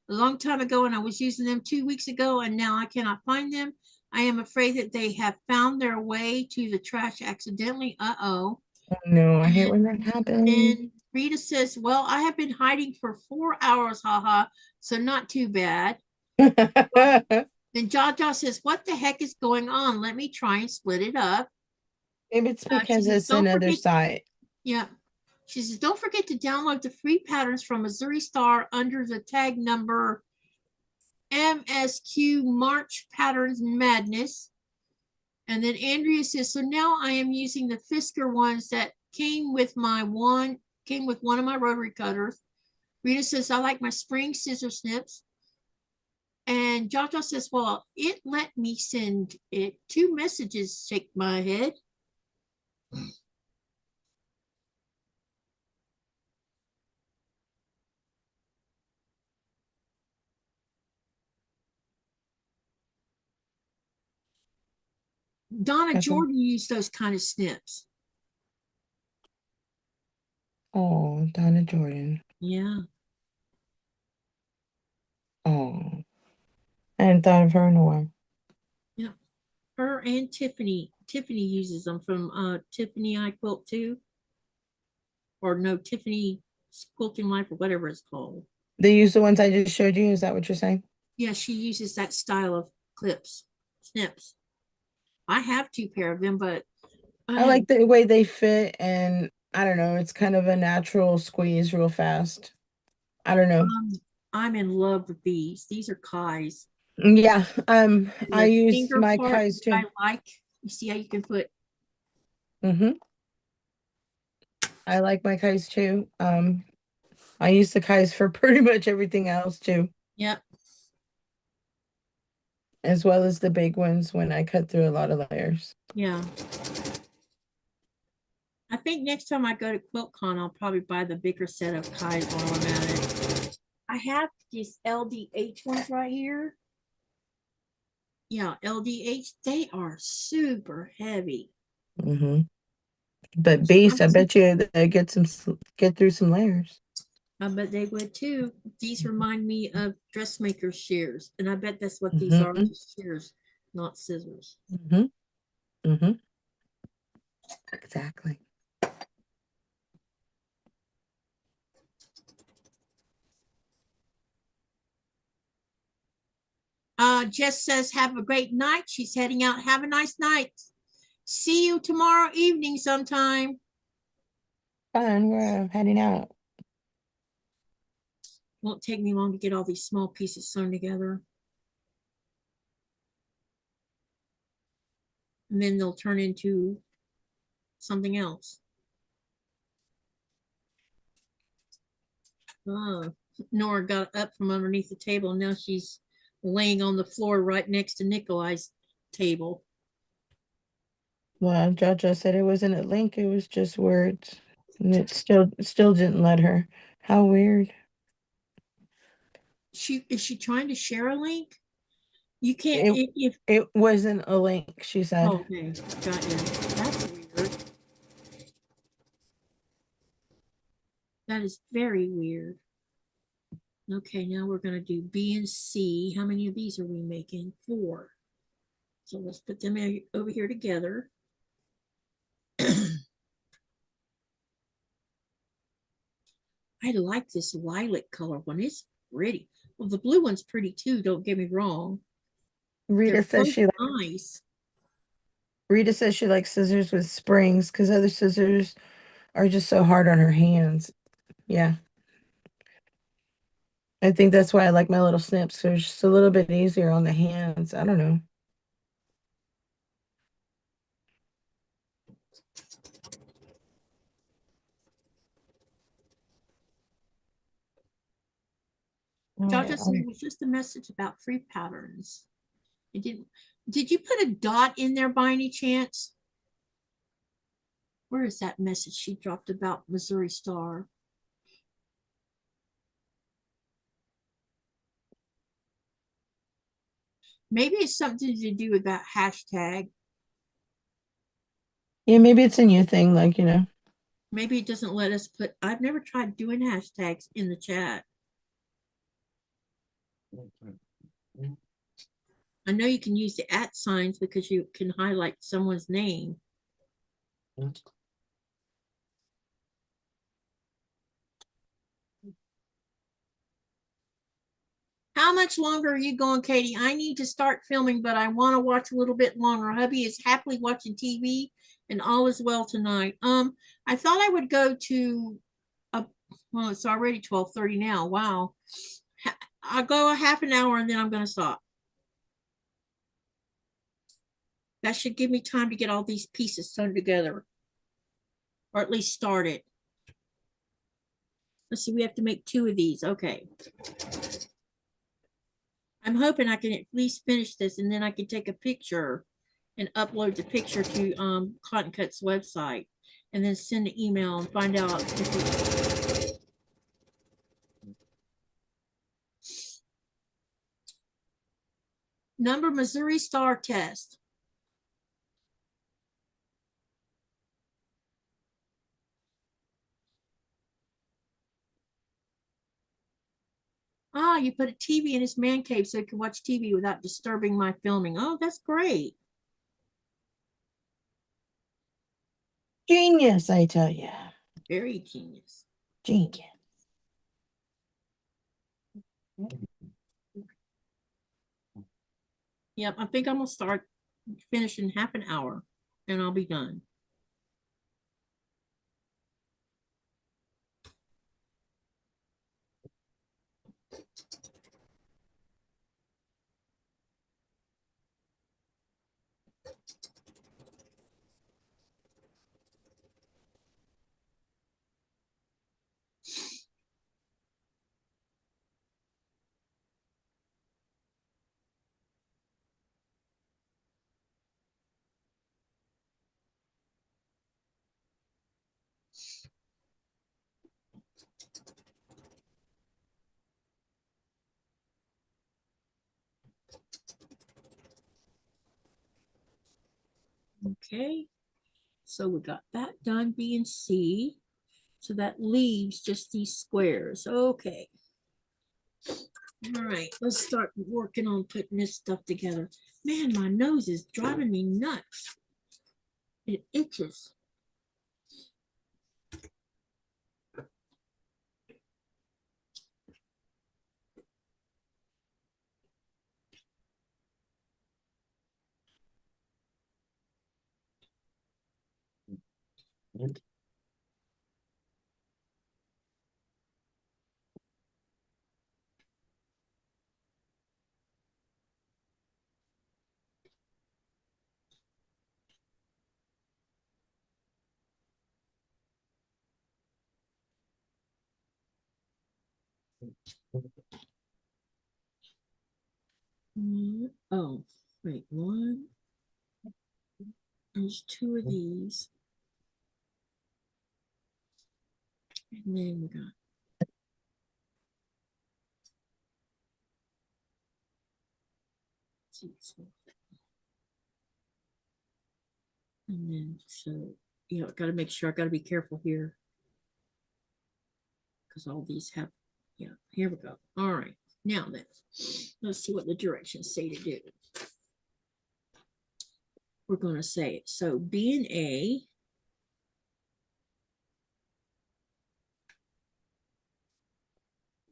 a long time ago, and I was using them 2 weeks ago, and now I cannot find them. I am afraid that they have found their way to the trash accidentally. Uh-oh. Oh, no, I hate when that happens. And Rita says, well, I have been hiding for 4 hours, haha, so not too bad. Then Jaja says, what the heck is going on? Let me try and split it up. Maybe it's because it's another side. Yeah. She says, don't forget to download the free patterns from Missouri Star under the tag number MSQ March Patterns Madness. And then Andrea says, so now I am using the Fisker ones that came with one of my rotary cutters. Rita says, I like my spring scissor snips. And Jaja says, well, it let me send it 2 messages, shake my head. Donna Jordan used those kind of snips. Oh, Donna Jordan. Yeah. Oh, I hadn't thought of her in a while. Yeah. Her and Tiffany. Tiffany uses them from Tiffany I Quilt too. Or no, Tiffany Quilting Life or whatever it's called. They use the ones I just showed you? Is that what you're saying? Yeah, she uses that style of snips. I have 2 pair of them, but I like the way they fit, and I don't know, it's kind of a natural squeeze real fast. I don't know. I'm in love with these. These are Kai's. Yeah, And I the use finger my part Kais I too. like. You see how you can put. I like my Kais too. I use the Kais for pretty much everything else too, Yep. as well as the big ones when I cut through a lot of layers. Yeah. I think next time I go to QuiltCon, I'll probably buy the bigger set of Kais while I'm at it. I have these LDH ones right here. Yeah, LDH. They are super heavy. But Beast, I bet you they get through some layers. I bet they would too. These remind me of dressmaker shears, and I bet that's what these are, just shears, not scissors. Exactly. Jess says, have a great night. She's heading out. Have a nice night. See you tomorrow evening sometime. Fun, we're heading out. Won't take me long to get all these small pieces sewn together. And then they'll turn into something else. Oh, Nora got up from underneath the table. And now she's laying on the floor right next to Nikolai's table. Well, Jaja said it wasn't a link, it was just words. And it still didn't let her. How weird. Is she trying to share a link? You can't if It wasn't a link, she said. oh, okay, got you. That's weird. That is very weird. Okay, now we're going to do B and C. How many of these are we making? 4. So let's put them over here together. I like this lilac color one. It's pretty. Well, the blue one's pretty too, don't get me wrong. Rita says she nice. Rita says she likes scissors with springs because other scissors are just so hard on her hands. Yeah. I think that's why I like my little snips. They're just a little bit easier on the hands. I don't know. Jaja said it was just a message about free patterns. It didn't. Did you put a dot in there by any chance? Where is that message she dropped about Missouri Star? Maybe it's something to do with that hashtag. Yeah, maybe it's a new thing, like, Maybe it doesn't let us put, I've never tried doing hashtags in the chat. I know you can use the @ signs because you can highlight someone's name. How much longer are you going, Katie? I need to start filming, but I want to watch a little bit longer. Hubby is happily watching TV and all is well tonight. I thought I would go to well, it's already 12:30 now. Wow. I'll go a half an hour and then I'm going to stop. That should give me time to get all these pieces sewn together, or at least start it. Let's see, we have to make 2 of these. Okay. I'm hoping I can at least finish this and then I can take a picture and upload the picture to Cotton Cut's website and then send an email and find out if it, number Missouri Star test. Ah, you put a TV in his man cave so he can watch TV without disturbing my filming. Oh, that's great. Genius, I tell you. Very genius. Genius. Yep, I think I'm going to start finishing half an hour and I'll be done. Okay, so we got that done, B and C. So that leaves just these squares. Okay. All right, let's start working on putting this stuff together. Man, my nose is driving me nuts. It itches. Oh, wait, one. There's two of these. And then we got and then so you know, got to make sure I got to be careful here because all these have, yeah, here we go. All right, now then, let's see what the directions say to do. We're going to say it. So B and A,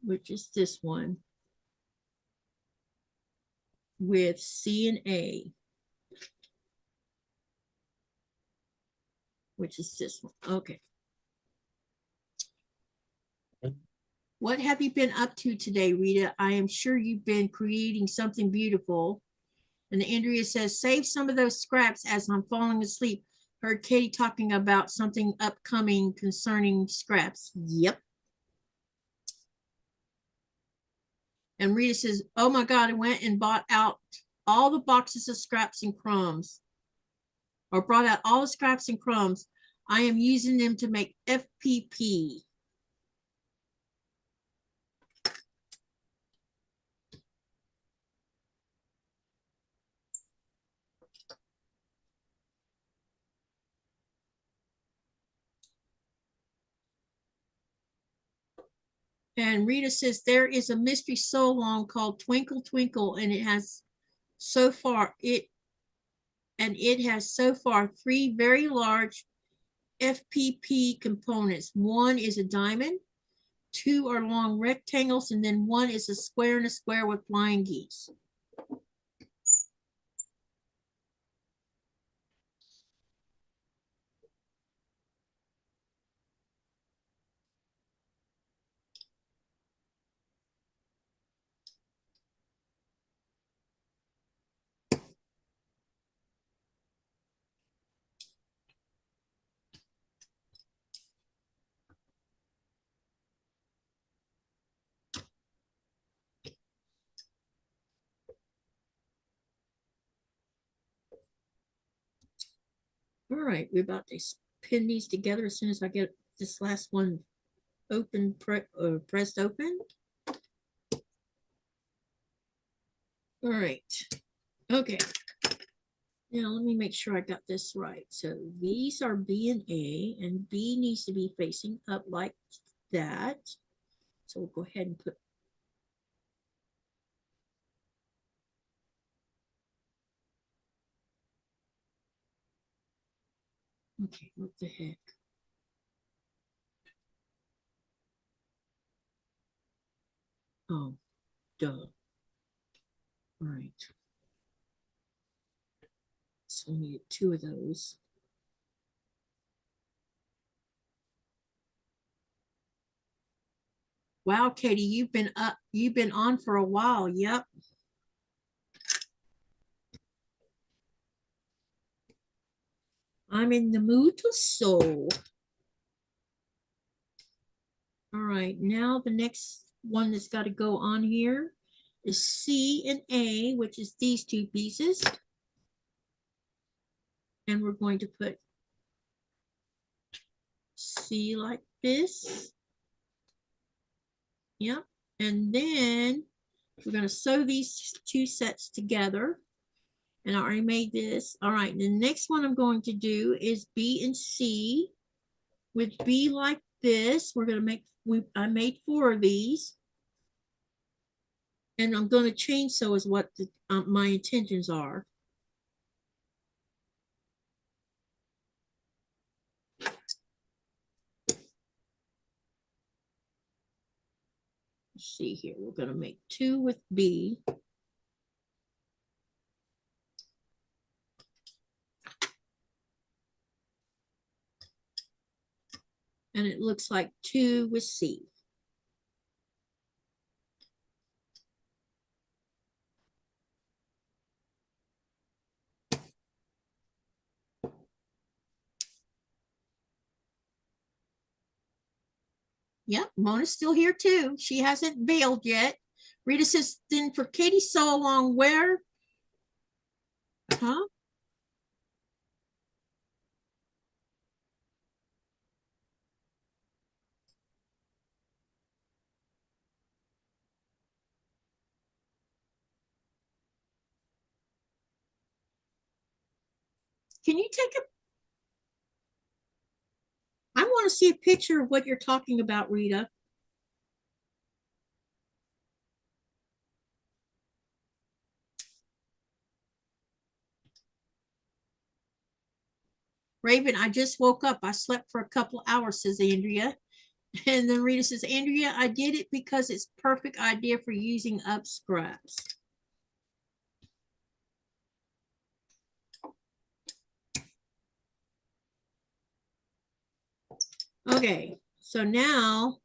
which is this one, with C and A, which is this one. Okay. What have you been up to today, Rita? I am sure you've been creating something beautiful. And Andrea says, save some of those scraps as I'm falling asleep. Heard Katie talking about something upcoming concerning scraps. Yep. And Rita says, oh my God, I went and bought out all the boxes of scraps and crumbs. Or brought out all the scraps and crumbs. I am using them to make FPP. And Rita says there is a mystery so long called Twinkle Twinkle, and it has so far three very large FPP components. One is a diamond, two are long rectangles, and then one is a square and a square with flying geese. All right, we're about to pin these together as soon as I get this last one open, pressed open. All right, okay. Now let me make sure I got this right. So these are B and A, and B needs to be facing up like that. So we'll go ahead and put okay, what the heck? Oh, duh. All right. So we need two of those. Wow, Katie, you've been on for a while. Yep. I'm in the mood to sew. All right, now the next one that's got to go on here is C and A, which is these two pieces. And we're going to put C like this. Yep. And then we're going to sew these two sets together. And I already made this. All right, the next one I'm going to do is B and C. With B like this, we're going to make, I made 4 of these. And I'm going to chainsaw is what my intentions are. Let's see here, we're going to make 2 with B. And it looks like 2 with C. Yep, Mona's still here too. She hasn't bailed yet. Rita says, then for Katie sew along where? Huh? Can you take a, I want to see a picture of what you're talking about, Rita. Raven, I just woke up. I slept for a couple hours, says Andrea. And then Rita says, Andrea, I did it because it's perfect idea for using up scraps. Okay, so now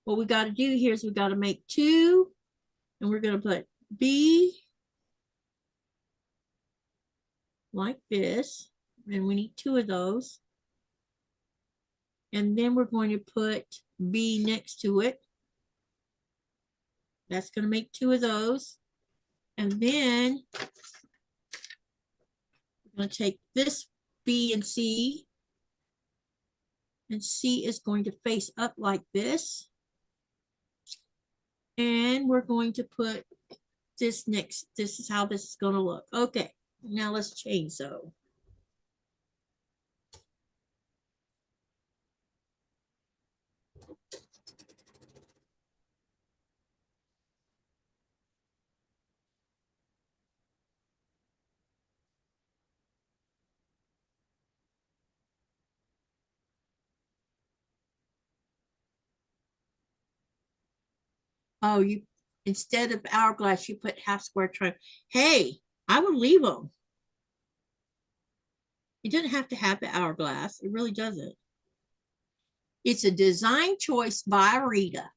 what we got to do here is we got to make 2, and we're going to put B like this, and we need 2 of those. And then we're going to put B next to it. That's going to make 2 of those. And then we're going to take this B and C is going to face up like this. And we're going to put this next. This is how this is going to look. Okay, now let's chainsaw. Oh, you, instead of hourglass, you put half square triangle. Hey, I would leave them. You didn't have to have the hourglass. It really doesn't. It's a design choice by Rita.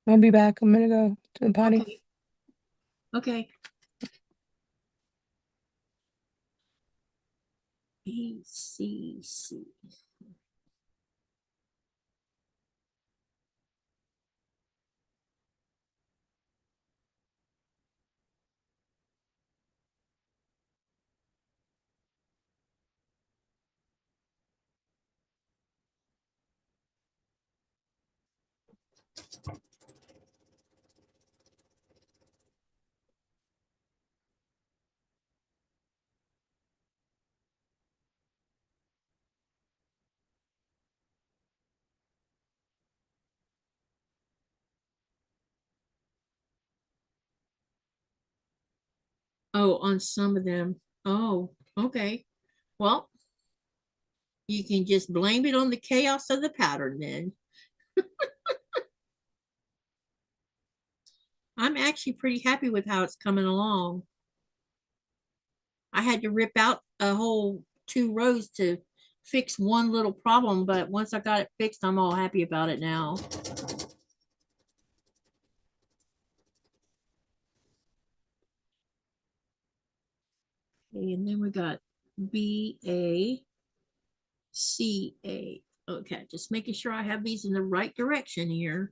I'll be back. I'm gonna go to the potty. Okay. Okay. B, C, C. Oh, on some of them. Oh, okay. Well, you can just blame it on the chaos of the pattern then. I'm actually pretty happy with how it's coming along. I had to rip out a whole 2 rows to fix one little problem, but once I got it fixed, I'm all happy about it now. Okay, and then we got BACA. Okay, just making sure I have these in the right direction here.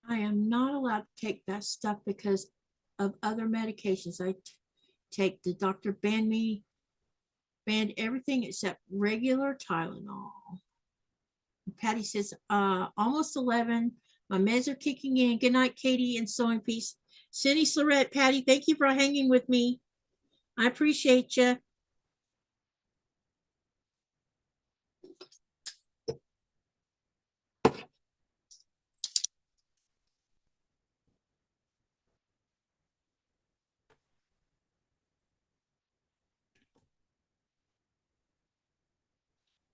I am not allowed to take that stuff because of other medications. I take the doctor banned everything except regular Tylenol. Patty says, almost 11. My meds are kicking in. Good night, Katie, and sewing peace. Cindy Slorette, Patty, thank you for hanging with me. I appreciate you.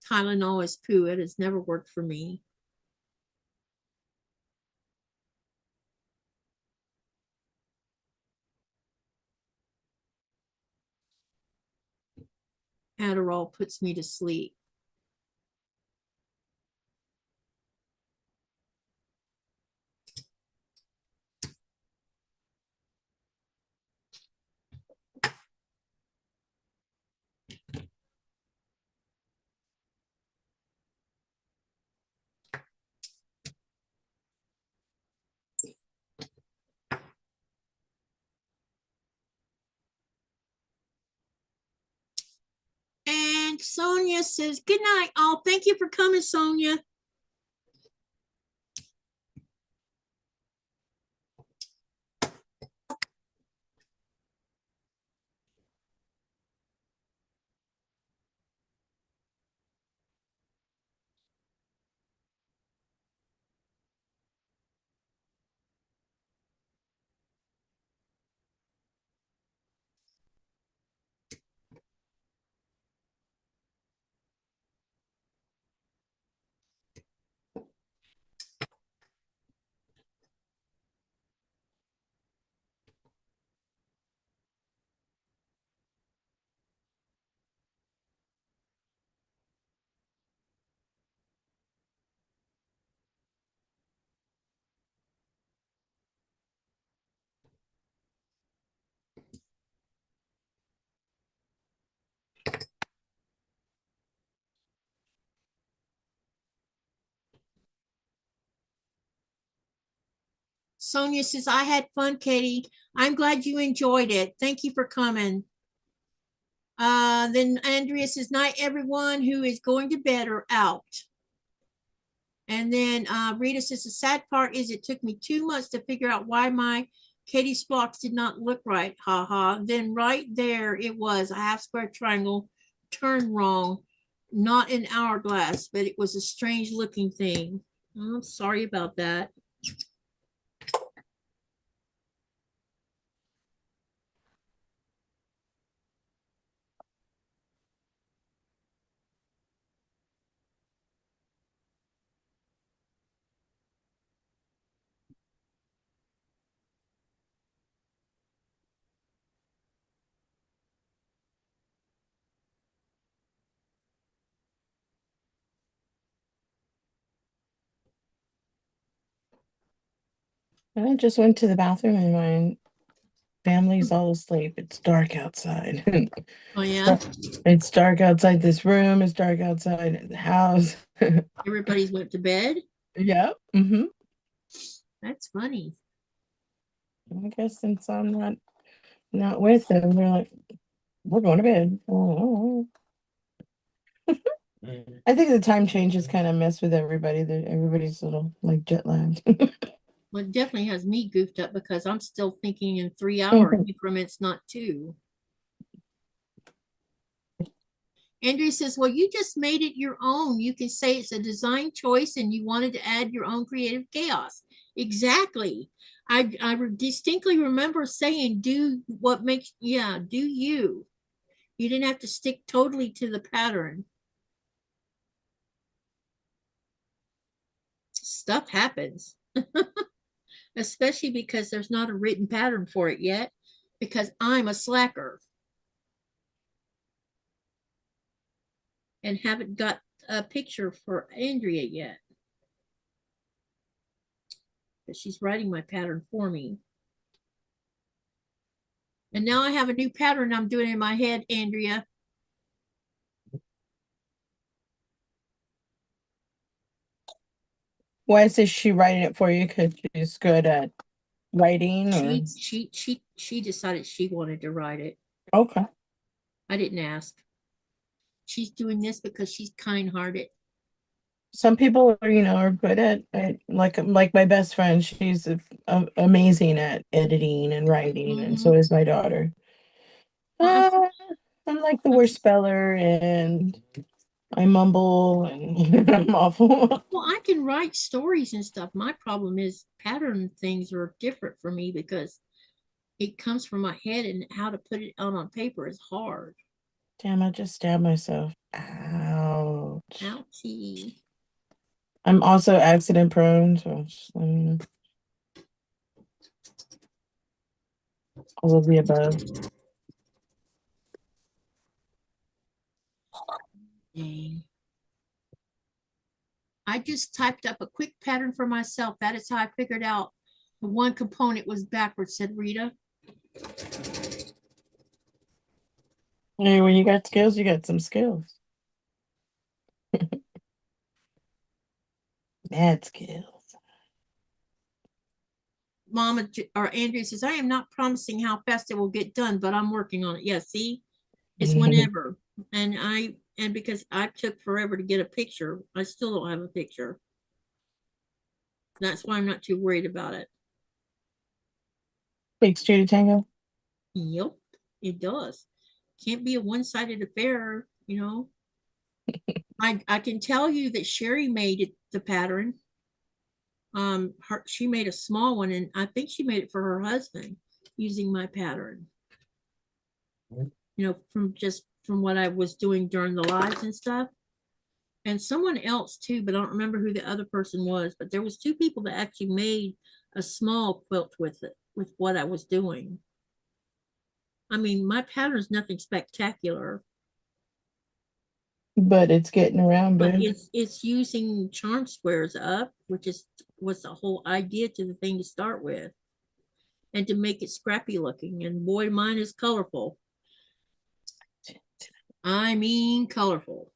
Tylenol is poo. It has never worked for me. Adderall puts me to sleep. And Sonia says, good night, all. Thank you for coming, Sonia. Sonia says, I had fun, Katie. I'm glad you enjoyed it. Thank you for coming. Then Andrea says, night, everyone who is going to bed or out. And then Rita says, the sad part is it took me 2 months to figure out why my Katie's blocks did not look right. Ha ha. Then right there it was a half square triangle turned wrong, not an hourglass, but it was a strange looking thing. I'm sorry about that. I just went to the bathroom and my family's all asleep. It's dark outside. Oh yeah, It's dark outside this room. It's dark outside the house. everybody's went to bed. Yeah. Mm-hmm. That's funny. I guess since I'm not with them, they're like, we're going to bed. Oh. I think the time changes kind of mess with everybody. Everybody's a little like jet lagged. Well, it definitely has me goofed up because I'm still thinking in 3-hour increments, not 2. Andrea says, well, you just made it your own. You can say it's a design choice and you wanted to add your own creative chaos. Exactly. I distinctly remember saying, do what makes, yeah, do you. You didn't have to stick totally to the pattern. Stuff happens, especially because there's not a written pattern for it yet, because I'm a slacker and haven't got a picture for Andrea yet. But she's writing my pattern for me. And now I have a new pattern I'm doing in my head, Andrea. Why is she writing it for you? Because she's good at writing, or She decided she wanted to write it. okay. I didn't ask. She's doing this because she's kind-hearted. Some people are good at like my best friend. She's amazing at editing and writing, and so is my daughter. Well, I'm like the worst speller, and I mumble, and I'm awful. well, I can write stories and stuff. My problem is pattern things are different for me because it comes from my head, and how to put it out on paper is hard. Damn, I just stabbed myself. Ouch. Ouchie. I'm also accident prone, so just let me know. All of the above. Dang. I just typed up a quick pattern for myself. That is how I figured out the one component was backwards, said Rita. Hey, when you got skills, you got some skills. Mad skills. Mama or Andrea says, I am not promising how fast it will get done, but I'm working on it. Yeah, see, it's whenever. And because I took forever to get a picture, I still don't have a picture. That's why I'm not too worried about it. Takes two to tango. Yep, it does. Can't be a one-sided affair, I can tell you that Sherry made it the pattern. She made a small one, and I think she made it for her husband using my pattern. From what I was doing during the lives and stuff. And someone else too, but I don't remember who the other person was. But there was 2 people that actually made a small quilt with it, with what I was doing. I mean, my pattern is nothing spectacular, but it's getting around, but babe. it's using charm squares up, which was the whole idea to the thing to start with, and to make it scrappy looking. And boy, mine is colorful. I mean, colorful.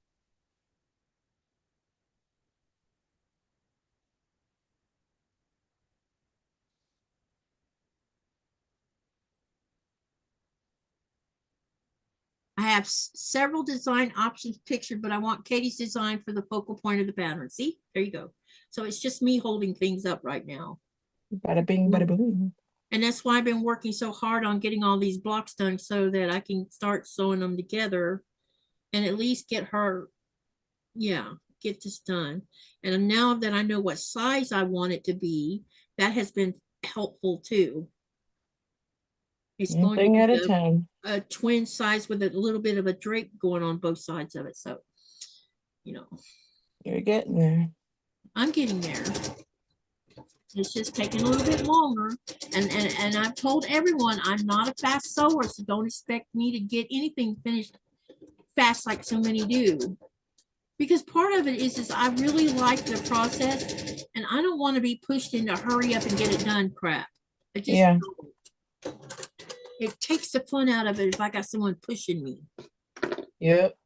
I have several design options pictured, but I want Katie's design for the focal point of the pattern. See, there you go. So it's just me holding things up right now. Bada bing, bada boom. And that's why I've been working so hard on getting all these blocks done so that I can start sewing them together and at least get this done. And now that I know what size I want it to be, that has been helpful too. It's One going thing to at be a time. a twin size with a little bit of a drape going on both sides of it. So, You're getting there. I'm getting there. It's just taking a little bit longer. And I've told everyone I'm not a fast sewer, so don't expect me to get anything finished fast like so many do. because part of it is I really like the process, and I don't want to be pushed into hurry up and get it done crap. I just Yeah. don't. It takes the fun out of it if I got someone pushing me. Yep.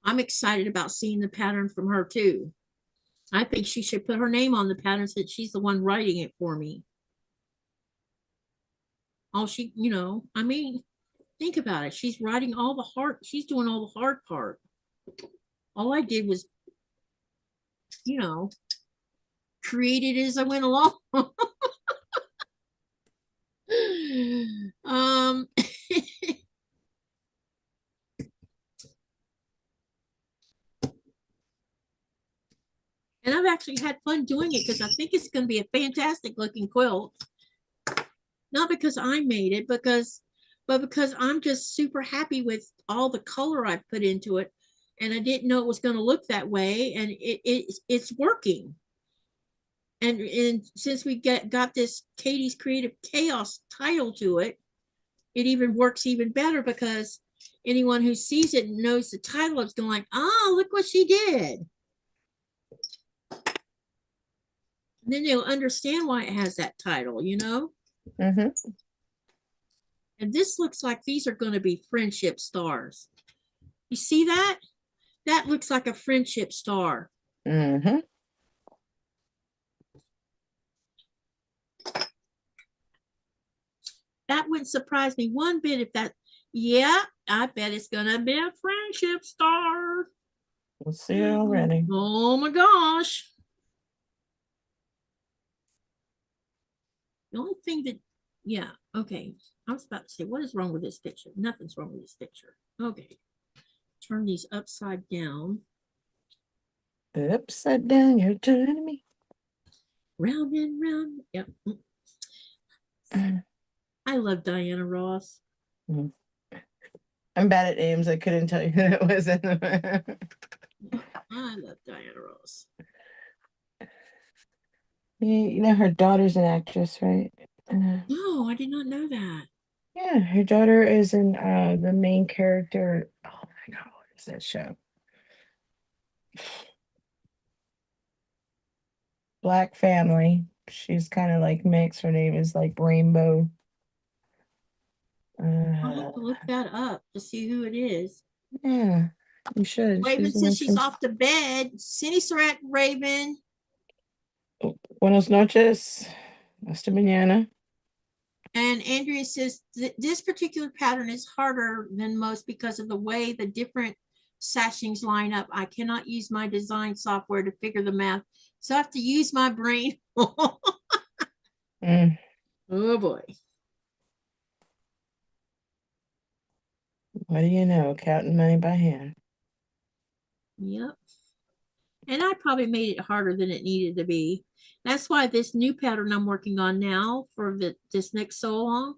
I'm excited about seeing the pattern from her too. I think she should put her name on the pattern since she's the one writing it for me. All she, you know, I mean, think about it. She's writing all the hard, she's doing all the hard part. All I did was, you know, create it as I went along. um and I've actually had fun doing it because I think it's going to be a fantastic looking quilt. Not because I made it, but because I'm just super happy with all the color I put into it, and I didn't know it was going to look that way, and it's working. And since we got this Katie's Creative Chaos title to it, it even works even better because anyone who sees it and knows the title is going like, oh, look what she did. And then they'll understand why it has that title, you know? Mm-hmm. And this looks like these are going to be friendship stars. You see that? That looks like a friendship star. Mm-hmm. That wouldn't surprise me one bit if that, yeah, I bet it's going to be a friendship star. We'll see it already. Oh my gosh. The only thing that, yeah, okay. I was about to say, what is wrong with this picture? Nothing's wrong with this picture. Okay. Turn these upside down. Upside down, you're turning me. Round and round. Yep. I love Diana Ross. Mm. I'm bad at names. I couldn't tell you who it was. I love Diana Ross. You know her daughter's an actress, right? No, I did not know that. Yeah, her daughter is in the main character. Oh my God, what is that show? Black Family. She's kind of like mixed. Her name is like Rainbow. I'll have to look that up to see who it is. Yeah, you should. Raven She's says she's off to bed. Cindy Surratt, Raven. Buenos noches. Hasta mañana. And Andrea says this particular pattern is harder than most because of the way the different sashings line up. I cannot use my design software to figure the math, so I have to use my brain. Mm. Oh boy. What do you know? Counting money by hand. Yep. And I probably made it harder than it needed to be. That's why this new pattern I'm working on now for this next sew along,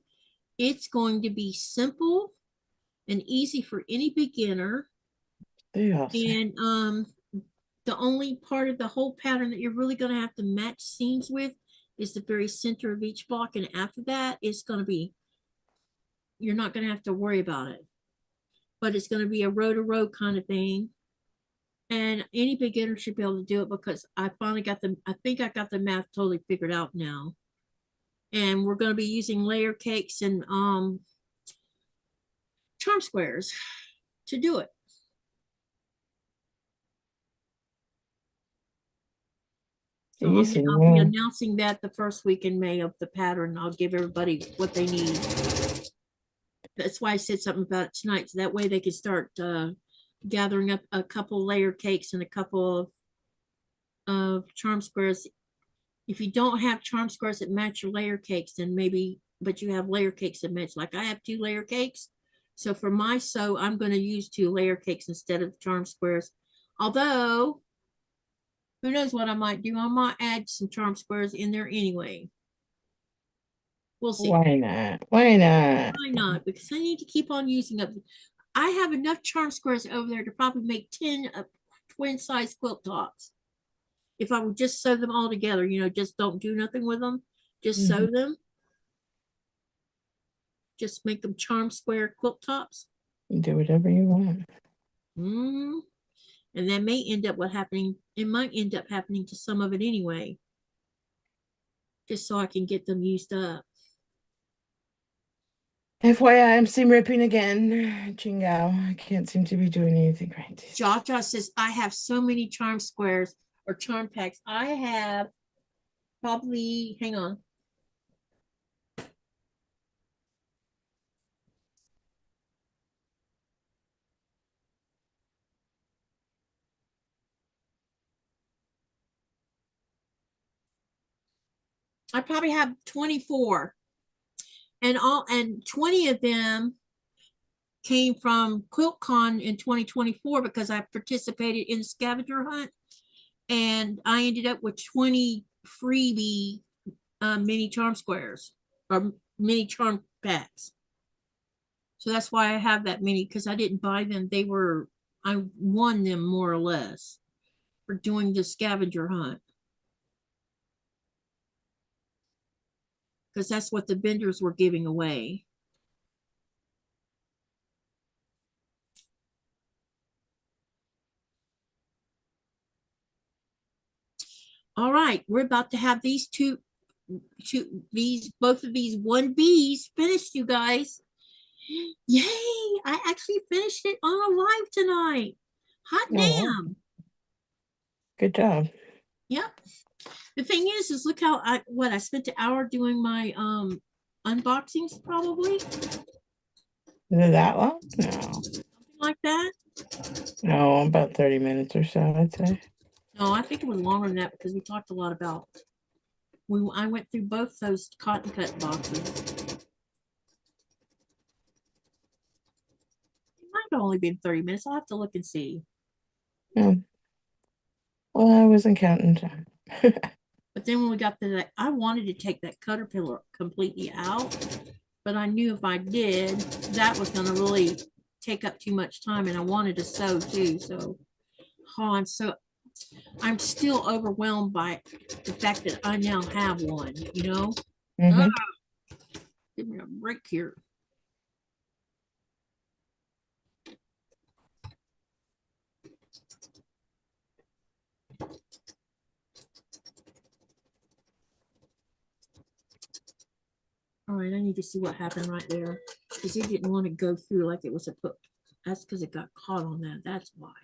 it's going to be simple and easy for any beginner. And the only part of the whole pattern that you're really going to have to match seams with is the very center of each block. And after that, it's going to be, you're not going to have to worry about it. But it's going to be a row to row kind of thing. And any beginner should be able to do it because I finally got I think I got the math totally figured out now. And we're going to be using layer cakes and charm squares to do it. So I'll be announcing that the first week in May of the pattern. I'll give everybody what they need. That's why I said something about it tonight. So that way they can start gathering up a couple layer cakes and a couple of charm squares. If you don't have charm squares that match your layer cakes, then maybe, but you have layer cakes that match. Like I have 2 layer cakes. So for my sew, I'm going to use 2 layer cakes instead of charm squares. Although, who knows what I might do? I might add some charm squares in there anyway. We'll see. Why not? Why not? Why not? Because I need to keep on using up. I have enough charm squares over there to probably make 10 twin size quilt tops. if I would just sew them all together, you know, just don't do nothing with them, just sew them. Just make them charm square quilt tops. Do whatever you want. And that may end up what happening. It might end up happening to some of it anyway. Just so I can get them used up. FYI, I'm seam ripping again. Chingao. I can't seem to be doing anything right. Jaja says, I have so many charm squares or charm packs. I have probably, hang on. I probably have 24. And 20 of them came from QuiltCon in 2024 because I participated in the scavenger hunt, and I ended up with 20 freebie mini charm squares or mini charm packs. So that's why I have that many, because I didn't buy them. I won them more or less for doing the scavenger hunt. Because that's what the vendors were giving away. All right, we're about to have these both of these 1Bs finished, you guys. Yay! I actually finished it on a live tonight. Hot damn! Good job. Yep. The thing is look how I spent an hour doing my unboxings, probably. Is it that long? No. Something like that. No, about 30 minutes or so, I'd say. No, I think it was longer than that because we talked a lot about. I went through both those cotton cut boxes. It might have only been 30 minutes. I'll have to look and see. Yeah. Well, I wasn't counting time. But then when we got to that, I wanted to take that caterpillar completely out, but I knew if I did, that was going to really take up too much time, and I wanted to sew too. So, I'm still overwhelmed by the fact that I now have one, you know? Give me a break here. All right, I need to see what happened right there, because it didn't want to go through like it was a put. That's because it got caught on that. That's why.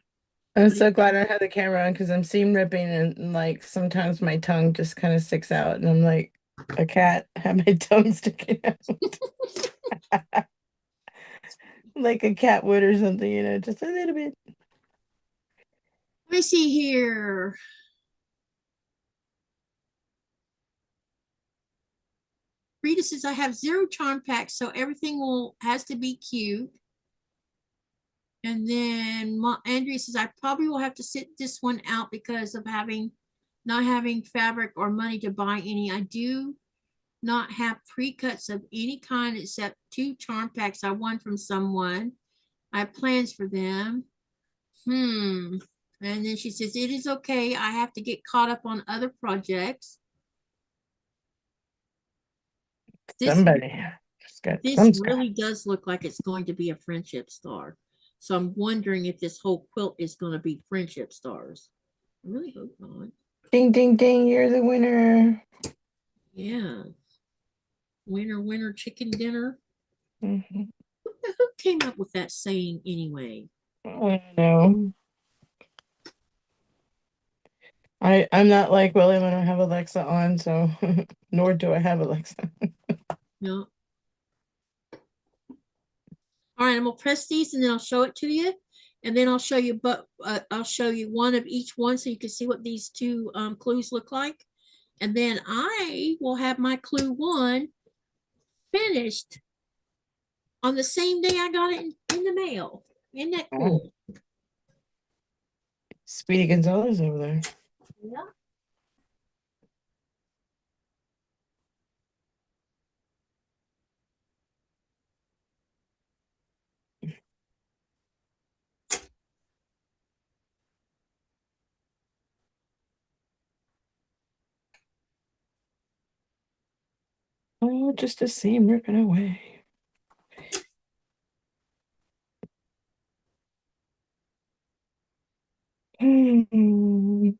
I'm so glad I had the camera on because I'm seam ripping and like sometimes my tongue just kind of sticks out and I'm like a cat had my tongue sticking out. Like a cat would or something, you know, just a little bit. Let me see here. Rita says I have 0 charm packs, so everything has to be cute. And then Andrea says I probably will have to sit this one out because of not having fabric or money to buy any. I do not have pre-cuts of any kind except 2 charm packs I won from someone. I have plans for them. And then she says it is okay. I have to get caught up on other projects. Somebody just got This really does look like it's going to be a friendship star. So I'm wondering if this whole quilt is going to be friendship stars. I really hope not. Ding, ding, ding, you're the winner. Yeah. Winner, winner, chicken dinner. Who came up with that saying anyway? I don't know. I'm not like William. I don't have Alexa on, so nor do I have Alexa. No. All right, I'm gonna press these and then I'll show it to you, and then I'll show you. But I'll show you one of each one so you can see what these 2 clues look like, and then I will have my clue 1 finished on the same day I got it in the mail. Isn't that cool? Speedy Gonzalez over there. Yeah. Oh, just a seam ripping away. Hmm.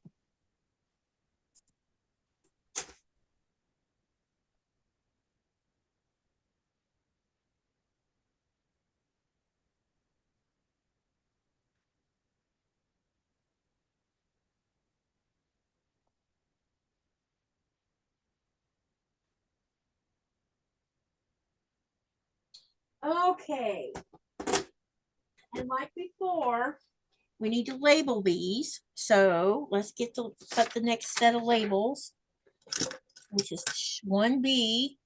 Okay. And like before, we need to label these. So let's get to cut the next set of labels, which is 1B.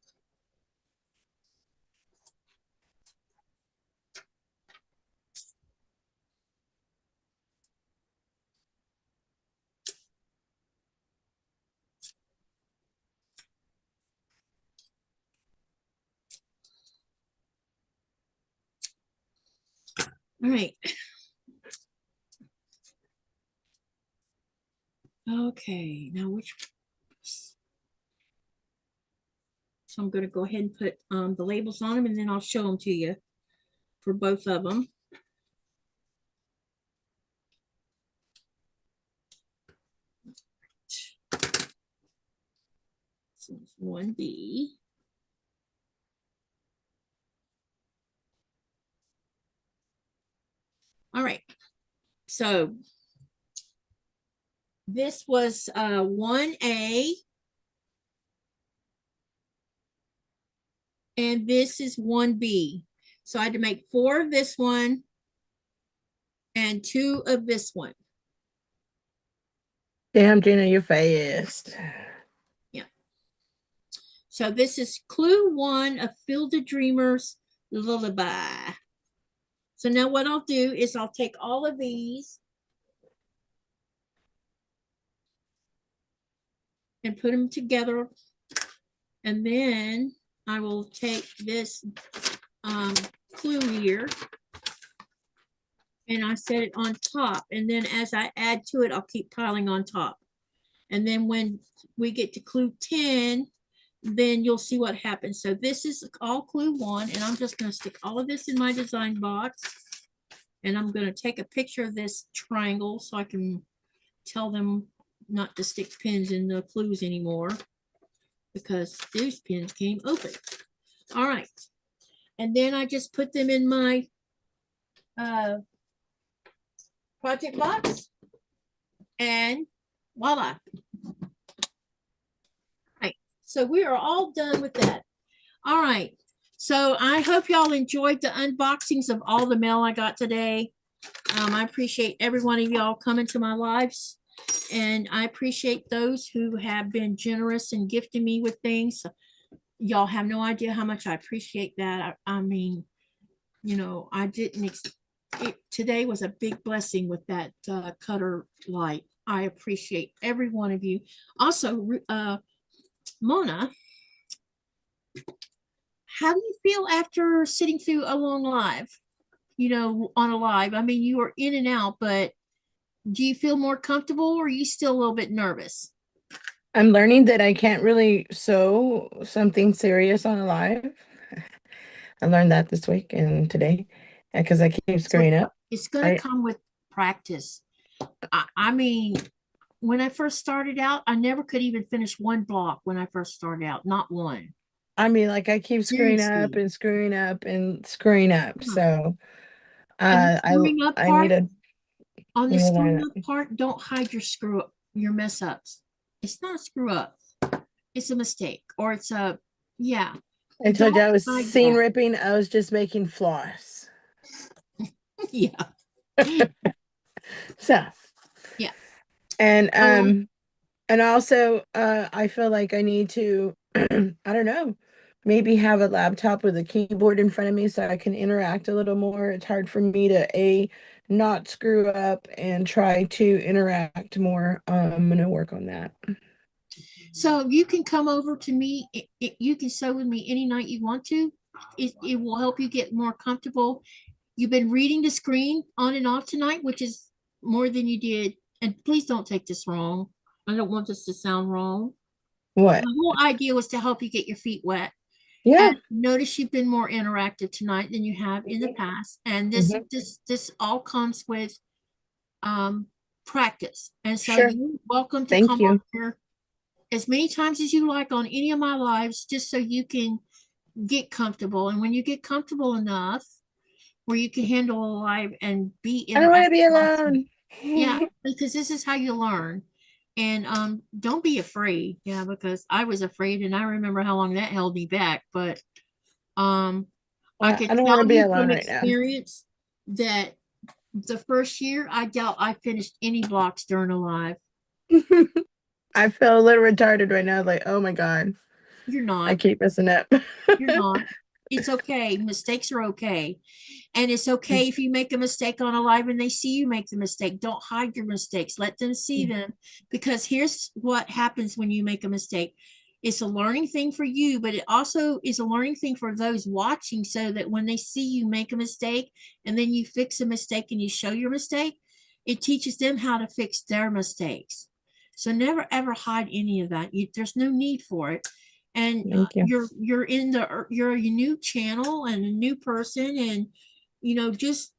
All right. Okay, now which, so I'm going to go ahead and put the labels on them, and then I'll show them to you for both of them. So it's 1B. All right, so this was 1A, and this is 1B. So I had to make 4 of this one and 2 of this one. Damn, Gina, you're fast. Yeah. So this is clue 1 of Field of Dreamers Lullaby. So now what I'll do is I'll take all of these and put them together. And then I will take this clue here and I set it on top. And then as I add to it, I'll keep piling on top. And then when we get to clue 10, then you'll see what happens. So this is all clue 1, and I'm just going to stick all of this in my design box. And I'm going to take a picture of this triangle so I can tell them not to stick pins in the clues anymore, because these pins came open. All right. And then I just put them in my project box, and voila. Right. So we are all done with that. All right. So I hope y'all enjoyed the unboxings of all the mail I got today. I appreciate every one of y'all coming to my lives, and I appreciate those who have been generous and gifting me with things. Y'all have no idea how much I appreciate that. I mean, you know, I didn't, today was a big blessing with that cutter light. I appreciate every one of you. Also, Mona, how do you feel after sitting through a long live? You know, on a live, I mean, you are in and out, but do you feel more comfortable, or are you still a little bit nervous? I'm learning that I can't really sew something serious on a live. I learned that this week and today because I keep screwing up. It's going to come with practice. I mean, when I first started out, I never could even finish one block when I first started out, not one. I mean, like I keep screwing up and screwing up and screwing up. So I need a on the screwing up part, don't hide your mess ups. It's not a screw up. It's a mistake, or it's a, yeah. I told you I was seam ripping. I was just making floss. Yeah. So yeah. And also I feel like I need to I don't know, maybe have a laptop with a keyboard in front of me so I can interact a little more. It's hard for me to not screw up and try to interact more. I'm gonna work on that. So you can come over to me. You can sew with me any night you want to. It will help you get more comfortable. You've been reading the screen on and off tonight, which is more than you did. And please don't take this wrong. I don't want this to sound wrong. What? The whole idea was to help you get your feet wet Yeah. And notice you've been more interactive tonight than you have in the past. And this Mhm. this all comes with practice. And so Sure. you're welcome to Thank come on you. here as many times as you like on any of my lives, just so you can get comfortable. And when you get comfortable enough where you can handle a live and be I don't want to interactive, be alone. yeah, because this is how you learn. And don't be afraid, yeah, because I was afraid and I remember how long that held me back. But I I could don't want tell to be you alone from right now. experience that the first year I doubt I finished any blocks during a live. I feel a little retarded right now. Like, oh my God, You're I not. keep messing up. You're not. It's okay. Mistakes are okay. And it's okay if you make a mistake on a live and they see you make the mistake. Don't hide your mistakes. Let them see them. Because here's what happens when you make a mistake. It's a learning thing for you, but it also is a learning thing for those watching, so that when they see you make a mistake and then you fix a mistake and you show your mistake, it teaches them how to fix their mistakes. So never ever hide any of that. There's no need for it. And Thank you. you're a new channel and a new person, and just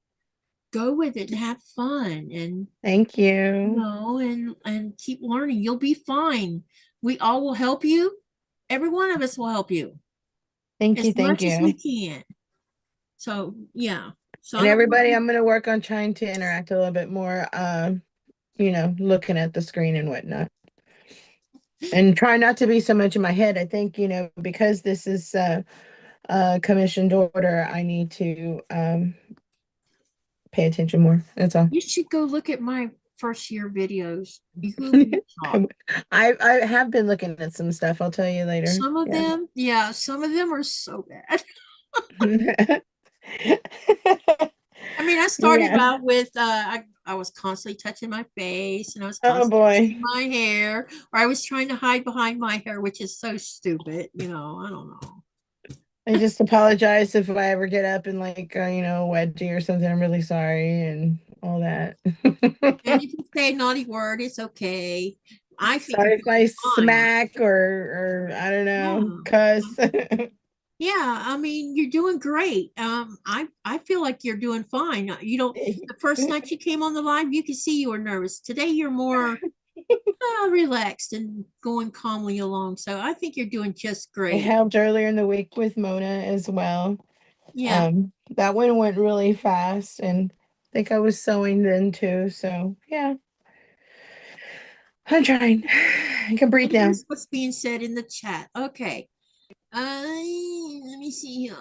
go with it and have fun, and Thank you. and keep learning. You'll be fine. We all will help you. Every one of us will help you Thank as you. Thank much as we you. can. So yeah. So And I don't everybody, want I'm going to work on trying to interact a little bit more, looking at the screen and whatnot. And try not to be so much in my head. I think, because this is a commissioned order, I need to pay attention more. That's all. you should go look at my first year videos. You will be shocked. I have been looking at some stuff. I'll tell you later. Some of Yeah. them, yeah, some of them are so bad. I mean, I started Yeah. out with I was constantly touching my face, and I was Oh constantly boy. touching my hair, or I was trying to hide behind my hair, which is so stupid. I don't know. I just apologize if I ever get up and wedgie or something. I'm really sorry and all that. And if you say a naughty word, it's okay. I think you're Sorry if I doing fine. smack or I don't know, Yeah. cuss. Yeah, I mean, you're doing great. I feel like you're doing fine. You don't. The first night you came on the live, you could see you were nervous. Today, you're more relaxed and going calmly along. So I think you're doing just I great. helped earlier in the week with Mona as well. Yeah. That one went really fast, and I think I was sewing then too. So yeah, I'm trying. I can breathe And now. here's what's being said in the chat. Okay. Let me see here.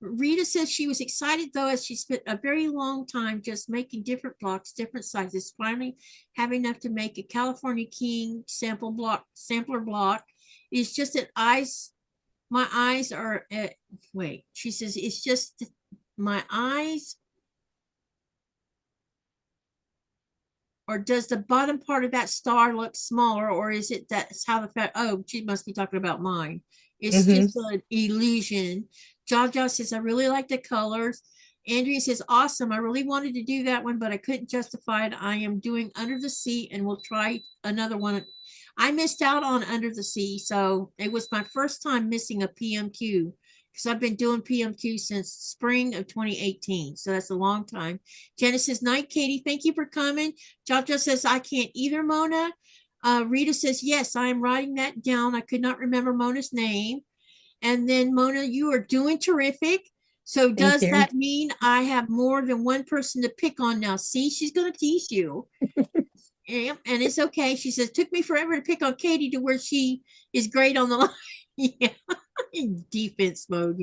Rita says she was excited though, as she spent a very long time just making different blocks, different sizes, finally having enough to make a California King sampler block. It's just that my eyes are wait, she says it's just my eyes, or does the bottom part of that star look smaller, or is it that's how she must be talking about mine. It's just an illusion. Jaja says, I really like the colors. Andrea says, awesome. I really wanted to do that one, but I couldn't justify it. I am doing Under the Sea, and we'll try another one. I missed out on Under the Sea, so it was my first time missing a PMQ, because I've been doing PMQ since spring of 2018. So that's a long time. Genesis Night, Katie, thank you for coming. Jaja says, I can't either, Mona. Rita says, yes, I am writing that down. I could not remember Mona's name. And then Mona, you are doing terrific. So does you. that mean I have more than one person to pick on now? See, she's going to tease you. Yeah, and it's okay. She says, took me forever to pick on Katie to where she is great on the line. Yeah, in defense mode,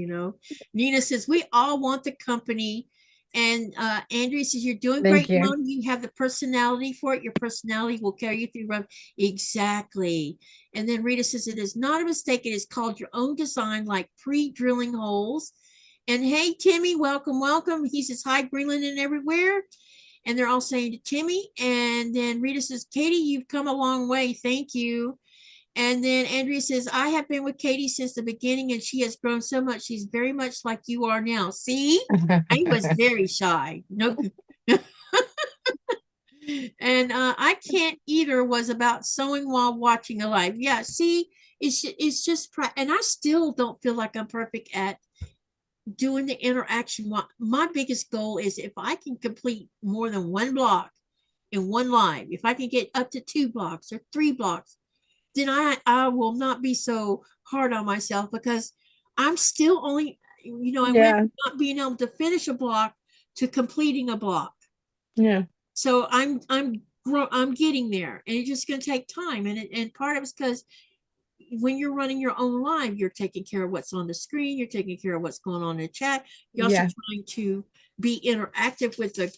Nina says, we all want the company. And Andrea says, you're doing Thank great, you. Mona. You have the personality for it. Your personality will carry you through. Exactly. And then Rita says, it is not a mistake. It is called your own design, like pre-drilling holes. And hey, Timmy, welcome, welcome. He says, hi, Greenland and everywhere. And they're all saying to Timmy. And then Rita says, Katie, you've come a long way. Thank you. And then Andrea says, I have been with Katie since the beginning, and she has grown so much. She's very much like you are now. See, I was very shy. No. And I can't either was about sewing while watching a live. Yeah, see, it's just and I still don't feel like I'm perfect at doing the interaction. My biggest goal is if I can complete more than one block in one live, if I can get up to 2 blocks or 3 blocks, then I will not be so hard on myself, because I'm still only, I went from not being able to finish a block to completing a block. Yeah. So I'm getting there, and it's just going to take time. And part of it's because when you're running your own live, you're taking care of what's on the screen, you're taking care of what's going on in the chat. You're also trying to be interactive with the,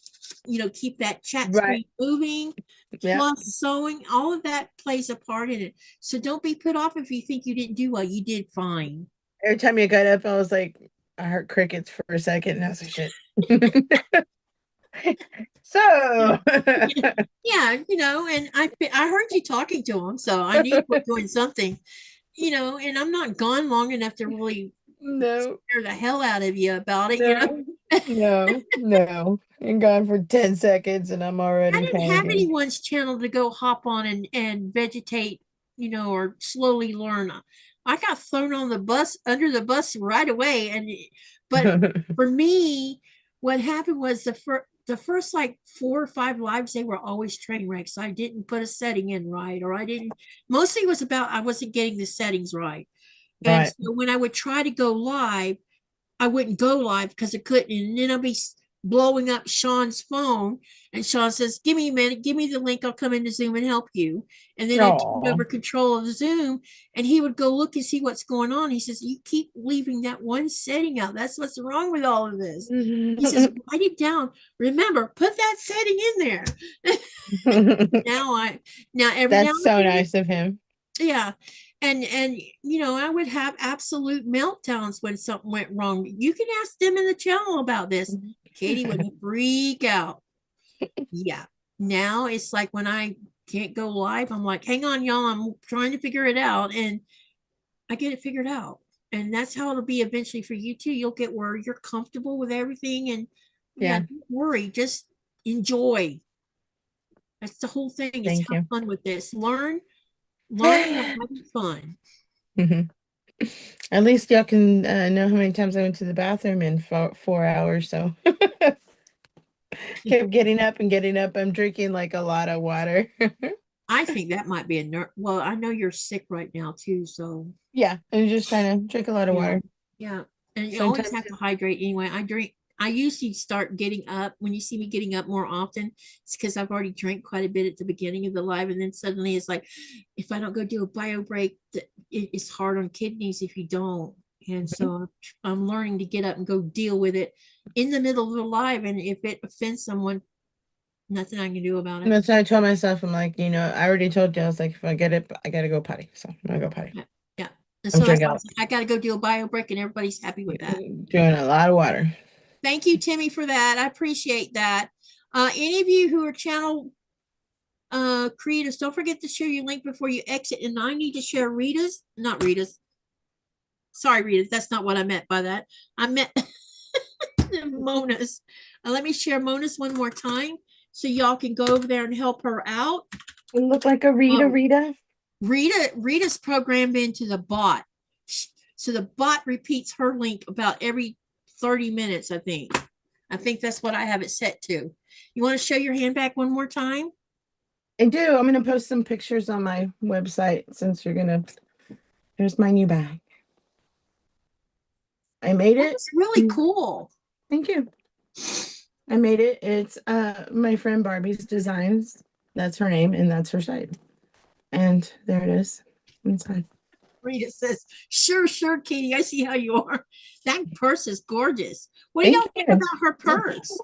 keep that chat screen moving, plus sewing. All of that plays a part in it. So don't be put off if you think you didn't do well. You did fine. Every time you got up, I was like, I heard crickets for a second, and I was like, shit. So yeah, and I heard you talking to him, so I knew you were doing something, and I'm not gone long enough to really scare the hell out of you about it. No. And gone for 10 seconds, and I'm already I didn't panicking. have anyone's channel to go hop on and vegetate, or slowly learn. I got thrown on the bus, under the bus right away. But for me, what happened was the first like 4 or 5 lives, they were always train wrecks. I didn't put a setting in right, or mostly it was about I wasn't getting the settings right. And so when I would try to go live, I wouldn't go live because I couldn't. And then I'd be blowing up Sean's phone, and Sean says, give me a minute, give me the link, I'll come into Zoom and help you. And then I took over control of the Zoom, and he would go look and see what's going on. He says, you keep leaving that one setting out. That's what's wrong with all of this. He says, write it down. Remember, put that setting in there. Now every That's now so nice of him. Yeah. And I would have absolute meltdowns when something went wrong. You can ask them in the channel about this. Katie would freak out. Yeah. Now it's like when I can't go live, I'm like, hang on, y'all, I'm trying to figure it out. And I get it figured out. And that's how it'll be eventually for you too. You'll get where you're comfortable with everything. And don't worry, just enjoy. That's the whole thing. Is have fun with this. Learn and having fun. At least y'all can know how many times I went to the bathroom in 4 hours. So kept getting up. I'm drinking like a lot of water. I think that might be a nerve. Well, I know you're sick right now too, so I'm just trying to drink a lot of water. Yeah, and you always have to hydrate anyway. I usually start getting up when you see me getting up more often. It's because I've already drank quite a bit at the beginning of the live, and then suddenly it's like, if I don't go do a bio break, it's hard on kidneys if you don't. And so I'm learning to get up and go deal with it in the middle of the live, and if it offends someone, nothing I can do about it. And that's what I told myself. I'm like, I already told you. I was like, if I get it, I gotta go potty. So I'm gonna go potty. Yeah. And so I got to go do a bio break, and everybody's happy with that. Doing a lot of water. Thank you, Timmy, for that. I appreciate that. Any of you who are channel creators, don't forget to share your link before you exit. And I need to share Rita's, not Rita's. Sorry, Rita's. That's not what I meant by that. I meant Mona's. Let me share Mona's one more time so y'all can go over there and help her out. It looked like a Rita. Rita's programmed into the bot. So the bot repeats her link about every 30 minutes, I think. I think that's what I have it set to. You want to show your hand back one more time? I do. I'm going to post some pictures on my website since you're going to. Here's my new bag. I made it. It's really cool. Thank you. I made it. It's my friend Barbie's Designs. That's her name, and that's her site. And there it is inside. Rita says, sure, Katie, I see how you are. That purse is gorgeous. What do y'all think about her purse?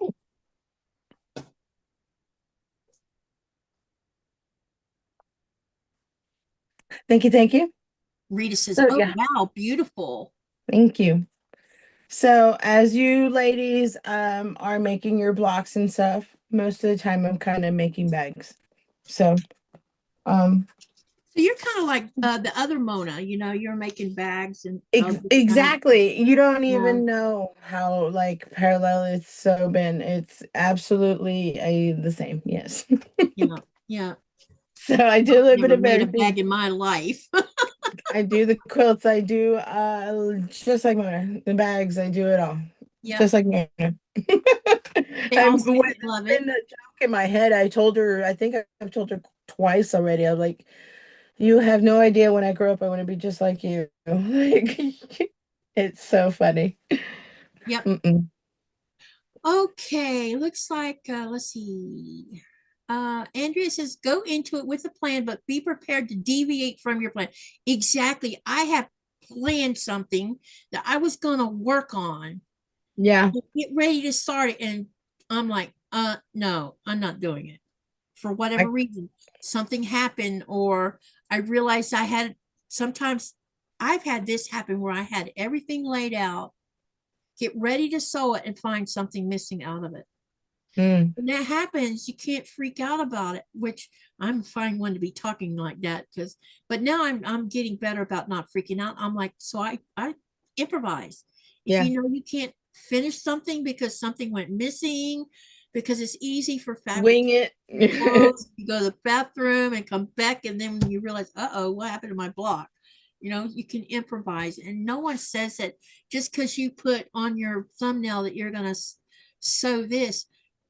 Thank you. Rita says, wow, beautiful. Thank you. So as you ladies are making your blocks and stuff, most of the time I'm kind of making bags. So you're kind of like the other Mona, you're making bags and exactly. You don't even know how like parallel it's so been. It's absolutely the same. Yes. Yeah. So I do a little bit of made everything. a bag in my life. I do the quilts. I do just like Mona. The bags. I do it all. Yeah, Just like Mona. they all I'm seem to love it. been a joke in my head. I told her. I think I've told her twice already. I'm like, you have no idea when I grow up, I want to be just like you. Like, it's so funny. Yep. Mm-mm. Okay, looks like let's see. Andrea says go into it with a plan, but be prepared to deviate from your plan. Exactly. I have planned something that I was gonna work on, Yeah. get ready to start it, and I'm like, no, I'm not doing it. For whatever I reason, something happened, or I realized I had sometimes I've had this happen where I had everything laid out, get ready to sew it, and find something missing out of it. mm, When that happens, you can't freak out about it, which I'm fine one to be talking like that because, but now I'm getting better about not freaking out. I'm like, so I improvise. If yeah. you know you can't finish something because something went missing, because it's easy for fabric Wing it. clothes, you go to the bathroom and come back, and then when you realize, uh-oh, what happened to my block? You know, you can improvise, and no one says that just because you put on your thumbnail that you're going to sew this,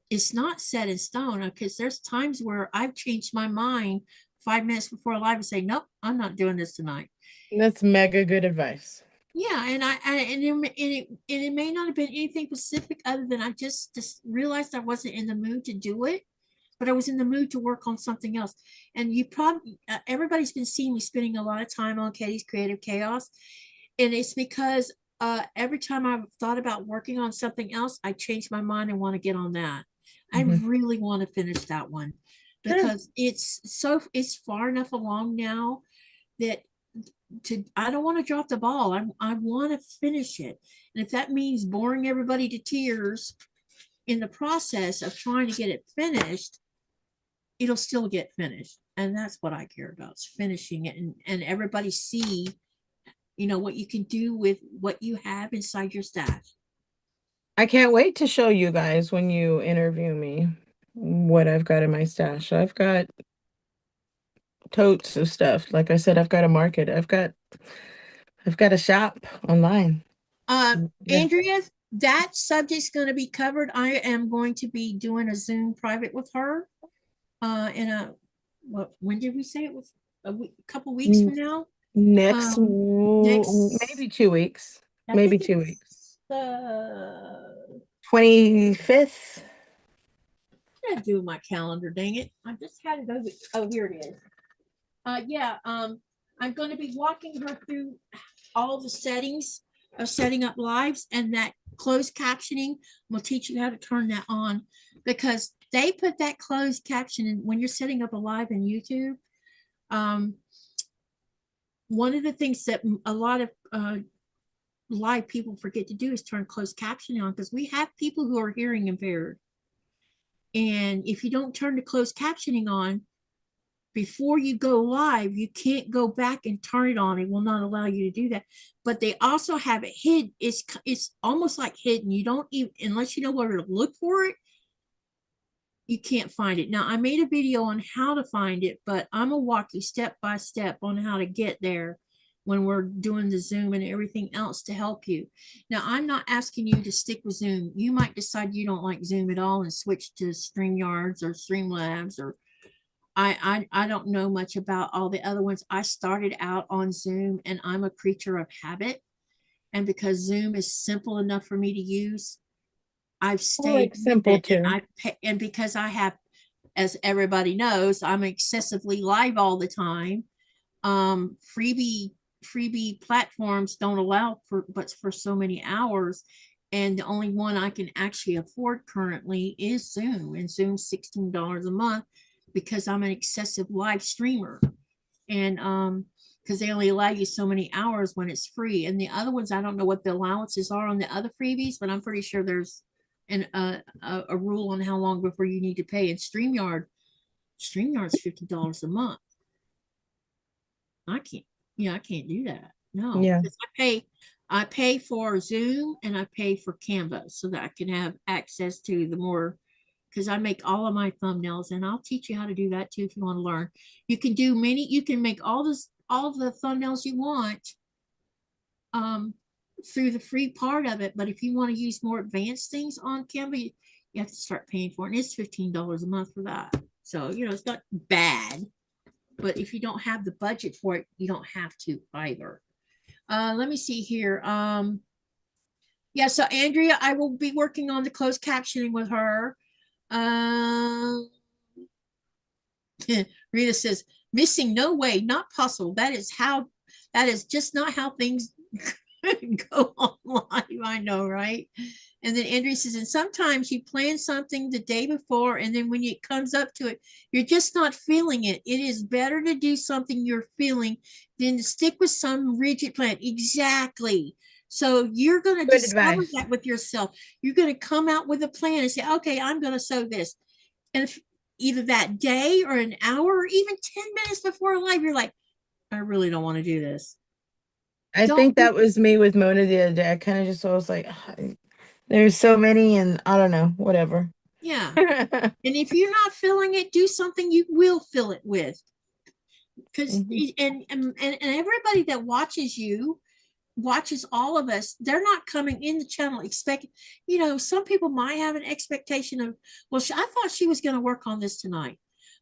it's not set in stone. Because there's times where I've changed my mind 5 minutes before live and say, nope, I'm not doing this tonight. That's mega good advice. Yeah, and it may not have been anything specific other than I just realized I wasn't in the mood to do it, but I was in the mood to work on something else. And you probably everybody's been seeing me spending a lot of time on Katie's Creative Chaos, and it's because every time I've thought about working on something else, I change my mind and want to get on that. I Mhm. really want to finish that one Sure. because it's far enough along now that I don't want to drop the ball. I want to finish it. And if that means boring everybody to tears in the process of trying to get it finished, it'll still get finished. And that's what I care about, is finishing it, and everybody see, what you can do with what you have inside your stash. I can't wait to show you guys when you interview me what I've got in my stash. I've got totes of stuff. Like I said, I've got a market. I've got a shop online. Yeah. Andrea, that subject's going to be covered. I am going to be doing a Zoom private with her in when did we say it was? A couple weeks from now. Next, Next, maybe 2 weeks. I Maybe think 2 weeks. it's 25th. I do my calendar, dang it. I just had it over. Oh, here it is. Yeah, I'm going to be walking her through all the settings of setting up lives, and that closed captioning will teach you how to turn that on, because they put that closed caption in when you're setting up a live in YouTube. One of the things that a lot of live people forget to do is turn closed captioning on, because we have people who are hearing impaired. And if you don't turn the closed captioning on before you go live, you can't go back and turn it on. It will not allow you to do that. But they also have it hid. It's almost like hidden. You don't even, unless you know where to look for it, you can't find it. Now, I made a video on how to find it, but I'm gonna walk you step by step on how to get there when we're doing the Zoom and everything else to help you. Now, I'm not asking you to stick with Zoom. You might decide you don't like Zoom at all and switch to StreamYards or Streamlabs, or I don't know much about all the other ones. I started out on Zoom, and I'm a creature of habit. And because Zoom is simple enough for me to use, I've I stayed like with simple it. too. And because I have, as everybody knows, I'm excessively live all the time. Freebie platforms don't allow for so many hours, and the only one I can actually afford currently is Zoom, and Zoom's $16 a month because I'm an excessive live streamer, and because they only allow you so many hours when it's free. And the other ones, I don't know what the allowances are on the other freebies, but I'm pretty sure there's a rule on how long before you need to pay. And StreamYard's $50 a month. I can't do that. No, Yeah. because I pay for Zoom, and I pay for Canva so that I can have access to the more, because I make all of my thumbnails, and I'll teach you how to do that too if you want to learn. You can make all this all the thumbnails you want through the free part of it. But if you want to use more advanced things on Canva, you have to start paying for it. And it's $15 a month for that. So, you know, it's not bad. But if you don't have the budget for it, you don't have to either. Let me see here. Yeah, so Andrea, I will be working on the closed captioning with her. Rita says, missing, no way, not possible. That is just not how things go on live. I know, right? And then Andrea says, and sometimes you plan something the day before, and then when it comes up to it, you're just not feeling it. It is better to do something you're feeling than to stick with some rigid plan. Exactly. So you're going to discover that with yourself. You're going to come out with a plan and say, okay, I'm going to sew this. And if either that day or an hour or even 10 minutes before live, you're like, I really don't want to do this. I think that was me with Mona the other day. I kind of just was like, there's so many and I don't know, whatever. Yeah. And if you're not feeling it, do something you will fill it with. Because and everybody that watches you, watches all of us, they're not coming in the channel expecting, you know, some people might have an expectation of, well, I thought she was going to work on this tonight.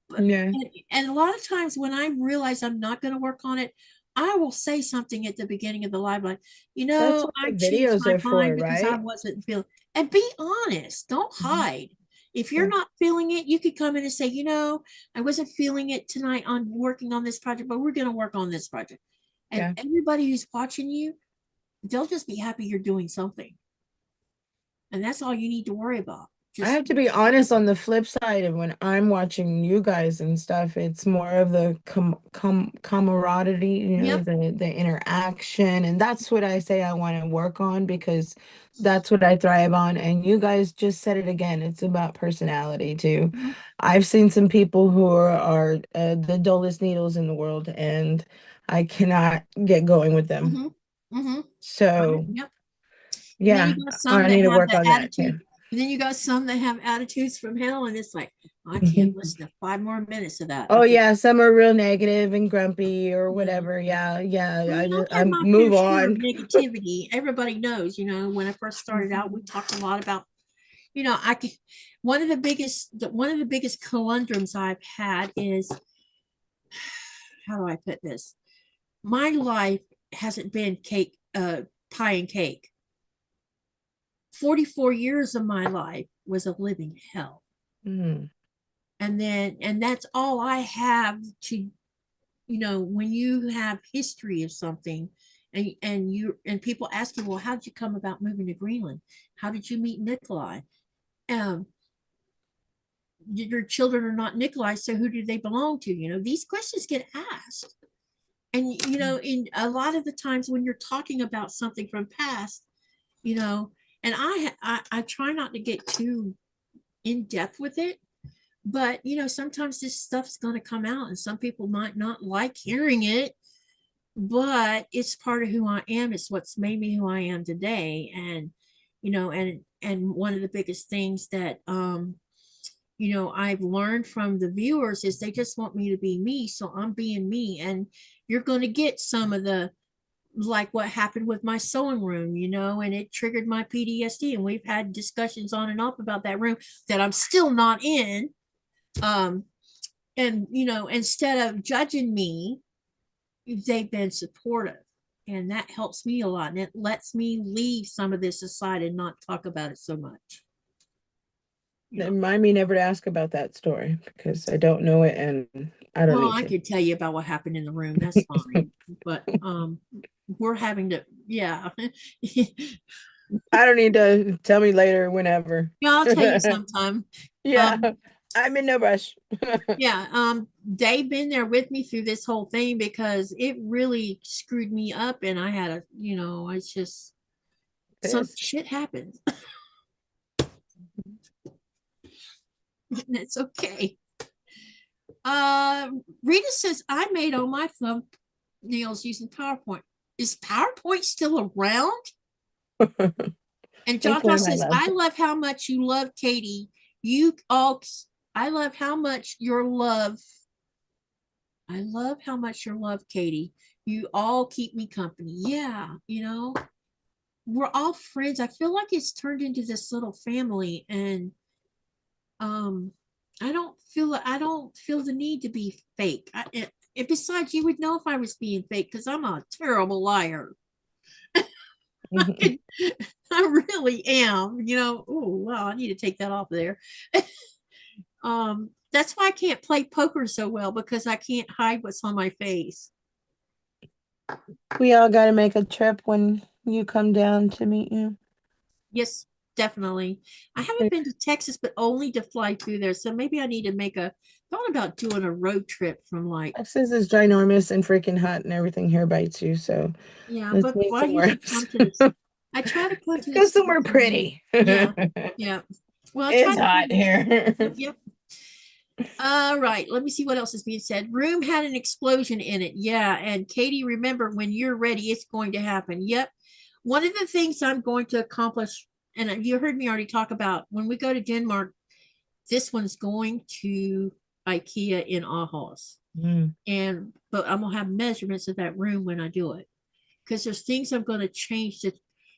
But, yeah. And a lot of times when I realize I'm not going to work on it, I will say something at the beginning of the live, like, you know, I changed my mind because I wasn't feeling, and be honest, don't hide. If you're not feeling it, you could come in and say, you know, I wasn't feeling it tonight on working on this project, but we're going to work on this project. And everybody who's watching you, they'll just be happy you're doing something. And that's all you need to worry about. I have to be honest, on the flip side, of when I'm watching you guys and stuff, it's more of the camaraderie, you know, the interaction. And that's what I say I want to work on, because that's what I thrive on. And you guys just said it again. It's about personality too. I've seen some people who are the dullest needles in the world, and I cannot get going with them. So, yeah, I need to work on that too. And then you got some that have attitudes from hell, and it's like, I can't listen to 5 more minutes of that. Oh yeah, some are real negative and grumpy or whatever. Yeah. I move on. Negativity. Everybody knows, you know, when I first started out, we talked a lot about, you know, one of the biggest conundrums I've had is, how do I put this? My life hasn't been pie and cake. 44 years of my life was a living hell. And that's all I have to, you know, when you have history of something and people ask you, well, how did you come about moving to Greenland? How did you meet Nikolai? Your children are not Nikolai, so who do they belong to? You know, these questions get asked. And, you know, in a lot of the times when you're talking about something from past, you know, and I try not to get too in depth with it, but, you know, sometimes this stuff's going to come out and some people might not like hearing it, but it's part of who I am. It's what's made me who I am today. And, you know, and one of the biggest things that, you know, I've learned from the viewers is they just want me to be me. So I'm being me, and you're going to get some of the, like what happened with my sewing room, you know, and it triggered my PTSD, and we've had discussions on and off about that room that I'm still not in. And, you know, instead of judging me, they've been supportive, and that helps me a lot. And it lets me leave some of this aside and not talk about it so much. Remind me never to ask about that story, because I don't know it, and I don't. Well, I could tell you about what happened in the room. That's fine. But we're having to, yeah. I don't need to tell me later, whenever. Yeah, I'll tell you sometime. Yeah, I'm in no rush. Yeah, they've been there with me through this whole thing, because it really screwed me up, and I had a, you know, it's just some shit happens. And it's okay. Rita says, I made all my thumbnails using PowerPoint. Is PowerPoint still around? And John says, I love how much you love Katie. I love how much your love I love how much you love Katie. You all keep me company. Yeah, you know, we're all friends. I feel like it's turned into this little family, and um, I don't feel the need to be fake. And besides, you would know if I was being fake because I'm a terrible liar. I really am. You know. Oh wow, I need to take that off there. That's why I can't play poker so well because I can't hide what's on my face. We all got to make a trip when you come down to meet you. Yes, definitely. I haven't been to Texas, but only to fly through there. So maybe I need to thought about doing a road trip from like, Texas is ginormous and freaking hot, and everything here bites you. So yeah, let's but meet why somewhere usually come else. to this? I try to come Let's to go the somewhere States. pretty. Yeah, yeah. Well, I try It's to hot here. Yep. All right, let me see what else is being said. Room had an explosion in it. Yeah, and Katie, remember when you're ready, it's going to happen. Yep. One of the things I'm going to accomplish, and you heard me already talk about when we go to Denmark, this one's going to IKEA in Aarhus. But I'm gonna have measurements of that room when I do it. Because there's things I'm gonna change to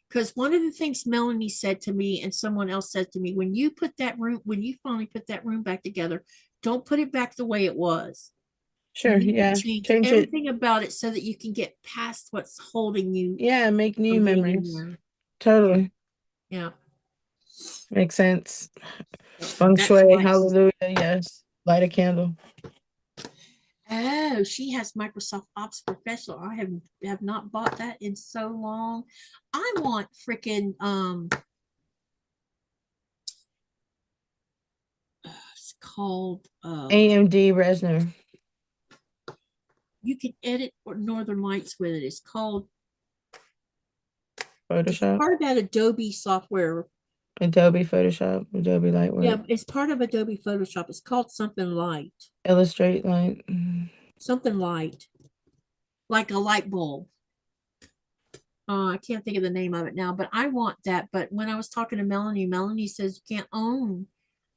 because one of the things Melanie said to me and someone else said to me, when you finally put that room back together, don't put it back the way it was. You Sure, need to yeah. change Change it. everything about it so that you can get past what's holding you Yeah, make new from being in memories. there. Totally. Yeah. Makes sense. Feng That's shui, why. hallelujah, yes. Light a candle. Oh, she has Microsoft Office Professional. I have not bought that in so long. I want freaking it's called AMD Resner. you can edit Northern Lights with it. It's called it's Photoshop. part of that Adobe software. Adobe Photoshop. Adobe Lightwork. Yeah, it's part of Adobe Photoshop. It's called something light. Illustrate Light. Something light. Like a light bulb. I can't think of the name of it now, but I want that. But when I was talking to Melanie says you can't own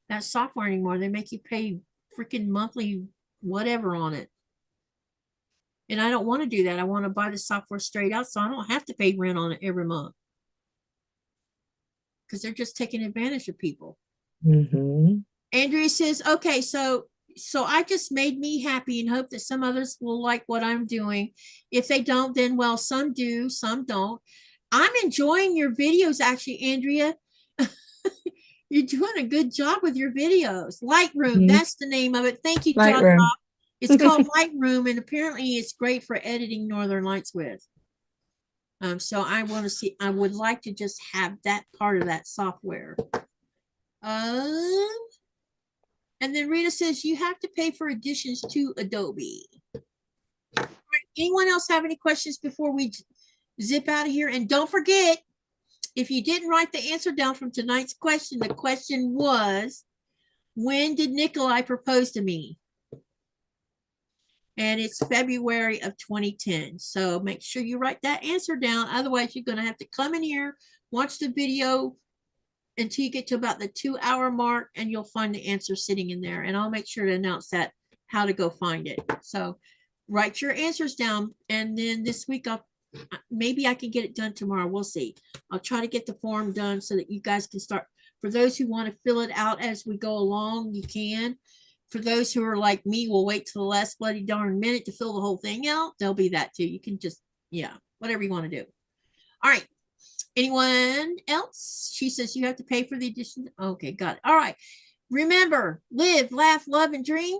that software anymore. They make you pay freaking monthly whatever on it. And I don't want to do that. I want to buy the software straight out so I don't have to pay rent on it every month. Because they're just taking advantage of people. Andrea says, okay, so I just made me happy and hope that some others will like what I'm doing. If they don't, then well, some do, some don't. I'm enjoying your videos, actually, Andrea. You're doing a good job with your videos. Lightroom, that's the name of it. Thank you, John. Lightroom. It's called Lightroom, and apparently it's great for editing Northern Lights with. So I would like to just have that part of that software. And then Rita says you have to pay for additions to Adobe. Right, anyone else have any questions before we zip out of here? And don't forget, if you didn't write the answer down from tonight's question, the question was, when did Nikolai propose to me? And it's February of 2010. So make sure you write that answer down. Otherwise, you're going to have to come in here, watch the video until you get to about the 2-hour mark, and you'll find the answer sitting in there. And I'll make sure to announce that, how to go find it. So write your answers down. And then this week, maybe I can get it done tomorrow. We'll see. I'll try to get the form done so that you guys can start. For those who want to fill it out as we go along, you can. For those who are like me, will wait till the last bloody darn minute to fill the whole thing out. There'll be that too. You can just, yeah, whatever you want to do. All right. Anyone else? She says you have to pay for the addition. Okay, got it. All right. Remember, live, laugh, love, and dream.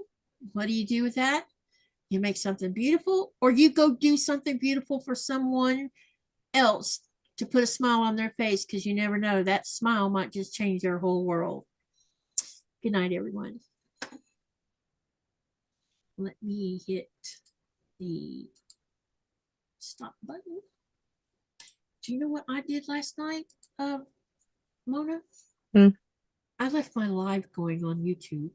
What do you do with that? You make something beautiful, or you go do something beautiful for someone else to put a smile on their face, because you never know, that smile might just change their whole world. Good night, everyone. Let me hit the stop button. Do you know what I did last night, Mona? I left my live going on YouTube.